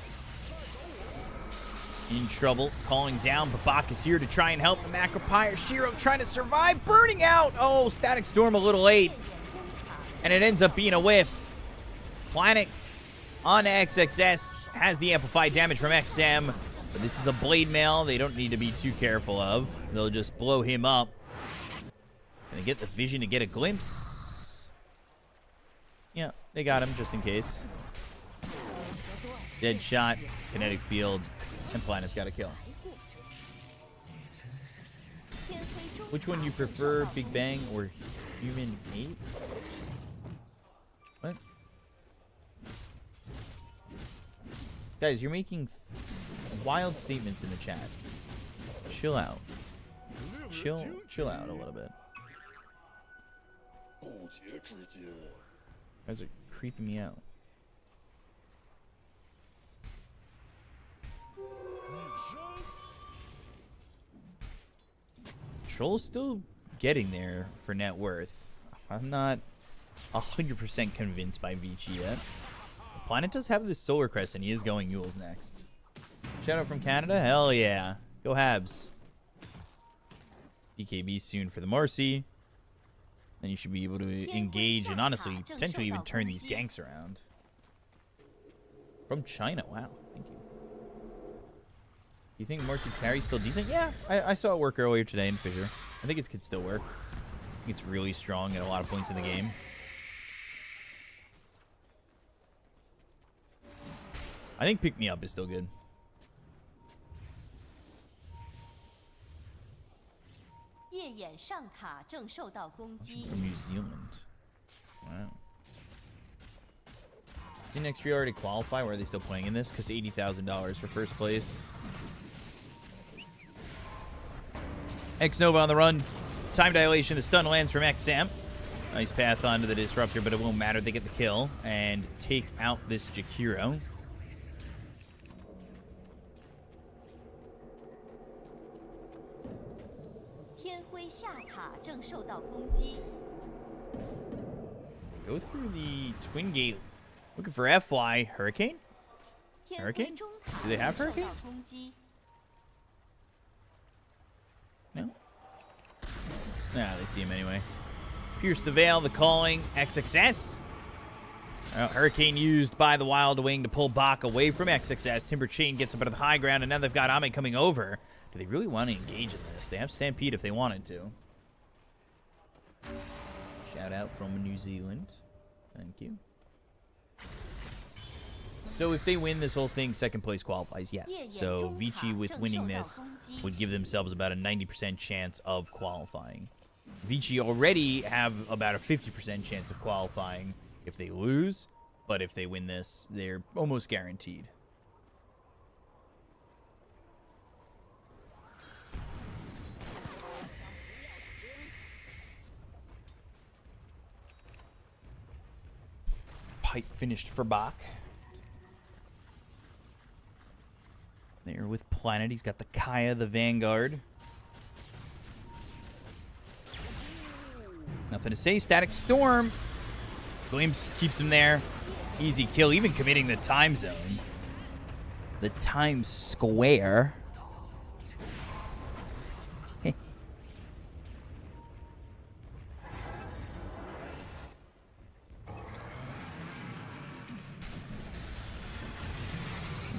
In trouble. Calling down. Babak is here to try and help the Macropyre. Shiro trying to survive. Burning out. Oh, Static Storm a little late. And it ends up being a whiff. Planet on XXS. Has the amplified damage from XM. But this is a Blade Mail they don't need to be too careful of. They'll just blow him up. And they get the vision to get a glimpse. Yeah, they got him just in case. Dead shot, kinetic field, and Planet's got a kill. Which one you prefer, Big Bang or Human 8? What? Guys, you're making wild statements in the chat. Chill out. Chill out a little bit. You guys are creeping me out. Troll's still getting there for net worth. I'm not 100% convinced by Vici yet. The Planet does have this Solar Crest, and he is going Yules next. Shout out from Canada? Hell yeah. Go Habs. BKB soon for the Marcy. Then you should be able to engage and honestly, potentially even turn these ganks around. From China, wow. Thank you. You think Marcy carry's still decent? Yeah, I saw it work earlier today in Fissure. I think it could still work. I think it's really strong at a lot of points in the game. I think Pick Me Up is still good. From New Zealand. Wow. Didn't X3 already qualify? Why are they still playing in this? Because $80,000 for first place. X-Nova on the run. Time dilation. The stun lands from XM. Nice path onto the Disruptor, but it won't matter. They get the kill and take out this Jakiro. Go through the Twin Gate. Looking for FY. Hurricane? Hurricane? Do they have Hurricane? No? Nah, they see him anyway. Pierce the Veil, the calling, XXS. Hurricane used by the Wild Wing to pull Bach away from XXS. Timber Chain gets up out of the high ground, and now they've got Ame coming over. Do they really want to engage in this? They have Stampede if they wanted to. Shout out from New Zealand. Thank you. So if they win this whole thing, second place qualifies, yes. So Vici with winning this would give themselves about a 90% chance of qualifying. Vici already have about a 50% chance of qualifying if they lose, but if they win this, they're almost guaranteed. Pipe finished for Bach. There with Planet. He's got the Kaya, the Vanguard. Nothing to say. Static Storm. Glimpse keeps him there. Easy kill, even committing the time zone. The time square.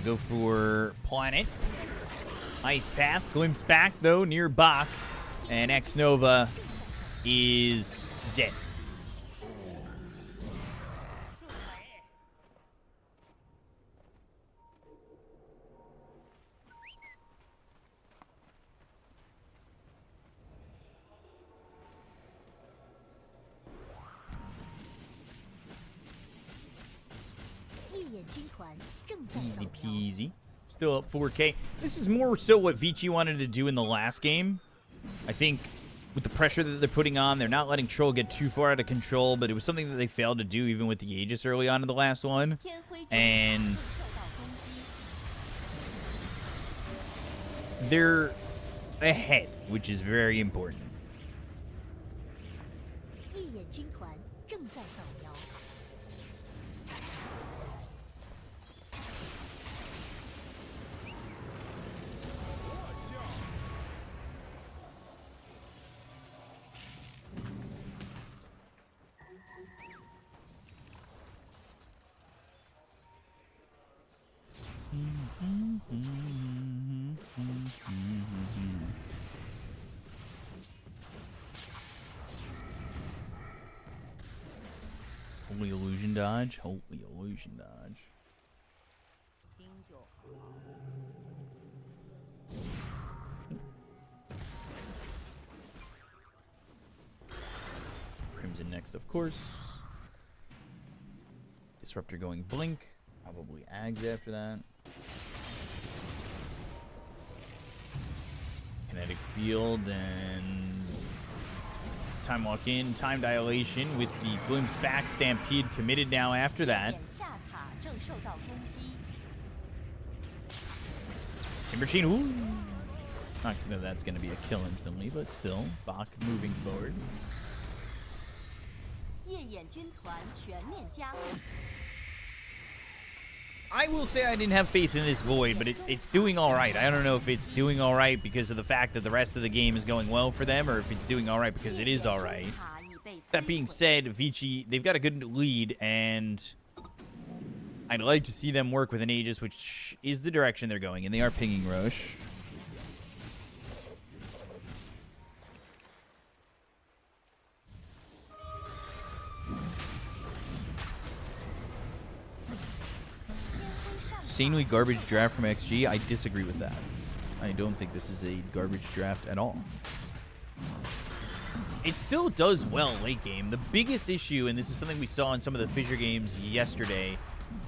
Go for Planet. Ice Path. Glimpse back, though, near Bach. And X-Nova is dead. Easy peasy. Still up 4K. This is more so what Vici wanted to do in the last game. I think with the pressure that they're putting on, they're not letting Troll get too far out of control, but it was something that they failed to do even with the Aegis early on in the last one. And they're ahead, which is very important. Holy illusion dodge. Holy illusion dodge. Crimson next, of course. Disruptor going blink. Probably Ags after that. Kinetic field and time walk in, time dilation with the glimpse back. Stampede committed now after that. Timber Chain, ooh. Not that that's going to be a kill instantly, but still, Bach moving forward. I will say I didn't have faith in this Void, but it's doing all right. I don't know if it's doing all right because of the fact that the rest of the game is going well for them, or if it's doing all right because it is all right. That being said, Vici, they've got a good lead, and I'd like to see them work with an Aegis, which is the direction they're going, and they are pinging Roche. Insanely garbage draft from XG. I disagree with that. I don't think this is a garbage draft at all. It still does well late game. The biggest issue, and this is something we saw in some of the Fissure games yesterday,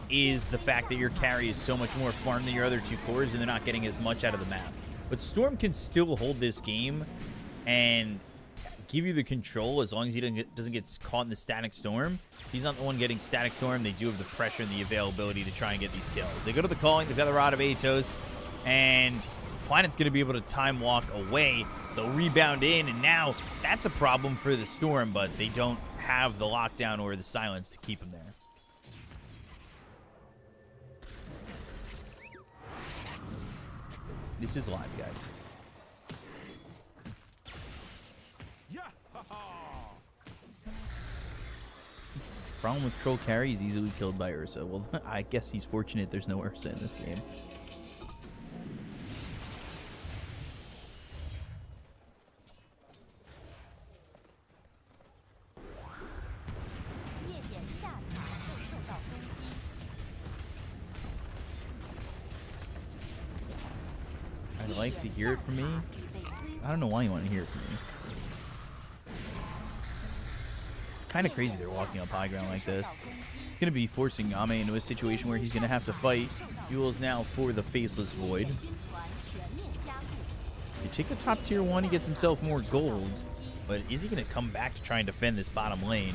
is the fact that your carry is so much more farm than your other two cores, and they're not getting as much out of the map. But Storm can still hold this game and give you the control as long as he doesn't get caught in the Static Storm. He's not the one getting Static Storm. They do have the pressure and the availability to try and get these kills. They go to the calling. They've got the Rod of Atos, and Planet's going to be able to time walk away. They'll rebound in, and now that's a problem for the Storm, but they don't have the lockdown or the silence to keep them there. This is live, guys. Problem with troll carry, he's easily killed by Ursa. Well, I guess he's fortunate there's no Ursa in this game. I'd like to hear it from me. I don't know why you want to hear it from me. Kind of crazy they're walking up high ground like this. It's going to be forcing Ame into a situation where he's going to have to fight duels now for the Faceless Void. You take the top tier 1, he gets himself more gold. But is he going to come back to try and defend this bottom lane?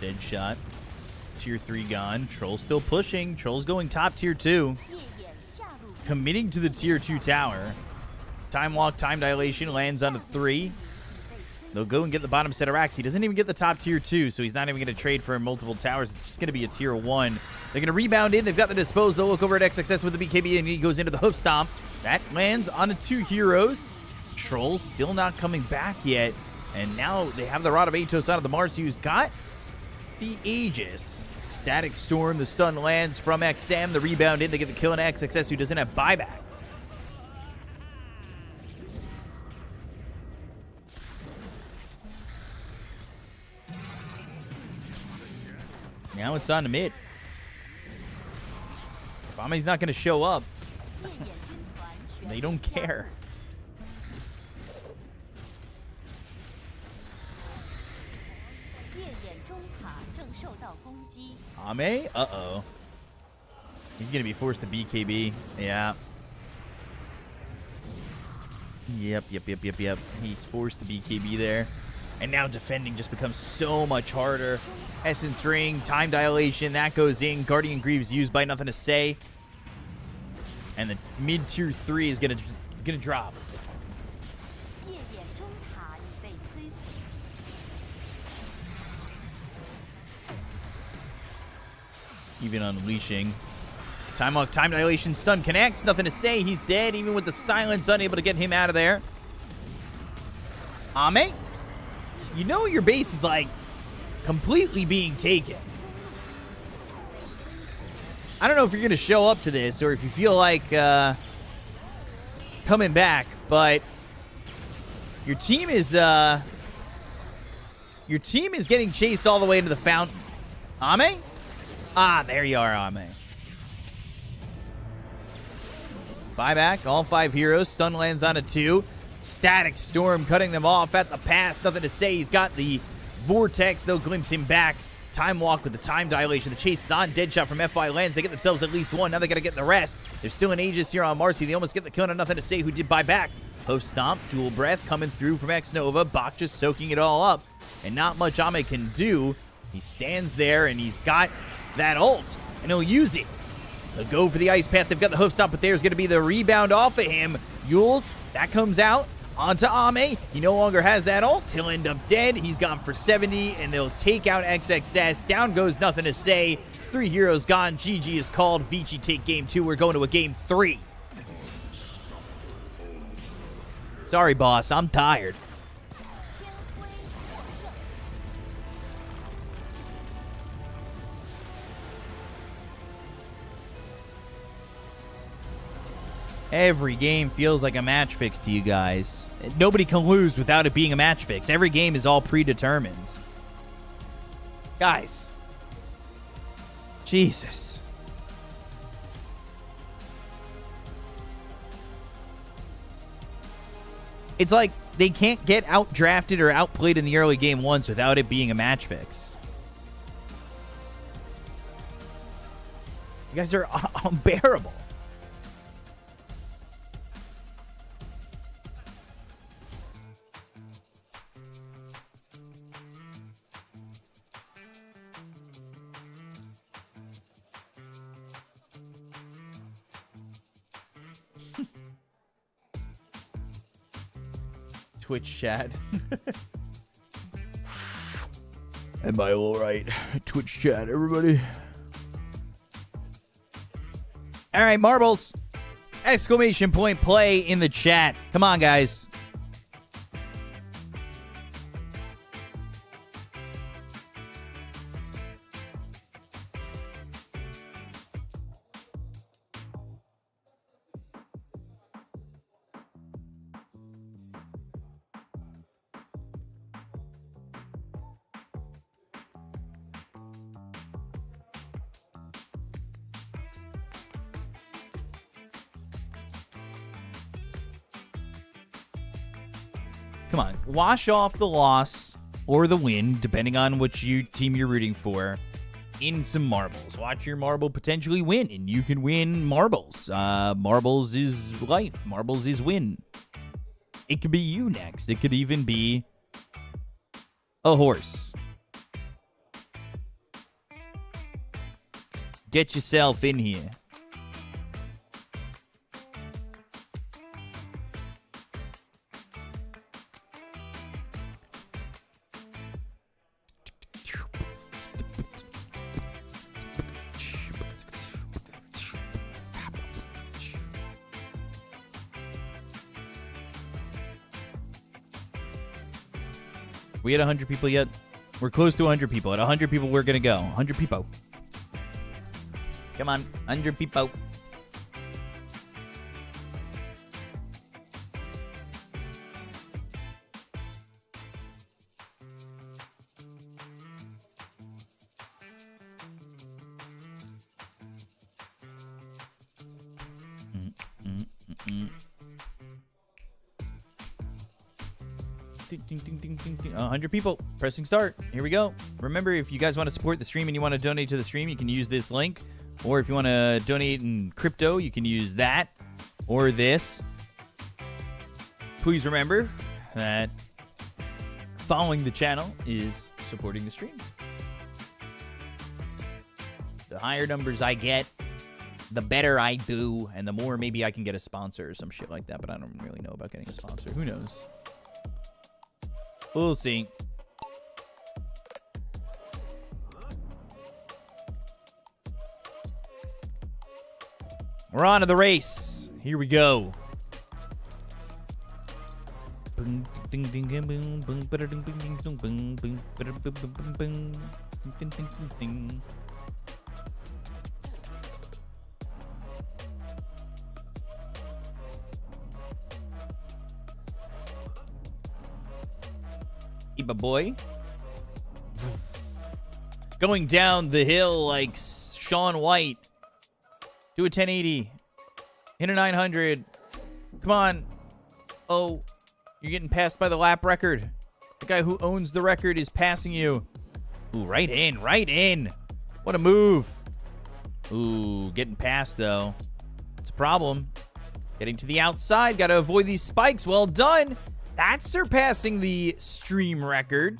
Dead shot. Tier 3 gone. Troll still pushing. Troll's going top tier 2. Committing to the tier 2 tower. Time walk, time dilation, lands on a 3. They'll go and get the bottom set of racks. He doesn't even get the top tier 2, so he's not even going to trade for multiple towers. It's just going to be a tier 1. They're going to rebound in. They've got the dispose. They'll look over at XXS with the BKB, and he goes into the hoof stomp. That lands on 2 heroes. Troll still not coming back yet. And now they have the Rod of Atos out of the Marcy, who's got the Aegis. Static Storm, the stun lands from XM. The rebound in. They get the kill on XXS, who doesn't have buyback. Now it's on the mid. If Ame's not going to show up, they don't care. Ame? Uh-oh. He's going to be forced to BKB. Yeah. Yep. He's forced to BKB there. And now defending just becomes so much harder. Essence Ring, time dilation, that goes in. Guardian Greaves used by nothing to say. And the mid-tier 3 is gonna drop. Even unleashing. Time walk, time dilation, stun connects, nothing to say. He's dead, even with the silence, unable to get him out of there. Ame? You know your base is like completely being taken. I don't know if you're gonna show up to this or if you feel like coming back, but your team is getting chased all the way into the fountain. Ame? Ah, there you are, Ame. Buyback, all 5 heroes. Stun lands on a 2. Static Storm cutting them off at the pass. Nothing to say. He's got the Vortex. They'll glimpse him back. Time walk with the time dilation. The chase is on. Dead shot from FI lands. They get themselves at least 1. Now they got to get the rest. There's still an Aegis here on Marcy. They almost get the kill on Nothing to Say, who did buy back. Post stomp, dual breath coming through from X Nova. Bach just soaking it all up. And not much Ame can do. He stands there and he's got that ult. And he'll use it. They'll go for the Ice Path. They've got the hoof stomp, but there's going to be the rebound off of him. Yules, that comes out onto Ame. He no longer has that ult. He'll end up dead. He's gone for 70, and they'll take out XXS. Down goes Nothing to Say. 3 heroes gone. GG is called. Vici take game 2. We're going to a game 3. Sorry, boss. I'm tired. Every game feels like a match fix to you guys. Nobody can lose without it being a match fix. Every game is all predetermined. Guys. Jesus. It's like they can't get outdrafted or outplayed in the early game once without it being a match fix. You guys are unbearable. Twitch chat. Am I all right? Twitch chat, everybody. All right, marbles. Exclamation point play in the chat. Come on, guys. Come on, wash off the loss or the win, depending on which team you're rooting for, in some marbles. Watch your marble potentially win, and you can win marbles. Marbles is life. Marbles is win. It could be you next. It could even be a horse. Get yourself in here. We at 100 people yet? We're close to 100 people. At 100 people, we're going to go. 100 people. Come on. 100 people. Ding, ding, ding, ding, ding. 100 people. Pressing start. Here we go. Remember, if you guys want to support the stream and you want to donate to the stream, you can use this link. Or if you want to donate in crypto, you can use that or this. Please remember that following the channel is supporting the stream. The higher numbers I get, the better I do, and the more maybe I can get a sponsor or some shit like that, but I don't really know about getting a sponsor. Who knows? We'll see. We're on to the race. Here we go. Iba boy. Going down the hill like Shaun White. Do a 1080. Hit a 900. Come on. Oh, you're getting passed by the lap record. The guy who owns the record is passing you. Ooh, right in, right in. What a move. Ooh, getting past, though. It's a problem. Getting to the outside. Got to avoid these spikes. Well done. That's surpassing the stream record.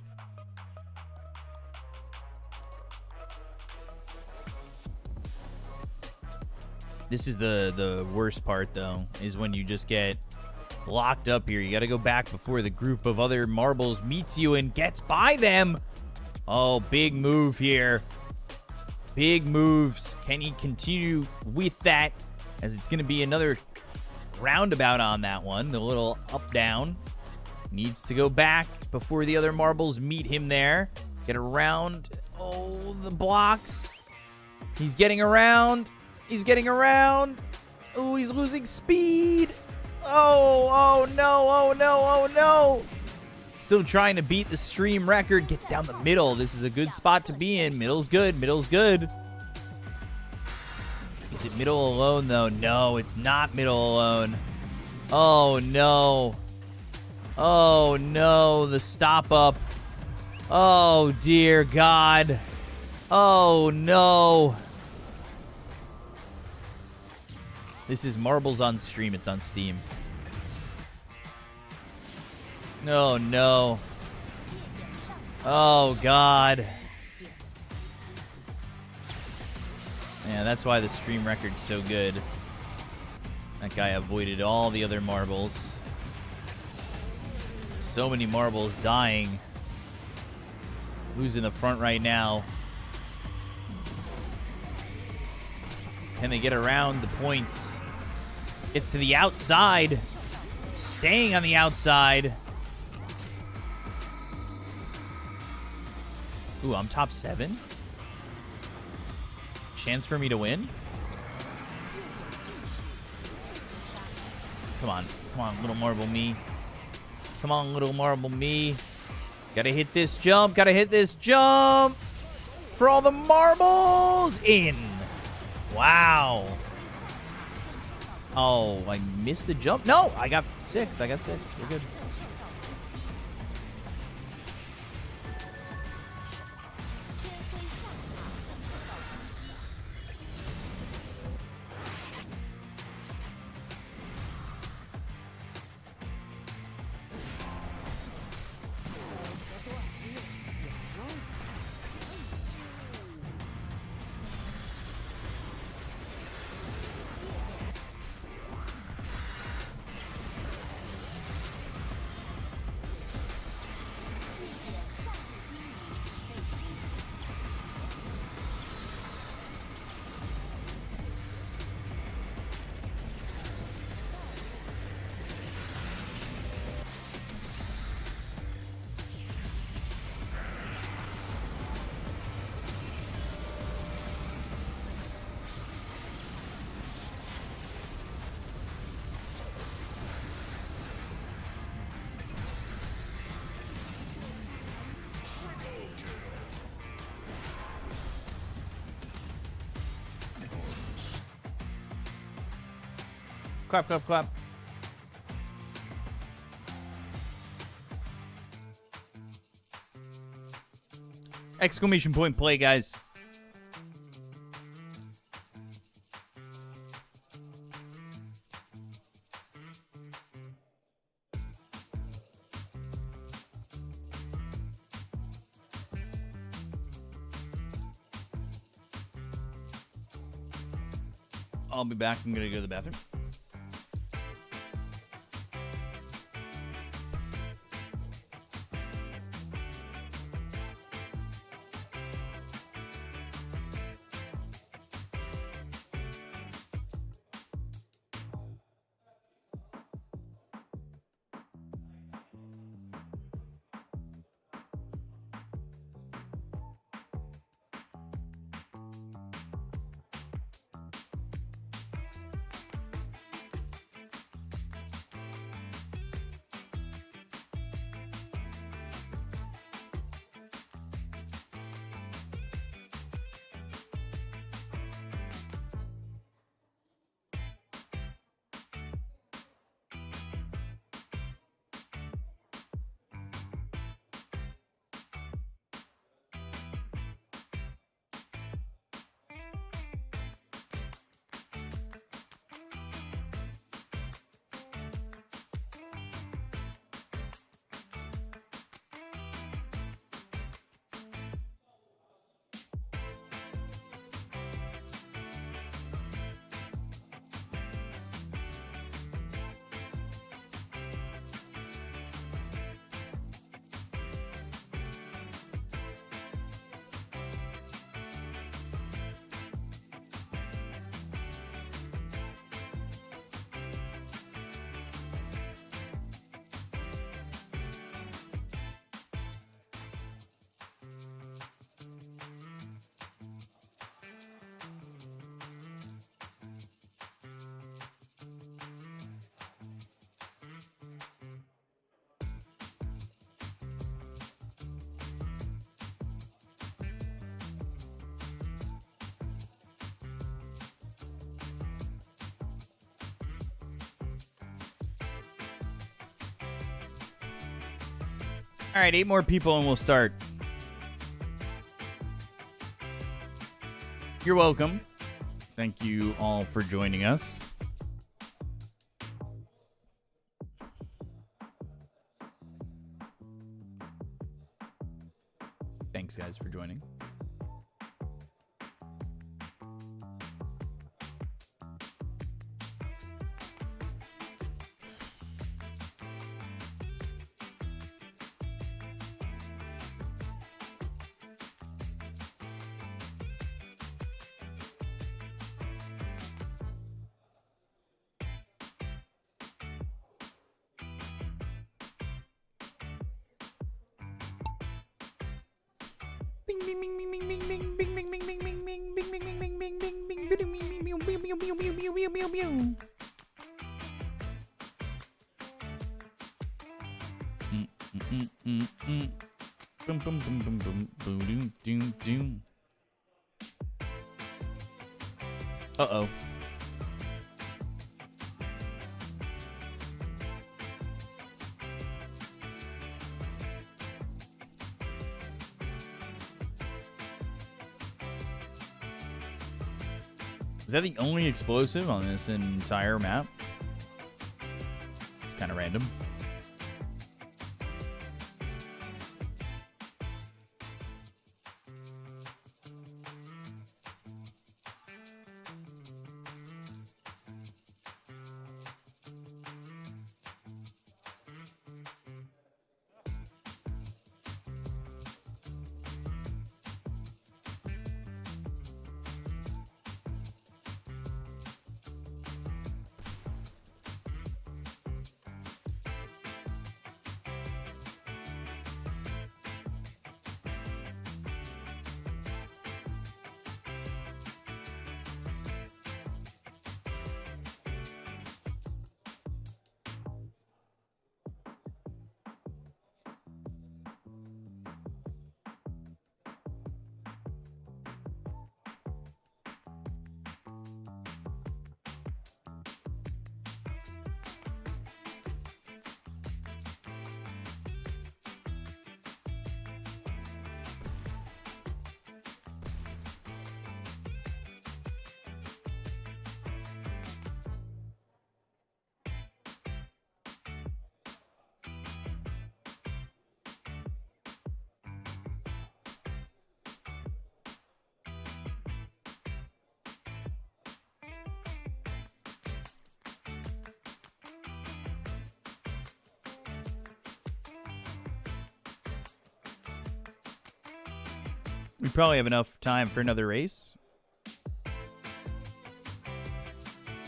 This is the worst part, though, is when you just get locked up here. You got to go back before the group of other marbles meets you and gets by them. Oh, big move here. Big moves. Can he continue with that? As it's going to be another roundabout on that one. The little up-down. Needs to go back before the other marbles meet him there. Get around. Oh, the blocks. He's getting around. He's getting around. Oh, he's losing speed. Oh no, oh no, oh no. Still trying to beat the stream record. Gets down the middle. This is a good spot to be in. Middle's good. Middle's good. Is it middle alone, though? No, it's not middle alone. Oh, no. Oh, no. The stop up. Oh, dear God. Oh, no. This is Marbles on stream. It's on Steam. Oh, no. Oh, God. Yeah, that's why the stream record's so good. That guy avoided all the other marbles. So many marbles dying. Who's in the front right now? Can they get around the points? It's to the outside. Staying on the outside. Ooh, I'm top 7. Chance for me to win? Come on, little marble me. Come on, little marble me. Gotta hit this jump, For all the marbles! In. Wow. Oh, I missed the jump. No, I got 6th. We're good. Clap, clap, clap. Exclamation point play, guys. I'll be back. I'm gonna go to the bathroom. All right, 8 more people and we'll start. You're welcome. Thank you all for joining us. Thanks, guys, for joining. Uh-oh. Is that the only explosive on this entire map? It's kind of random. We probably have enough time for another race.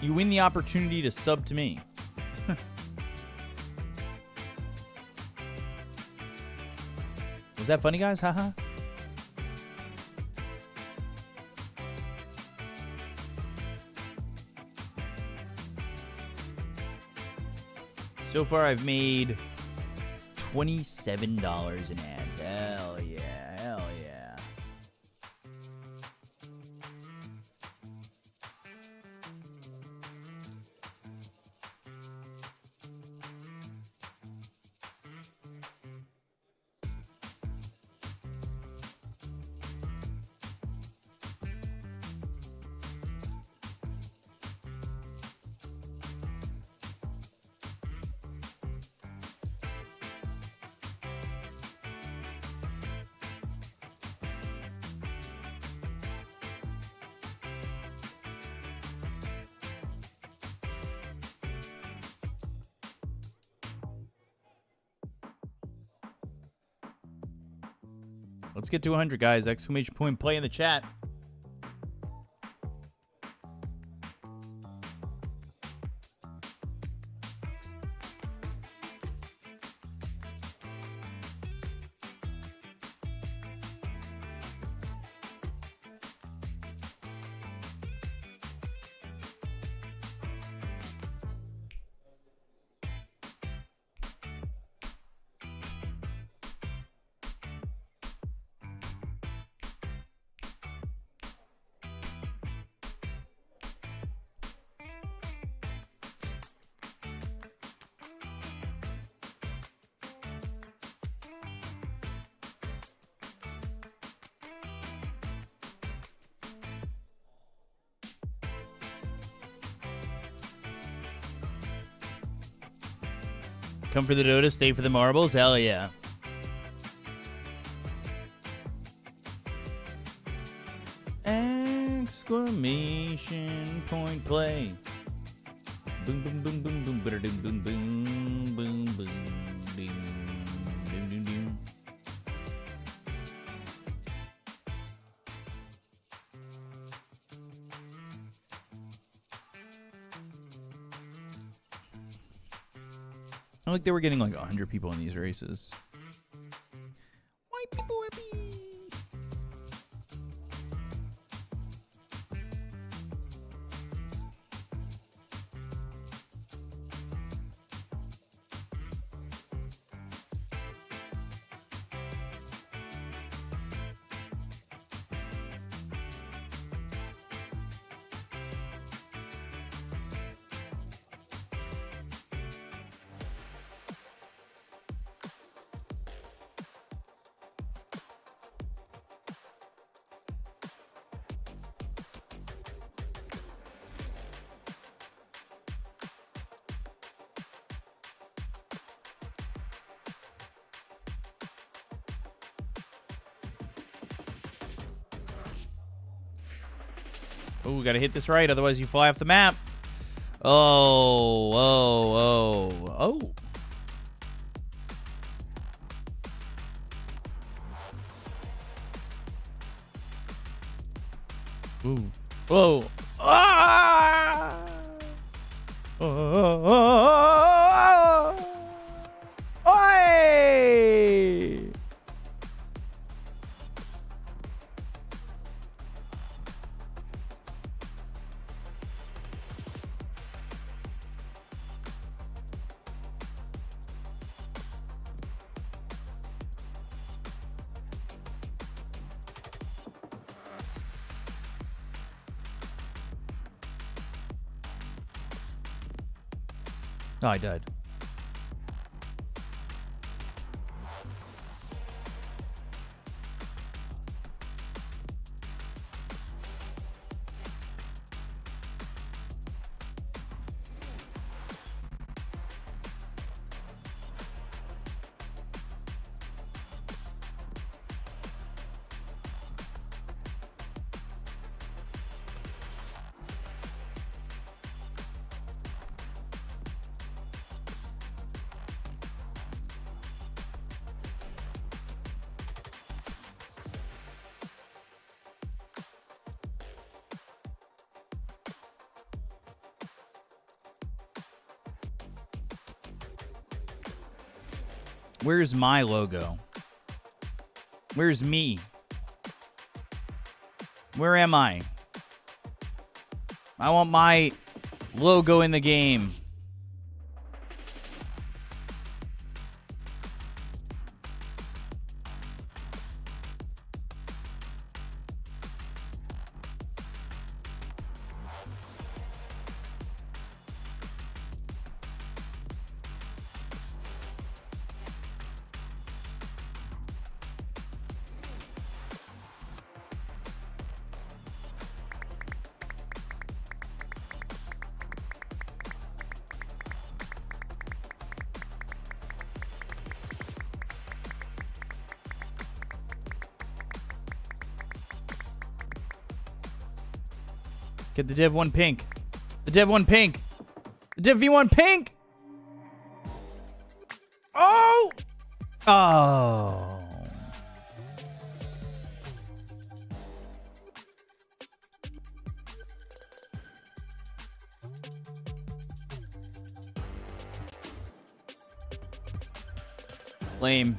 You win the opportunity to sub to me. Was that funny, guys? Haha. So far, I've made $27 in ads. Hell yeah. Hell yeah. Let's get to 100, guys. Exclamation point play in the chat. Come for the Dota, stay for the marbles. Hell yeah. Exclamation point play. Boom, boom, boom, boom, boom, boom, boom, boom, boom, boom, boom, boom, boom, boom, boom. I like they were getting like 100 people in these races. White people happy. Oh, gotta hit this right, otherwise you fly off the map. Oh. Ooh. Whoa. Ah! Oi! Oh, I died. Where's my logo? Where's me? Where am I? I want my logo in the game. Get the Div 1 pink. The Div 1 pink. The Div V1 pink. Oh! Oh. Lame.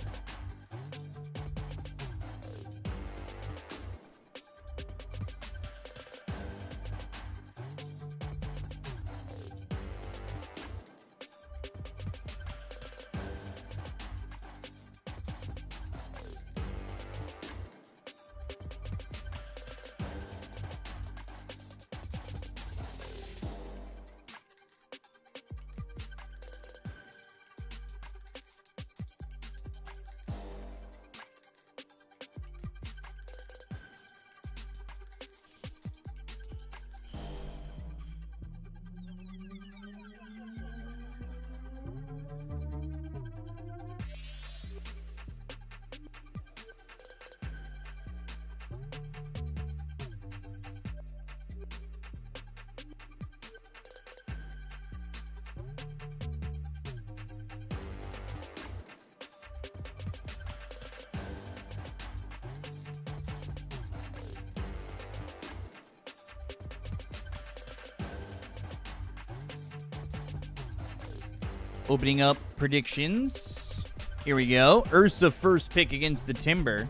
Opening up predictions. Here we go. Ursa first pick against the Timber.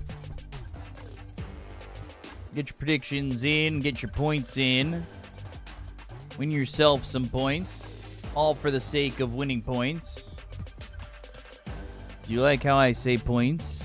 Get your predictions in. Get your points in. Win yourself some points. All for the sake of winning points. Do you like how I say points?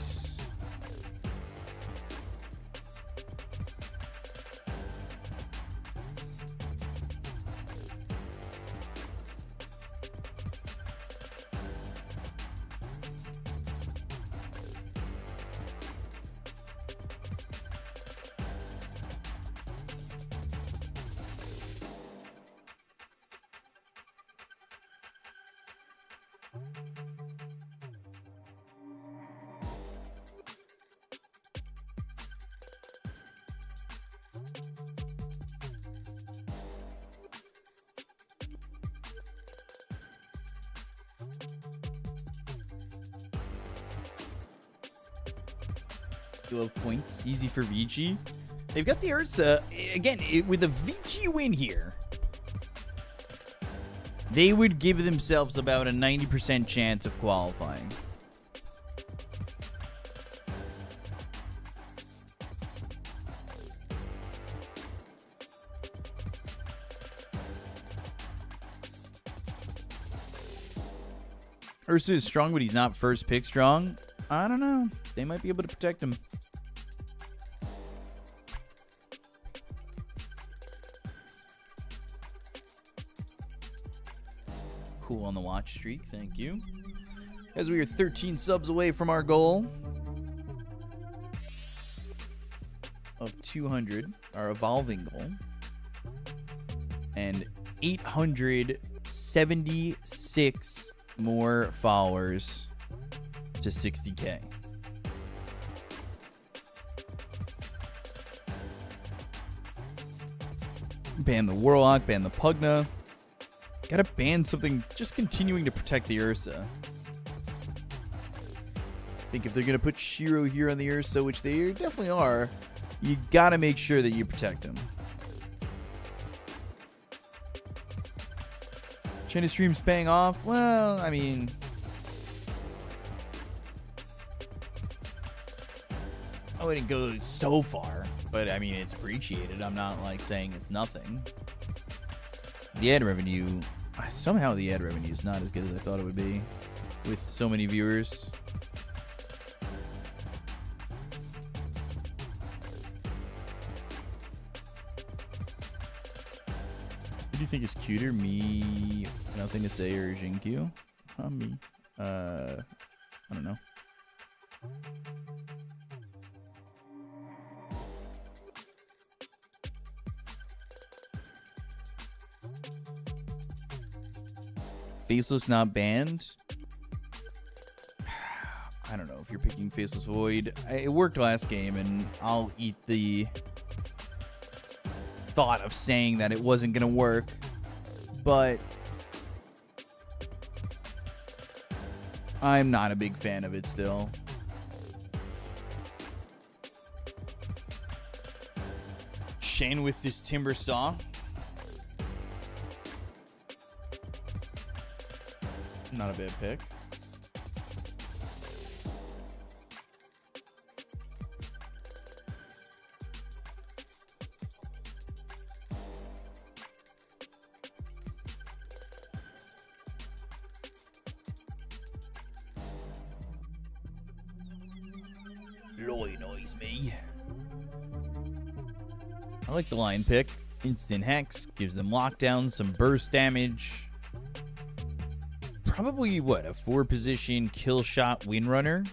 12 points. Easy for VG. They've got the Ursa. Again, with a VG win here, they would give themselves about a 90% chance of qualifying. Ursa is strong, but he's not first pick strong. I don't know. They might be able to protect him. Cool on the watch streak. Thank you. As we are 13 subs away from our goal of 200, our evolving goal, and 876 more followers to 60K. Ban the Warlock, ban the Pugna. Gotta ban something, just continuing to protect the Ursa. I think if they're gonna put Shiro here on the Ursa, which they definitely are, you gotta make sure that you protect him. China stream's paying off. Well, I mean, I wouldn't go so far, but I mean, it's appreciated. I'm not like saying it's nothing. The ad revenue, somehow the ad revenue is not as good as I thought it would be with so many viewers. Who do you think is cuter, me, Nothing to Say, or Jinkyu? Me. I don't know. Faceless not banned? I don't know if you're picking Faceless Void. It worked last game, and I'll eat the thought of saying that it wasn't going to work. But I'm not a big fan of it still. Shane with this timber saw. Not a bad pick. Loy noise me. I like the line pick. Instant Hex gives them lockdown, some burst damage. Probably, what, a 4-position kill shot windrunner?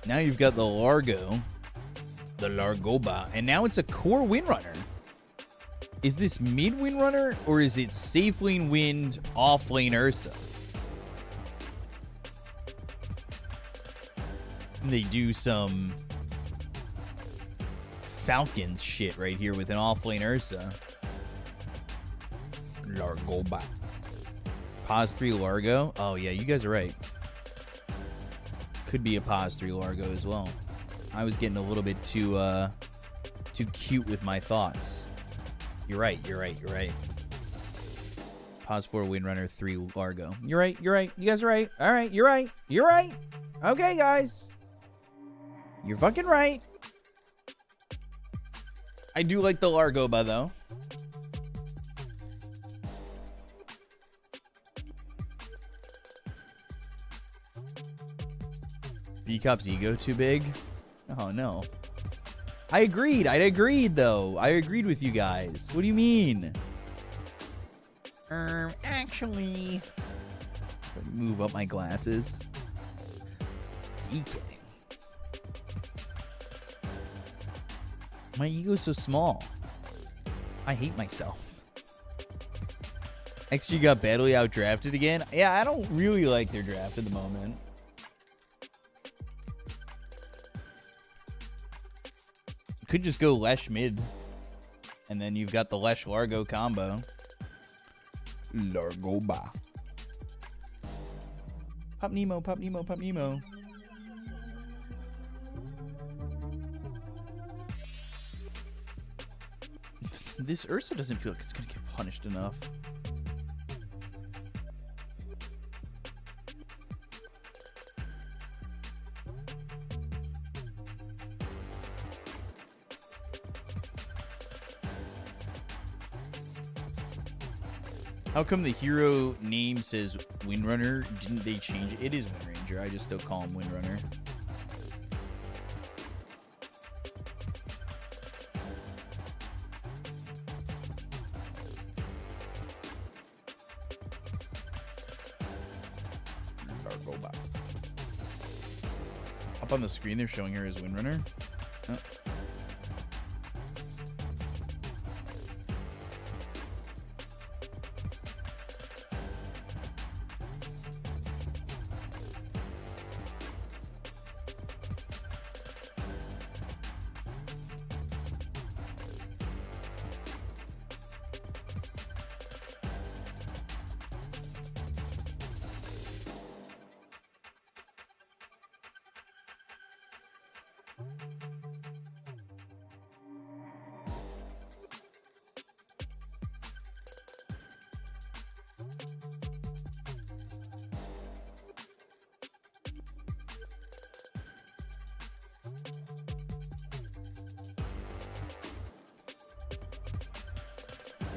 Now you've got the Largo, the Largoba, and now it's a core windrunner. Is this mid windrunner, or is it safe lane wind, off lane Ursa? And they do some Falcons shit right here with an off lane Ursa. Largoba. Pause 3 Largo. Oh yeah, you guys are right. Could be a pause 3 Largo as well. I was getting a little bit too cute with my thoughts. You're right. Pause 4 Windrunner, 3 Largo. You're right. You guys are right. All right, you're right. Okay, guys. You're fucking right. I do like the Largoba, though. B-Cop's ego too big? Oh, no. I agreed, though. I agreed with you guys. What do you mean? Actually... Move up my glasses. DK. My ego's so small. I hate myself. XG got badly outdrafted again. Yeah, I don't really like their draft at the moment. Could just go Lesh mid. And then you've got the Lesh Largo combo. Largo ba. Pop Nemo, Pop Nemo, Pop Nemo. This Ursa doesn't feel like it's gonna get punished enough. How come the hero name says Windrunner? Didn't they change it? It is Wind Ranger. I just still call him Windrunner. Up on the screen, they're showing her as Windrunner. Oh.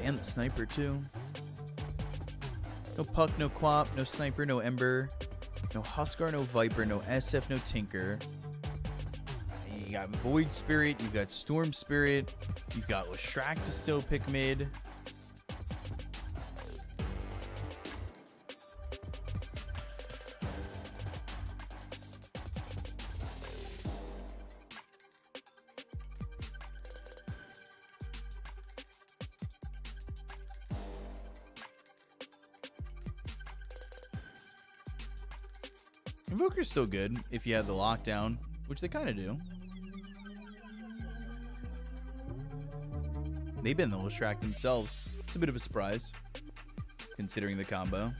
And the sniper too. No Puck, no Quap, no Sniper, no Ember, no Huskar, no Viper, no SF, no Tinker. You got Void Spirit, you got Storm Spirit, you've got Leshrac to still pick mid. Invoker's still good if you have the lockdown, which they kind of do. They've been the Leshrac themselves. It's a bit of a surprise, considering the combo.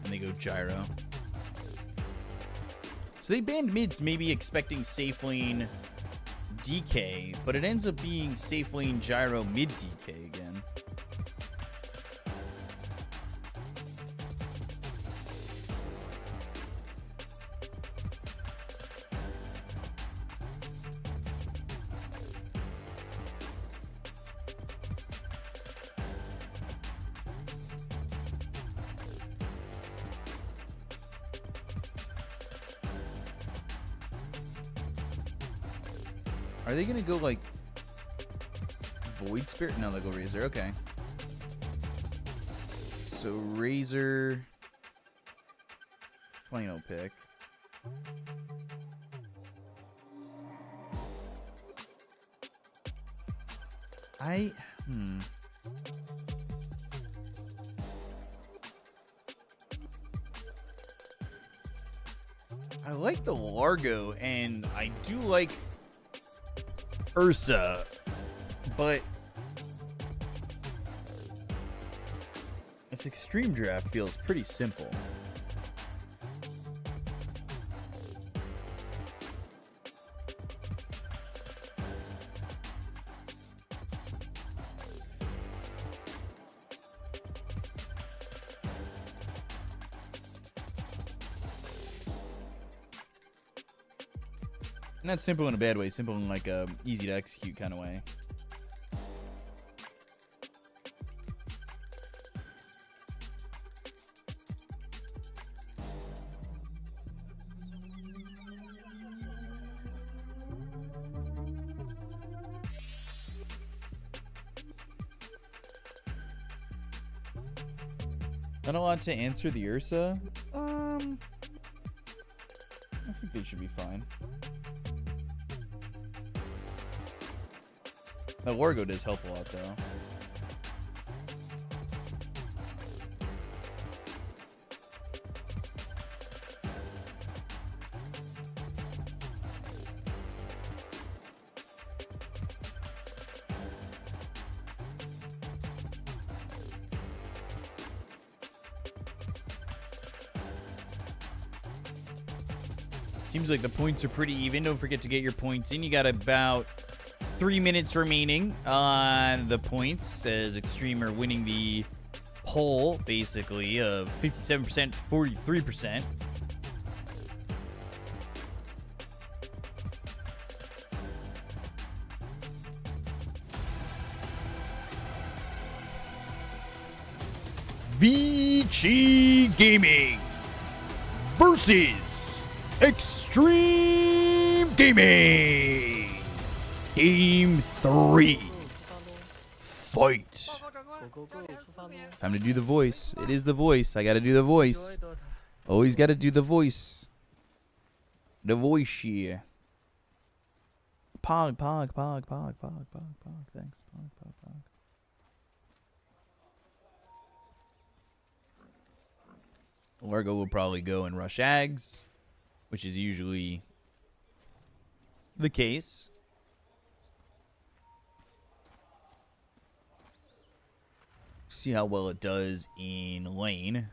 And they go Gyro. So they banned mids, maybe expecting safe lane DK, but it ends up being safe lane Gyro mid DK again. Are they gonna go like Void Spirit? No, they'll go Razor. Okay. So Razor, final pick. I like the Largo, and I do like Ursa, but this extreme draft feels pretty simple. Not simple in a bad way, simple in like a easy to execute kind of way. Not a lot to answer the Ursa. I think they should be fine. The Largo does help a lot, though. Seems like the points are pretty even. Don't forget to get your points in. You got about 3 minutes remaining on the points as Extreme are winning the poll, basically, of 57% to 43%. Vici Gaming versus Extreme Gaming. Game 3. Fight. Time to do the voice. It is the voice. I gotta do the voice. Always gotta do the voice. The voice here. Pog. Thanks. Pog. Largo will probably go and rush Ags, which is usually the case. See how well it does in lane.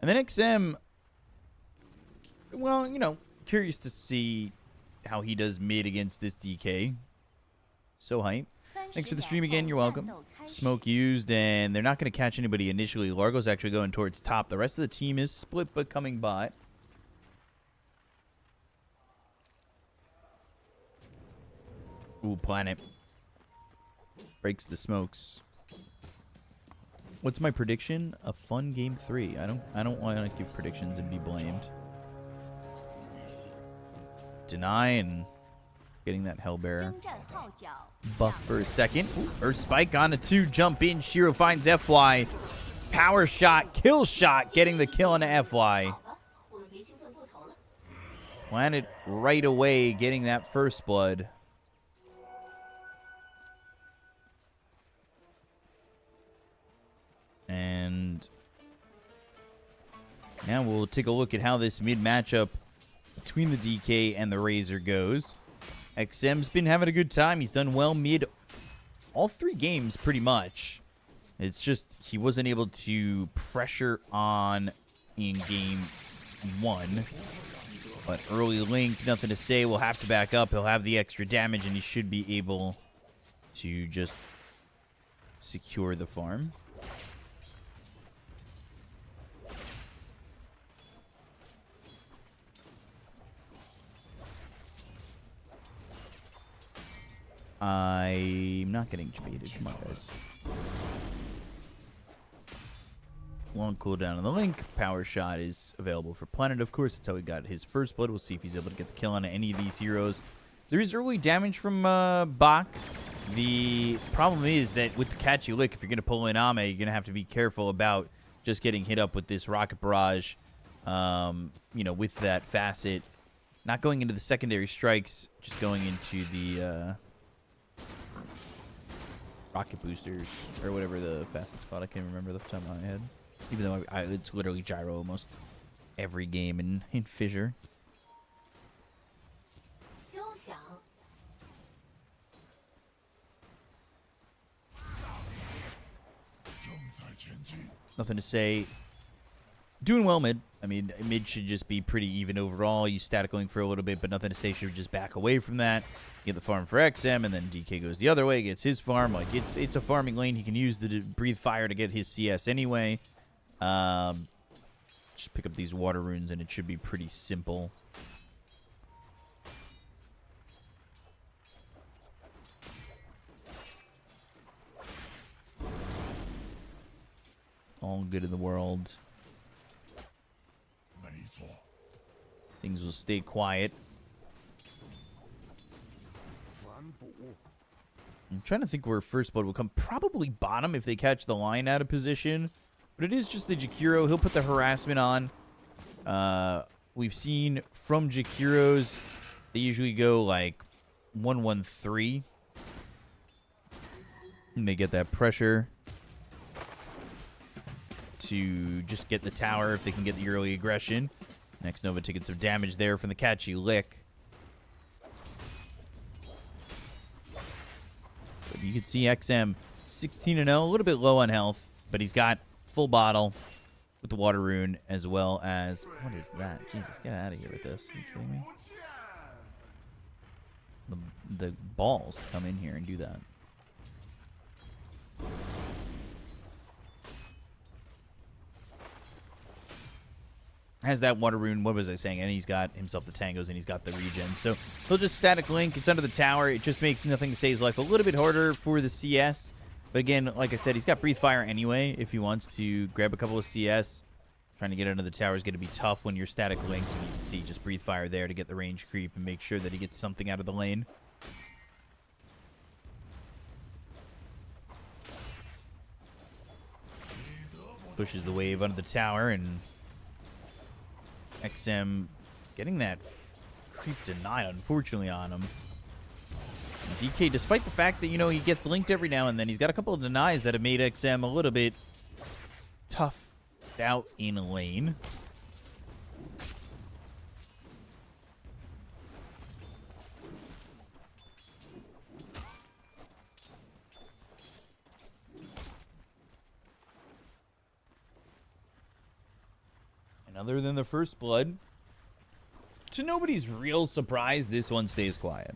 And then XM, well, you know, curious to see how he does mid against this DK. So hype. Thanks for the stream again. You're welcome. Smoke used, and they're not going to catch anybody initially. Largo's actually going towards top. The rest of the team is split, but coming bot. Ooh, Planet. Breaks the smokes. What's my prediction? A fun game 3. I don't want to give predictions and be blamed. Deny and getting that Hellbearer buff for a second. Ooh, Earth Spike on a 2. Jump in. Shiro finds FY. Power shot. Kill shot. Getting the kill on the FY. Planet right away getting that first blood. And now we'll take a look at how this mid matchup between the DK and the Razor goes. XM's been having a good time. He's done well mid all 3 games pretty much. It's just he wasn't able to pressure on in game 1. But early Link, nothing to say. We'll have to back up. He'll have the extra damage and he should be able to just secure the farm. I'm not getting baited. Come on, guys. Long cooldown on the Link. Power shot is available for Planet, of course. That's how he got his first blood. We'll see if he's able to get the kill on any of these heroes. There is early damage from Bach. The problem is that with the catchy lick, if you're going to pull in Ame, you're going to have to be careful about just getting hit up with this rocket barrage. You know, with that facet. Not going into the secondary strikes, just going into the rocket boosters, or whatever the facet's called. I can't remember the top of my head. Even though it's literally gyro almost every game in Fissure. Nothing to say. Doing well mid. I mean, mid should just be pretty even overall. You static going for a little bit, but nothing to say. Should just back away from that. Get the farm for XM, and then DK goes the other way, gets his farm. Like, it's a farming lane. He can use the Breathe Fire to get his CS anyway. Just pick up these water runes, and it should be pretty simple. All good in the world. Things will stay quiet. I'm trying to think where first blood will come. Probably bottom if they catch the line out of position. But it is just the Jakiro. He'll put the harassment on. We've seen from Jakiros, they usually go like 1-1-3. And they get that pressure to just get the tower if they can get the early aggression. Next Nova taking some damage there from the catchy lick. But you can see XM 16-0, a little bit low on health, but he's got full bottle with the water rune as well as... What is that? Jesus, get out of here with this. Are you kidding me? The balls to come in here and do that. Has that water rune, what was I saying? And he's got himself the tangos and he's got the regen. So he'll just static link. It's under the tower. It just makes nothing to say his life a little bit harder for the CS. But again, like I said, he's got breathe fire anyway. If he wants to grab a couple of CS, trying to get under the tower is going to be tough when you're static linked. And you can see just breathe fire there to get the range creep and make sure that he gets something out of the lane. Pushes the wave under the tower, and XM getting that creep denied, unfortunately, on him. And DK, despite the fact that, you know, he gets linked every now and then, he's got a couple of denies that have made XM a little bit tough out in lane. And other than the first blood, to nobody's real surprise, this one stays quiet.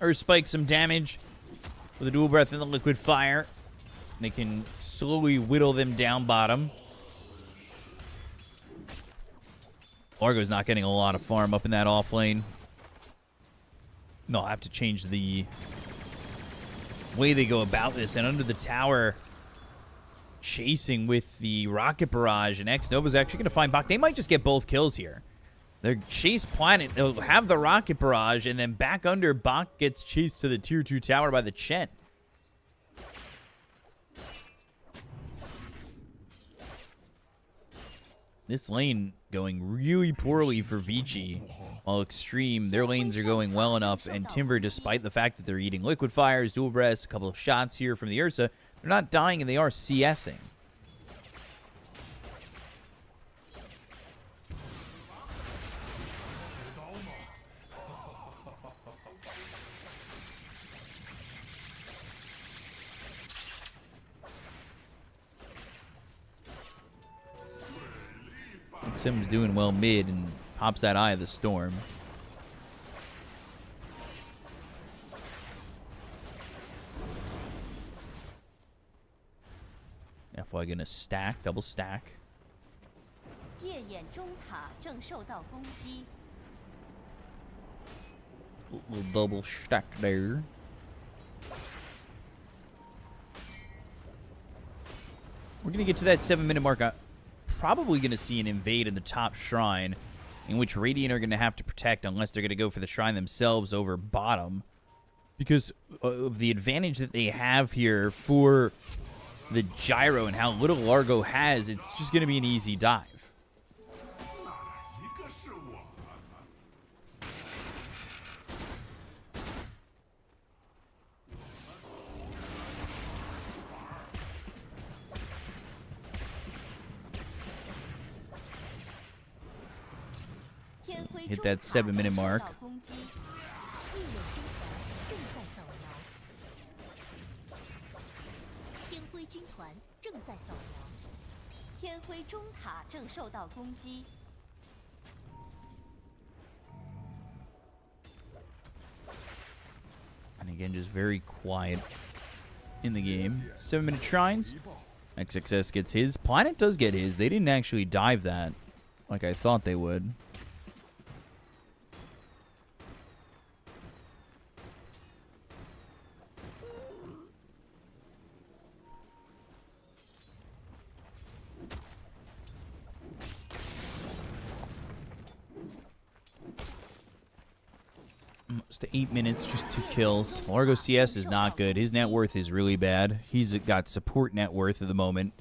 Earth spikes some damage with a dual breath and the liquid fire. They can slowly whittle them down bottom. Largo's not getting a lot of farm up in that off lane. No, I have to change the way they go about this. And under the tower, chasing with the rocket barrage, and X-Nova's actually going to find Bach. They might just get both kills here. They're chase planet. They'll have the rocket barrage, and then back under, Bach gets chased to the tier 2 tower by the Chen. This lane going really poorly for Vici. While Extreme, their lanes are going well enough, and Timber, despite the fact that they're eating liquid fires, dual breaths, a couple of shots here from the Ursa, they're not dying and they are CSing. Sim's doing well mid and pops that Eye of the Storm. FY gonna stack, double stack. Little double stack there. We're gonna get to that 7-minute mark. Probably going to see an invade in the top shrine, in which Radiant are going to have to protect unless they're going to go for the shrine themselves over bottom, because of the advantage that they have here for the gyro and how little Largo has. It's just going to be an easy dive. Hit that 7-minute mark. And again, just very quiet in the game. 7-minute shrines. XXS gets his. Planet does get his. They didn't actually dive that like I thought they would. Almost 8 minutes, just 2 kills. Largo CS is not good. His net worth is really bad. He's got support net worth at the moment.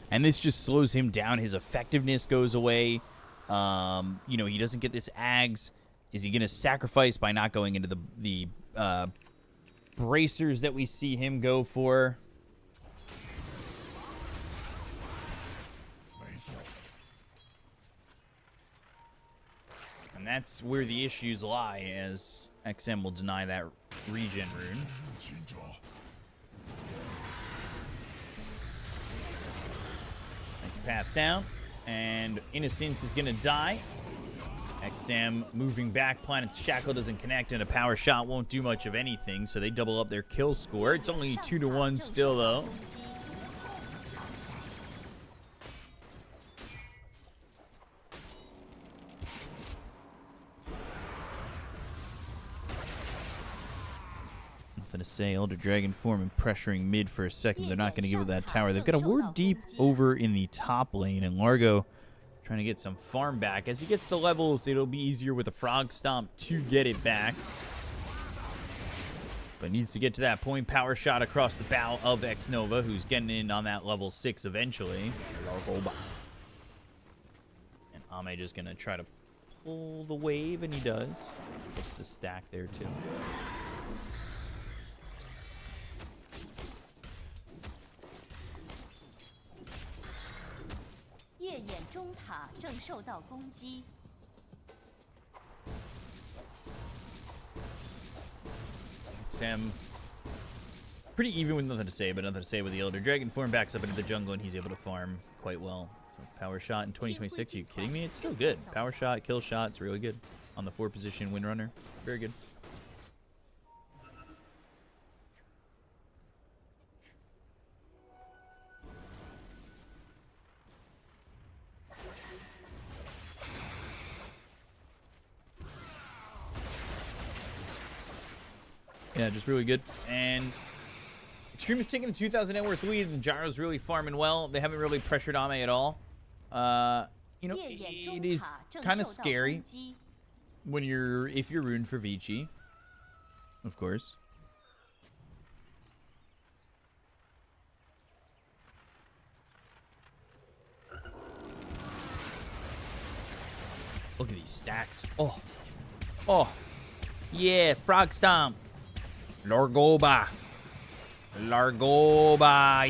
And this just slows him down. His effectiveness goes away. You know, he doesn't get this Ags. Is he going to sacrifice by not going into the bracers that we see him go for? And that's where the issues lie, as XM will deny that regen rune. Nice path down. And Innocence is going to die. XM moving back. Planet's Shackle doesn't connect, and a power shot won't do much of anything, so they double up their kill score. It's only 2-1 still, though. Nothing to say. Elder Dragon form and pressuring mid for a second. They're not going to give it that tower. They've got a ward deep over in the top lane, and Largo trying to get some farm back. As he gets the levels, it'll be easier with a Frog Stomp to get it back. But needs to get to that point. Power shot across the bow of X-Nova, who's getting in on that level 6 eventually. And Ame just going to try to pull the wave, and he does. Gets the stack there, too. Sam, pretty even with nothing to say, but nothing to say with the Elder Dragon form. Backs up into the jungle, and he's able to farm quite well. So power shot in 2026, are you kidding me? It's still good. Power shot, kill shot, it's really good. On the 4 position Windrunner, very good. Yeah, just really good. And Extreme is taking a 2,000 net worth lead, and Gyro's really farming well. They haven't really pressured Ame at all. You know, it is kind of scary when if you're ruined for Vici, of course. Look at these stacks. Oh, yeah, Frog Stomp. Largoba,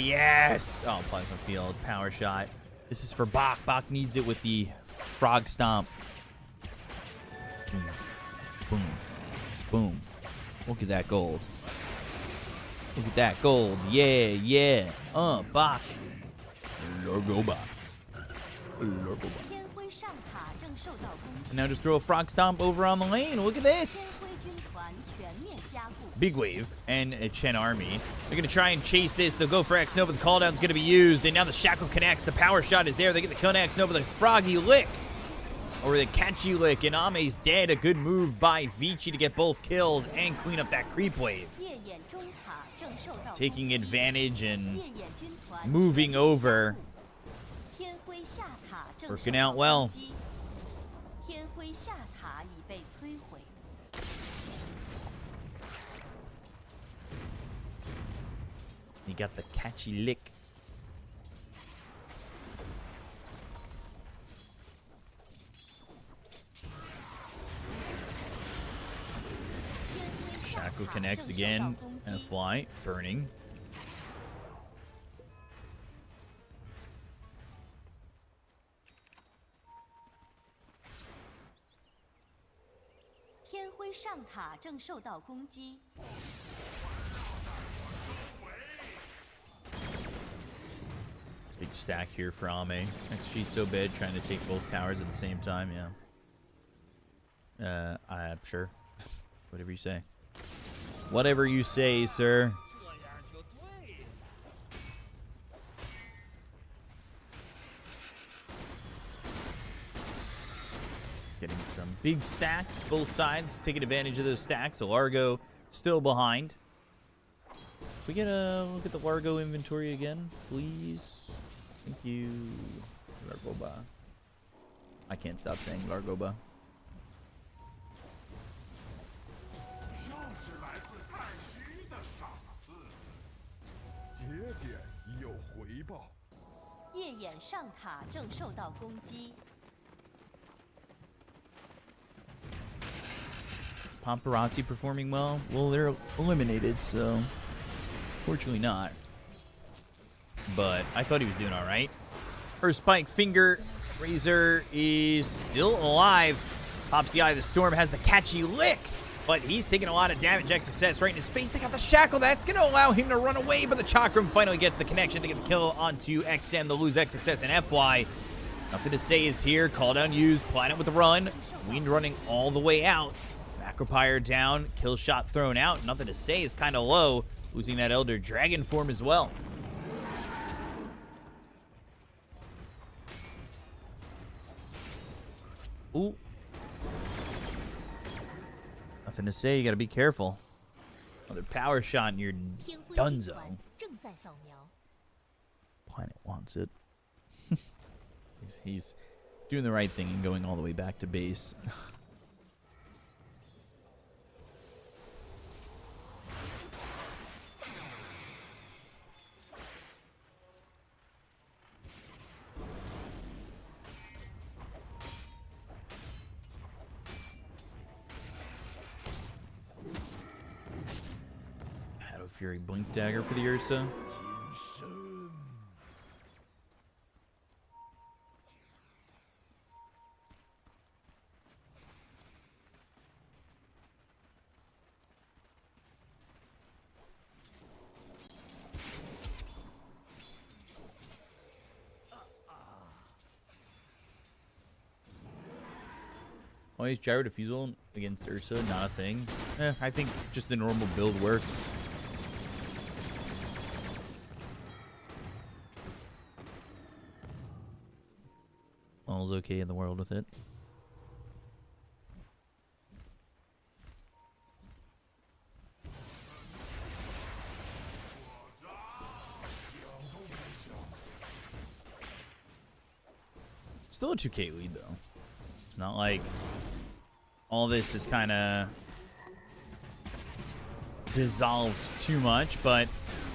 yes! Oh, Plasma Field, power shot. This is for Bach. Bach needs it with the Frog Stomp. Boom, boom, boom. Look at that gold. Look at that gold. Yeah. Bach. Largoba. And now just throw a Frog Stomp over on the lane. Look at this. Big wave and a Chen army. They're going to try and chase this. They'll go for X-Nova. The cooldown's going to be used. And now the Shackle connects. The power shot is there. They get the kill on X-Nova. The Froggy Lick. Or the Catchy Lick. And Ame's dead. A good move by Vici to get both kills and clean up that creep wave. Taking advantage and moving over. Working out well. You got the Catchy Lick. Shackle connects again. And a fly. Burning. Big stack here for Ame. She's so bad trying to take both towers at the same time, yeah. I'm sure. Whatever you say. Whatever you say, sir. Getting some big stacks, both sides taking advantage of those stacks. So Largo still behind. We get a look at the Largo inventory again, please. Thank you, Largoba. I can't stop saying Largoba. 夜眼上塔正受到攻击。 Paparazzi performing well? Well, they're eliminated, so fortunately not. But I thought he was doing all right. First spike finger. Razor is still alive. Pops the Eye of the Storm, has the catchy lick, but he's taking a lot of damage. X success right in his face. They got the shackle. That's going to allow him to run away, but the Chakram finally gets the connection to get the kill onto XM. They'll lose X success and FY. Nothing to say is here. Call down used. Planet with the run. Wind running all the way out. Macropyre down. Kill shot thrown out. Nothing to say is kind of low. Losing that Elder Dragon form as well. Ooh. Nothing to say. You got to be careful. Another power shot and you're donezo. Planet wants it. He's doing the right thing and going all the way back to base. Fury Blink Dagger for the Ursa. Always gyro defusal against Ursa, not a thing. I think just the normal build works. All's okay in the world with it. Still a 2K lead, though. It's not like all this is kind of dissolved too much, but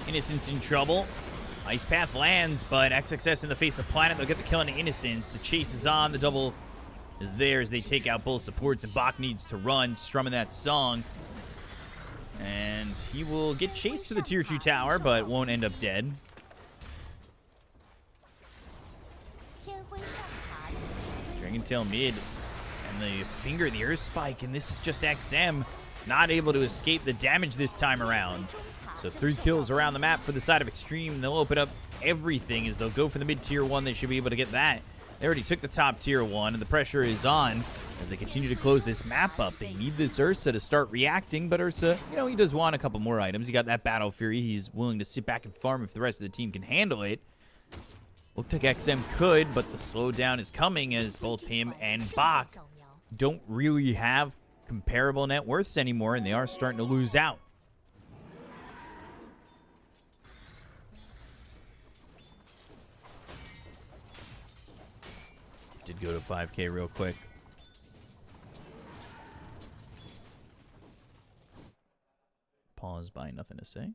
Innocence in trouble. Ice Path lands, but XXS in the face of Planet. They'll get the kill on Innocence. The chase is on. The double is there as they take out both supports, and Bach needs to run, strumming that song. And he will get chased to the tier 2 tower, but won't end up dead. Dragon Tail mid, and the finger, the Earth Spike, and this is just XM not able to escape the damage this time around. So 3 kills around the map for the side of Extreme. They'll open up everything as they'll go for the mid tier 1. They should be able to get that. They already took the top tier 1, and the pressure is on as they continue to close this map up. They need this Ursa to start reacting, but Ursa, you know, he does want a couple more items. He got that Battle Fury. He's willing to sit back and farm if the rest of the team can handle it. Looked like XM could, but the slowdown is coming as both him and Bach don't really have comparable net worths anymore, and they are starting to lose out. Did go to 5K real quick. Pause by nothing to say.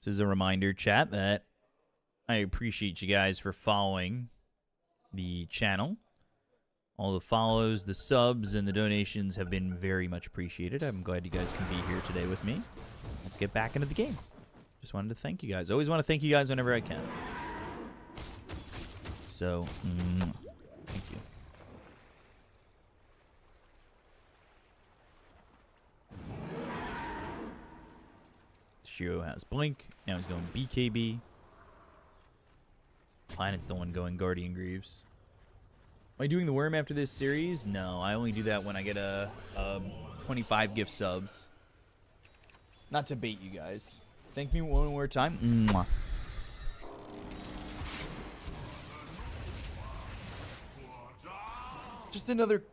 This is a reminder, chat, that I appreciate you guys for following the channel. All the follows, the subs, and the donations have been very much appreciated. I'm glad you guys can be here today with me. Let's get back into the game. Just wanted to thank you guys. Always want to thank you guys whenever I can. So, thank you. Shiro has Blink. Now he's going BKB. Planet's the one going Guardian Greaves. Am I doing the worm after this series? No, I only do that when I get a 25 gift subs. Not to bait you guys. Thank me one more time. Mwah. Just another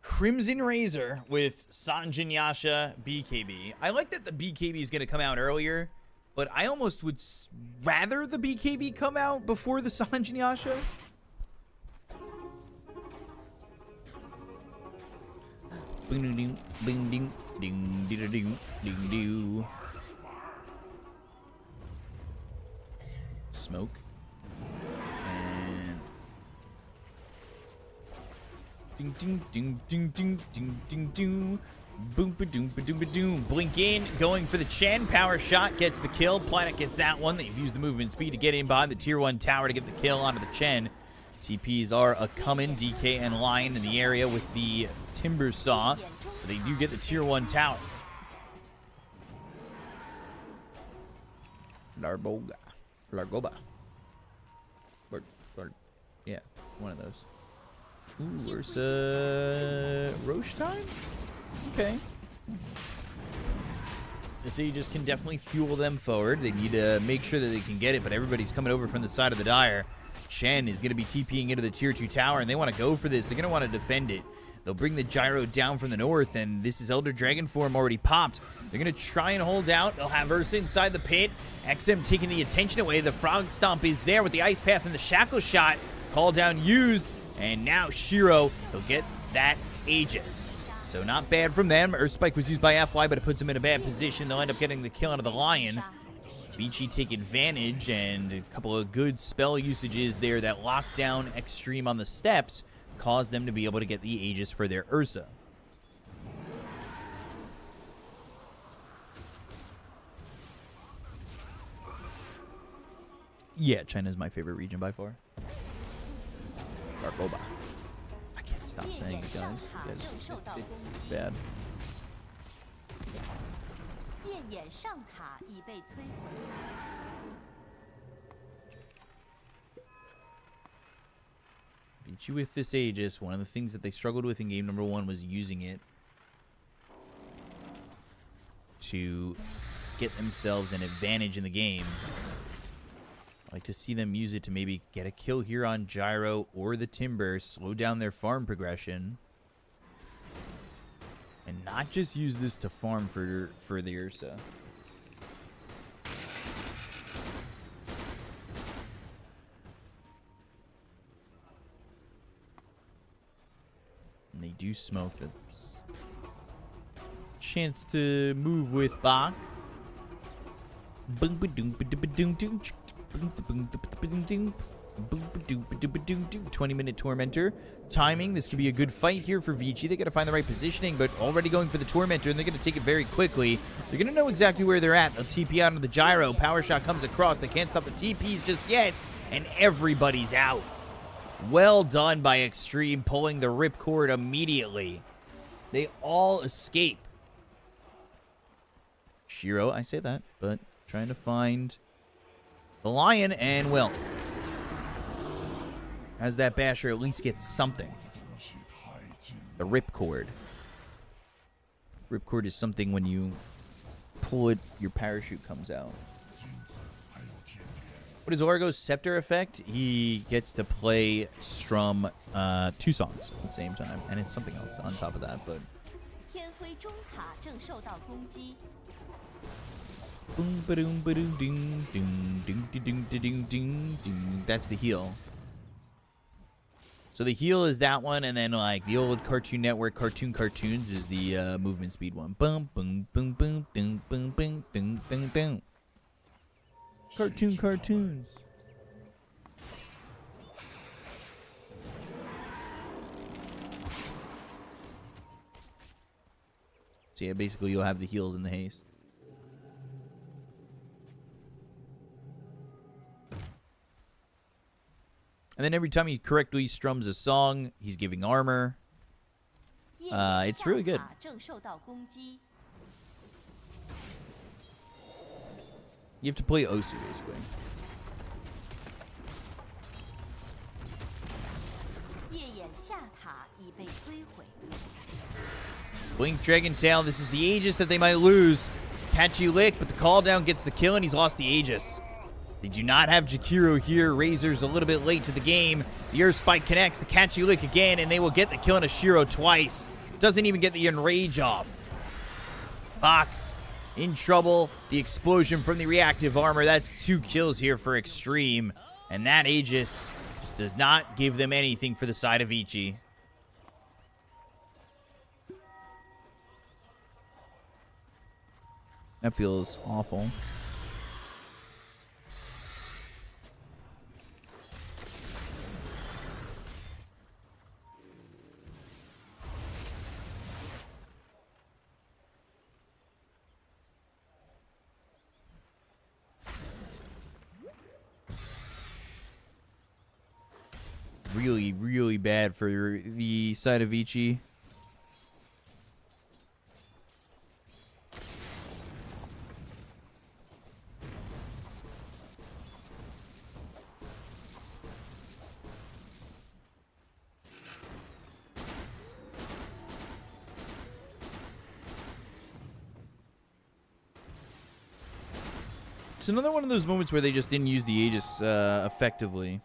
Crimson Razor with Sanjin Yasha BKB. I like that the BKB is going to come out earlier, but I almost would rather the BKB come out before the Sanjin Yasha. Bing ding ding ding ding ding ding ding ding ding. Smoke. And ding ding ding ding ding ding ding ding. Boom ba doom ba doom ba doom. Blink in, going for the Chen. Power shot gets the kill. Planet gets that one. They've used the movement speed to get in behind the tier 1 tower to get the kill onto the Chen. TPs are a coming. DK and Lion in the area with the Timber Saw. But they do get the tier 1 tower. Largoba. Yeah, one of those. Ooh, Ursa Roche time? Okay. The Sages can definitely fuel them forward. They need to make sure that they can get it, but everybody's coming over from the side of the Dire. Shen is going to be TPing into the tier 2 tower, and they want to go for this. They're going to want to defend it. They'll bring the Gyro down from the north, and this is Elder Dragon form already popped. They're going to try and hold out. They'll have Ursa inside the pit. XM taking the attention away. The Frog Stomp is there with the Ice Path and the Shackle Shot. Call down used, and now Shiro will get that Aegis. So not bad from them. Earth Spike was used by FY, but it puts them in a bad position. They'll end up getting the kill out of the Lion. Vici take advantage, and a couple of good spell usages there that locked down Extreme on the steps caused them to be able to get the Aegis for their Ursa. Yeah, China's my favorite region by far. Largoba. I can't stop saying it, guys. It's bad. Vici with this Aegis, one of the things that they struggled with in game number 1 was using it to get themselves an advantage in the game. I like to see them use it to maybe get a kill here on Gyro or the Timber, slow down their farm progression, and not just use this to farm for the Ursa. And they do smoke. That's chance to move with Bach. 20-minute Tormentor. Timing. This could be a good fight here for Vici. They got to find the right positioning, but already going for the Tormentor, and they're going to take it very quickly. They're going to know exactly where they're at. They'll TP out of the Gyro. Power Shot comes across. They can't stop the TPs just yet, and everybody's out. Well done by Extreme, pulling the Ripcord immediately. They all escape. Shiro, I say that, but trying to find the Lion, and well, as that Basher at least gets something. The Ripcord. Ripcord is something when you pull it, your parachute comes out. What is Orgo's Scepter effect? He gets to play strum 2 songs at the same time, and it's something else on top of that, but boom ba doom ba doom ding ding ding ding ding ding ding. That's the heal. So the heal is that one, and then like the old Cartoon Network cartoons is the movement speed one. Boom boom boom boom ding boom boom ding ding ding. Cartoons. So yeah, basically you'll have the heals and the haste. And then every time he correctly strums a song, he's giving armor. It's really good. You have to play Osu, basically. Blink Dragon Tail. This is the Aegis that they might lose. Catchy Lick, but the call down gets the kill, and he's lost the Aegis. They do not have Jakiro here. Razor's a little bit late to the game. The Earth Spike connects, the Catchy Lick again, and they will get the kill on Ashiro twice. Doesn't even get the Enrage off. Bach in trouble. The explosion from the reactive armor. That's 2 kills here for Extreme. And that Aegis just does not give them anything for the side of Vici. That feels awful. Really, really bad for the side of Vici. It's another one of those moments where they just didn't use the Aegis effectively.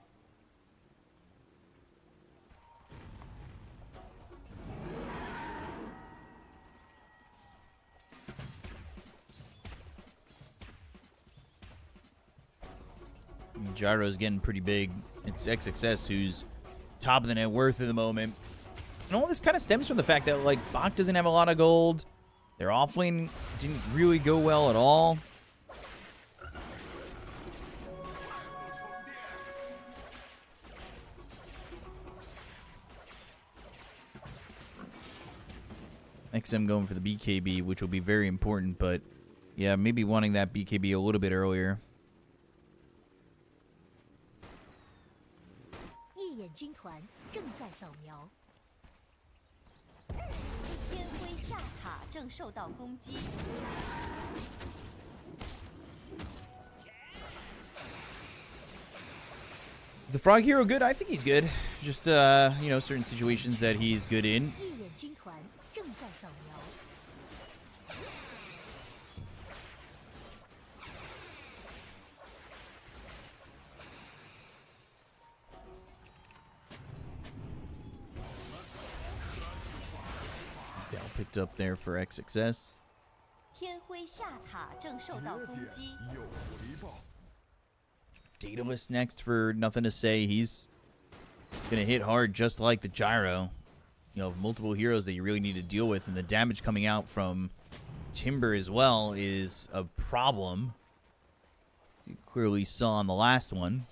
Gyro's getting pretty big. It's XXS who's top of the net worth at the moment. And all this kind of stems from the fact that, like, Bach doesn't have a lot of gold. Their offlane didn't really go well at all. XM going for the BKB, which will be very important, but yeah, maybe wanting that BKB a little bit earlier. 夜眼军团正在扫描，天辉下塔正受到攻击。 Is the Frog Hero good? I think he's good. Just, you know, certain situations that he's good in. 夜眼军团正在扫描。 Down picked up there for XXS. 天辉下塔正受到攻击。 Daedalus next for nothing to say. He's gonna hit hard just like the Gyro. You know, multiple heroes that you really need to deal with, and the damage coming out from Timber as well is a problem. You clearly saw on the last one.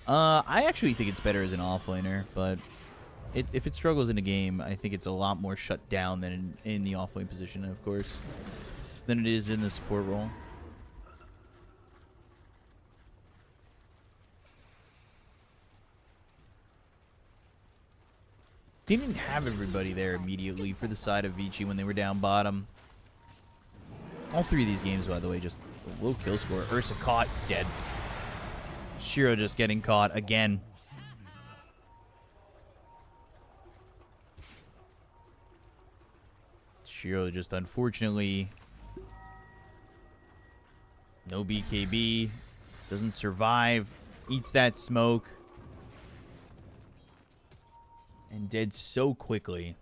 I actually think it's better as an offlaner, but if it struggles in a game, I think it's a lot more shut down than in the offlane position, of course, than it is in the support role. They didn't have everybody there immediately for the side of Vici when they were down bottom. All three of these games, by the way, just a low kill score. Ursa caught, dead. Shiro just getting caught again. Shiro just unfortunately no BKB, doesn't survive, eats that smoke, and dead so quickly.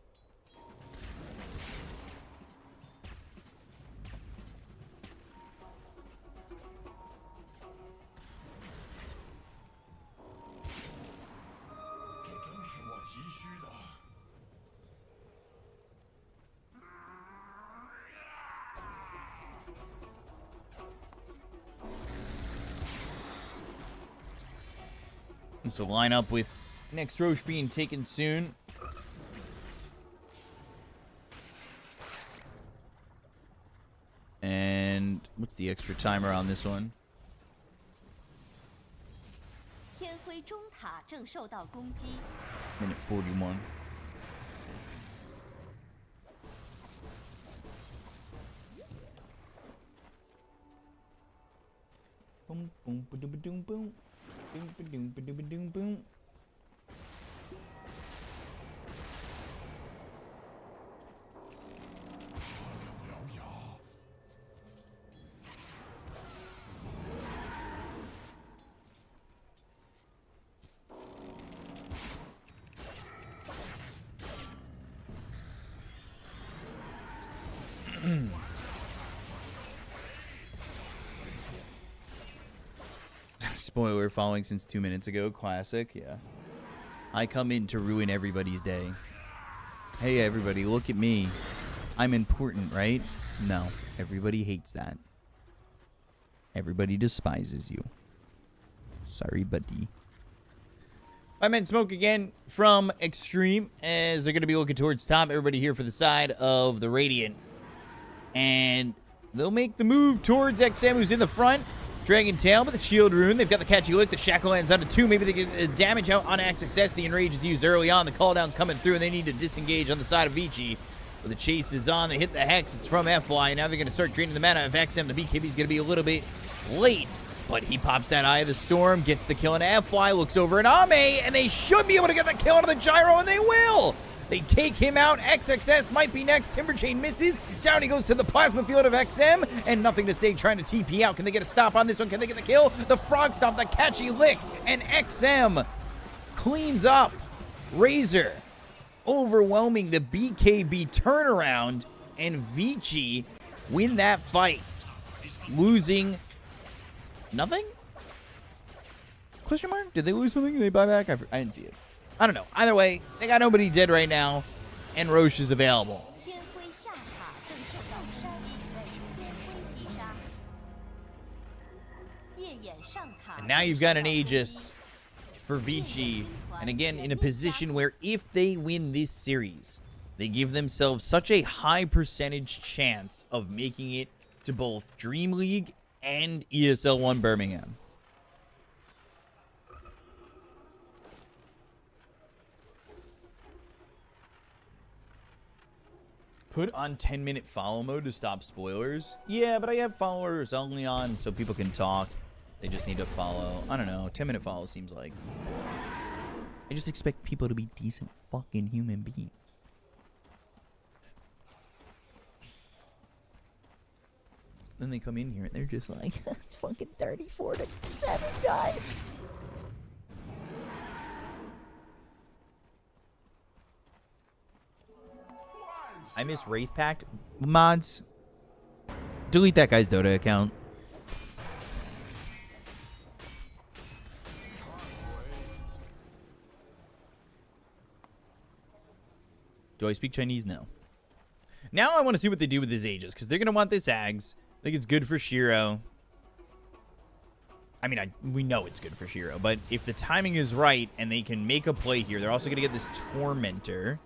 So line up with next Roche being taken soon. And what's the extra timer on this one? 天辉中塔正受到攻击。 Minute 41. Boom, boom, ba-doom, ba-doom, boom. Boom, ba-doom, ba-doom, ba-doom, boom. Spoiler, following since 2 minutes ago. Classic, yeah. I come in to ruin everybody's day. Hey, everybody, look at me. I'm important, right? No, everybody hates that. Everybody despises you. Sorry, buddy. I meant smoke again from Extreme as they're going to be looking towards top. Everybody here for the side of the Radiant. And they'll make the move towards XM, who's in the front. Dragon Tail with the shield rune. They've got the catchy lick. The shackle lands onto 2. Maybe they get damage out on success. The enrage is used early on. The cooldown's coming through, and they need to disengage on the side of Vici. But the chase is on. They hit the hex. It's from FY. And now they're going to start draining the mana of XM. The BKB's going to be a little bit late. But he pops that Eye of the Storm, gets the kill on FY, looks over at Ame, and they should be able to get the kill out of the Gyro, and they will! They take him out. XXS might be next. Timberchain misses. Down he goes to the plasma field of XM. And nothing to say, trying to TP out. Can they get a stop on this one? Can they get the kill? The frog stop, the catchy lick. And XM cleans up Razor, overwhelming the BKB turnaround. And Vici win that fight, losing nothing? Question mark? Did they lose something? Did they buy back? I didn't see it. I don't know. Either way, they got nobody dead right now, and Roche is available. And now you've got an Aegis for Vici, and again, in a position where if they win this series, they give themselves such a high percentage chance of making it to both Dream League and ESL 1 Birmingham. Put on 10-minute follow mode to stop spoilers. Yeah, but I have followers only on so people can talk. They just need to follow. I don't know. 10-minute follow seems like. I just expect people to be decent fucking human beings. Then they come in here and they're just like, it's fucking 34-7, guys. I miss Wraith Pact mods. Delete that guy's Dota account. Do I speak Chinese? No. Now I want to see what they do with this Aegis, because they're going to want this Ags. I think it's good for Shiro. I mean, we know it's good for Shiro, but if the timing is right and they can make a play here, they're also going to get this Tormentor.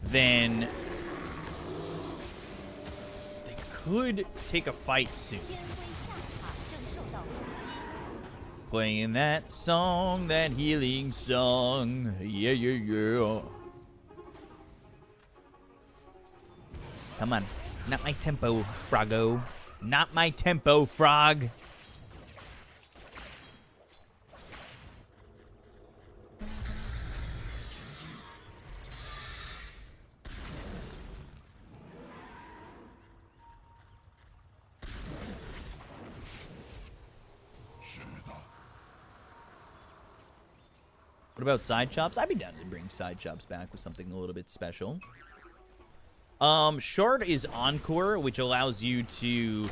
Then they could take a fight soon. Playing that song, that healing song. Yeah, yeah, yeah. Come on. Not my tempo, Froggo. Not my tempo, Frog. What about side chops? I'd be down to bring side chops back with something a little bit special. Shard is Encore, which allows you to,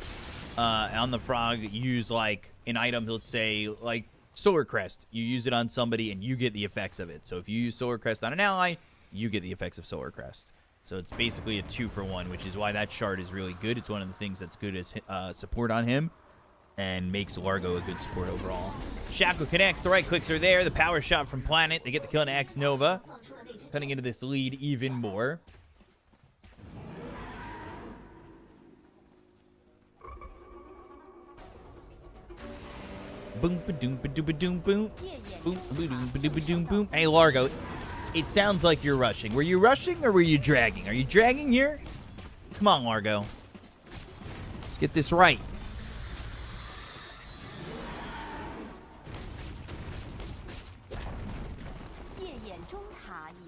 on the Frog, use, like, an item, let's say, like, Solar Crest. You use it on somebody, and you get the effects of it. So if you use Solar Crest on an ally, you get the effects of Solar Crest. So it's basically a 2-for-1, which is why that Shard is really good. It's one of the things that's good as support on him, and makes Largo a good support overall. Shackle connects. The right clicks are there. The power shot from Planet. They get the kill on X Nova, cutting into this lead even more. Boom, ba-doom, ba-doom, ba-doom, boom. Boom, ba-doom, ba-doom, ba-doom, boom. Hey, Largo, it sounds like you're rushing. Were you rushing or were you dragging? Are you dragging here? Come on, Largo. Let's get this right.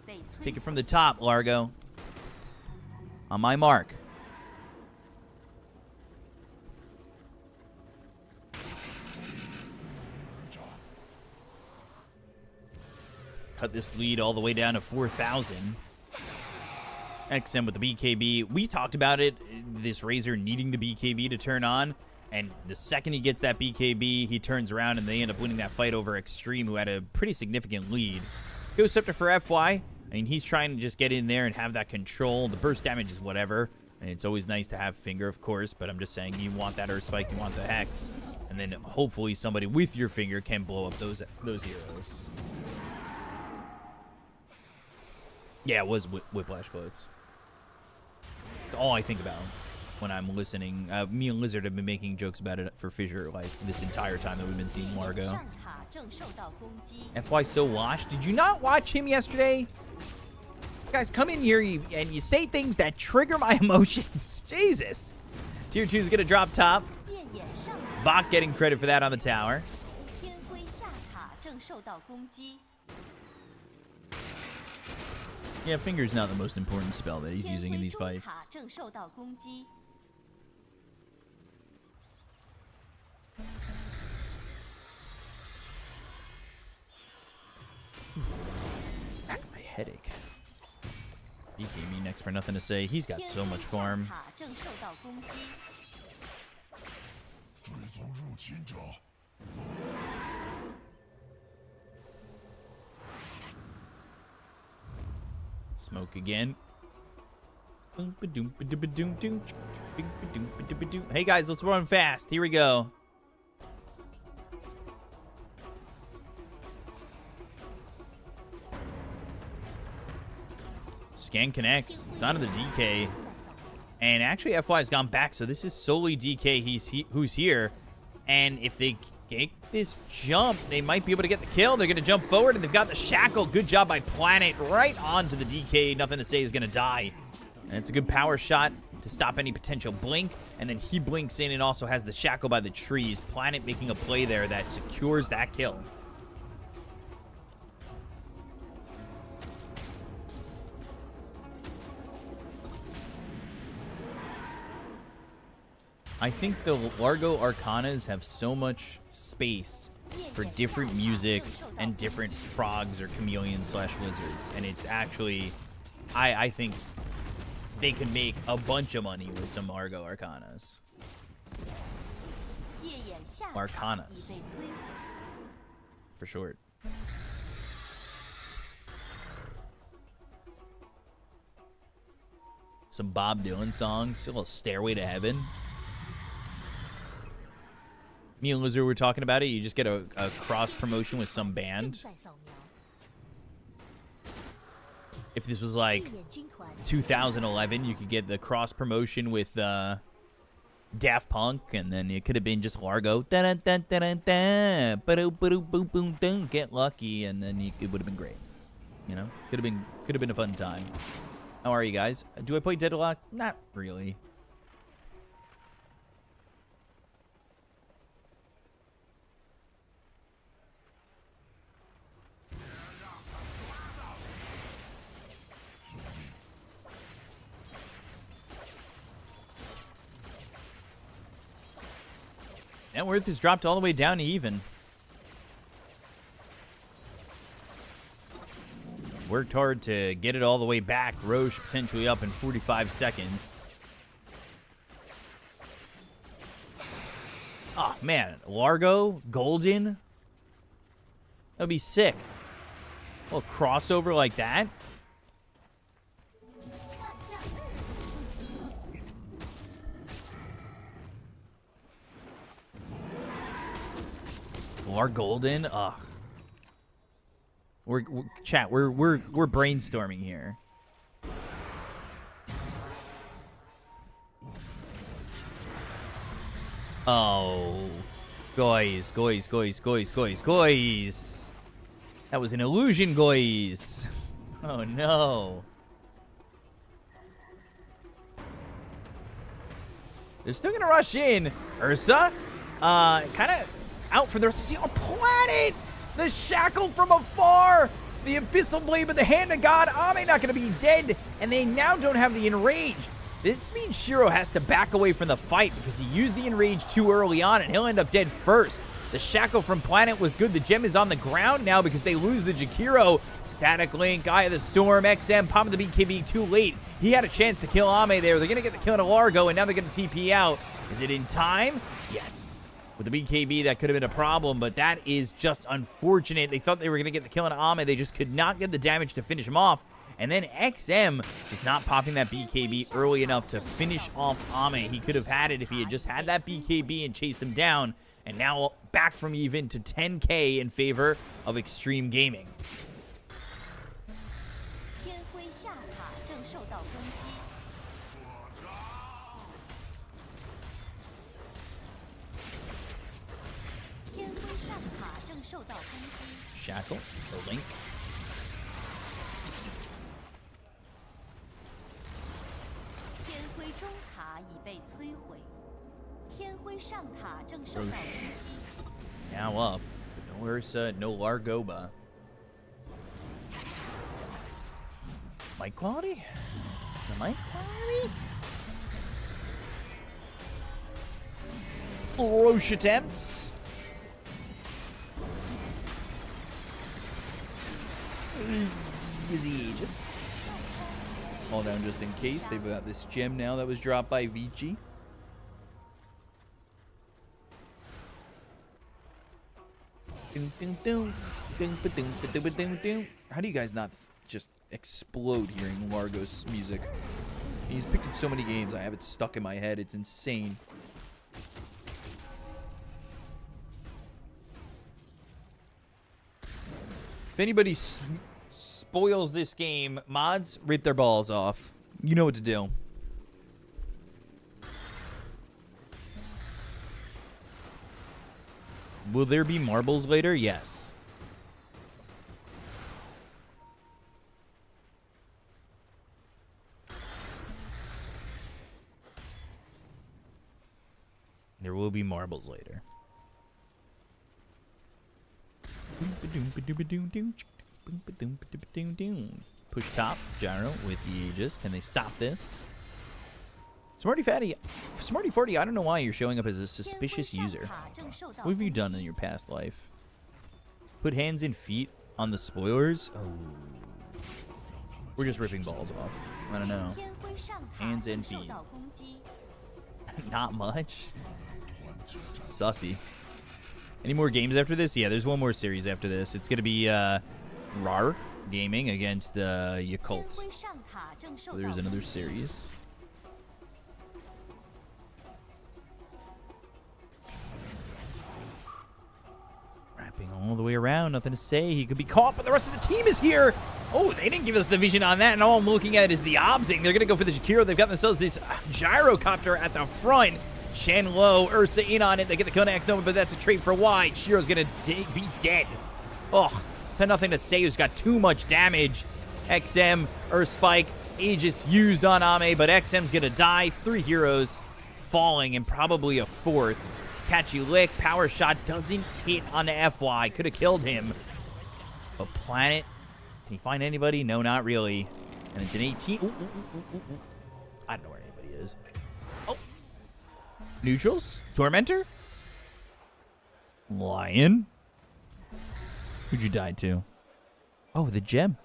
Let's take it from the top, Largo. On my mark. Cut this lead all the way down to 4,000. XM with the BKB. We talked about it, this Razor needing the BKB to turn on. And the second he gets that BKB, he turns around and they end up winning that fight over Extreme, who had a pretty significant lead. Ghost Scepter for FY. I mean, he's trying to just get in there and have that control. The burst damage is whatever. And it's always nice to have Finger, of course, but I'm just saying you want that Earth Spike, you want the Hex. And then hopefully somebody with your Finger can blow up those heroes. Yeah, it was Whiplash Cloaks. It's all I think about when I'm listening. Me and Lizard have been making jokes about it for Fissure like this entire time that we've been seeing Largo. FY so washed. Did you not watch him yesterday? You guys come in here and you say things that trigger my emotions. Jesus. Tier 2 is going to drop top. Bach getting credit for that on the tower. Yeah, Finger's not the most important spell that he's using in these fights. My headache. He gave me next for nothing to say. He's got so much farm. Smoke again. Hey guys, let's run fast. Here we go. Scan connects. It's onto the DK. And actually, FY has gone back, so this is solely DK who's here. And if they get this jump, they might be able to get the kill. They're going to jump forward, and they've got the Shackle. Good job by Planet right onto the DK. Nothing to say is going to die. And it's a good power shot to stop any potential blink. And then he blinks in and also has the Shackle by the trees. Planet making a play there that secures that kill. I think the Largo Arcanas have so much space for different music and different frogs or chameleons / lizards. And it's actually, I think they can make a bunch of money with some Largo Arcanas. Arcanas. For short. Some Bob Dylan songs. A little Stairway to Heaven. Me and Lizard were talking about it. You just get a cross promotion with some band. If this was like 2011, you could get the cross promotion with Daft Punk, and then it could have been just Largo. Get lucky, and then it would have been great. You know, could have been a fun time. How are you guys? Do I play Deadlock? Not really. Net worth has dropped all the way down to even. Worked hard to get it all the way back. Roche potentially up in 45 seconds. Oh, man. Largo, Golden. That would be sick. A little crossover like that. Lar Golden, ugh. We're brainstorming here. Oh, guys. That was an illusion, guys. Oh no. They're still gonna rush in. Ursa, kind of out for the rest of the team. Oh, Planet! The Shackle from afar! The Abyssal Blade with the Hand of God. Ame not going to be dead, and they now don't have the Enrage. This means Shiro has to back away from the fight because he used the Enrage too early on, and he'll end up dead first. The Shackle from Planet was good. The gem is on the ground now because they lose the Jakiro. Static Link, Eye of the Storm, XM, popping the BKB too late. He had a chance to kill Ame there. They're going to get the kill on Largo, and now they're going to TP out. Is it in time? Yes. With the BKB, that could have been a problem, but that is just unfortunate. They thought they were going to get the kill on Ame. They just could not get the damage to finish him off. And then XM just not popping that BKB early enough to finish off Ame. He could have had it if he had just had that BKB and chased him down. And now back from even to 10K in favor of Extreme Gaming. Shackle for Link. Now up. No Ursa, no Largoba. Mic quality? The mic quality? Roche attempts. Easy Aegis. All down just in case. They've got this gem now that was dropped by VG. How do you guys not just explode hearing Largo's music? He's picked in so many games. I have it stuck in my head. It's insane. If anybody spoils this game, mods, rip their balls off. You know what to do. Will there be marbles later? Yes. There will be marbles later. Push top, gyro with the Aegis. Can they stop this? Smarty Fatty, Smarty 40, I don't know why you're showing up as a suspicious user. What have you done in your past life? Put hands and feet on the spoilers? Oh. We're just ripping balls off. I don't know. Hands and feet. Not much. Sussy. Any more games after this? Yeah, there's one more series after this. It's going to be RAR Gaming against Yakult. So there's another series. Wrapping all the way around. Nothing to say. He could be caught, but the rest of the team is here. Oh, they didn't give us the vision on that, and all I'm looking at is the Obzing. They're going to go for the Jakiro. They've got themselves this gyrocopter at the front. Shan low, Ursa in on it. They get the Kona X Nova, but that's a trade for wide. Shiro's going to be dead. Oh, had nothing to say. He's got too much damage. XM, Earth Spike, Aegis used on Ame, but XM's going to die. 3 heroes falling, and probably a 4th. Catchy lick, power shot doesn't hit on the FY. Could have killed him. But Planet, can he find anybody? No, not really. And it's an 18. Ooh. I don't know where anybody is. Oh. Neutrals? Tormentor? Lion? Who'd you die to? Oh, the gem.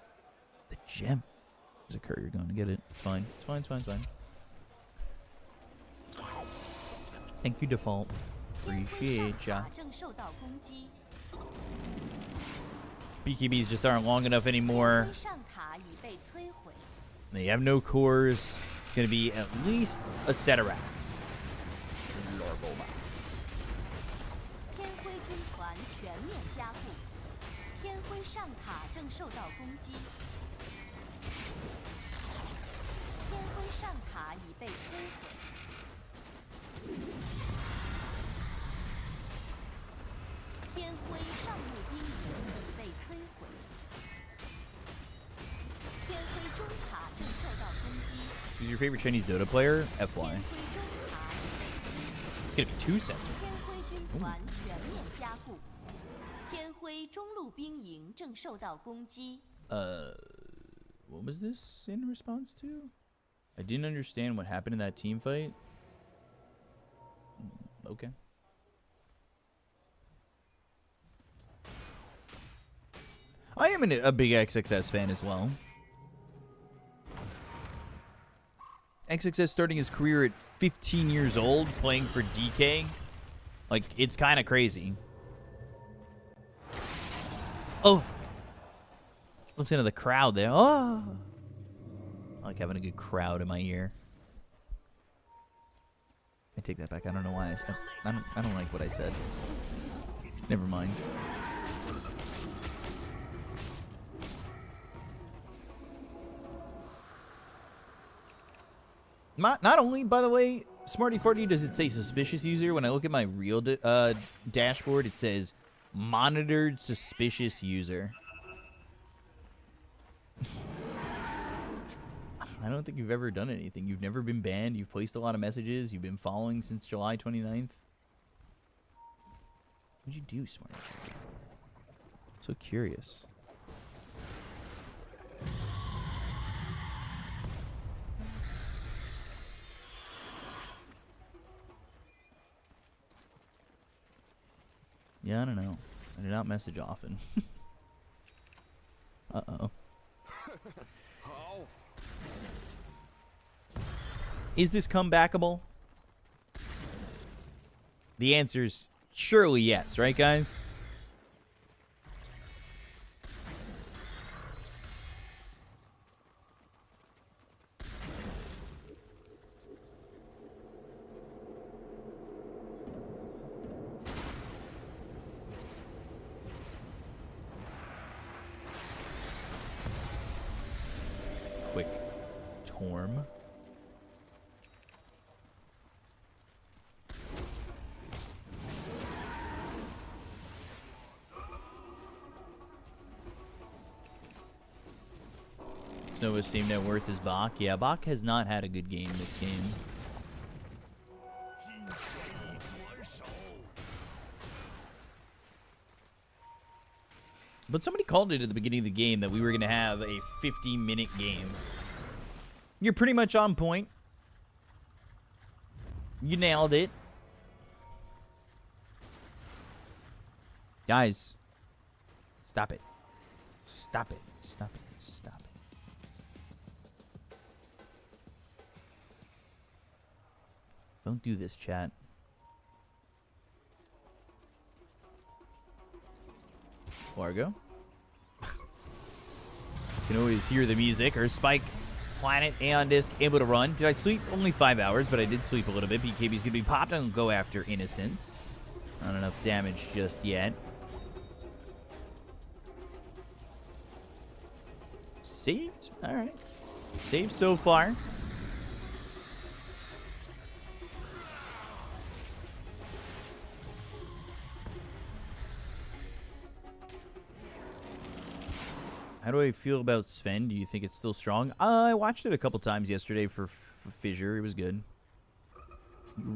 The gem. There's a courier going to get it. It's fine. It's fine. Thank you, Default. Appreciate ya. BKBs just aren't long enough anymore. They have no cores. It's going to be at least a set of racks. Who's your favorite Chinese Dota player? FY. It's gonna be 2 sets of these. What was this in response to? I didn't understand what happened in that team fight. Okay. I am a big XXS fan as well. XXS starting his career at 15 years old, playing for DK. Like, it's kind of crazy. Oh! Looks into the crowd there. Oh! I like having a good crowd in my ear. I take that back. I don't know why. I don't like what I said. Never mind. Not only, by the way, Smarty Farty, does it say suspicious user. When I look at my real dashboard, it says monitored suspicious user. I don't think you've ever done anything. You've never been banned. You've placed a lot of messages. You've been following since July 29th. What'd you do, Smarty Farty? So curious. Yeah, I don't know. I do not message often. Uh-oh. Is this comebackable? The answer is surely yes, right, guys? Quick Torm. Nova's same net worth as Bach. Yeah, Bach has not had a good game this game. But somebody called it at the beginning of the game that we were going to have a 50-minute game. You're pretty much on point. You nailed it. Guys, stop it. Stop it. Stop it. Stop it. Don't do this, chat. Largo. Can always hear the music. Or Spike, Planet, Aeon Disc, able to run. Did I sleep? Only 5 hours, but I did sleep a little bit. BKB's going to be popped and go after Innocence. Not enough damage just yet. Saved? Alright. Saved so far. How do I feel about Sven? Do you think it's still strong? I watched it a couple times yesterday for Fissure. It was good.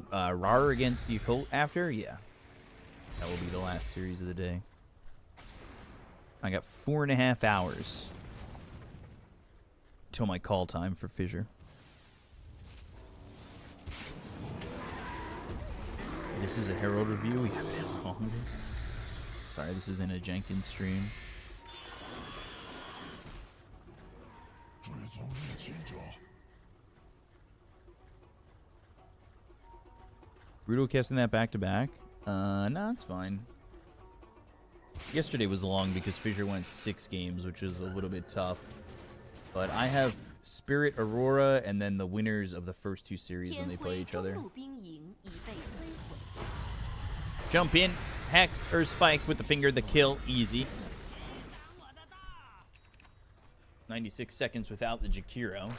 Rar against Yakult after? Yeah. That will be the last series of the day. I got 4.5 hours till my call time for Fissure. This is a Herald review. We have it longer. Sorry, this isn't a Jenkins stream. Brutal casting that back-to-back? No, it's fine. Yesterday was long because Fissure went 6 games, which was a little bit tough. But I have Spirit, Aurora, and then the winners of the first 2 series when they play each other. Jump in, Hex, or Spike with the finger, the kill, easy. 96 seconds without the Jakiro.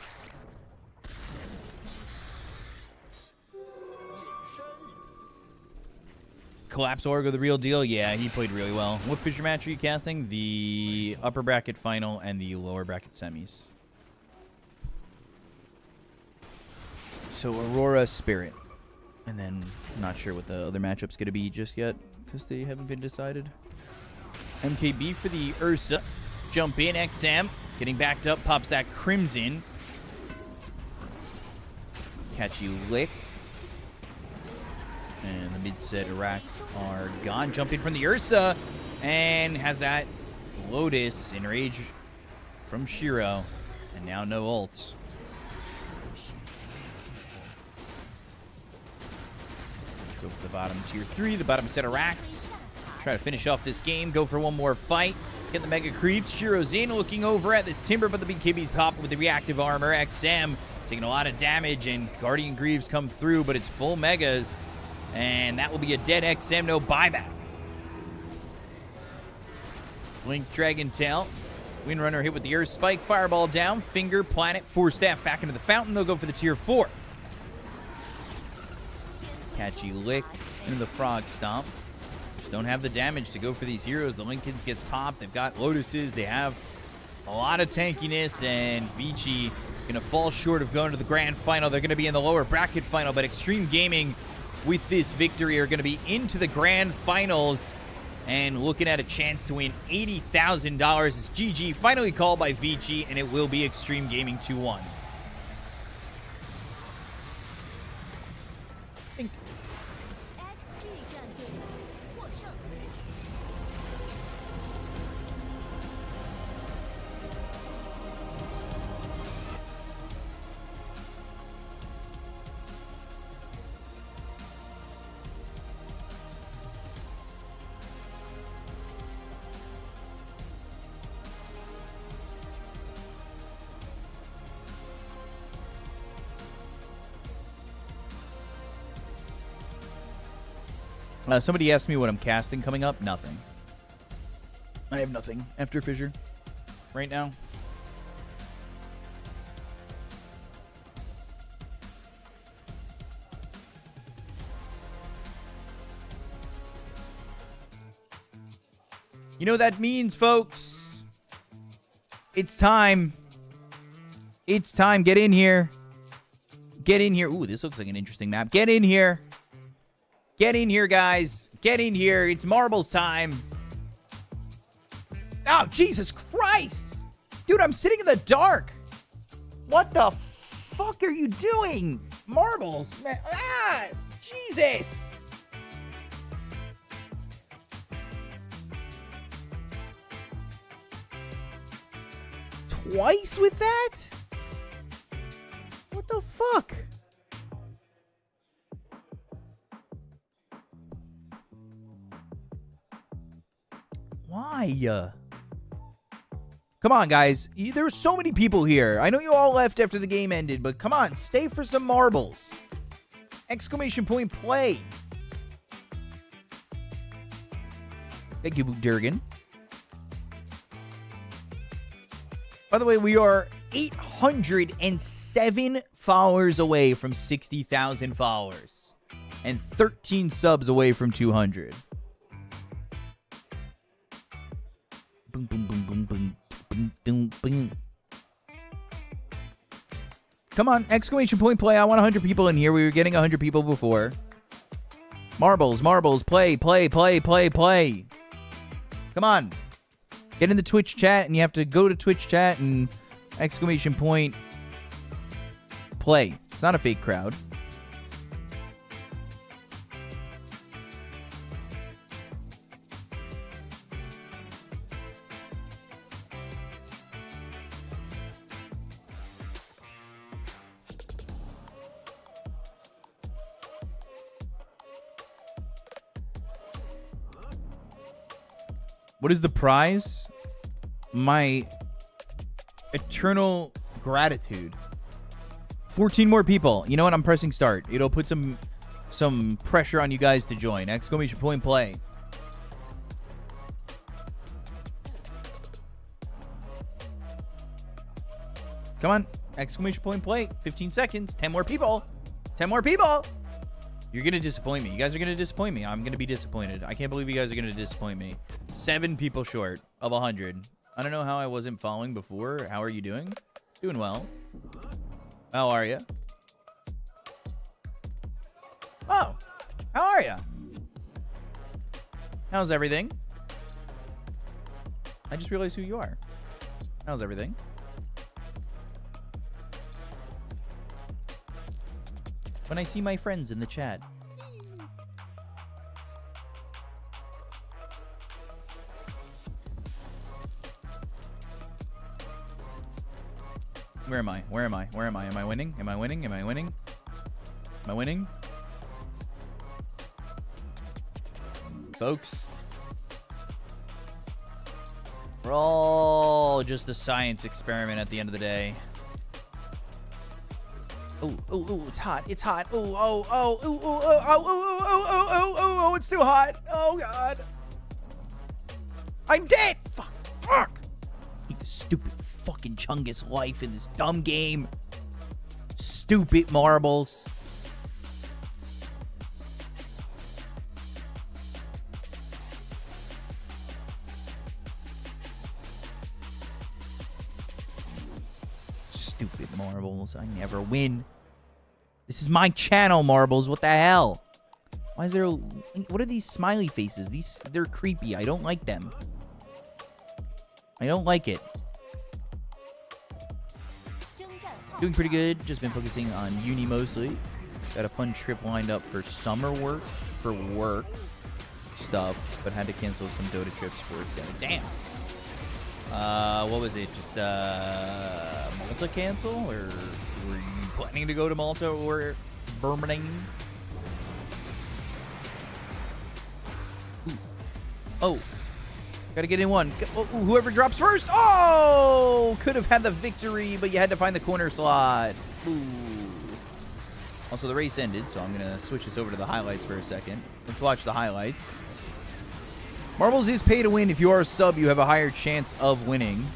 Collapse Orgo, the real deal? Yeah, he played really well. What Fissure match are you casting? The upper bracket final and the lower bracket semis. So Aurora, Spirit. And then, I'm not sure what the other matchup's going to be just yet, because they haven't been decided. MKB for the Ursa. Jump in, XM. Getting backed up, pops that Crimson. Catchy lick. And the mid-set Iraqs are gone. Jumping from the Ursa. And has that Lotus Enrage from Shiro. And now no ult. Go for the bottom tier 3. The bottom set Iraqs. Try to finish off this game. Go for one more fight. Get the mega creeps. Shiro's in, looking over at this Timber, but the BKB's popping with the reactive armor. XM taking a lot of damage, and Guardian Greaves come through, but it's full megas. And that will be a dead XM, no buyback. Link Dragon Tail. Windrunner hit with the Earth Spike. Fireball down. Finger, Planet, Force Staff back into the fountain. They'll go for the tier 4. Catchy Lick into the Frog Stomp. Just don't have the damage to go for these heroes. The Lincolns gets popped. They've got Lotuses. They have a lot of tankiness, and Vici going to fall short of going to the grand final. They're going to be in the lower bracket final, but Extreme Gaming with this victory are going to be into the grand finals and looking at a chance to win $80,000. It's GG finally called by Vici, and it will be Extreme Gaming 2-1. Somebody asked me what I'm casting coming up. Nothing. I have nothing after Fissure right now. You know what that means, folks? It's time. It's time. Get in here. Get in here. Ooh, this looks like an interesting map. Get in here. Get in here, guys. Get in here. It's marbles time. Oh, Jesus Christ. Dude, I'm sitting in the dark. What the fuck are you doing? Marbles, man. Ah, Jesus. Twice with that? What the fuck? Why? Come on, guys. There were so many people here. I know you all left after the game ended, but come on, stay for some marbles. Exclamation point play. Thank you, Durgan. By the way, we are 807 followers away from 60,000 followers and 13 subs away from 200. Boom, boom, boom, boom, boom, boom, boom, boom. Come on, exclamation point play. I want 100 people in here. We were getting 100 people before. Marbles, marbles, play, play, play, play, play. Come on. Get in the Twitch chat, and you have to go to Twitch chat and exclamation point play. It's not a fake crowd. What is the prize? My eternal gratitude. 14 more people. You know what? I'm pressing start. It'll put some pressure on you guys to join. Exclamation point play. Come on. Exclamation point play. 15 seconds. 10 more people. 10 more people. You're going to disappoint me. You guys are going to disappoint me. I'm going to be disappointed. I can't believe you guys are going to disappoint me. 7 people short of 100. I don't know how I wasn't following before. How are you doing? Doing well. How are you? Oh, how are you? How's everything? I just realized who you are. How's everything? When I see my friends in the chat. Where am I? Where am I? Where am I? Am I winning? Am I winning? Am I winning? Am I winning? Folks. We're all just a science experiment at the end of the day. Oh, oh, oh, it's hot. It's hot. Oh, oh, oh, oh, oh, oh, oh, oh, oh, oh, oh, oh, oh, it's too hot. Oh, God. I'm dead. Fuck. Fuck. Eat the stupid fucking Chungus life in this dumb game. Stupid marbles. Stupid marbles. I never win. This is my channel, marbles. What the hell? Why is there a... What are these smiley faces? They're creepy. I don't like them. I don't like it. Doing pretty good. Just been focusing on uni mostly. Got a fun trip lined up for summer work. For work stuff. But had to cancel some Dota trips for example. Damn. What was it? Just Malta cancel, or were you planning to go to Malta or Birmingham? Ooh. Oh, gotta get in one. Oh, whoever drops first. Oh, could have had the victory, but you had to find the corner slot. Ooh. Also, the race ended, so I'm gonna switch this over to the highlights for a second. Let's watch the highlights. Marbles is pay to win. If you are a sub, you have a higher chance of winning.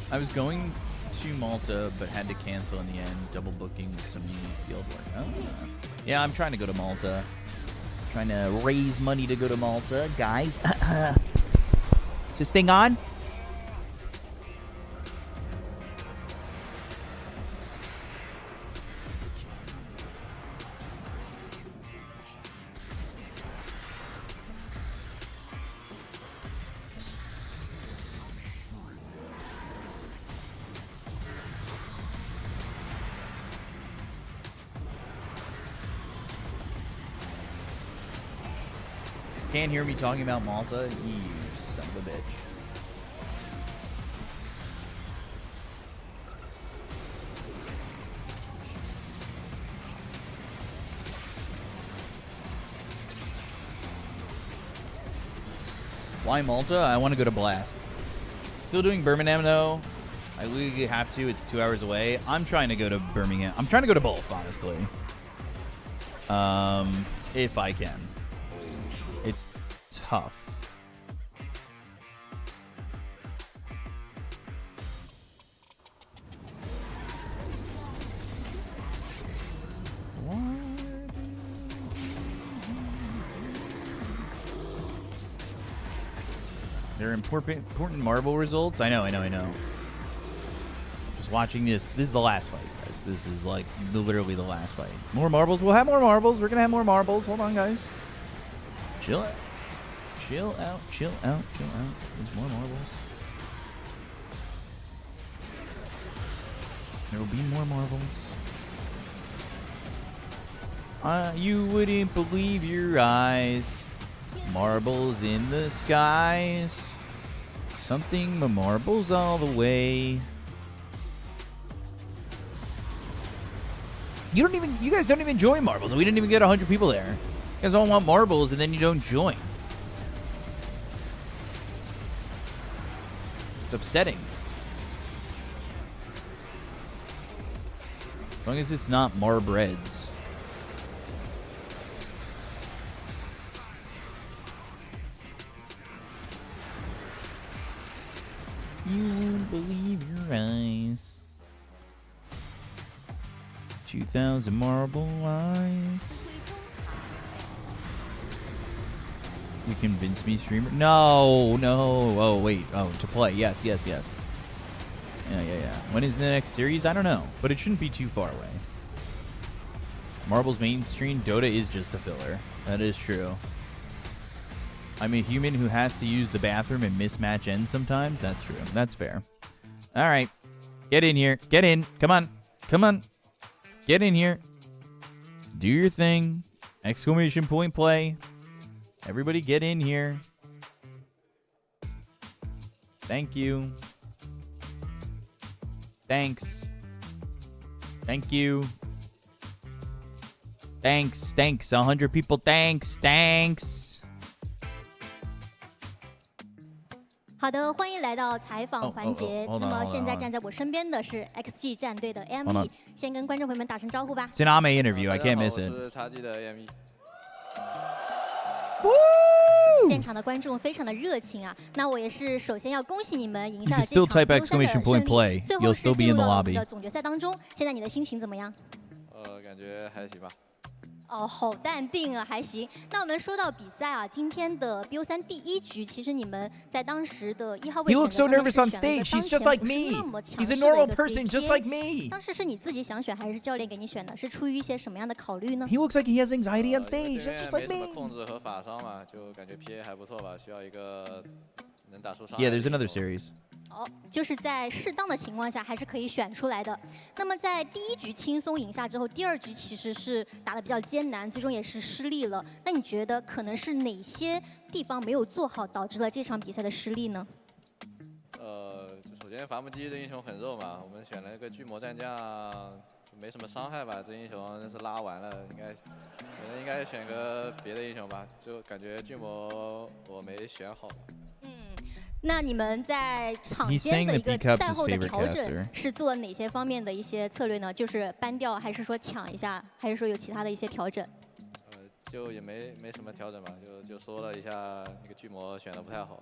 I was going to Malta, but had to cancel in the end, double booking some field work. Oh, yeah, I'm trying to go to Malta. Trying to raise money to go to Malta. Guys, is this thing on? Can't hear me talking about Malta? You son of a bitch. Why Malta? I want to go to Blast. Still doing Birmingham though. I legally have to. It's 2 hours away. I'm trying to go to Birmingham. I'm trying to go to both, honestly. If I can. It's tough. They're important marble results. I know. Just watching this. This is the last fight, guys. This is like literally the last fight. More marbles. We'll have more marbles. We're gonna have more marbles. Hold on, guys. Chill out. Chill out. Chill out. Chill out. There's more marbles. There will be more marbles. You wouldn't believe your eyes. Marbles in the skies. Something but marbles all the way. You guys don't even join marbles. We didn't even get 100 people there. You guys all want marbles and then you don't join. It's upsetting. As long as it's not Marbreds. You won't believe your eyes. 2,000 marble eyes. You convinced me, streamer. No. Oh, wait. Oh, to play. Yes. Yeah. When is the next series? I don't know, but it shouldn't be too far away. Marbles mainstream. Dota is just a filler. That is true. I'm a human who has to use the bathroom and mismatch ends sometimes. That's true. That's fair. All right. Get in here. Get in. Come on. Get in here. Do your thing. Exclamation point play. Everybody get in here. Thank you. Thanks. Thank you. Thanks. 100 people. Thanks. 好的，欢迎来到采访环节。 hold on, 那么 hold on, 现在 hold on. 站在我身边的是 XG 战队的 Hold AME， on. 先跟观众朋友们打声招呼吧。 It's an AME interview. I can't miss 我 it. 是叉 G 的 AME。现场的观众非常的热情啊！那我也是首先要恭喜你们赢下 You 了 can 这 still 场 type 优三的 exclamation 胜 point 利， play. 最 You'll 后 still 是 be 进 in 入 the 了我们 lobby. 的总决赛当中。现在你的心情怎么样？感觉还行吧。哦，好淡定啊，还行。那我们说到比赛啊，今天的 BO3第一局，其实你们在当时的1号位 He 选 looks so 的上面 nervous 是 on 选了一个 stage. 当 He's 前 just like 不是 me. 那么强 He's a 势的 normal 一个 person, just like CT me. 当时是你自己想选，还是教练给你选的？是出于一些什么样的考虑呢？ He looks like he has anxiety on 对 stage. 面 That's just 没 like 什么 me. 控制和法伤嘛，就感觉 PA 还不错吧，需要一个能打出伤。 Yeah, there's another series. 哦，就是在适当的情况下还是可以选出来的。那么在第一局轻松赢下之后，第二局其实是打得比较艰难，最终也是失利了。那你觉得可能是哪些地方没有做好，导致了这场比赛的失利呢？首先伐木机这英雄很肉嘛，我们选了一个巨魔战将，就没什么伤害吧。这英雄真是拉完了，可能应该选个别的英雄吧，就感觉巨魔我没选好。那你们在场 He's 间 saying 的 that 一个 Pcup's 赛 his 后的 favorite 调整 caster. 是做了哪些方面的一些策略呢？就是搬掉，还是说抢一下，还是说有其他的一些调整？就也没什么调整吧，就说了一下那个巨魔选的不太好。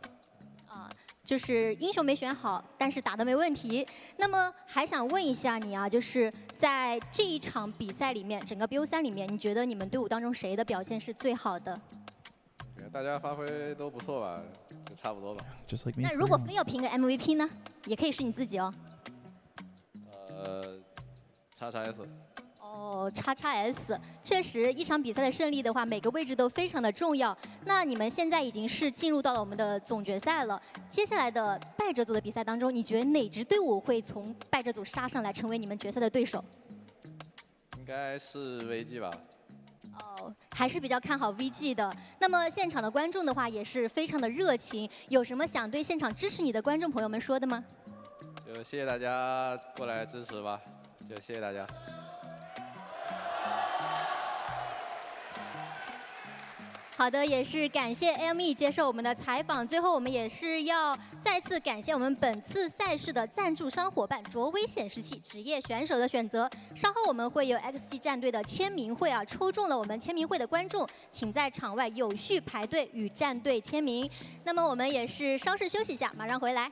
啊，就是英雄没选好，但是打得没问题。那么还想问一下你啊，就是在这一场比赛里面，整个 BO3里面，你觉得你们队伍当中谁的表现是最好的？大家发挥都不错吧，就差不多吧。 Just like me. 那如果非要评个 MVP 呢，也可以是你自己哦。XXS。哦，XXS，确实一场比赛的胜利的话，每个位置都非常的重要。那你们现在已经是进入到了我们的总决赛了，接下来的败者组的比赛当中，你觉得哪支队伍会从败者组杀上来，成为你们决赛的对手？应该是 VG 吧。哦，还是比较看好 VG 的。那么现场的观众的话也是非常的热情，有什么想对现场支持你的观众朋友们说的吗？就谢谢大家过来支持吧，就谢谢大家。好的，也是感谢 AME 接受我们的采访。最后，我们也是要再次感谢我们本次赛事的赞助商伙伴卓威显示器职业选手的选择。稍后我们会有 XG 战队的签名会啊，抽中了我们签名会的观众，请在场外有序排队与战队签名。那么我们也是稍事休息一下，马上回来。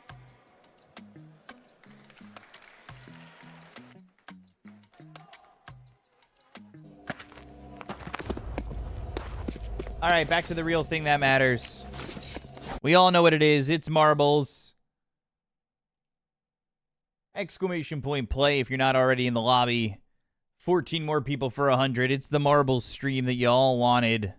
All right, back to the real thing that matters. We all know what it is. It's marbles. Exclamation point play if you're not already in the lobby. 14 more people for 100. It's the marbles stream that you all wanted.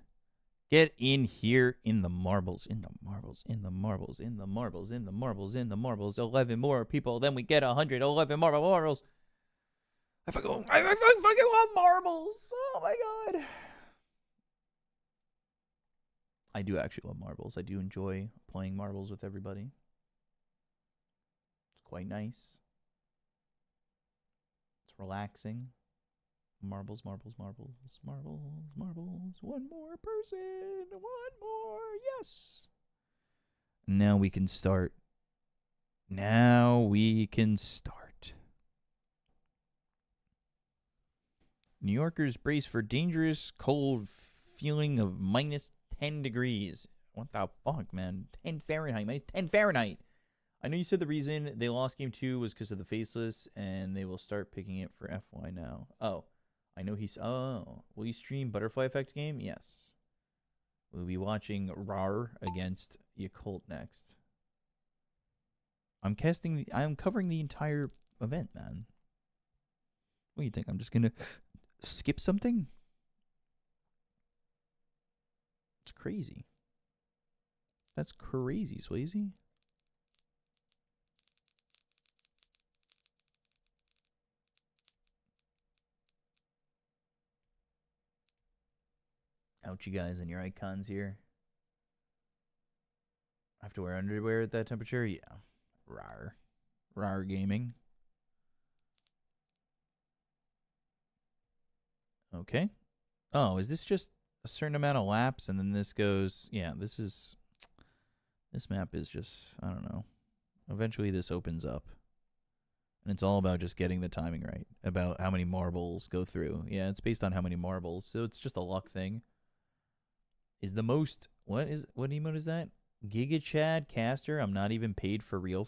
Get in here in the marbles, in the marbles, in the marbles, in the marbles, in the marbles, in the marbles. 11 more people, then we get 100. 11 more marbles. I fucking love marbles. Oh my god. I do actually love marbles. I do enjoy playing marbles with everybody. It's quite nice. It's relaxing. Marbles, marbles, marbles, marbles, marbles. One more person. One more. Yes. Now we can start. Now we can start. New Yorkers brace for dangerous cold feeling of minus 10 degrees. What the fuck, man? 10 Fahrenheit. Minus 10 Fahrenheit. I know you said the reason they lost game 2 was because of the faceless, and they will start picking it for FY now. Oh, I know he's... Oh, will you stream Butterfly Effect game? Yes. We'll be watching RAR against Yakult next. I'm covering the entire event, man. What do you think? I'm just gonna skip something? It's crazy. That's crazy, Swayze. Ouch, you guys and your icons here. I have to wear underwear at that temperature? Yeah. Rar gaming. Okay. Oh, is this just a certain amount of laps and then this goes... Yeah, this map is just... I don't know. Eventually this opens up. And it's all about just getting the timing right. About how many marbles go through. Yeah, it's based on how many marbles. So it's just a luck thing. Is the most... What emote is that? Giga Chad Caster? I'm not even paid for real.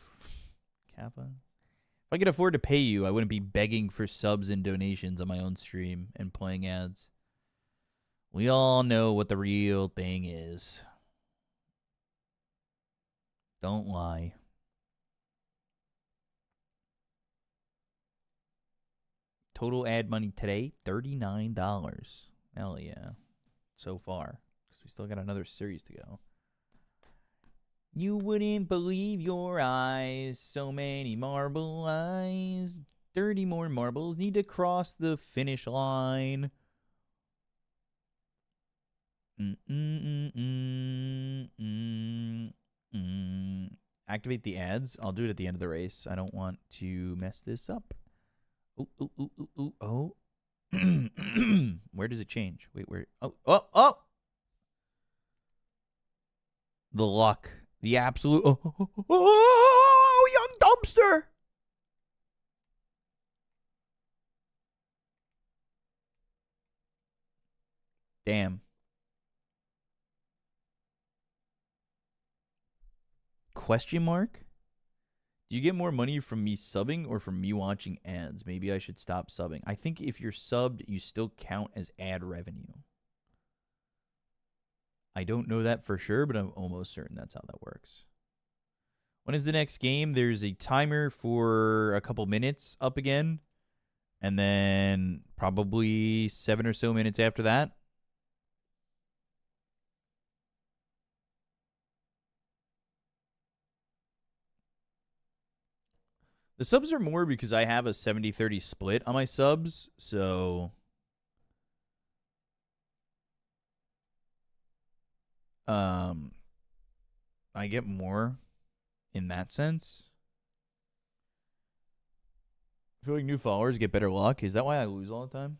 Kappa? If I could afford to pay you, I wouldn't be begging for subs and donations on my own stream and playing ads. We all know what the real thing is. Don't lie. Total ad money today, $39. Hell yeah. So far. Because we still got another series to go. You wouldn't believe your eyes. So many marble eyes. 30 more marbles need to cross the finish line. Activate the ads. I'll do it at the end of the race. I don't want to mess this up. Oh. Where does it change? Wait, where? Oh. The luck. The absolute... Oh, young dumpster! Damn. Question mark? Do you get more money from me subbing or from me watching ads? Maybe I should stop subbing. I think if you're subbed, you still count as ad revenue. I don't know that for sure, but I'm almost certain that's how that works. When is the next game? There's a timer for a couple minutes up again. And then probably 7 or so minutes after that. The subs are more because I have a 70-30 split on my subs, so... I get more in that sense. I feel like new followers get better luck. Is that why I lose all the time?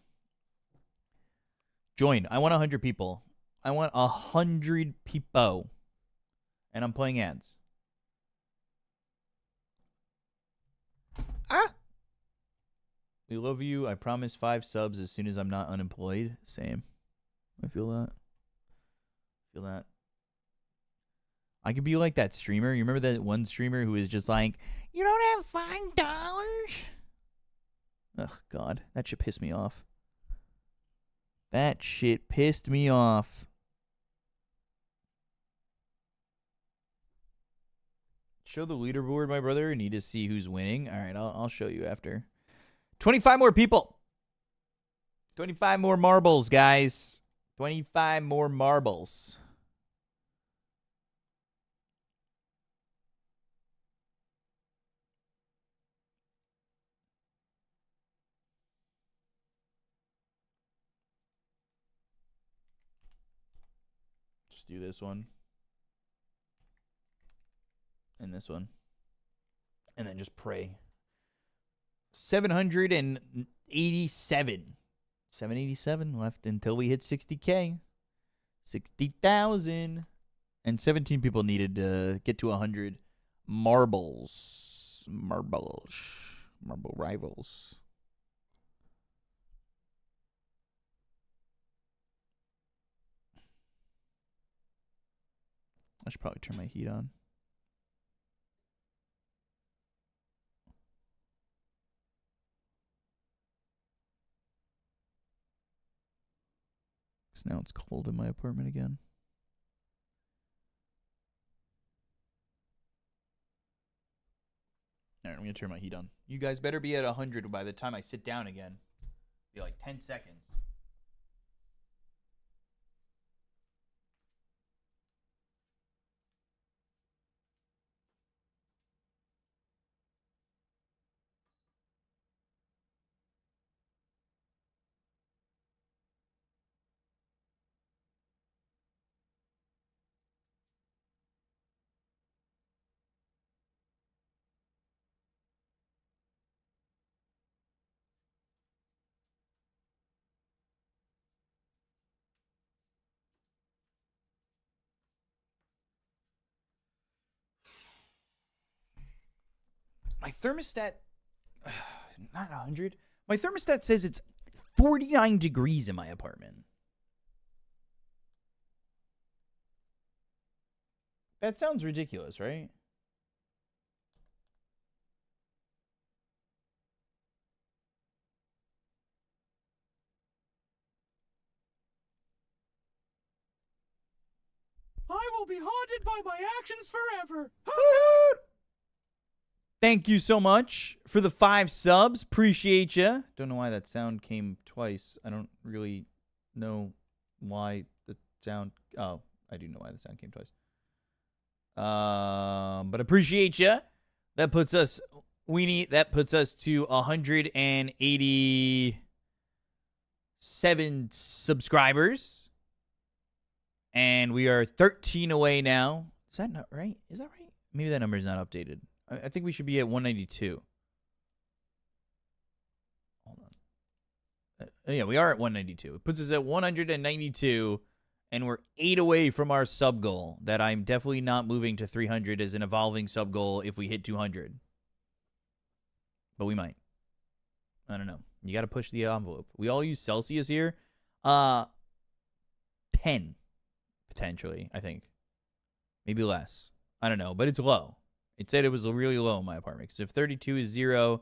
Join. I want 100 people. I want 100 people. And I'm playing ads. Ah! We love you. I promise 5 subs as soon as I'm not unemployed. Same. I feel that. Feel that. I could be like that streamer. You remember that one streamer who was just like, you don't have $5? Oh, God. That shit pissed me off. That shit pissed me off. Show the leaderboard, my brother. I need to see who's winning. All right, I'll show you after. 25 more people. 25 more marbles, guys. 25 more marbles. Just do this one. And this one. And then just pray. 787. 787 left until we hit 60K. 60,000. And 17 people needed to get to 100 marbles. Marble rivals. I should probably turn my heat on. Because now it's cold in my apartment again. All right, I'm going to turn my heat on. You guys better be at 100 by the time I sit down again. Be like 10 seconds. My thermostat, not 100. My thermostat says it's 49 degrees in my apartment. That sounds ridiculous, right? I will be haunted by my actions forever. Thank you so much for the 5 subs. Appreciate you. Don't know why that sound came twice. I don't really know why the sound... Oh, I do know why the sound came twice. But appreciate you. That puts us... That puts us to 187 subscribers. And we are 13 away now. Is that not right? Is that right? Maybe that number is not updated. I think we should be at 192. Hold on. Yeah, we are at 192. It puts us at 192, and we're 8 away from our sub goal that I'm definitely not moving to 300 as an evolving sub goal if we hit 200. But we might. I don't know. You got to push the envelope. We all use Celsius here. 10, potentially, I think. Maybe less. I don't know, but it's low. It said it was really low in my apartment. Because if 32 is 0,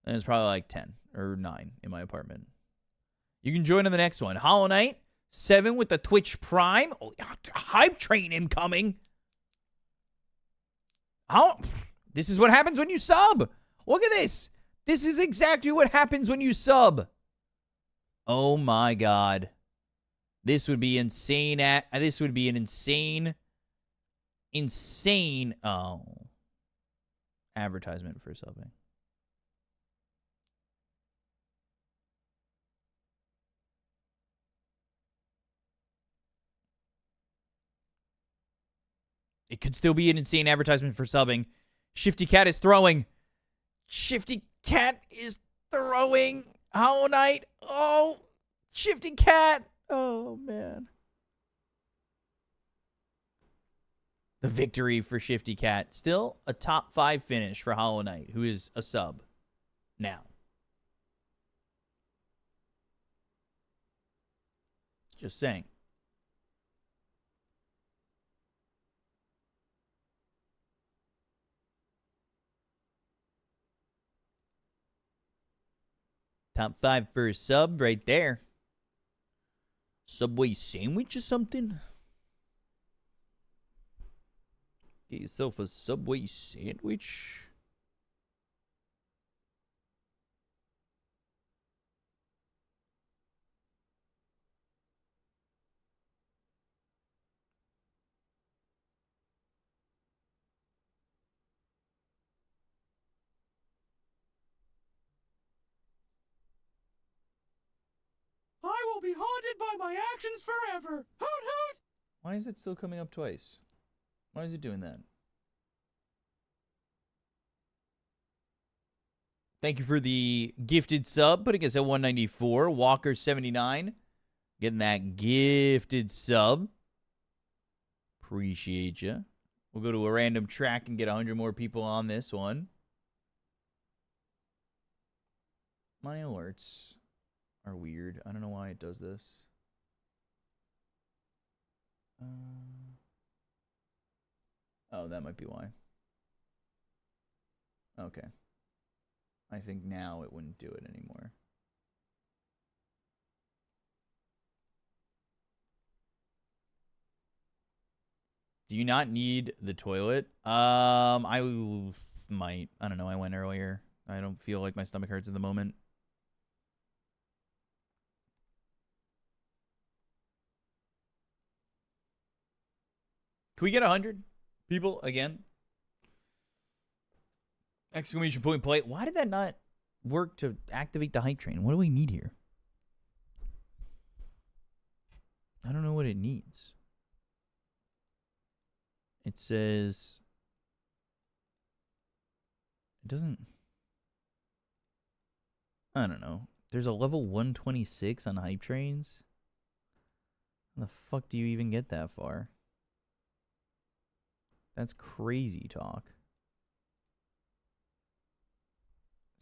then it's probably like 10 or 9 in my apartment. You can join on the next one. Hollow Knight, 7 with the Twitch Prime. Oh, hype train incoming. This is what happens when you sub. Look at this. This is exactly what happens when you sub. Oh my God. This would be insane. This would be an insane advertisement for subbing. It could still be an insane advertisement for subbing. Shifty Cat is throwing. Shifty Cat is throwing. Hollow Knight. Oh, Shifty Cat. Oh, man. The victory for Shifty Cat. Still a top 5 finish for Hollow Knight, who is a sub now. Just saying. Top 5 for a sub right there. Subway sandwich or something? Get yourself a Subway sandwich. I will be haunted by my actions forever. Hoot hoot! Why is it still coming up twice? Why is it doing that? Thank you for the gifted sub, putting us at 194. Walker 79, getting that gifted sub. Appreciate you. We'll go to a random track and get 100 more people on this one. My alerts are weird. I don't know why it does this. Oh, that might be why. Okay. I think now it wouldn't do it anymore. Do you not need the toilet? I might. I don't know. I went earlier. I don't feel like my stomach hurts at the moment. Can we get 100 people again? Exclamation point play. Why did that not work to activate the hype train? What do we need here? I don't know what it needs. It says... It doesn't... I don't know. There's a level 126 on hype trains? How the fuck do you even get that far? That's crazy talk.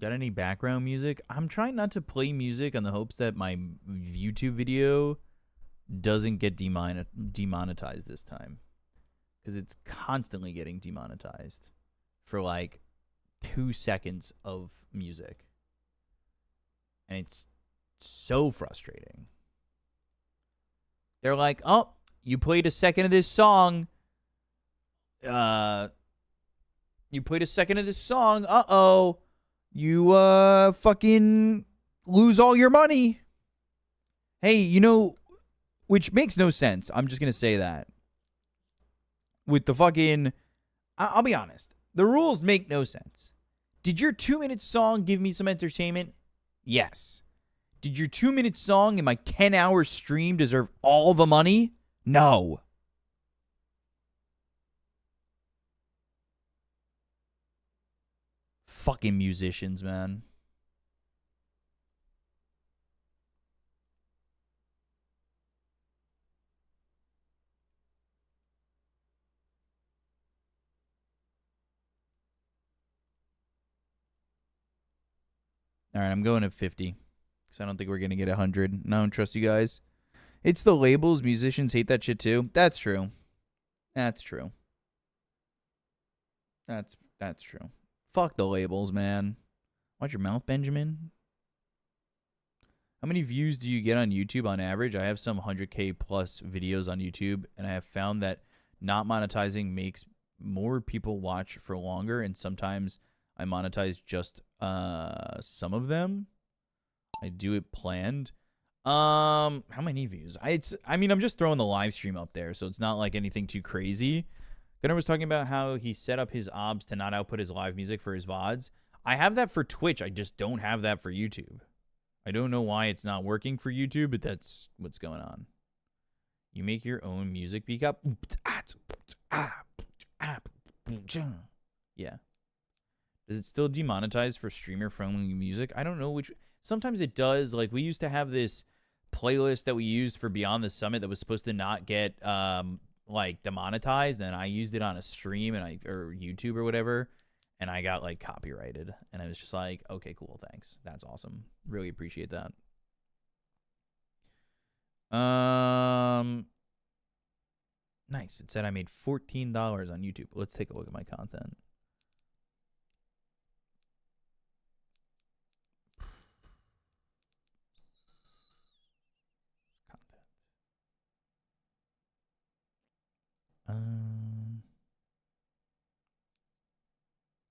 Got any background music? I'm trying not to play music in the hopes that my YouTube video doesn't get demonetized this time. Because it's constantly getting demonetized for like 2 seconds of music. And it's so frustrating. They're like, oh, you played a second of this song. Uh-oh. You fucking lose all your money. Hey, you know, which makes no sense. I'm just going to say that. With the fucking, I'll be honest. The rules make no sense. Did your 2-minute song give me some entertainment? Yes. Did your 2-minute song in my 10-hour stream deserve all the money? No. Fucking musicians, man. All right, I'm going at 50 because I don't think we're going to get 100. And I don't trust you guys. It's the labels. Musicians hate that shit too. That's true. That's true. That's true. Fuck the labels, man. Watch your mouth, Benjamin. How many views do you get on YouTube on average? I have some 100K plus videos on YouTube, and I have found that not monetizing makes more people watch for longer, and sometimes I monetize just some of them. I do it planned. How many views? I mean, I'm just throwing the live stream up there, so it's not like anything too crazy. Gunnar was talking about how he set up his obs to not output his live music for his VODs. I have that for Twitch. I just don't have that for YouTube. I don't know why it's not working for YouTube, but that's what's going on. You make your own music beat up. Yeah. Does it still demonetize for streamer-friendly music? I don't know which. Sometimes it does. Like, we used to have this playlist that we used for Beyond the Summit that was supposed to not get like demonetized, and I used it on a stream or YouTube or whatever, and I got like copyrighted, and I was just like, okay, cool, thanks, that's awesome, really appreciate that. Nice. It said I made $14 on YouTube. Let's take a look at my content.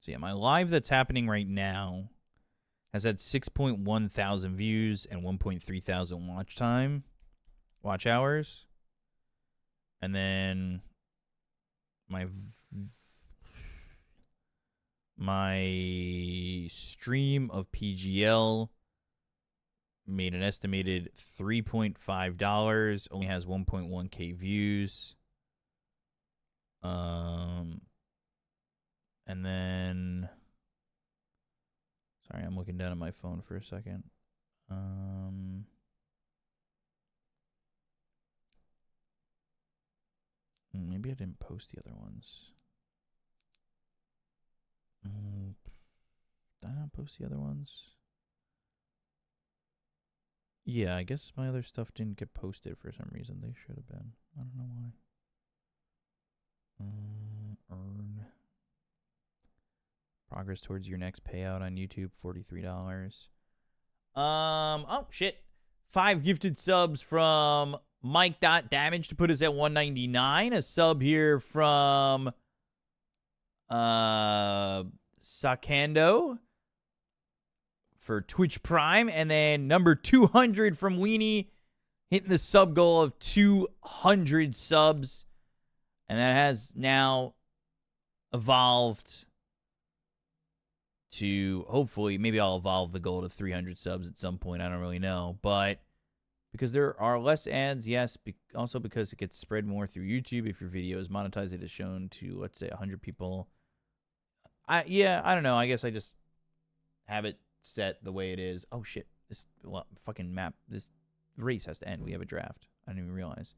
So yeah, my live that's happening right now has had 6.1 thousand views and 1.3 thousand watch hours. And then my stream of PGL made an estimated $3.5, only has 1.1K views. And then, sorry, I'm looking down at my phone for a second. Maybe I didn't post the other ones. Did I not post the other ones? Yeah, I guess my other stuff didn't get posted for some reason. They should have been. I don't know why. Earn. Progress towards your next payout on YouTube, $43. Oh, shit. 5 gifted subs from Mike.Damage to put us at $199. A sub here from Sakando for Twitch Prime. And then number 200 from Weenie, hitting the sub goal of 200 subs. And that has now evolved to, hopefully, maybe I'll evolve the goal to 300 subs at some point. I don't really know. But because there are less ads, yes. Also because it gets spread more through YouTube. If your video is monetized, it is shown to, let's say, 100 people. I don't know. I guess I just have it set the way it is. Oh, shit. This fucking map, this race has to end. We have a draft. I didn't even realize.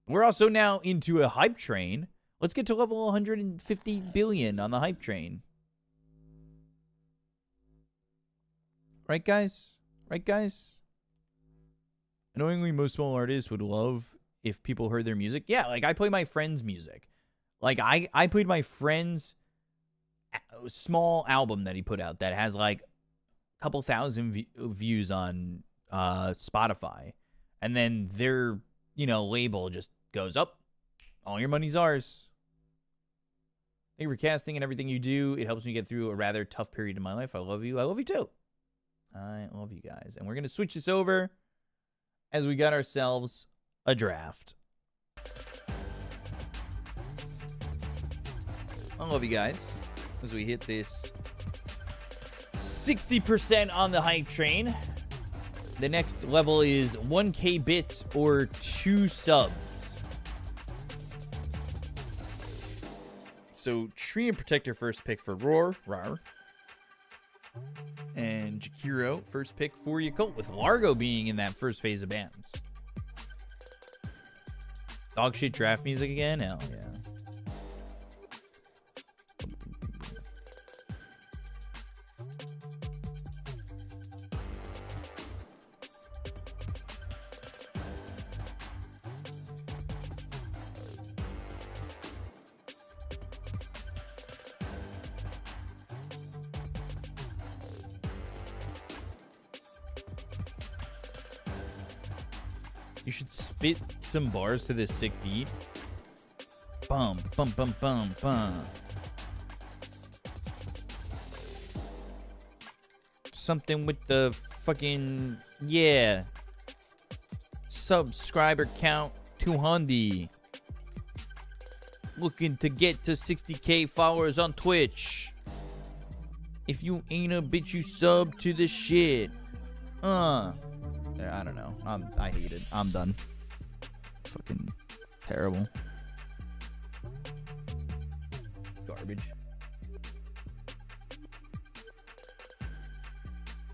We're also now into a hype train. Let's get to level 150 billion on the hype train. Right, guys? Right, guys? Annoyingly, most small artists would love if people heard their music. Yeah, like I play my friend's music. Like I played my friend's small album that he put out that has like a couple thousand views on Spotify. And then their, label just goes up. All your money's ours. Thank you for casting and everything you do. It helps me get through a rather tough period in my life. I love you. I love you too. I love you guys. And we're going to switch this over as we got ourselves a draft. I love you guys as we hit this 60% on the hype train. The next level is 1K bits or 2 subs. So Tree and Protector first pick for Rar. And Jakiro first pick for Yakult, with Largo being in that first phase of bans. Dog shit draft music again? Hell yeah. You should spit some bars to this sick beat. Bum, bum, bum, bum, bum. Something with the fucking, yeah. Subscriber count 200. Looking to get to 60K followers on Twitch. If you ain't a bitch, you sub to the shit. I don't know. I hate it. I'm done. Fucking terrible. Garbage.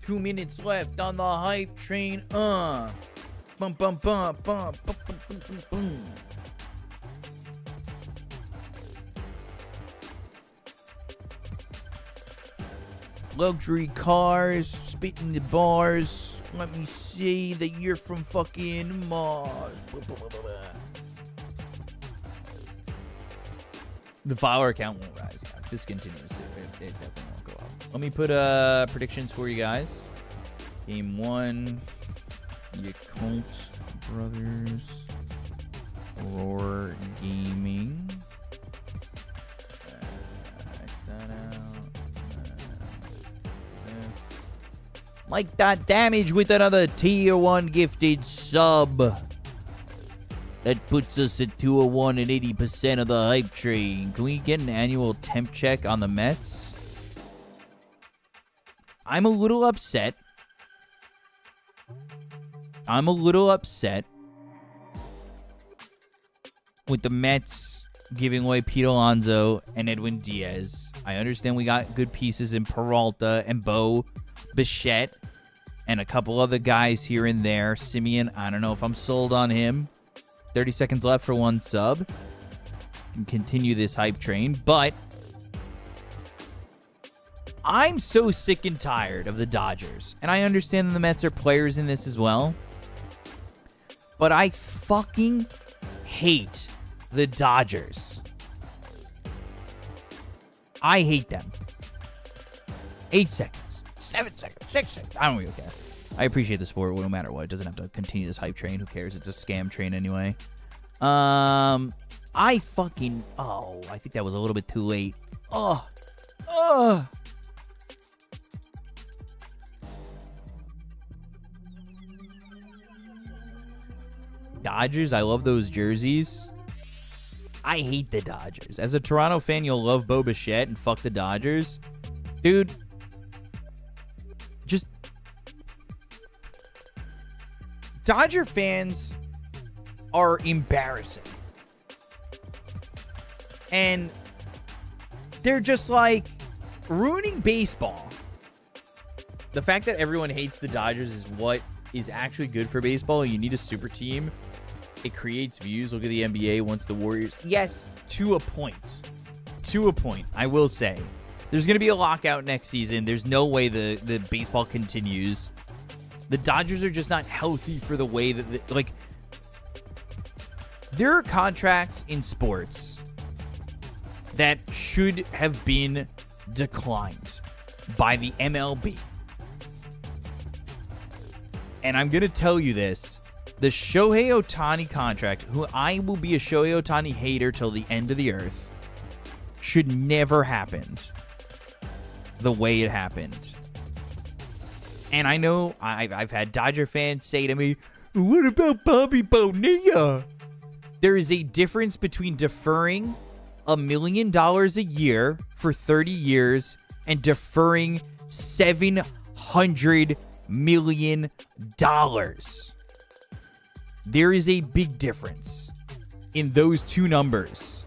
2 minutes left on the hype train. Bum bum bum bum bum bum bum bum bum. Luxury cars, spitting the bars. Let me see that you're from fucking Mars. The follower count won't rise. If this continues, it definitely won't go up. Let me put predictions for you guys. Game 1, Yakult Brothers, Roar Gaming. X that out. Like that damage with another tier 1 gifted sub. That puts us at 201 and 80% of the hype train. Can we get an annual temp check on the Mets? I'm a little upset. With the Mets giving away Pete Alonso and Edwin Diaz. I understand we got good pieces in Peralta and Bo Bichette and a couple other guys here and there. Simeon, I don't know if I'm sold on him. 30 seconds left for 1 sub. Can continue this hype train, but I'm so sick and tired of the Dodgers. And I understand that the Mets are players in this as well. But I fucking hate the Dodgers. I hate them. 8 seconds. 7 seconds. 6 seconds. I don't really care. I appreciate the sport no matter what. It doesn't have to continue this hype train. Who cares? It's a scam train anyway. I think that was a little bit too late. Dodgers, I love those jerseys. I hate the Dodgers. As a Toronto fan, you'll love Bo Bichette and fuck the Dodgers. Dude, just Dodger fans are embarrassing. And they're just like ruining baseball. The fact that everyone hates the Dodgers is what is actually good for baseball. You need a super team. It creates views. Look at the NBA once the Warriors. Yes, to a point. To a point, I will say. There's going to be a lockout next season. There's no way the baseball continues. The Dodgers are just not healthy for the way that, there are contracts in sports that should have been declined by the MLB. And I'm going to tell you this. The Shohei Ohtani contract, who I will be a Shohei Ohtani hater till the end of the earth, should never happen the way it happened. And I know I've had Dodger fans say to me, what about Bobby Bonilla? There is a difference between deferring $1 million a year for 30 years and deferring $700 million. There is a big difference in those two numbers.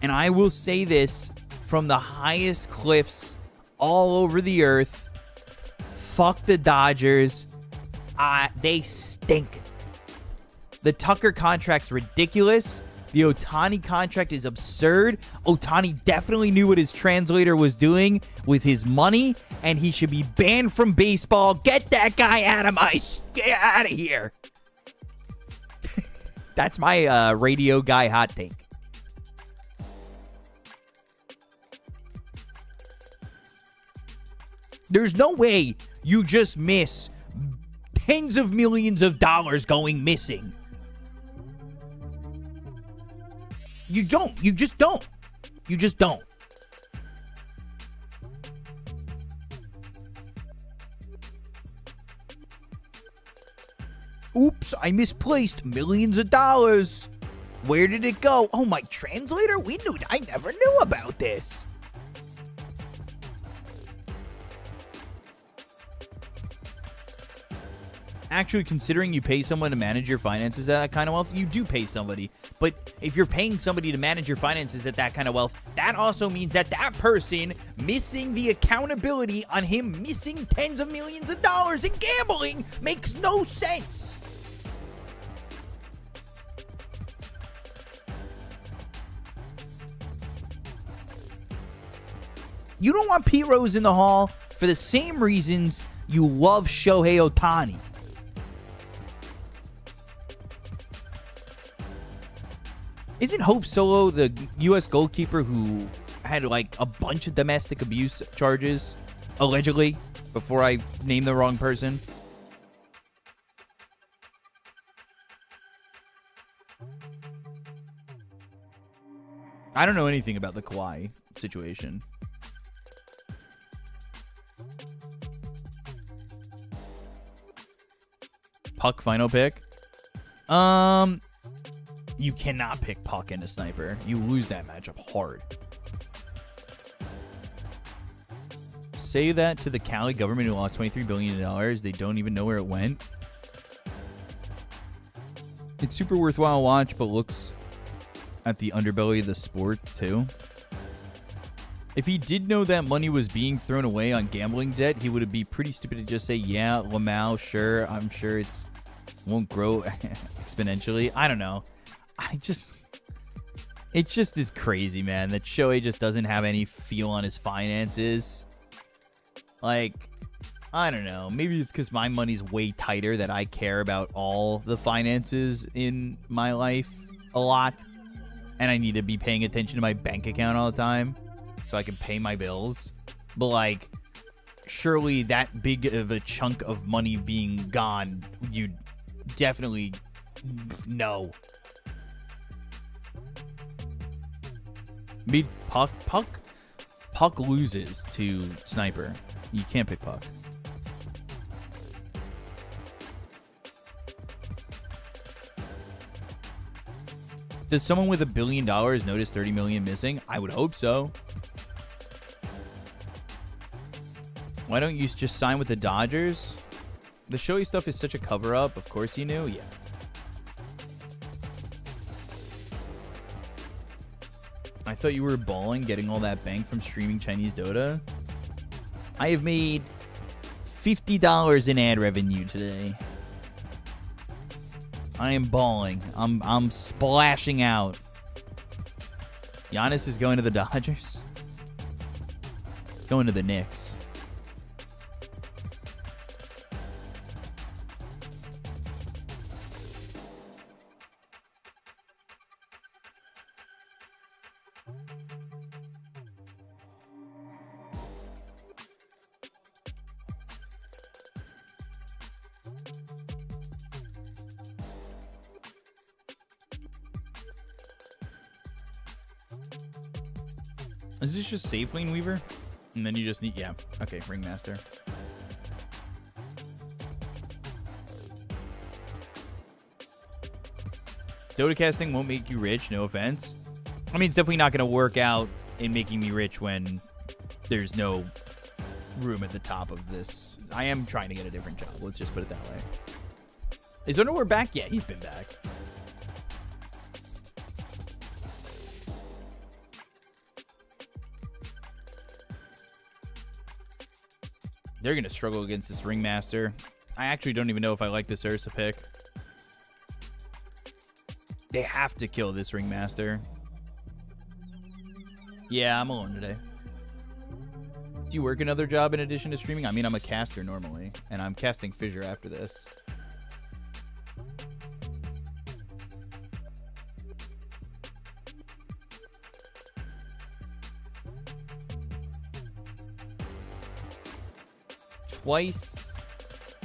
And I will say this from the highest cliffs all over the earth. Fuck the Dodgers. They stink. The Tucker contract's ridiculous. The Ohtani contract is absurd. Ohtani definitely knew what his translator was doing with his money, and he should be banned from baseball. Get that guy out of here. That's my radio guy hot take. There's no way you just miss tens of millions of dollars going missing. You don't. You just don't. You just don't. Oops, I misplaced millions of dollars. Where did it go? Oh, my translator? I never knew about this. Actually, considering you pay someone to manage your finances at that kind of wealth, you do pay somebody. But if you're paying somebody to manage your finances at that kind of wealth, that also means that that person missing the accountability on him missing tens of millions of dollars in gambling makes no sense. You don't want Pete Rose in the Hall for the same reasons you love Shohei Ohtani. Isn't Hope Solo the U.S. goalkeeper who had like a bunch of domestic abuse charges, allegedly, before I name the wrong person? I don't know anything about the Kawhi situation. Puck final pick? You cannot pick Puck and a sniper. You lose that matchup hard. Say that to the Cali government who lost $23 billion. They don't even know where it went. It's super worthwhile to watch, but looks at the underbelly of the sport, too. If he did know that money was being thrown away on gambling debt, he would be pretty stupid to just say, yeah, Lamau, sure, I'm sure it won't grow exponentially. I don't know. It just is crazy, man, that Shohei just doesn't have any feel on his finances. Like, I don't know. Maybe it's because my money's way tighter that I care about all the finances in my life a lot. And I need to be paying attention to my bank account all the time so I can pay my bills. But, like, surely that big of a chunk of money being gone, you definitely know. Puck loses to sniper. You can't pick Puck. Does someone with $1 billion notice 30 million missing? I would hope so. Why don't you just sign with the Dodgers? The Shohei stuff is such a cover-up. Of course he knew. Yeah. I thought you were balling getting all that bank from streaming Chinese Dota. I have made $50 in ad revenue today. I am balling. I'm splashing out. Giannis is going to the Dodgers. He's going to the Knicks. Is this just safe lane Weaver? And then you just need, yeah. Okay, Ringmaster. Dota casting won't make you rich, no offense. I mean, it's definitely not going to work out in making me rich when there's no room at the top of this. I am trying to get a different job. Let's just put it that way. Is Underwear back? Yeah, he's been back. They're going to struggle against this Ringmaster. I actually don't even know if I like this Ursa pick. They have to kill this Ringmaster. Yeah, I'm alone today. Do you work another job in addition to streaming? I mean, I'm a caster normally, and I'm casting Fissure after this. Twice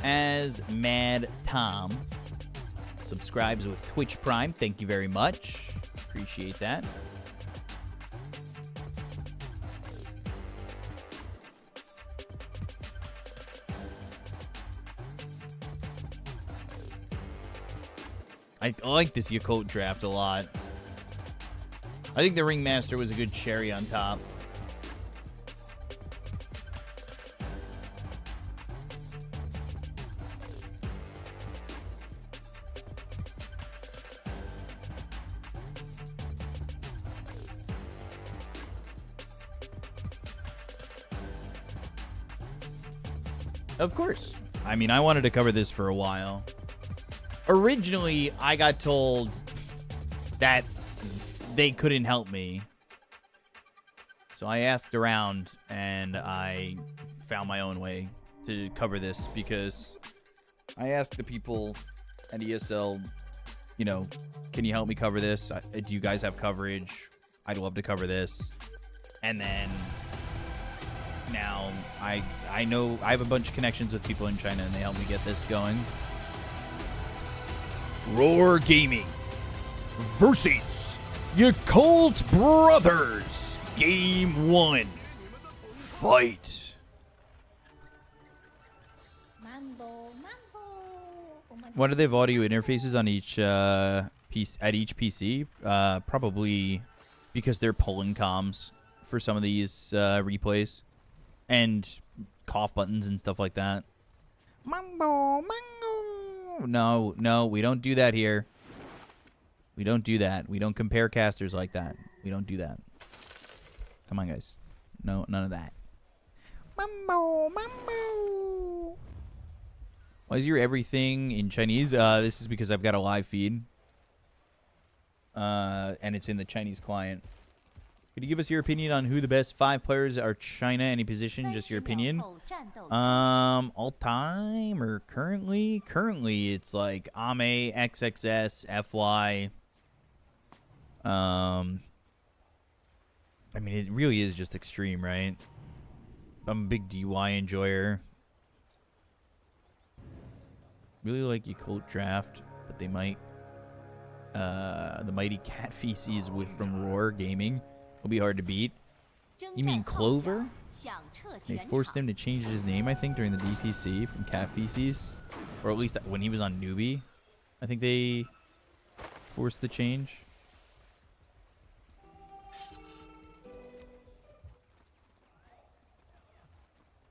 as Mad Tom subscribes with Twitch Prime. Thank you very much. Appreciate that. I like this Yakult draft a lot. I think the Ringmaster was a good cherry on top. Of course. I mean, I wanted to cover this for a while. Originally, I got told that they couldn't help me. So I asked around, and I found my own way to cover this because I asked the people at ESL, you know, can you help me cover this? Do you guys have coverage? I'd love to cover this. And then now I know I have a bunch of connections with people in China, and they helped me get this going. Roar Gaming versus Yakult Brothers. Game 1. Fight. What do they have audio interfaces on each piece at each PC? Probably because they're pulling comms for some of these replays and cough buttons and stuff like that. Mambo, mango. No, we don't do that here. We don't do that. We don't compare casters like that. We don't do that. Come on, guys. No, none of that. Mambo, mambo. Why is your everything in Chinese? This is because I've got a live feed. And it's in the Chinese client. Could you give us your opinion on who the best 5 players are China? Any position? Just your opinion. All time or currently? Currently, it's like Ame, XXS, FY. I mean, it really is just extreme, right? I'm a big DY enjoyer. Really like Yakult draft, but they might. The mighty cat feces from Roar Gaming will be hard to beat. You mean Clover? They forced him to change his name, I think, during the DPC from cat feces, or at least when he was on Newbie. I think they forced the change.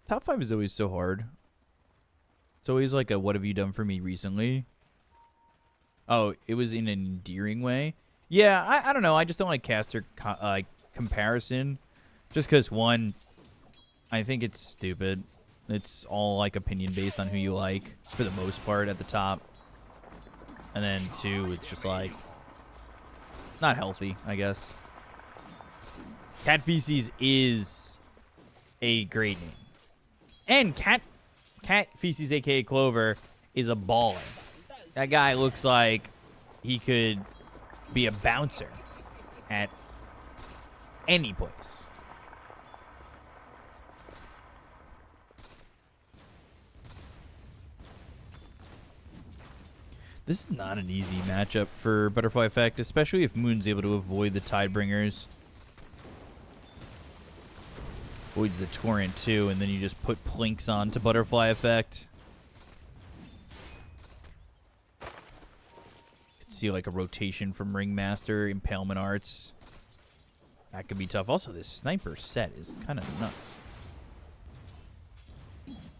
Top 5 is always so hard. It's always like a what have you done for me recently? Oh, it was in an endearing way. Yeah, I don't know. I just don't like caster comparison. Just because, one, I think it's stupid. It's all like opinion based on who you like for the most part at the top. And then 2, it's just like not healthy, I guess. Cat Feces is a great name. And Cat Feces, aka Clover, is a baller. That guy looks like he could be a bouncer at any place. This is not an easy matchup for Butterfly Effect, especially if Moon's able to avoid the Tidebringers. Avoids the Torrent too, and then you just put Plinks on to Butterfly Effect. Could see like a rotation from Ringmaster, Impalement Arts. That could be tough. Also, this Sniper set is kind of nuts.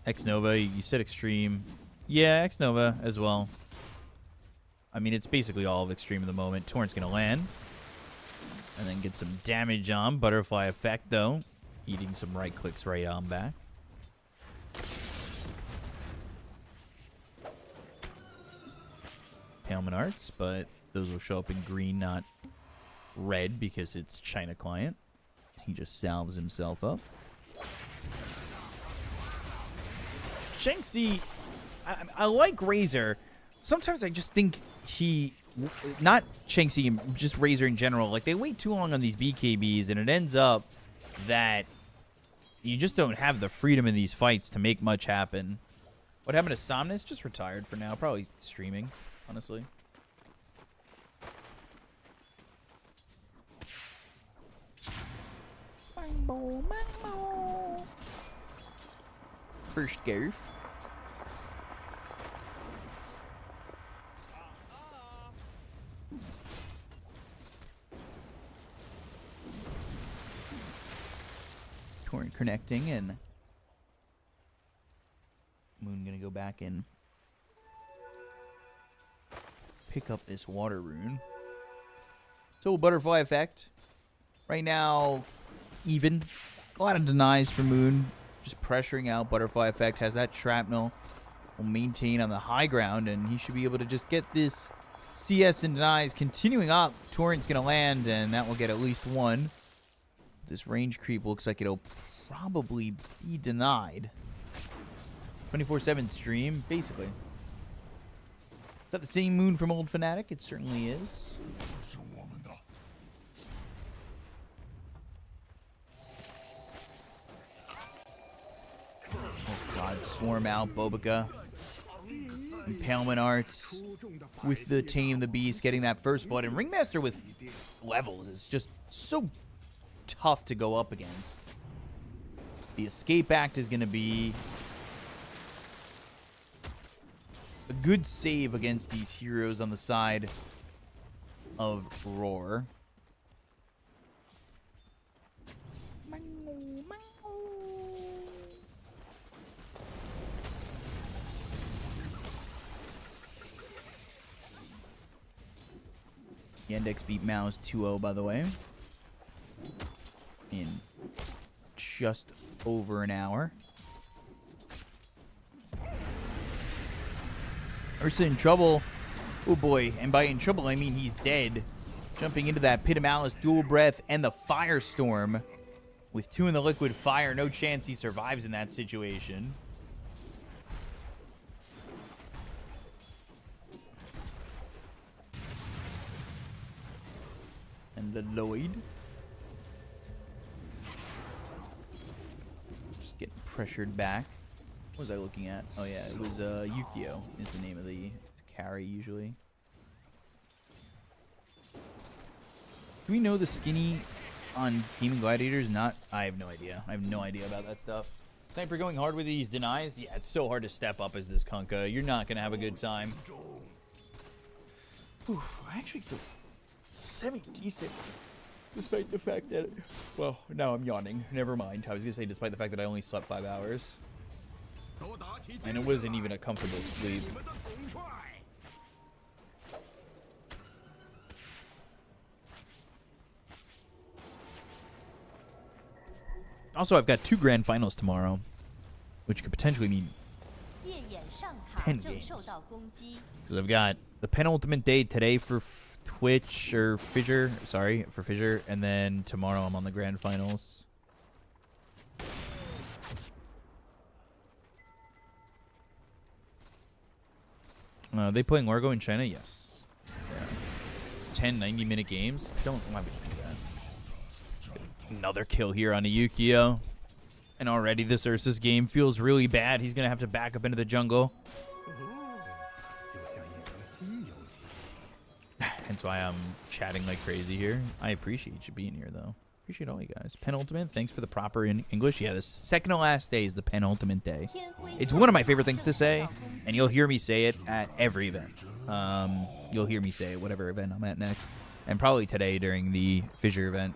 X-Nova, you said Extreme. Yeah, X-Nova as well. I mean, it's basically all of Extreme at the moment. Torrent's going to land. And then get some damage on. Butterfly Effect, though. Eating some right clicks right on back. Impalement Arts, but those will show up in green, not red, because it's China Client. He just salves himself up. Shanxi, I like Razor. Sometimes I just think he, not Shanxi, just Razor in general, like they wait too long on these BKBs, and it ends up that you just don't have the freedom in these fights to make much happen. What happened to Somnus? Just retired for now. Probably streaming, honestly. First Garf. Torrent connecting, and Moon gonna go back and pick up this water rune. So Butterfly Effect right now even. A lot of denies for Moon, just pressuring out. Butterfly Effect has that shrapnel, will maintain on the high ground, and he should be able to just get this CS and denies continuing up. Torrent's gonna land, and that will get at least one. This range creep looks like it'll probably be denied. 24/7 stream, basically. Is that the same Moon from Old Fnatic? It certainly is. Oh god, swarm out, Bobica. Impalement Arts with the Tame the Beast getting that first blood. And Ringmaster with levels is just so tough to go up against. The Escape Act is going to be a good save against these heroes on the side of Roar. Yandex beat Mouse 2-0, by the way, in just over an hour. Ursa in trouble. Oh boy, and by in trouble I mean he's dead. Jumping into that Pit of Malice, Dual Breath, and the Firestorm. With 2 in the Liquid Fire, no chance he survives in that situation. And the Lloyd. Just getting pressured back. What was I looking at? Oh yeah, it was Yukio is the name of the carry usually. Do we know the skinny on Demon Gladiators? Not, I have no idea. I have no idea about that stuff. Sniper going hard with these denies? Yeah, it's so hard to step up as this Kunkka. You're not going to have a good time. Whew, I actually feel semi-decent. Despite the fact that, well, now I'm yawning. Never mind. I was going to say despite the fact that I only slept 5 hours. And it wasn't even a comfortable sleep. Also, I've got 2 grand finals tomorrow, which could potentially mean 10 games. Because I've got the penultimate day today for Twitch or Fissure. Sorry, for Fissure. And then tomorrow I'm on the grand finals. They playing Largo in China? Yes. Yeah. 10 90-minute games? Why would you do that? Another kill here on a Yukio. And already this Ursa's game feels really bad. He's going to have to back up into the jungle. Hence why I'm chatting like crazy here. I appreciate you being here, though. Appreciate all you guys. Penultimate, thanks for the proper English. Yeah, the second to last day is the penultimate day. It's one of my favorite things to say, and you'll hear me say it at every event. You'll hear me say it whatever event I'm at next. And probably today during the Fissure event.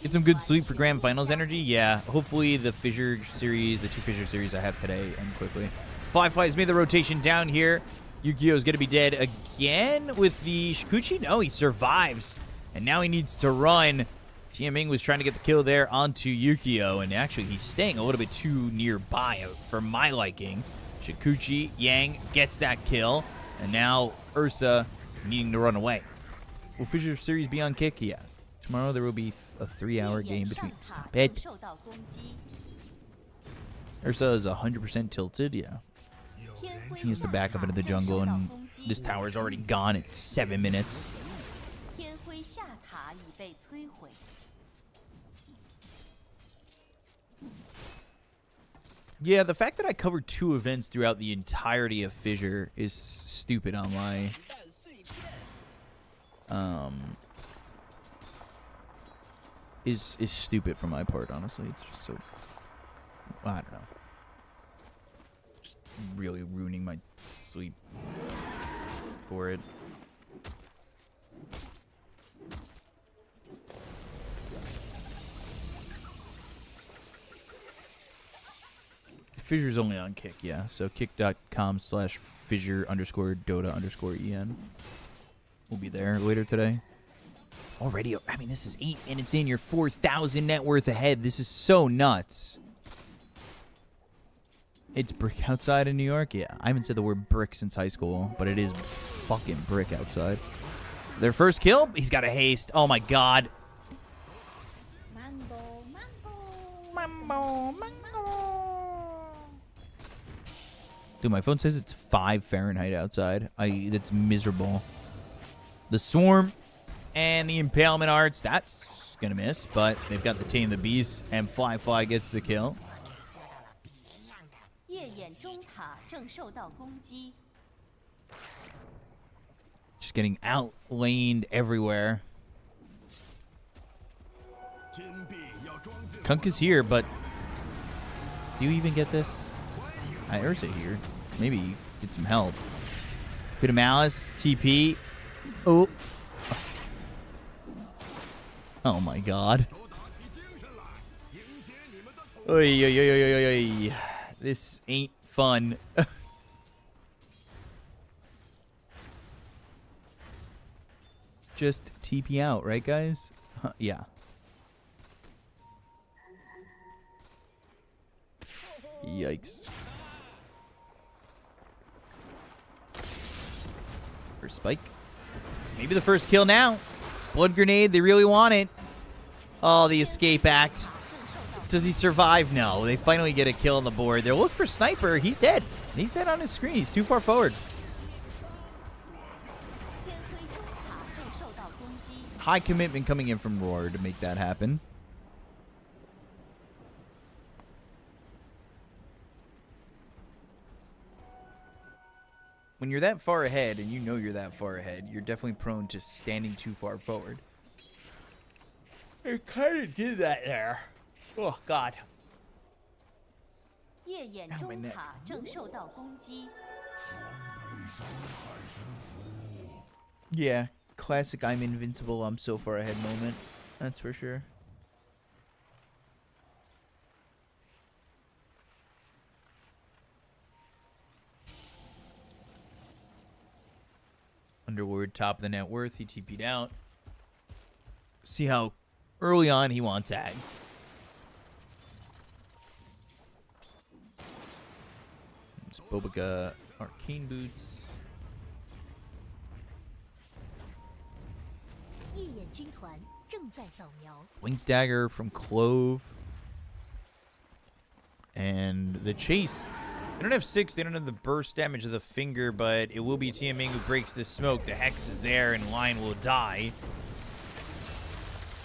Get some good sleep for Grand Finals energy. Yeah, hopefully the Fissure series, the 2 Fissure series I have today end quickly. Fly's made the rotation down here. Yukio's going to be dead again with the Shikuchi. No, he survives. And now he needs to run. Tianming was trying to get the kill there onto Yukio. And actually, he's staying a little bit too nearby for my liking. Shikuchi, Yang gets that kill. And now Ursa needing to run away. Will Fissure series be on kick? Yeah. Tomorrow there will be a 3-hour game between. Stop it. Ursa is 100% tilted. Yeah. He has to back up into the jungle, and this tower is already gone at 7 minutes. Yeah, the fact that I covered 2 events throughout the entirety of Fissure is stupid on my... is stupid from my part, honestly. It's just so... I don't know. Just really ruining my sleep for it. Fissure's only on Kick, yeah. So kick.com/Fissure_Dota_EN. We'll be there later today. Already, I mean, this is 8 minutes in. You're 4,000 net worth ahead. This is so nuts. It's brick outside in New York? Yeah, I haven't said the word brick since high school, but it is fucking brick outside. Their first kill? He's got a haste. Oh, my God. Dude, my phone says it's 5 Fahrenheit outside. That's miserable. The Swarm and the Impalement Arts, that's going to miss, but they've got the Tame the Beast, and Fly gets the kill. Just getting outlaned everywhere. Kunk is here, but do you even get this? Ursa here. Maybe get some help. Bit of Malice, TP. Oh. Oh my God. Oy, oy, oy, oy, oy, oy. This ain't fun. Just TP out, right, guys? Yeah. Yikes. First spike. Maybe the first kill now. Blood grenade, they really want it. Oh, the escape act. Does he survive? No. They finally get a kill on the board. They'll look for Sniper. He's dead. He's dead on his screen. He's too far forward. High commitment coming in from Roar to make that happen. When you're that far ahead, and you know you're that far ahead, you're definitely prone to standing too far forward. It kind of did that there. Oh, God. Ow, my neck. Yeah, classic I'm invincible, I'm so far ahead moment. That's for sure. Underward, top of the net worth. He TP'd out. See how early on he wants Ags. It's Bobica Arcane Boots. 夜眼军团正在扫描。 Link Dagger from Clove. And the chase. They don't have 6. They don't have the burst damage of the finger, but it will be TMing who breaks the smoke. The Hex is there, and Lion will die.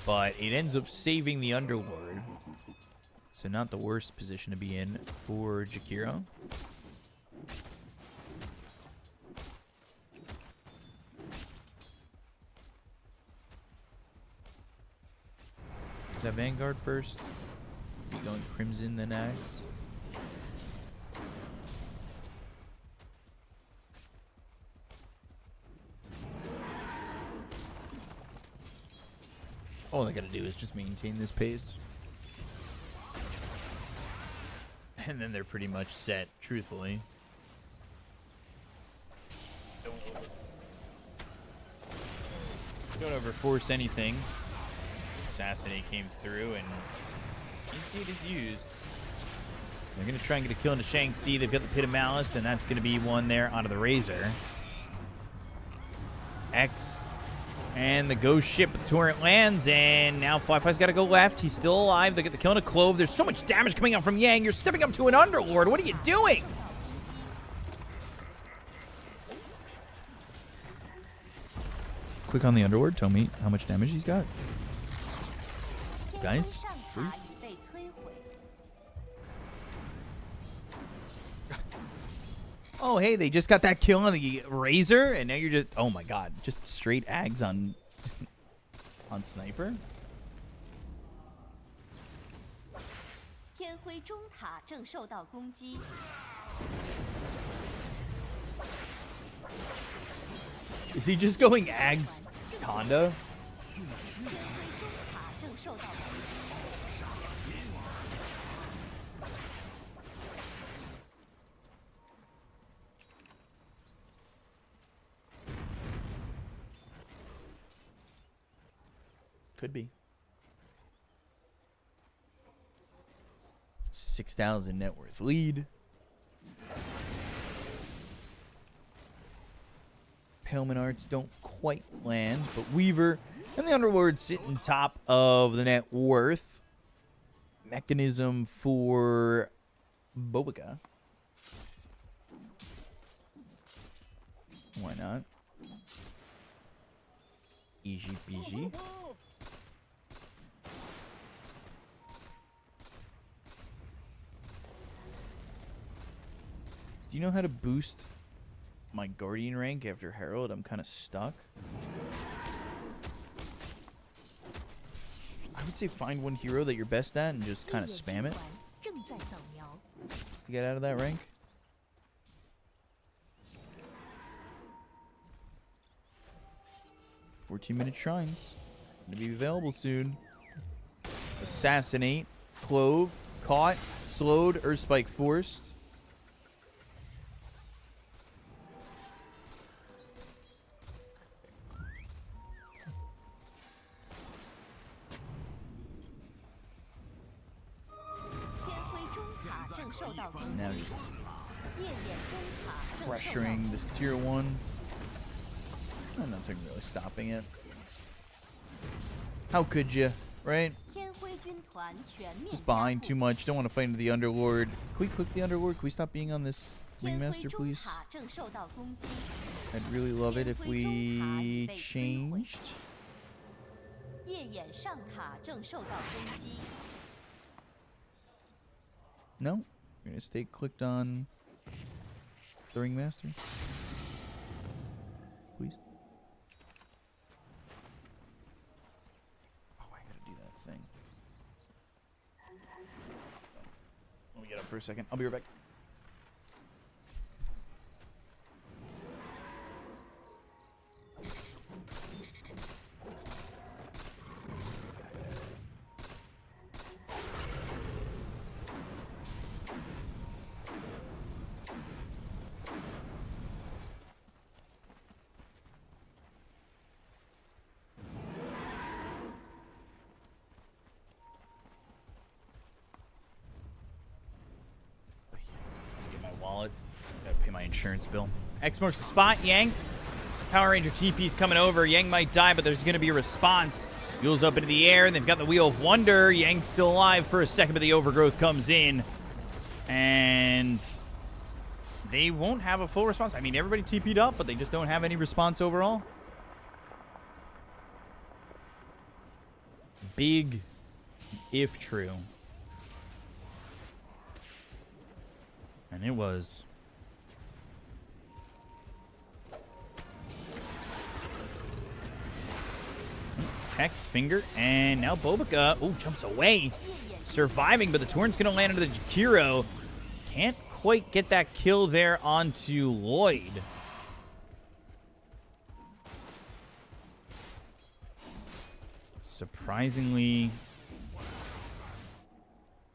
But it ends up saving the Underlord. So not the worst position to be in for Jakiro. Is that Vanguard first? Be going Crimson then Axe. All I gotta do is just maintain this pace. And then they're pretty much set, truthfully. Don't overforce anything. Assassinate came through and Instigate is used. They're gonna try and get a kill into Shang-Chi. They've got the Pit of Malice, and that's gonna be one there onto the Razor. X. And the ghost ship with the turret lands, and now Fly-Fly's got to go left. He's still alive. They get the kill on a Clove. There's so much damage coming out from Yang. You're stepping up to an Underlord. What are you doing? Click on the Underlord. Tell me how much damage he's got. Guys, please. Oh, hey, they just got that kill on the Razor, and now you're just... Oh, my God. Just straight Ags on... on Sniper? Is he just going Ags Honda? Could be. 6,000 net worth lead. Paleman Arts don't quite land, but Weaver and the Underlord sit in top of the net worth. Mechanism for Bobica. Why not? Easy peasy. Do you know how to boost my Guardian rank after Herald? I'm kind of stuck. I would say find one hero that you're best at and just kind of spam it to get out of that rank. "14-minute shrines. Gonna be available soon. Assassinate. Clove. Caught. Slowed. Earthspike forced. Now just pressuring this tier 1. And nothing really stopping it. How could you, right? Just behind too much. Don't want to fight into the Underlord. Can we click the Underlord? Can we stop being on this Ringmaster, please? I'd really love it if we changed. No? We're going to stay clicked on the Ringmaster. Please. Oh, I gotta do that thing. Let me get up for a second. I'll be right back. Wallet. Gotta pay my insurance bill. X marks the spot, Yang. Power Ranger TP's coming over. Yang might die, but there's going to be a response. Wheels up into the air, and they've got the Wheel of Wonder. Yang's still alive for a second, but the Overgrowth comes in. And they won't have a full response. I mean, everybody TP'd up, but they just don't have any response overall. Big if true. And it was. Hex, finger, and now Bobica. Oh, jumps away. Surviving, but the Torrent's going to land into the Jakiro. Can't quite get that kill there onto Lloyd. Surprisingly,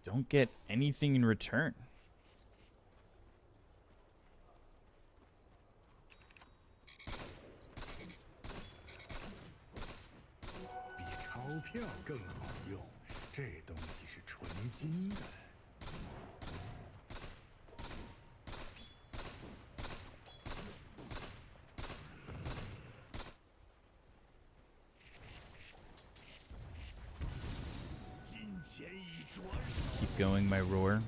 don't get anything in return. Keep going, my roar.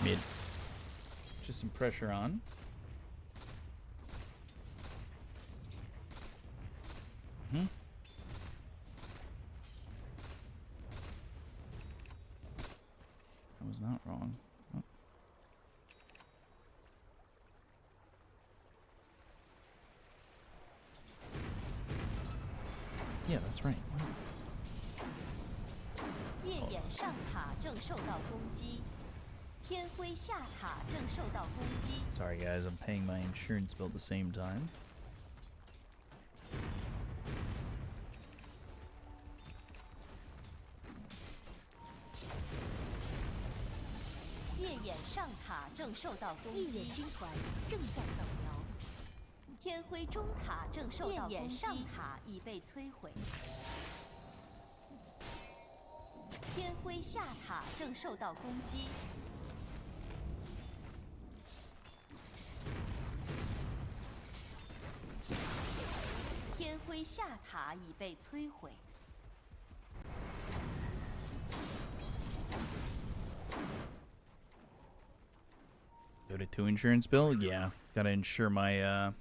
Mid. Just some pressure on. I was not wrong. Oh. Yeah, that's right. Sorry guys, I'm paying my insurance bill at the same time. Go to 2 insurance bill? Yeah, gotta insure my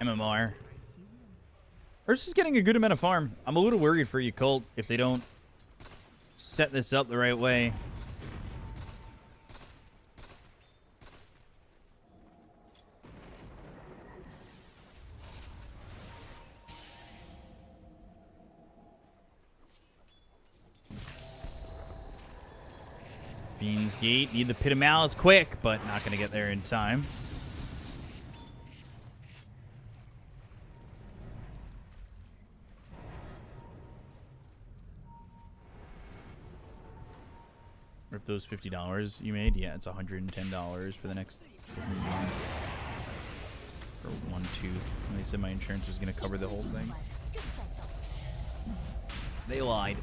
MMR. Ursus is getting a good amount of farm. I'm a little worried for Yakult if they don't set this up the right way. Fiend's Gate, need the Pit of Malice quick, but not going to get there in time. Rip those $50 you made? Yeah, it's $110 for the next 3 months. For one tooth. And they said my insurance was going to cover the whole thing. They lied.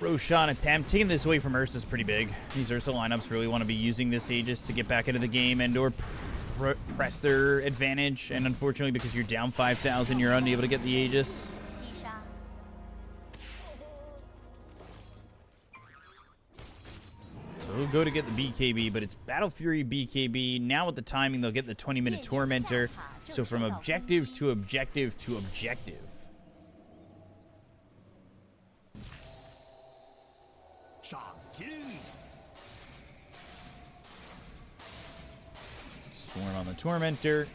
Roshan attempt. Taking this away from Ursa is pretty big. These Ursa lineups really want to be using this Aegis to get back into the game and or press their advantage. And unfortunately, because you're down 5,000, you're unable to get the Aegis. So they'll go to get the BKB, but it's Battle Fury BKB. Now with the timing, they'll get the 20-minute Tormentor. So from objective to objective to objective. Swarm on the Tormentor.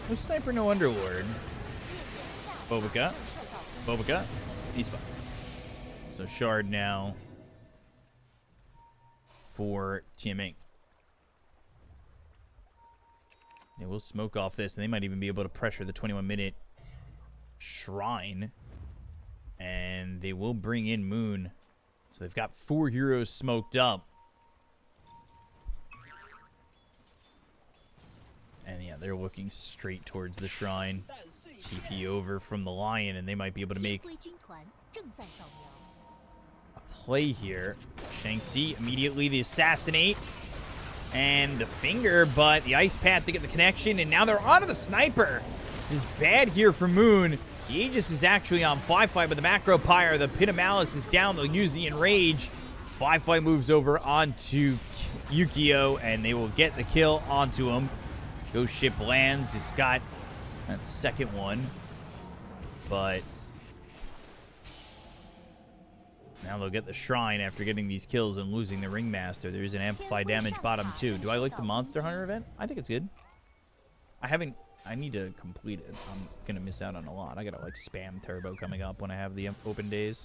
No Sniper, no Underlord. Bobica. Bobica. He's fine. So Shard now for TMA. They will smoke off this, and they might even be able to pressure the 21-minute shrine. And they will bring in Moon. So they've got 4 heroes smoked up. And yeah, they're looking straight towards the shrine. TP over from the Lion, and they might be able to make a play here. Shang-Chi immediately the assassinate. And the finger, but the ice path to get the connection, and now they're onto the sniper. This is bad here for Moon. The Aegis is actually on Firefly, but the Macro Pyre, the Pit of Malice is down. They'll use the Enrage. Firefly moves over onto Yukio, and they will get the kill onto him. Ghost ship lands. It's got that second one, but now they'll get the shrine after getting these kills and losing the Ringmaster. There's an amplified damage bottom too. Do I like the Monster Hunter event? I think it's good. I need to complete it. I'm gonna miss out on a lot. I gotta like spam turbo coming up when I have the open days.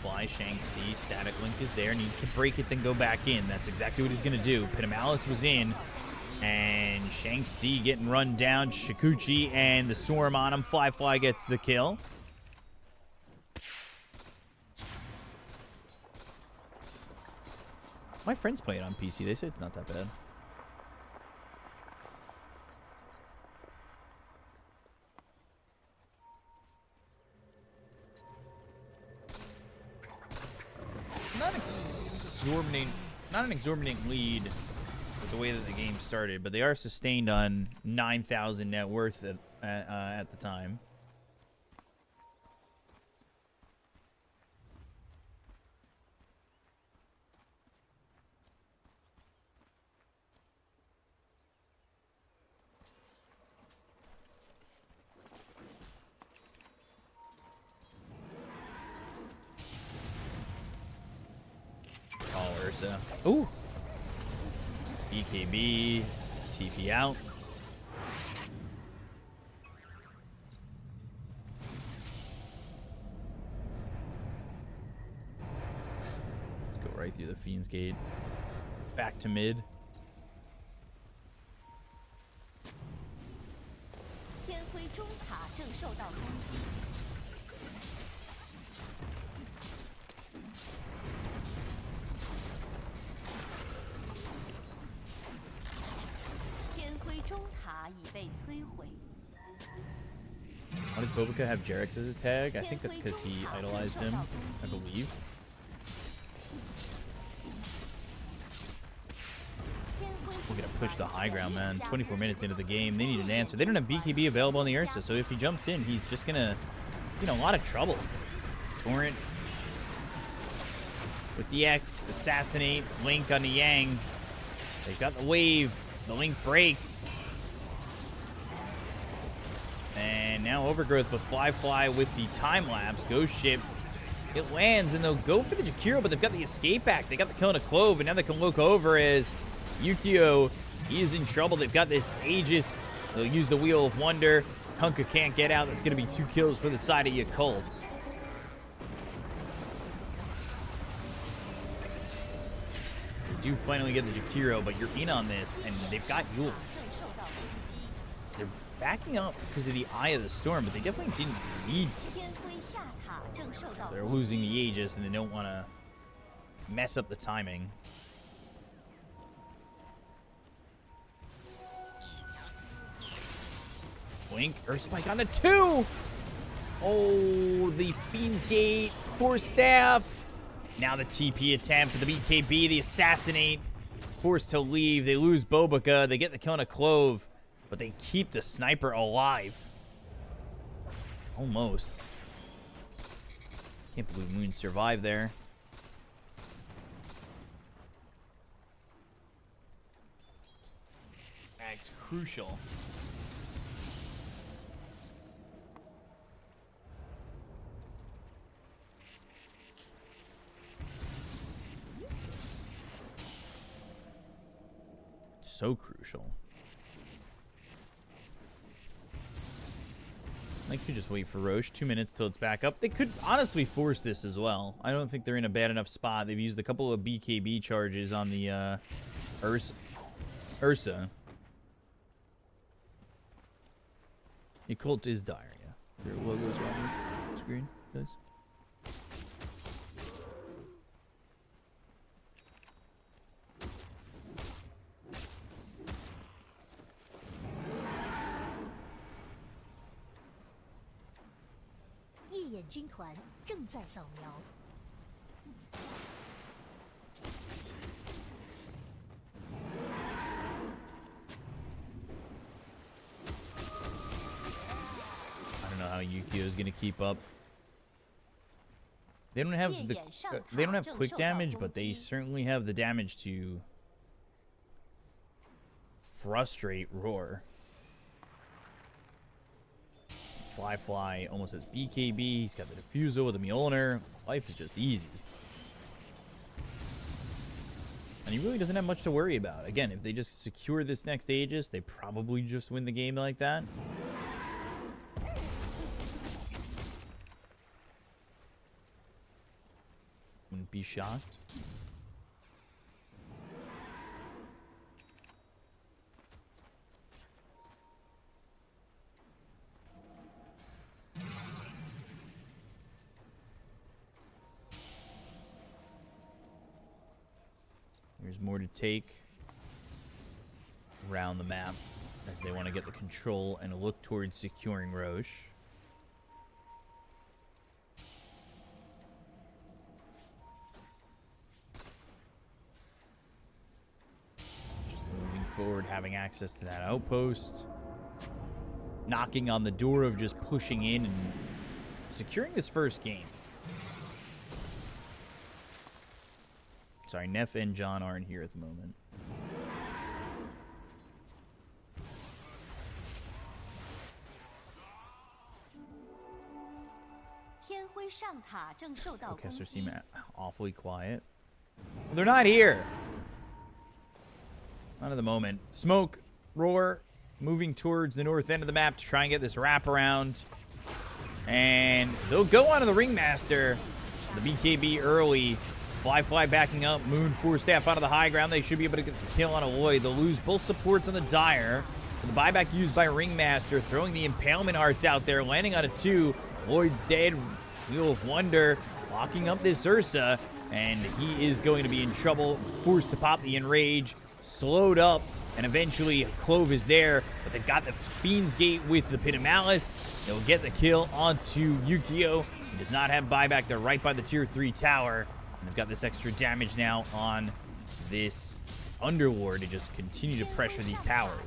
Fly, Shang-Chi, Static Link is there, needs to break it, then go back in. That's exactly what he's going to do. Pit of Malice was in, and Shang-Chi getting run down. Shikuchi and the Swarm on him. Fly gets the kill. My friends play it on PC. They say it's not that bad. Not an exorbitant lead with the way that the game started, but they are sustained on 9,000 net worth at the time. Ooh. BKB. TP out. Let's go right through the Fiend's Gate. Back to mid. 天辉中塔正受到攻击。 Why does Bobica have Jarex as his tag? I think that's because he idolized him, I believe. We're going to push the high ground, man. 24 minutes into the game. They need an answer. They don't have BKB available on the Ursa, so if he jumps in, he's just going to get in a lot of trouble. Torrent with the X. Assassinate. Link on the Yang. They've got the wave. The Link breaks. And now Overgrowth, but Fly with the time lapse. Ghost Ship. It lands, and they'll go for the Jakiro, but they've got the escape back. They got the kill in a Clove, and now they can look over as Yukio, he is in trouble. They've got this Aegis. They'll use the Wheel of Wonder. Kunkka can't get out. That's going to be 2 kills for the side of Yakult. They do finally get the Jakiro, but you're in on this, and they've got Yules. They're backing up because of the Eye of the Storm, but they definitely didn't need to. They're losing the Aegis, and they don't want to mess up the timing. Blink, Earth Spike on the 2! Oh, the Fiend's Gate, Force Staff. Now the TP attempt for the BKB, the Assassinate. Forced to leave, they lose Bobica, they get the kill on a Clove, but they keep the Sniper alive. Almost. Can't believe Moon survived there. Mag's crucial. So crucial. They could just wait for Roche. 2 minutes till it's back up. They could honestly force this as well. I don't think they're in a bad enough spot. They've used a couple of BKB charges on the Ursa. Yakult is dire, yeah. Their logo's on the screen, guys. I don't know how Yukio is going to keep up. They don't have quick damage, but they certainly have the damage to frustrate Roar. Fly almost has BKB. He's got the Diffusal with the Mjolnir. Life is just easy. And he really doesn't have much to worry about. Again, if they just secure this next Aegis, they probably just win the game like that. Wouldn't be shocked. There's more to take around the map as they want to get the control and look towards securing Roche. Just moving forward, having access to that outpost. Knocking on the door of just pushing in and securing this first game. Sorry, Neff and John aren't here at the moment. Kessler seem awfully quiet. Well, they're not here. Not at the moment. Smoke, Roar, moving towards the north end of the map to try and get this wraparound. And they'll go onto the Ringmaster. The BKB early. Fly backing up. Moon, Force Staff onto the high ground. They should be able to get the kill on Aloy. They'll lose both supports on the Dire. The buyback used by Ringmaster, throwing the Impalement Arts out there, landing on a 2. Lloyd's dead. Wheel of Wonder locking up this Ursa, and he is going to be in trouble. Forced to pop the Enrage. Slowed up, and eventually Clove is there, but they've got the Fiend's Gate with the Pit of Malice. They'll get the kill onto Yukio. He does not have buyback. They're right by the tier 3 tower. And they've got this extra damage now on this Underlord to just continue to pressure these towers.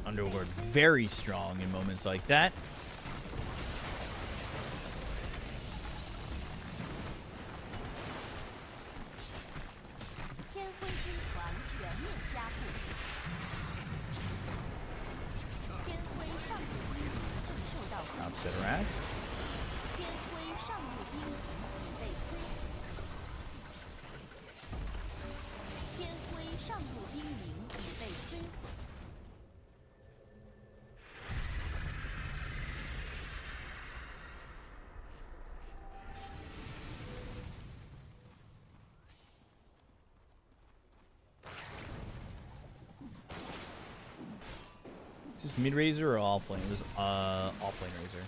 Underlord very strong in moments like that. Opposite racks. Is this mid Razor or off lane? This off lane Razor.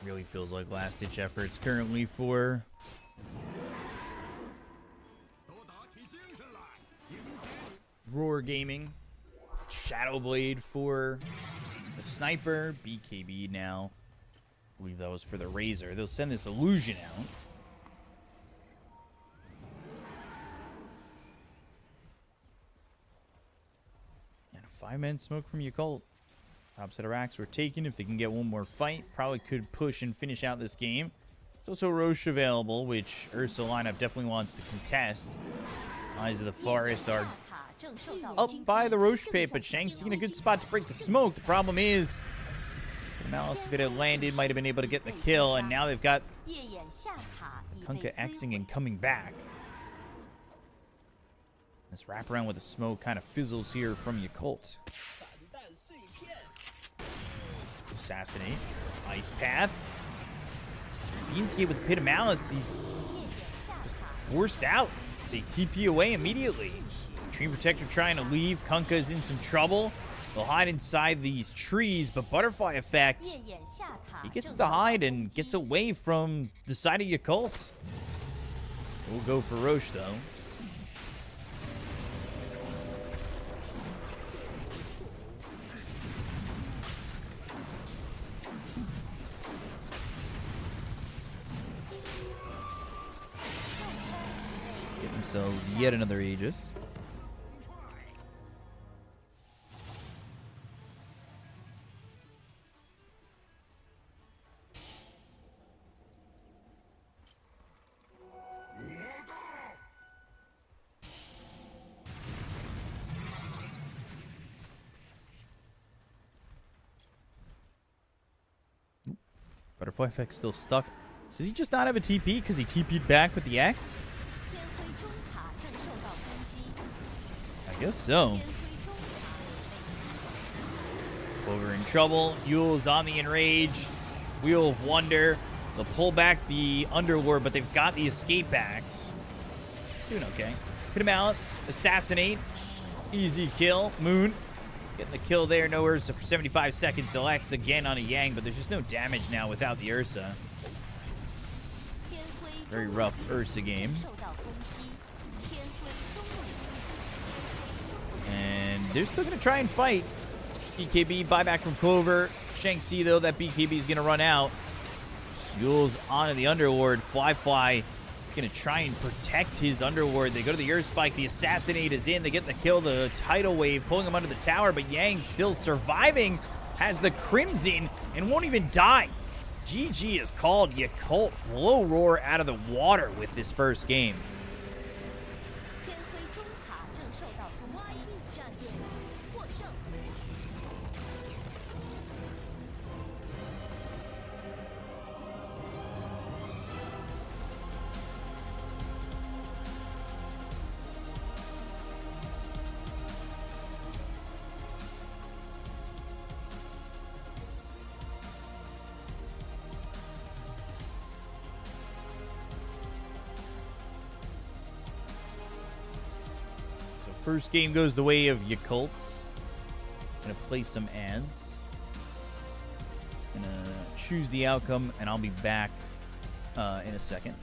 Really feels like last-ditch efforts currently for Roar Gaming. Shadowblade for the Sniper. BKB now. I believe that was for the Razor. They'll send this Illusion out. And a 5-man smoke from Yakult. Top set of racks were taken. If they can get one more fight, probably could push and finish out this game. There's also Roche available, which Ursa lineup definitely wants to contest. Eyes of the Forest are up by the Roche pit, but Shanxi in a good spot to break the smoke. The problem is, Malice, if it had landed, might have been able to get the kill, and now they've got Kunkka Xing and coming back. This wraparound with the smoke kind of fizzles here from Yakult. Assassinate. Ice Path. Fiend's with the Pit of Malice. He's just forced out. They TP away immediately. Tree Protector trying to leave. Kunkka's in some trouble. They'll hide inside these trees, but Butterfly Effect, he gets to hide and gets away from the side of Yakult. We'll go for Roche, though. Get themselves yet another Aegis. Butterfly Effect still stuck. Does he just not have a TP because he TP'd back with the X? I guess so. Clover in trouble. Yule's on the Enrage. Wheel of Wonder. They'll pull back the Underlord, but they've got the Escape Act. Doing okay. Pit of Malice. Assassinate. Easy kill. Moon. Getting the kill there. No Ursa for 75 seconds. Deluxe again on a Yang, but there's just no damage now without the Ursa. Very rough Ursa game. And they're still going to try and fight. BKB, buyback from Clover. Shanxi, though, that BKB is going to run out. Yule's onto the Underlord. Fly is going to try and protect his Underlord. They go to the Earth Spike. The Assassinate is in. They get the kill. The Tidal Wave pulling him under the tower, but Yang still surviving. Has the Crimson and won't even die. GG is called. Yakult blow Roar out of the water with this first game. First game goes the way of Yakult. Gonna play some ads. Gonna choose the outcome, and I'll be back in a second.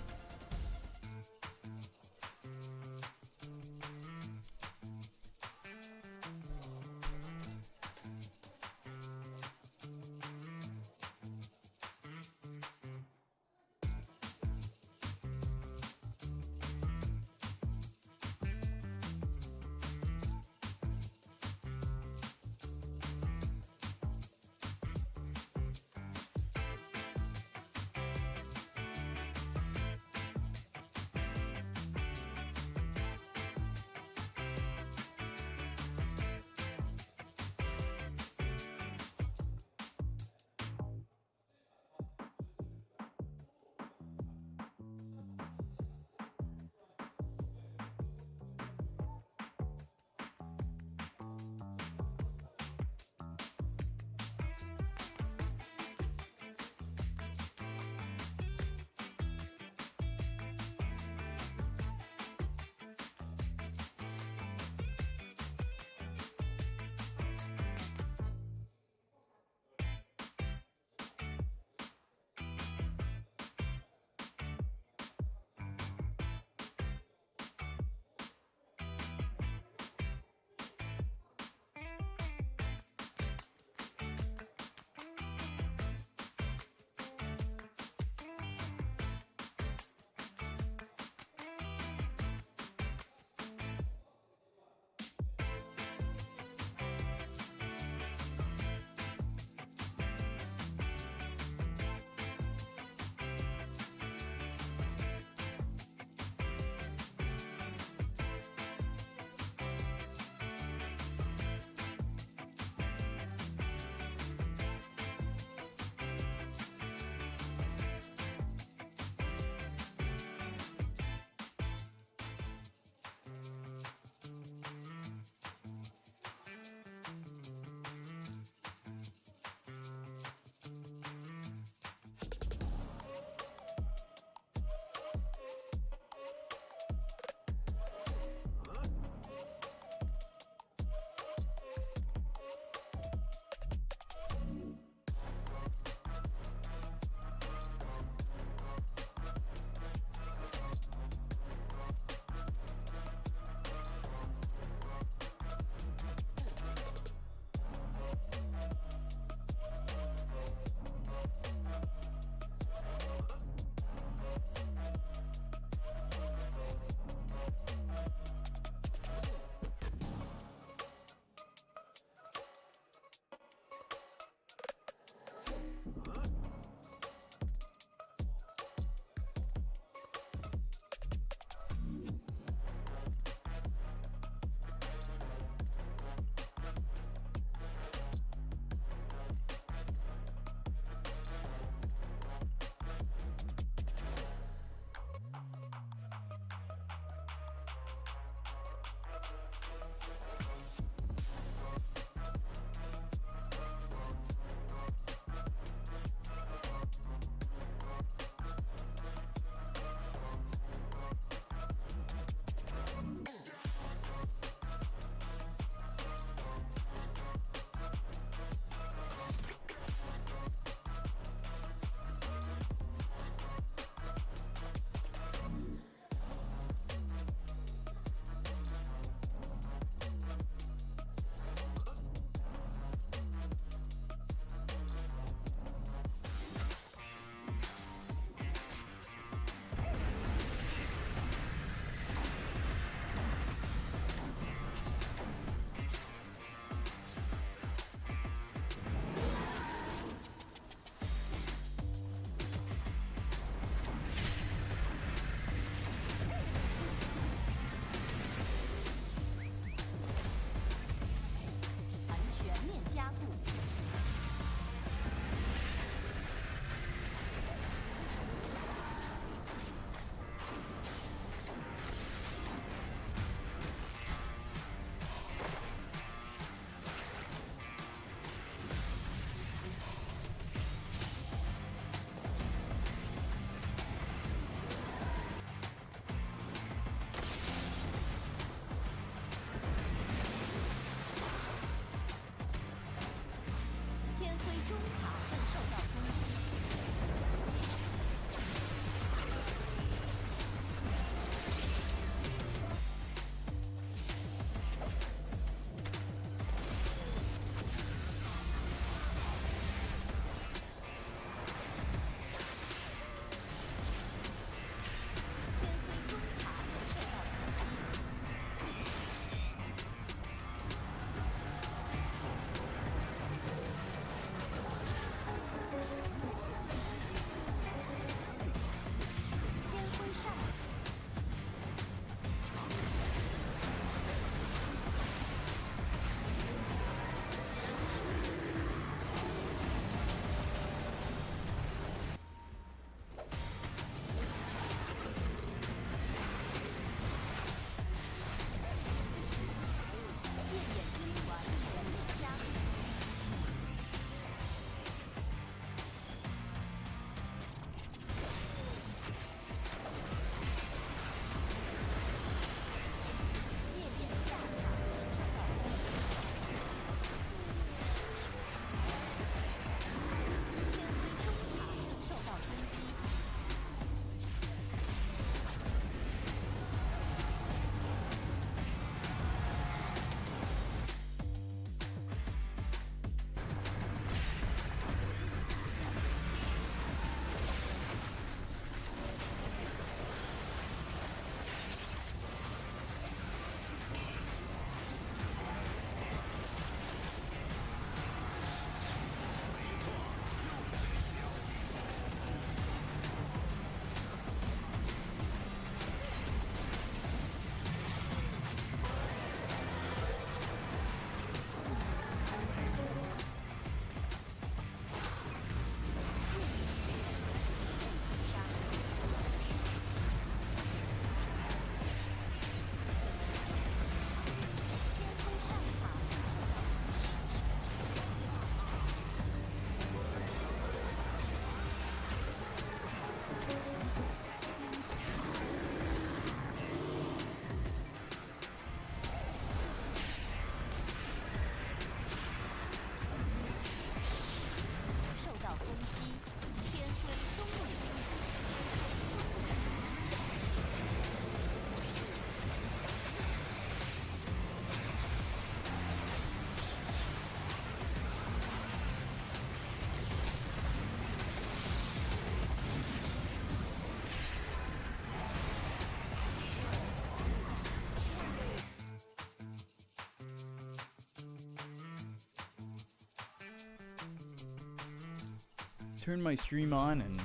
turned my stream on and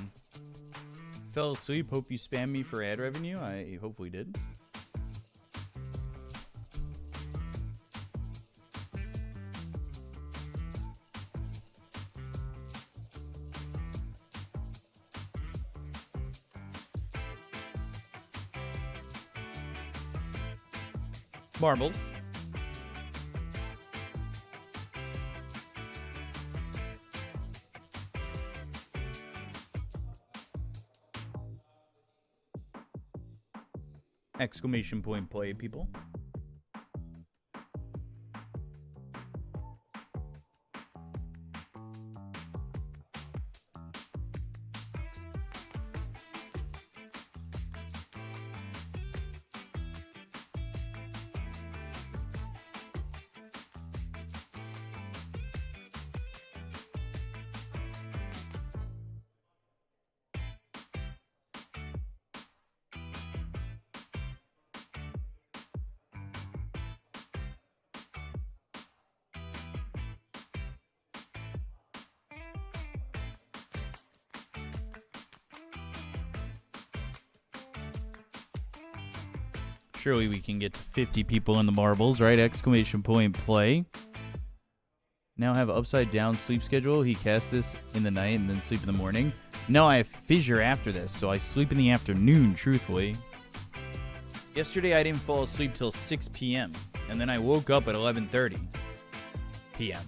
fell asleep. Hope you spam me for ad revenue. I hopefully did. Marbles. Exclamation point play, people. Surely we can get to 50 people in the marbles, right? Exclamation point play. Now have upside down sleep schedule. He casts this in the night and then sleep in the morning. No, I have fissure after this, so I sleep in the afternoon, truthfully. Yesterday I didn't fall asleep till 6 p.m. and then I woke up at 11:30 p.m.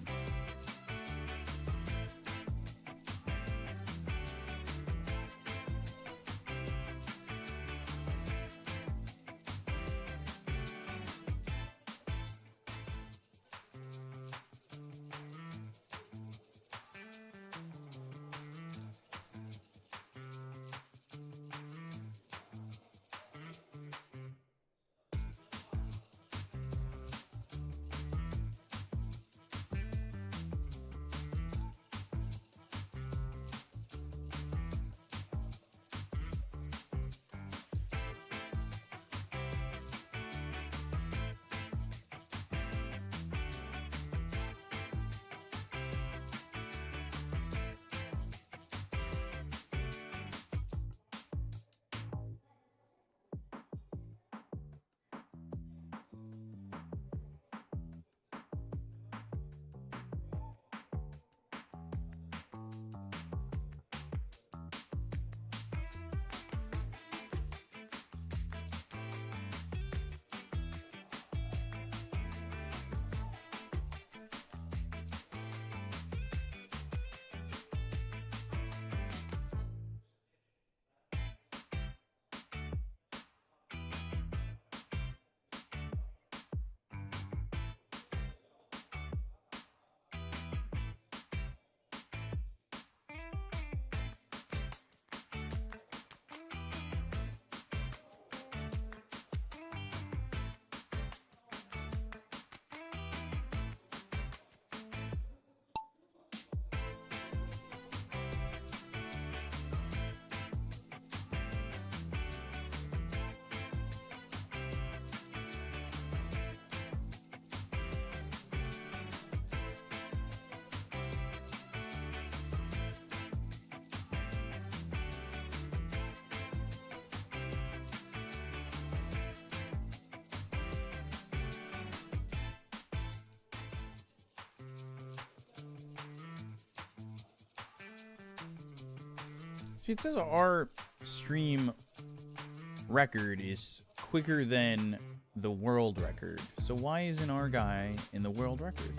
See, it says our stream record is quicker than the world record. So why isn't our guy in the world record?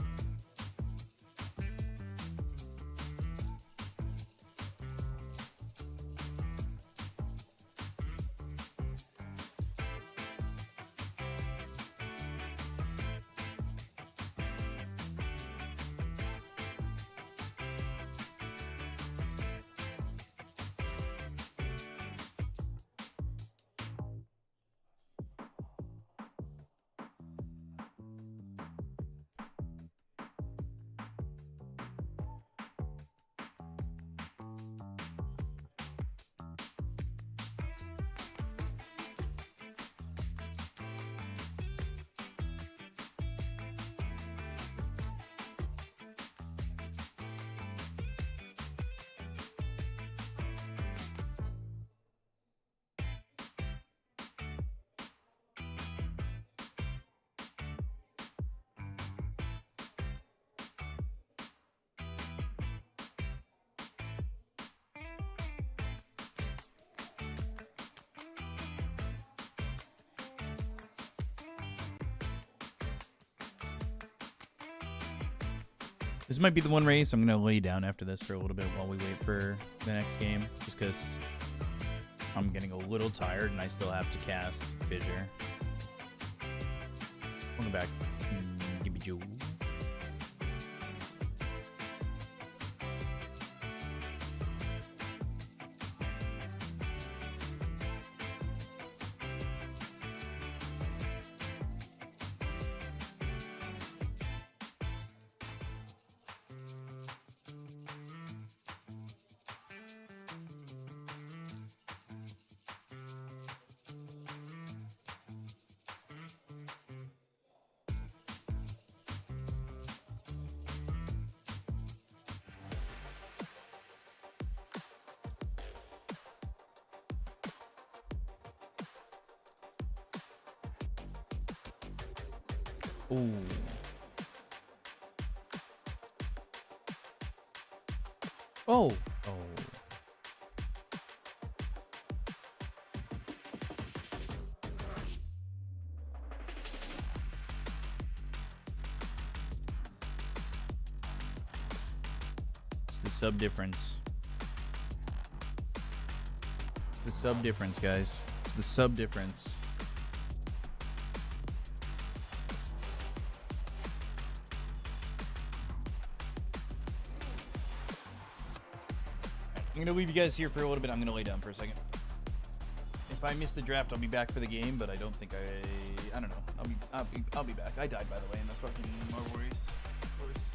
This might be the one race I'm gonna lay down after this for a little bit while we wait for the next game, just because I'm getting a little tired and I still have to cast Fissure. Welcome back. Give me Joe. Ooh. Oh. Oh. It's the sub difference. It's the sub difference, guys. It's the sub difference. I'm gonna leave you guys here for a little bit. I'm gonna lay down for a second. If I miss the draft, I'll be back for the game, but I don't think I don't know. I'll be back. I died, by the way, in the fucking Marvel race. Of course.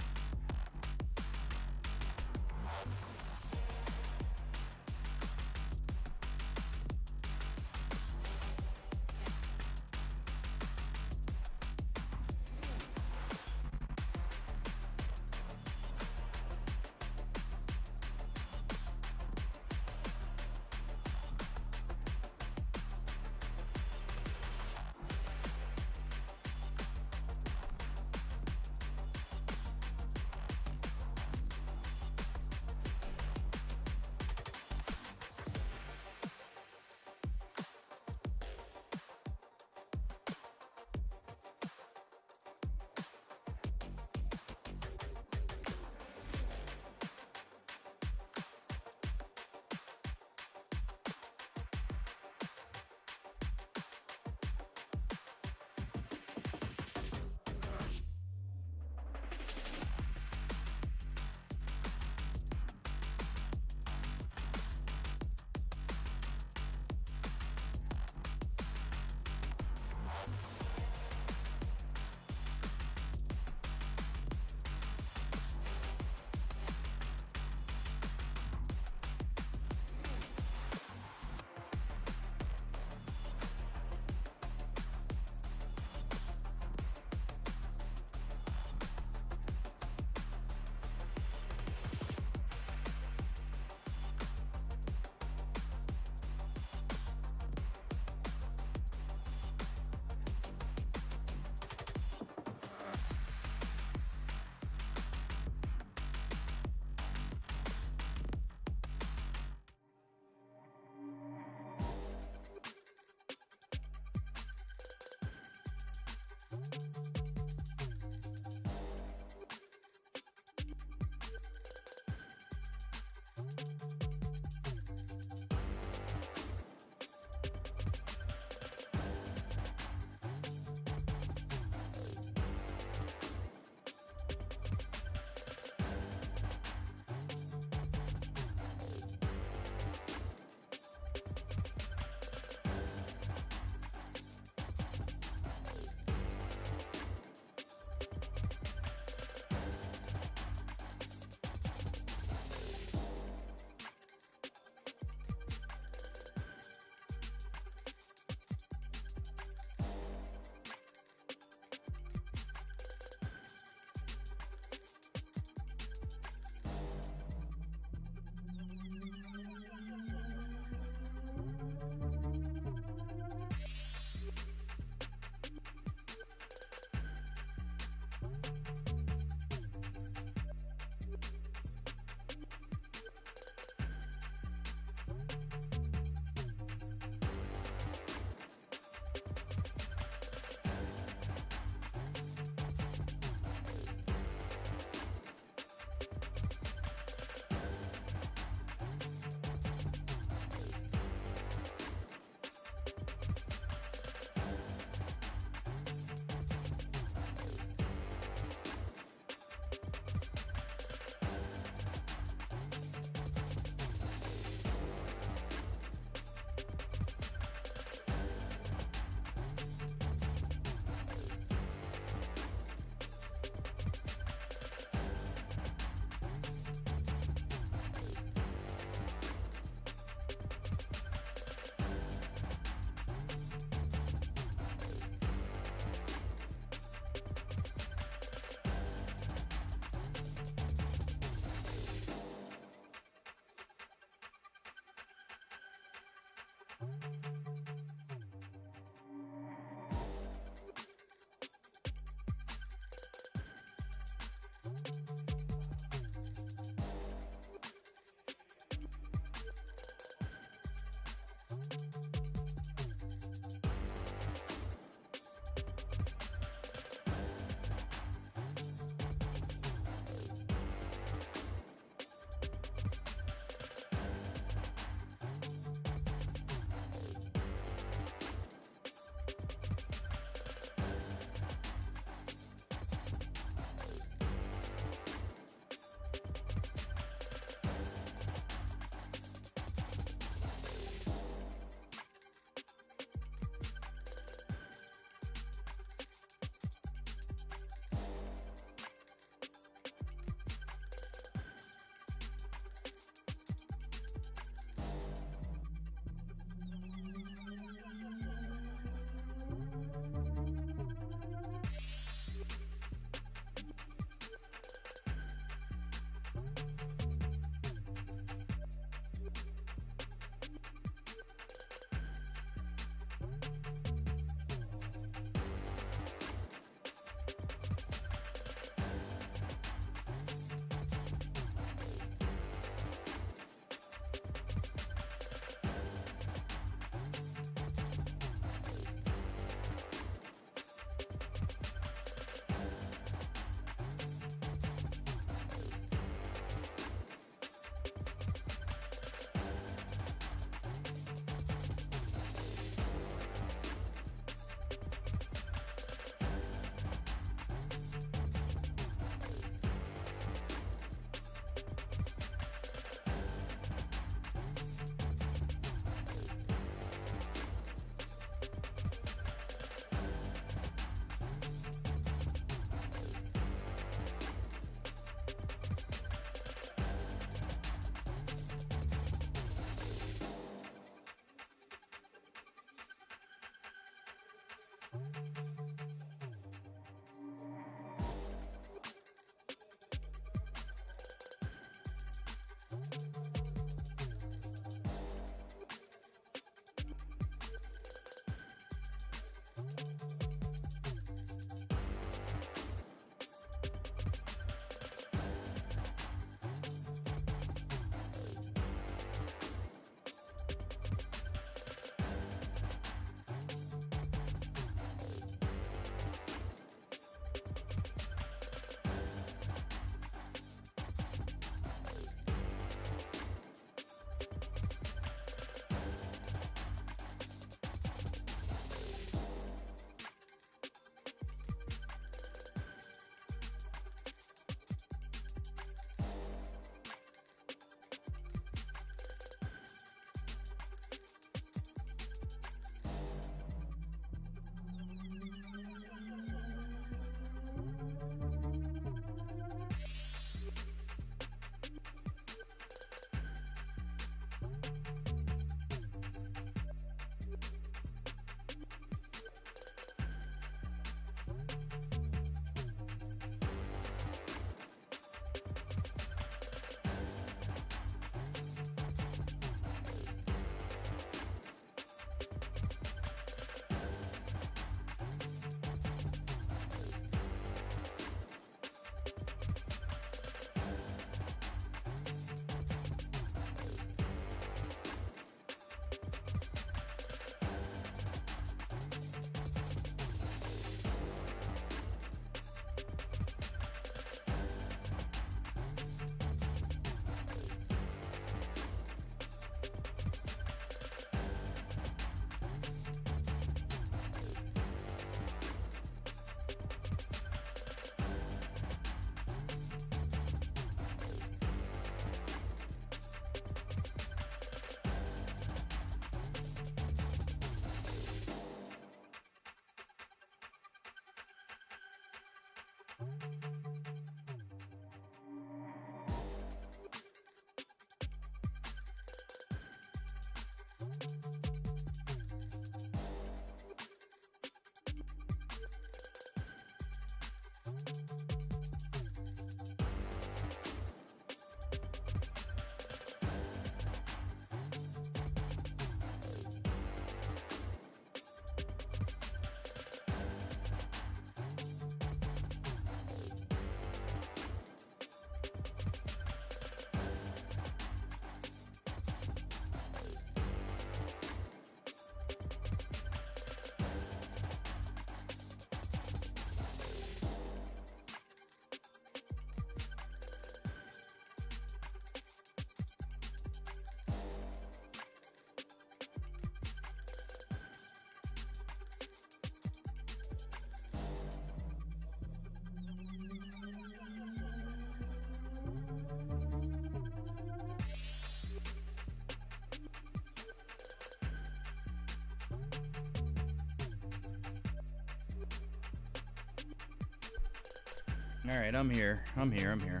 All right, I'm here. I'm here. I'm here.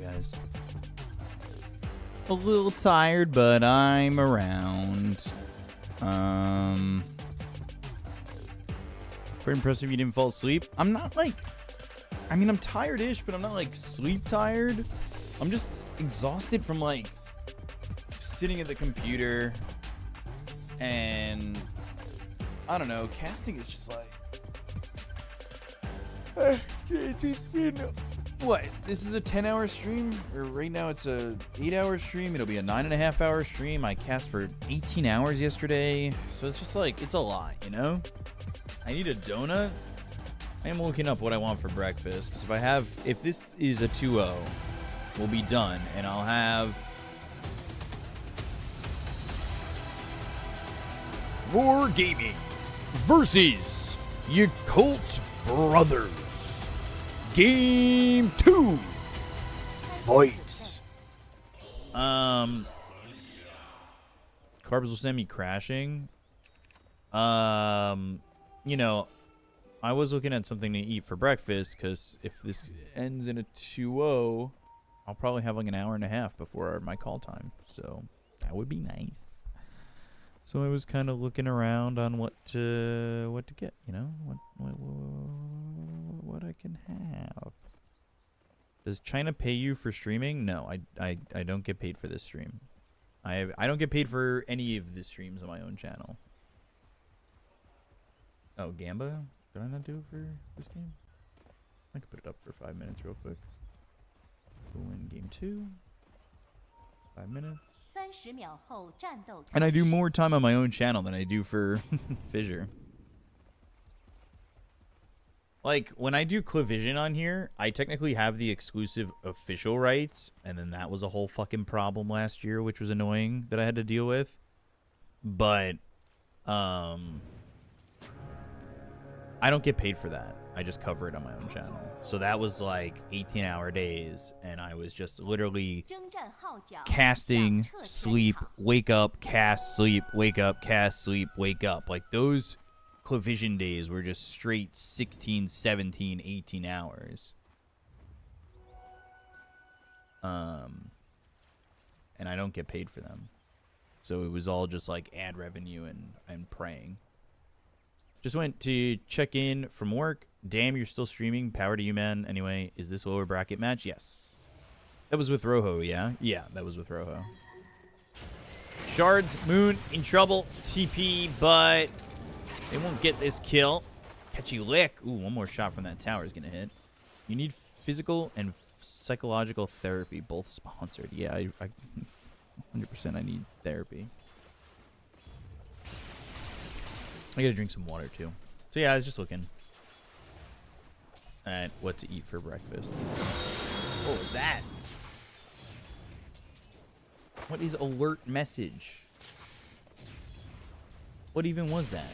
Guys. A little tired, but I'm around. Pretty impressive you didn't fall asleep. I'm not like, I mean, I'm tired-ish, but I'm not like sleep tired. I'm just exhausted from like sitting at the computer and I don't know, casting is just like it's just been, what? This is a 10-hour stream? Or right now it's a 8-hour stream. It'll be a 9.5-hour stream. I cast for 18 hours yesterday. So it's just like, it's a lot, you know? I need a donut. I am looking up what I want for breakfast. Because if this is a 2-0, we'll be done. And I'll have Roar Gaming versus Yakult Brothers. Game 2. Fight. Carbs will send me crashing. You know, I was looking at something to eat for breakfast because if this ends in a 2-0, I'll probably have like an hour and a half before my call time. So that would be nice. So I was kind of looking around on what to get, you know, what I can have. Does China pay you for streaming? No, I don't get paid for this stream. I don't get paid for any of the streams on my own channel. Oh, Gamba? Did I not do it for this game? I could put it up for 5 minutes real quick. We'll win game 2. 5 minutes. 30秒后战斗开始。 And I do more time on my own channel than I do for Fissure. Like, when I do Clavision on here, I technically have the exclusive official rights, and then that was a whole fucking problem last year, which was annoying that I had to deal with. But, I don't get paid for that. I just cover it on my own channel. So that was like 18-hour days, and I was just literally casting, sleep, wake up, cast, sleep, wake up, cast, sleep, wake up. Like those Clavision days were just straight 16, 17, 18 hours. And I don't get paid for them. So it was all just like ad revenue and praying. Just went to check in from work. Damn, you're still streaming. Power to you, man. Anyway, is this lower bracket match? Yes. That was with Rojo, yeah? Yeah, that was with Rojo. Shards, Moon, in trouble. TP, but they won't get this kill. Catch you lick. Ooh, one more shot from that tower is going to hit. You need physical and psychological therapy, both sponsored. Yeah, I 100% I need therapy. I gotta drink some water too. So yeah, I was just looking at what to eat for breakfast. What was that? What is alert message? What even was that?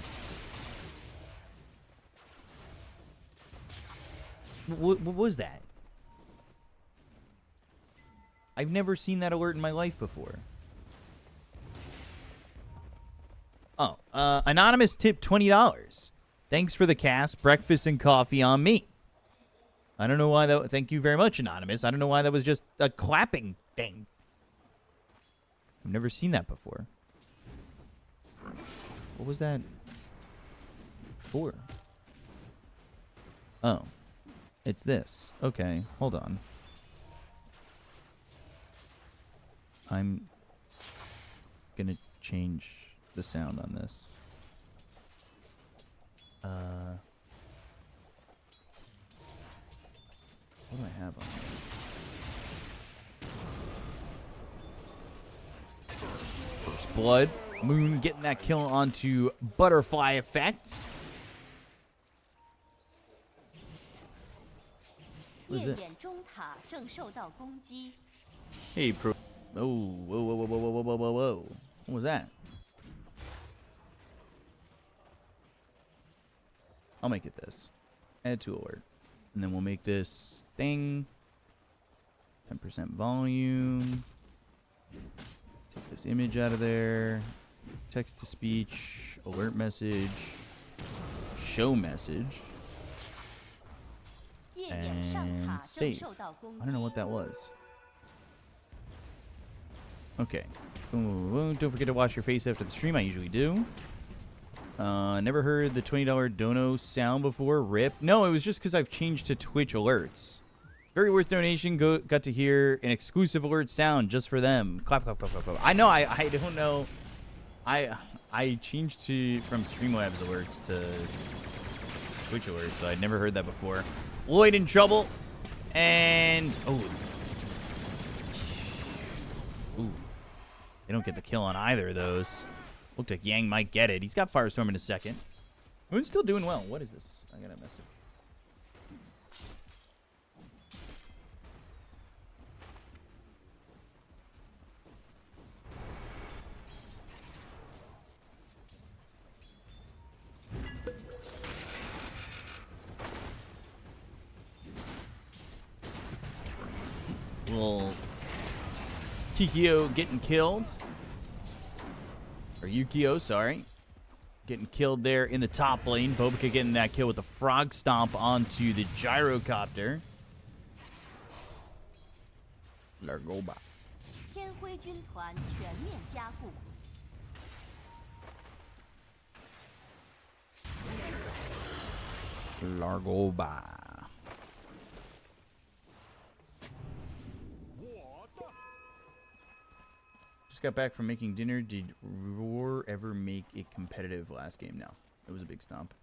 What was that? I've never seen that alert in my life before. Oh, anonymous tip $20. Thanks for the cast, breakfast and coffee on me. I don't know why that. Thank you very much, anonymous. I don't know why that was just a clapping thing. I've never seen that before. What was that for? Oh, it's this. Okay, hold on. I'm gonna change the sound on this. What do I have on here? First blood. Moon getting that kill onto Butterfly Effect. What is this? Hey, pro. Oh, whoa, whoa, whoa, whoa, whoa, whoa, whoa, whoa. What was that? I'll make it this. Add to alert. And then we'll make this thing. 10% volume. Take this image out of there. Text to speech. Alert message. Show message. And save. I don't know what that was. Okay. Ooh, don't forget to wash your face after the stream. I usually do. Never heard the $20 dono sound before. RIP. No, it was just because I've changed to Twitch alerts. Very worth donation. Got to hear an exclusive alert sound just for them. Clap, clap, clap, clap, clap. I know. I don't know. I changed from Streamlabs alerts to Twitch alerts, so I'd never heard that before. Lloyd in trouble, and ooh, they don't get the kill on either of those. Looked like Yang might get it. He's got Firestorm in a second. Moon's still doing well. What is this? I got a message. Little Kikyo getting killed. Or Yukio, sorry. Getting killed there in the top lane. Bobica getting that kill with the frog stomp onto the gyrocopter. Largoba. Largoba. Got back from making dinner. Did Roar ever make it competitive last game? No. It was a big stomp.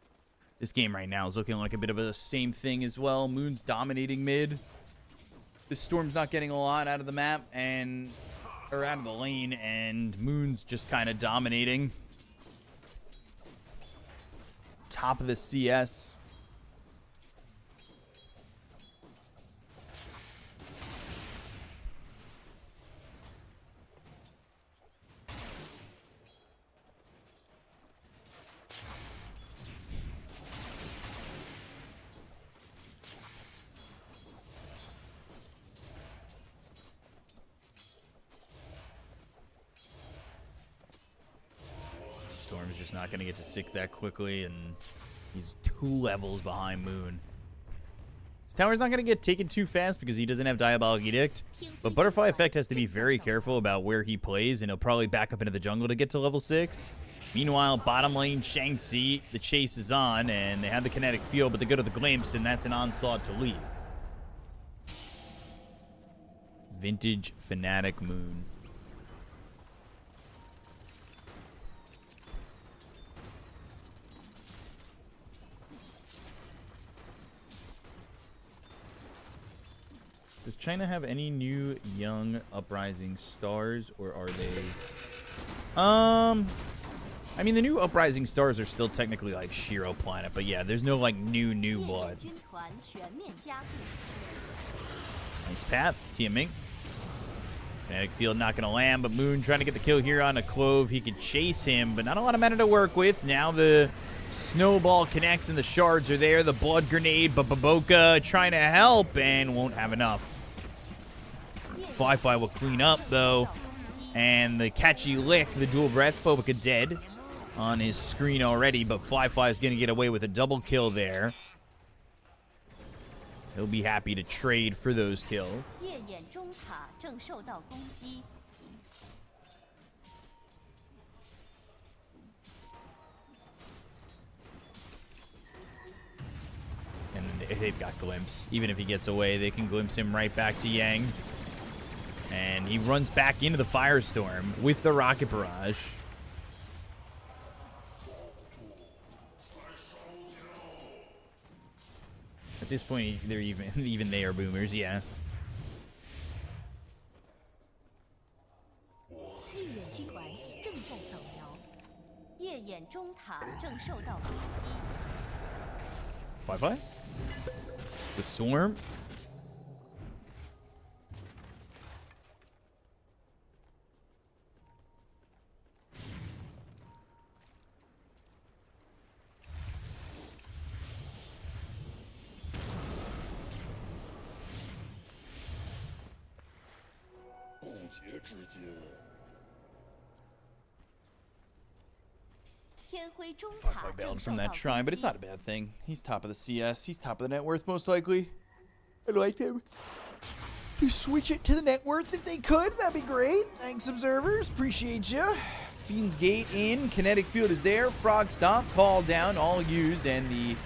This game right now is looking like a bit of a same thing as well. Moon's dominating mid. The Storm's not getting a lot out of the map or out of the lane, and Moon's just kind of dominating. Top of the CS. Storm's just not going to get to 6 that quickly, and he's 2 levels behind Moon. His tower's not going to get taken too fast because he doesn't have Diabolic Edict, but Butterfly Effect has to be very careful about where he plays, and he'll probably back up into the jungle to get to level 6. Meanwhile, bottom lane, Shang-Chi, the chase is on, and they have the kinetic field, but they go to the glimpse, and that's an onslaught to leave. Vintage Fnatic Moon. Does China have any new young uprising stars, or are they... I mean, the new uprising stars are still technically like Shiro Planet, but yeah, there's no like new blood. Nice path, teaming. Kinetic field not gonna land, but Moon trying to get the kill here on a Clove. He can chase him, but not a lot of mana to work with. Now the snowball connects and the shards are there. The blood grenade, but Boboka trying to help and won't have enough. Fly will clean up though, and the catchy lick, the dual breath. Boboka dead on his screen already, but Fly is gonna get away with a double kill there. He'll be happy to trade for those kills. And they've got Glimpse. Even if he gets away, they can glimpse him right back to Yang. And he runs back into the Firestorm with the Rocket Barrage. At this point, they're even they are boomers, yeah. Fly? The Swarm? Firefly bailed from that shrine, but it's not a bad thing. He's top of the CS. He's top of the net worth, most likely. I like him. You switch it to the net worth if they could. That'd be great. Thanks, observers. Appreciate you. Fiend's Gate in. Kinetic Field is there. Frog Stomp, Call Down, all used. And the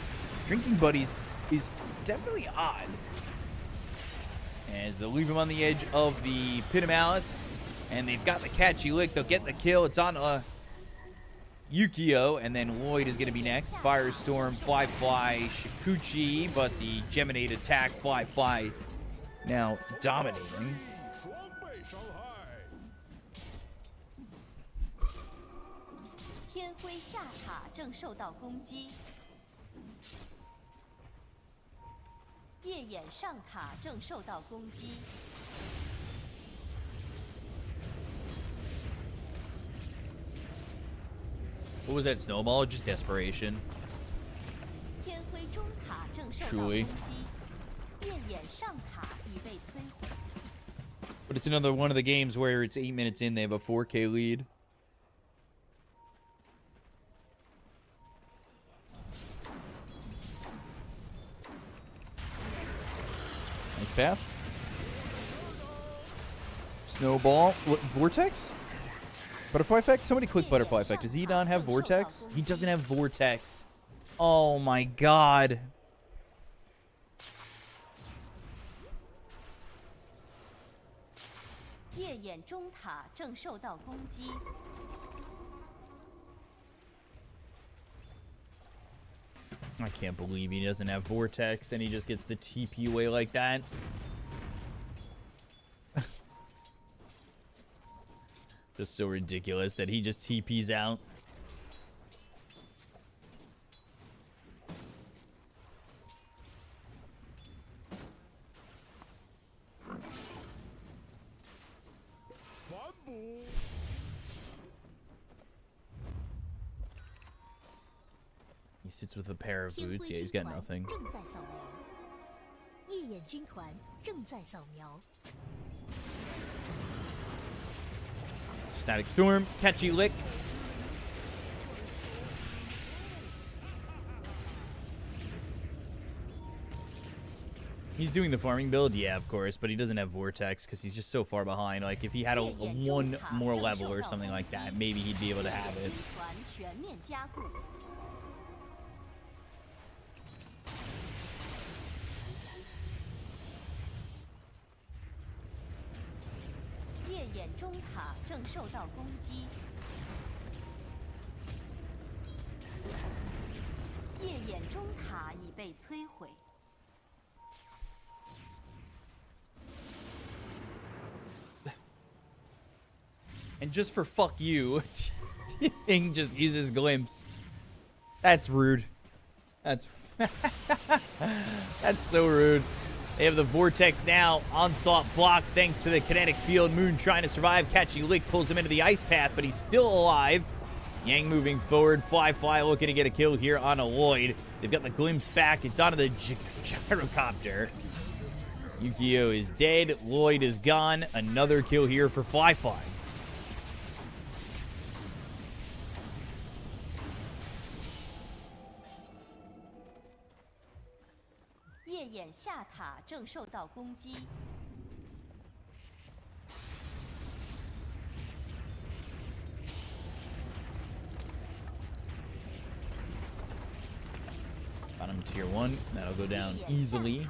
Drinking Buddies is definitely odd, as they'll leave him on the edge of the Pit of Malice. And they've got the catchy lick. They'll get the kill. It's on Yukio, and then Lloyd is going to be next. Firestorm, Fly, Shikuchi, but the Geminate attack, Fly now dominating. 天辉下塔正受到攻击，夜眼上塔正受到攻击。 What was that snowball? Just desperation. 天辉中塔正受到 Truly. 攻击，夜眼上塔已被摧毁。 But it's another one of the games where it's 8 minutes in, they have a 4K lead. Nice path. Snowball. What, Vortex? Butterfly effect? Somebody click butterfly effect. Does he not have vortex? He doesn't have vortex. Oh my god. I can't believe he doesn't have vortex and he just gets the TP away like that. Just so ridiculous that he just TPs out. He sits with a pair of boots. Yeah, he's got nothing. Static Storm, Catchy Lick. He's doing the farming build, yeah, of course, but he doesn't have Vortex because he's just so far behind. Like, if he had a one more level or something like that, maybe he'd be able to have it. And just for fuck you, Ting just uses Glimpse. That's rude. That's that's so rude. They have the Vortex now. Onslaught blocked thanks to the Kinetic Field. Moon trying to survive. Catchy Lick pulls him into the Ice Path, but he's still alive. Yang moving forward. Fly looking to get a kill here on a Lloyd. They've got the Glimpse back. It's onto the Gyrocopter. Yukio is dead. Lloyd is gone. Another kill here for Fly. 夜眼下塔正受到攻击。 Bottom tier 1. That'll go down easily.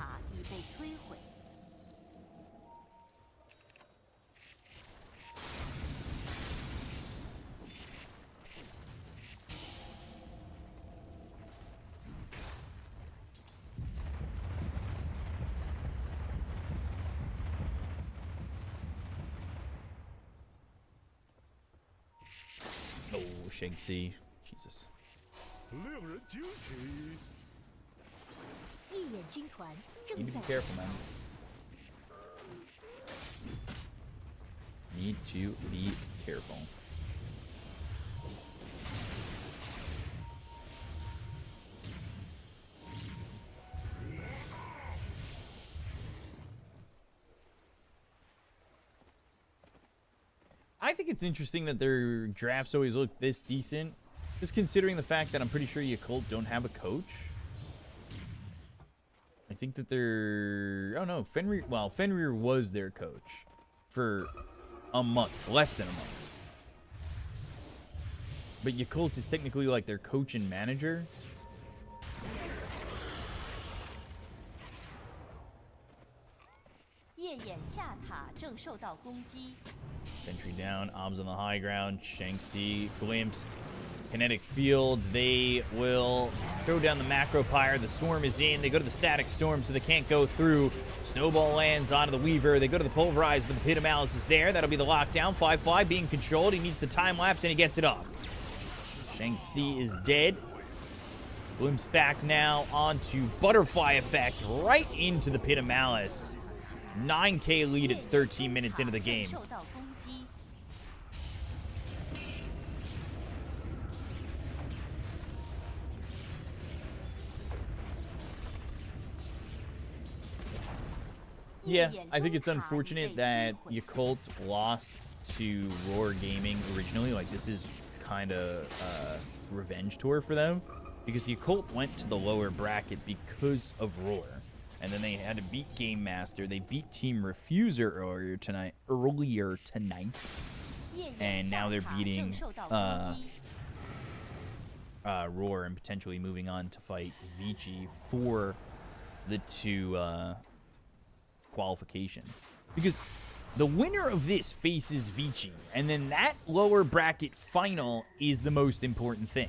Oh, Shang-Chi. Jesus. Need to be careful, man. Need to be careful. I think it's interesting that their drafts always look this decent, just considering the fact that I'm pretty sure Yakult don't have a coach. I think that they're... Oh, no. Fenrir... Well, Fenrir was their coach for a month. Less than a month. But Yakult is technically like their coach and manager. Sentry down, Obs on the high ground, Shanxi glimpsed. Kinetic field, they will throw down the macro pyre. The swarm is in, they go to the static storm so they can't go through. Snowball lands onto the Weaver, they go to the pulverize, but the Pit of Malice is there. That'll be the lockdown. Fly being controlled, he needs the time lapse and he gets it off. Shanxi is dead. Glimpse back now onto Butterfly Effect, right into the Pit of Malice. 9K lead at 13 minutes into the game. Yeah, I think it's unfortunate that Yakult lost to Roar Gaming originally. Like, this is kind of a revenge tour for them, because Yakult went to the lower bracket because of Roar. And then they had to beat Game Master. They beat Team Refuser earlier tonight. And now they're beating Roar and potentially moving on to fight Vici for the two qualifications. Because the winner of this faces Vici, and then that lower bracket final is the most important thing.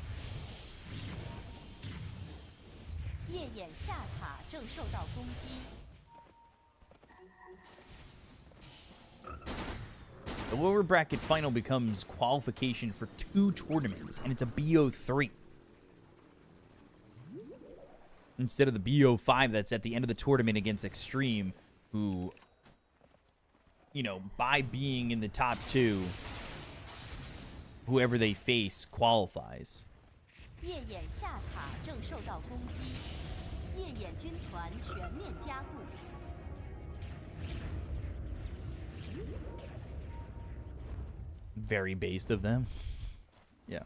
The lower bracket final becomes qualification for 2 tournaments, and it's a BO3. Instead of the BO5 that's at the end of the tournament against Extreme, who, you know, by being in the top 2, whoever they face qualifies. Very based of them. Yeah.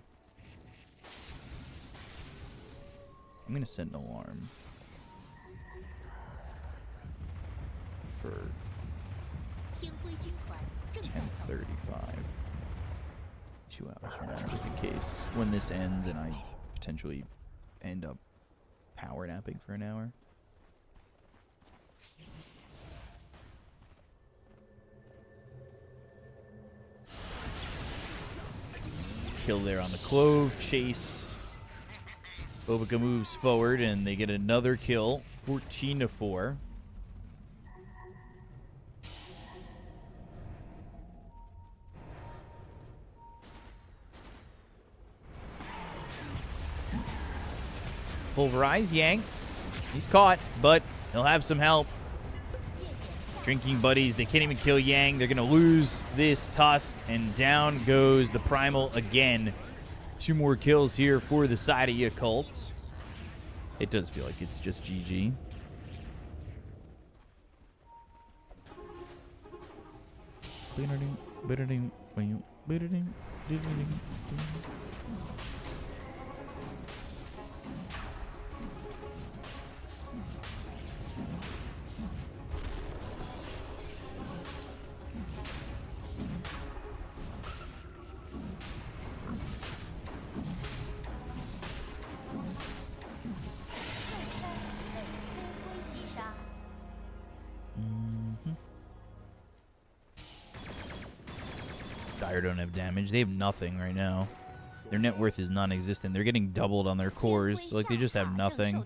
I'm gonna set an alarm for 10:35. 2 hours from now, just in case when this ends and I potentially end up power napping for an hour. Kill there on the Clove. Chase. Bobica moves forward and they get another kill. 14-4. Pulverize Yang. He's caught, but he'll have some help. Drinking buddies. They can't even kill Yang. They're going to lose this Tusk, and down goes the Primal again. 2 more kills here for the side of Yakult. It does feel like it's just GG. Dire don't have damage. They have nothing right now. Their net worth is non-existent. They're getting doubled on their cores. So, like, they just have nothing.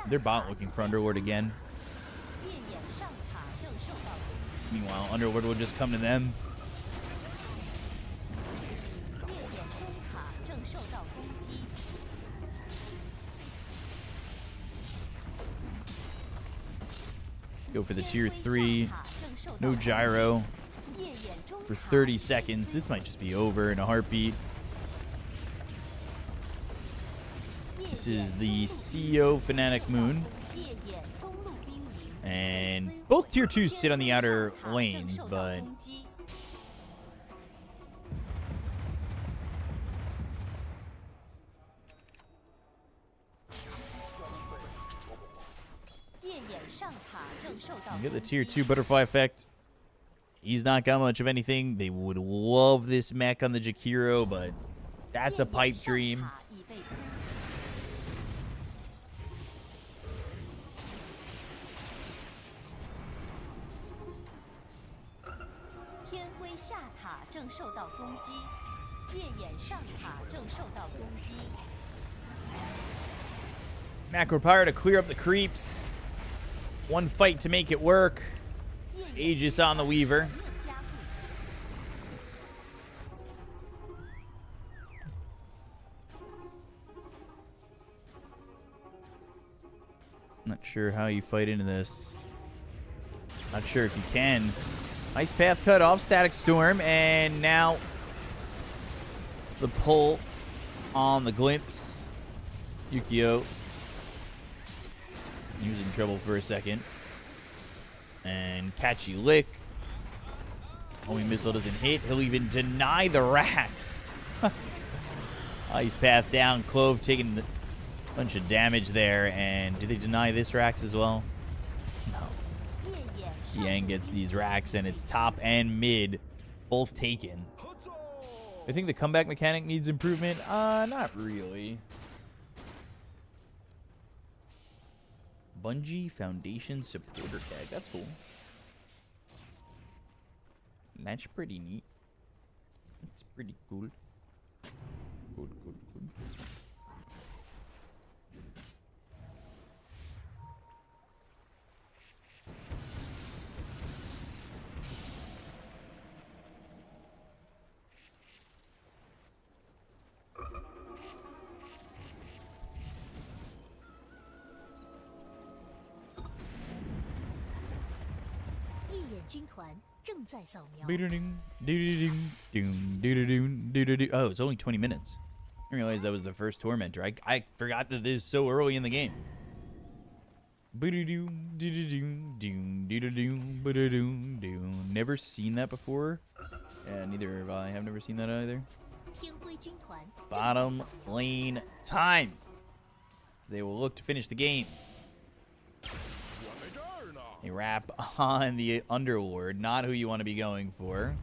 They're bot looking for Underlord again. Meanwhile, Underlord will just come to them. Go for the tier 3. No gyro for 30 seconds. This might just be over in a heartbeat. This is the CEO Fnatic Moon. And both tier 2s sit on the outer lanes, but you get the tier 2 butterfly effect. He's not got much of anything. They would love this mech on the Jakiro, but that's a pipe dream. Macro Pyre to clear up the creeps. One fight to make it work. Aegis on the Weaver. Not sure how you fight into this. Not sure if you can. Ice Path cut off, Static Storm, and now the pull on the Glimpse. Yukio. He was in trouble for a second. And Catchy Lick. Homing Missile doesn't hit. He'll even deny the racks. Ice Path down. Clove taking a bunch of damage there. And do they deny this racks as well? No. Yang gets these racks, and it's top and mid both taken. I think the comeback mechanic needs improvement. Not really. Bungie Foundation supporter tag. That's cool. That's pretty neat. That's pretty cool. Good. 军团正在扫描。 Oh, it's only 20 minutes. I didn't realize that was the first Tormentor. I forgot that this is so early in the game. Never seen that before. Yeah, neither have I. I've never seen that either. Bottom lane time. They will look to finish the game. A wrap on the Underlord, not who you want to be going for.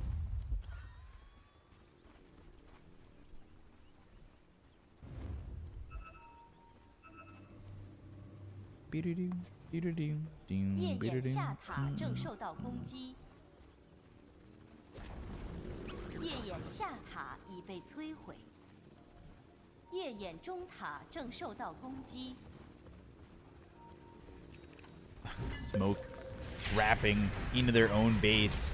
Smoke wrapping into their own base.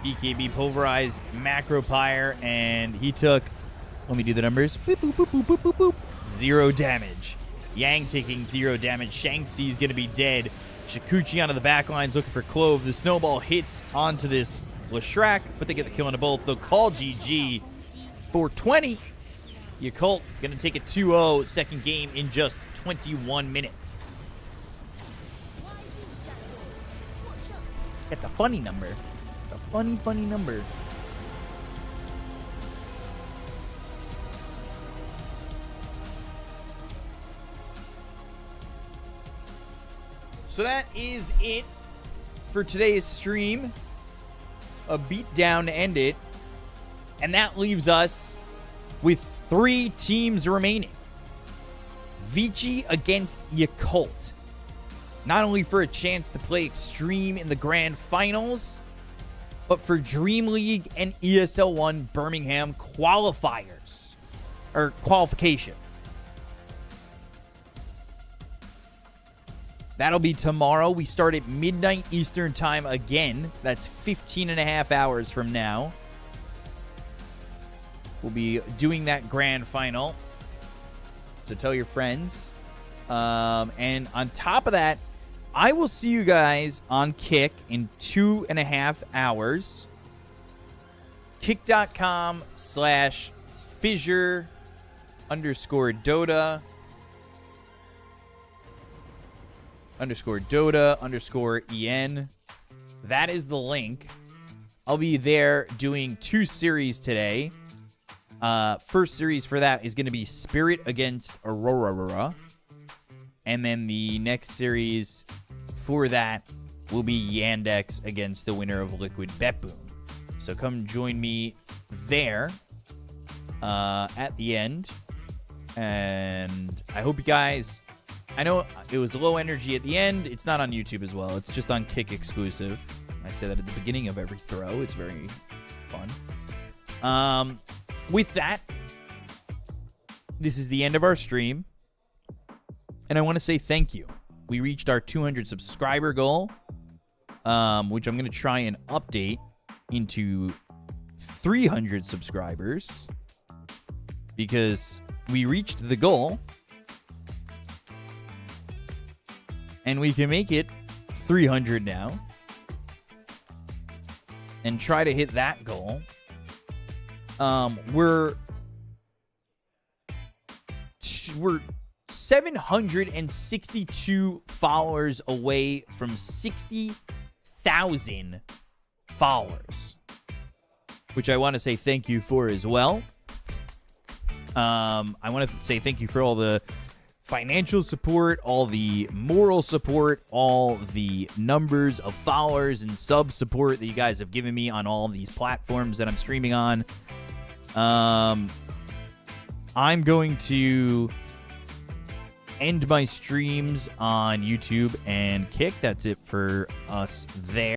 BKB pulverized Macro Pyre, and he took, let me do the numbers, boop, boop, boop, boop, boop, boop, boop. 0 damage. Yang taking 0 damage. Shanksy's going to be dead. Shikuchi onto the back lines looking for Clove. The snowball hits onto this Leshrac, but they get the kill onto both. They'll call GG. 420. Yakult going to take a 2-0 second game in just 21 minutes. Get the funny number. The funny number. So that is it for today's stream. A beatdown to end it. And that leaves us with 3 teams remaining. Vici against Yakult. Not only for a chance to play Extreme in the Grand Finals, but for Dream League and ESL 1 Birmingham qualifiers. Or qualification. That'll be tomorrow. We start at midnight Eastern time again. That's 15 and a half hours from now. We'll be doing that grand final. So tell your friends. And on top of that, I will see you guys on Kick in 2.5 hours. Kick.com/fissure_Dota_EN. That is the link. I'll be there doing 2 series today. First series for that is going to be Spirit against Aurora. And then the next series for that will be Yandex against the winner of Liquid Bet Boom. So come join me there at the end. And I hope you guys... I know it was low energy at the end. It's not on YouTube as well. It's just on Kick exclusive. I say that at the beginning of every throw. It's very fun. With that, this is the end of our stream. And I want to say thank you. We reached our 200 subscriber goal, which I'm going to try and update into 300 subscribers, because we reached the goal and we can make it 300 now and try to hit that goal. We're 762 followers away from 60,000 followers, which I want to say thank you for as well. I want to say thank you for all the financial support, all the moral support, all the numbers of followers and sub support that you guys have given me on all these platforms that I'm streaming on. I'm going to end my streams on YouTube and Kick. That's it for us there.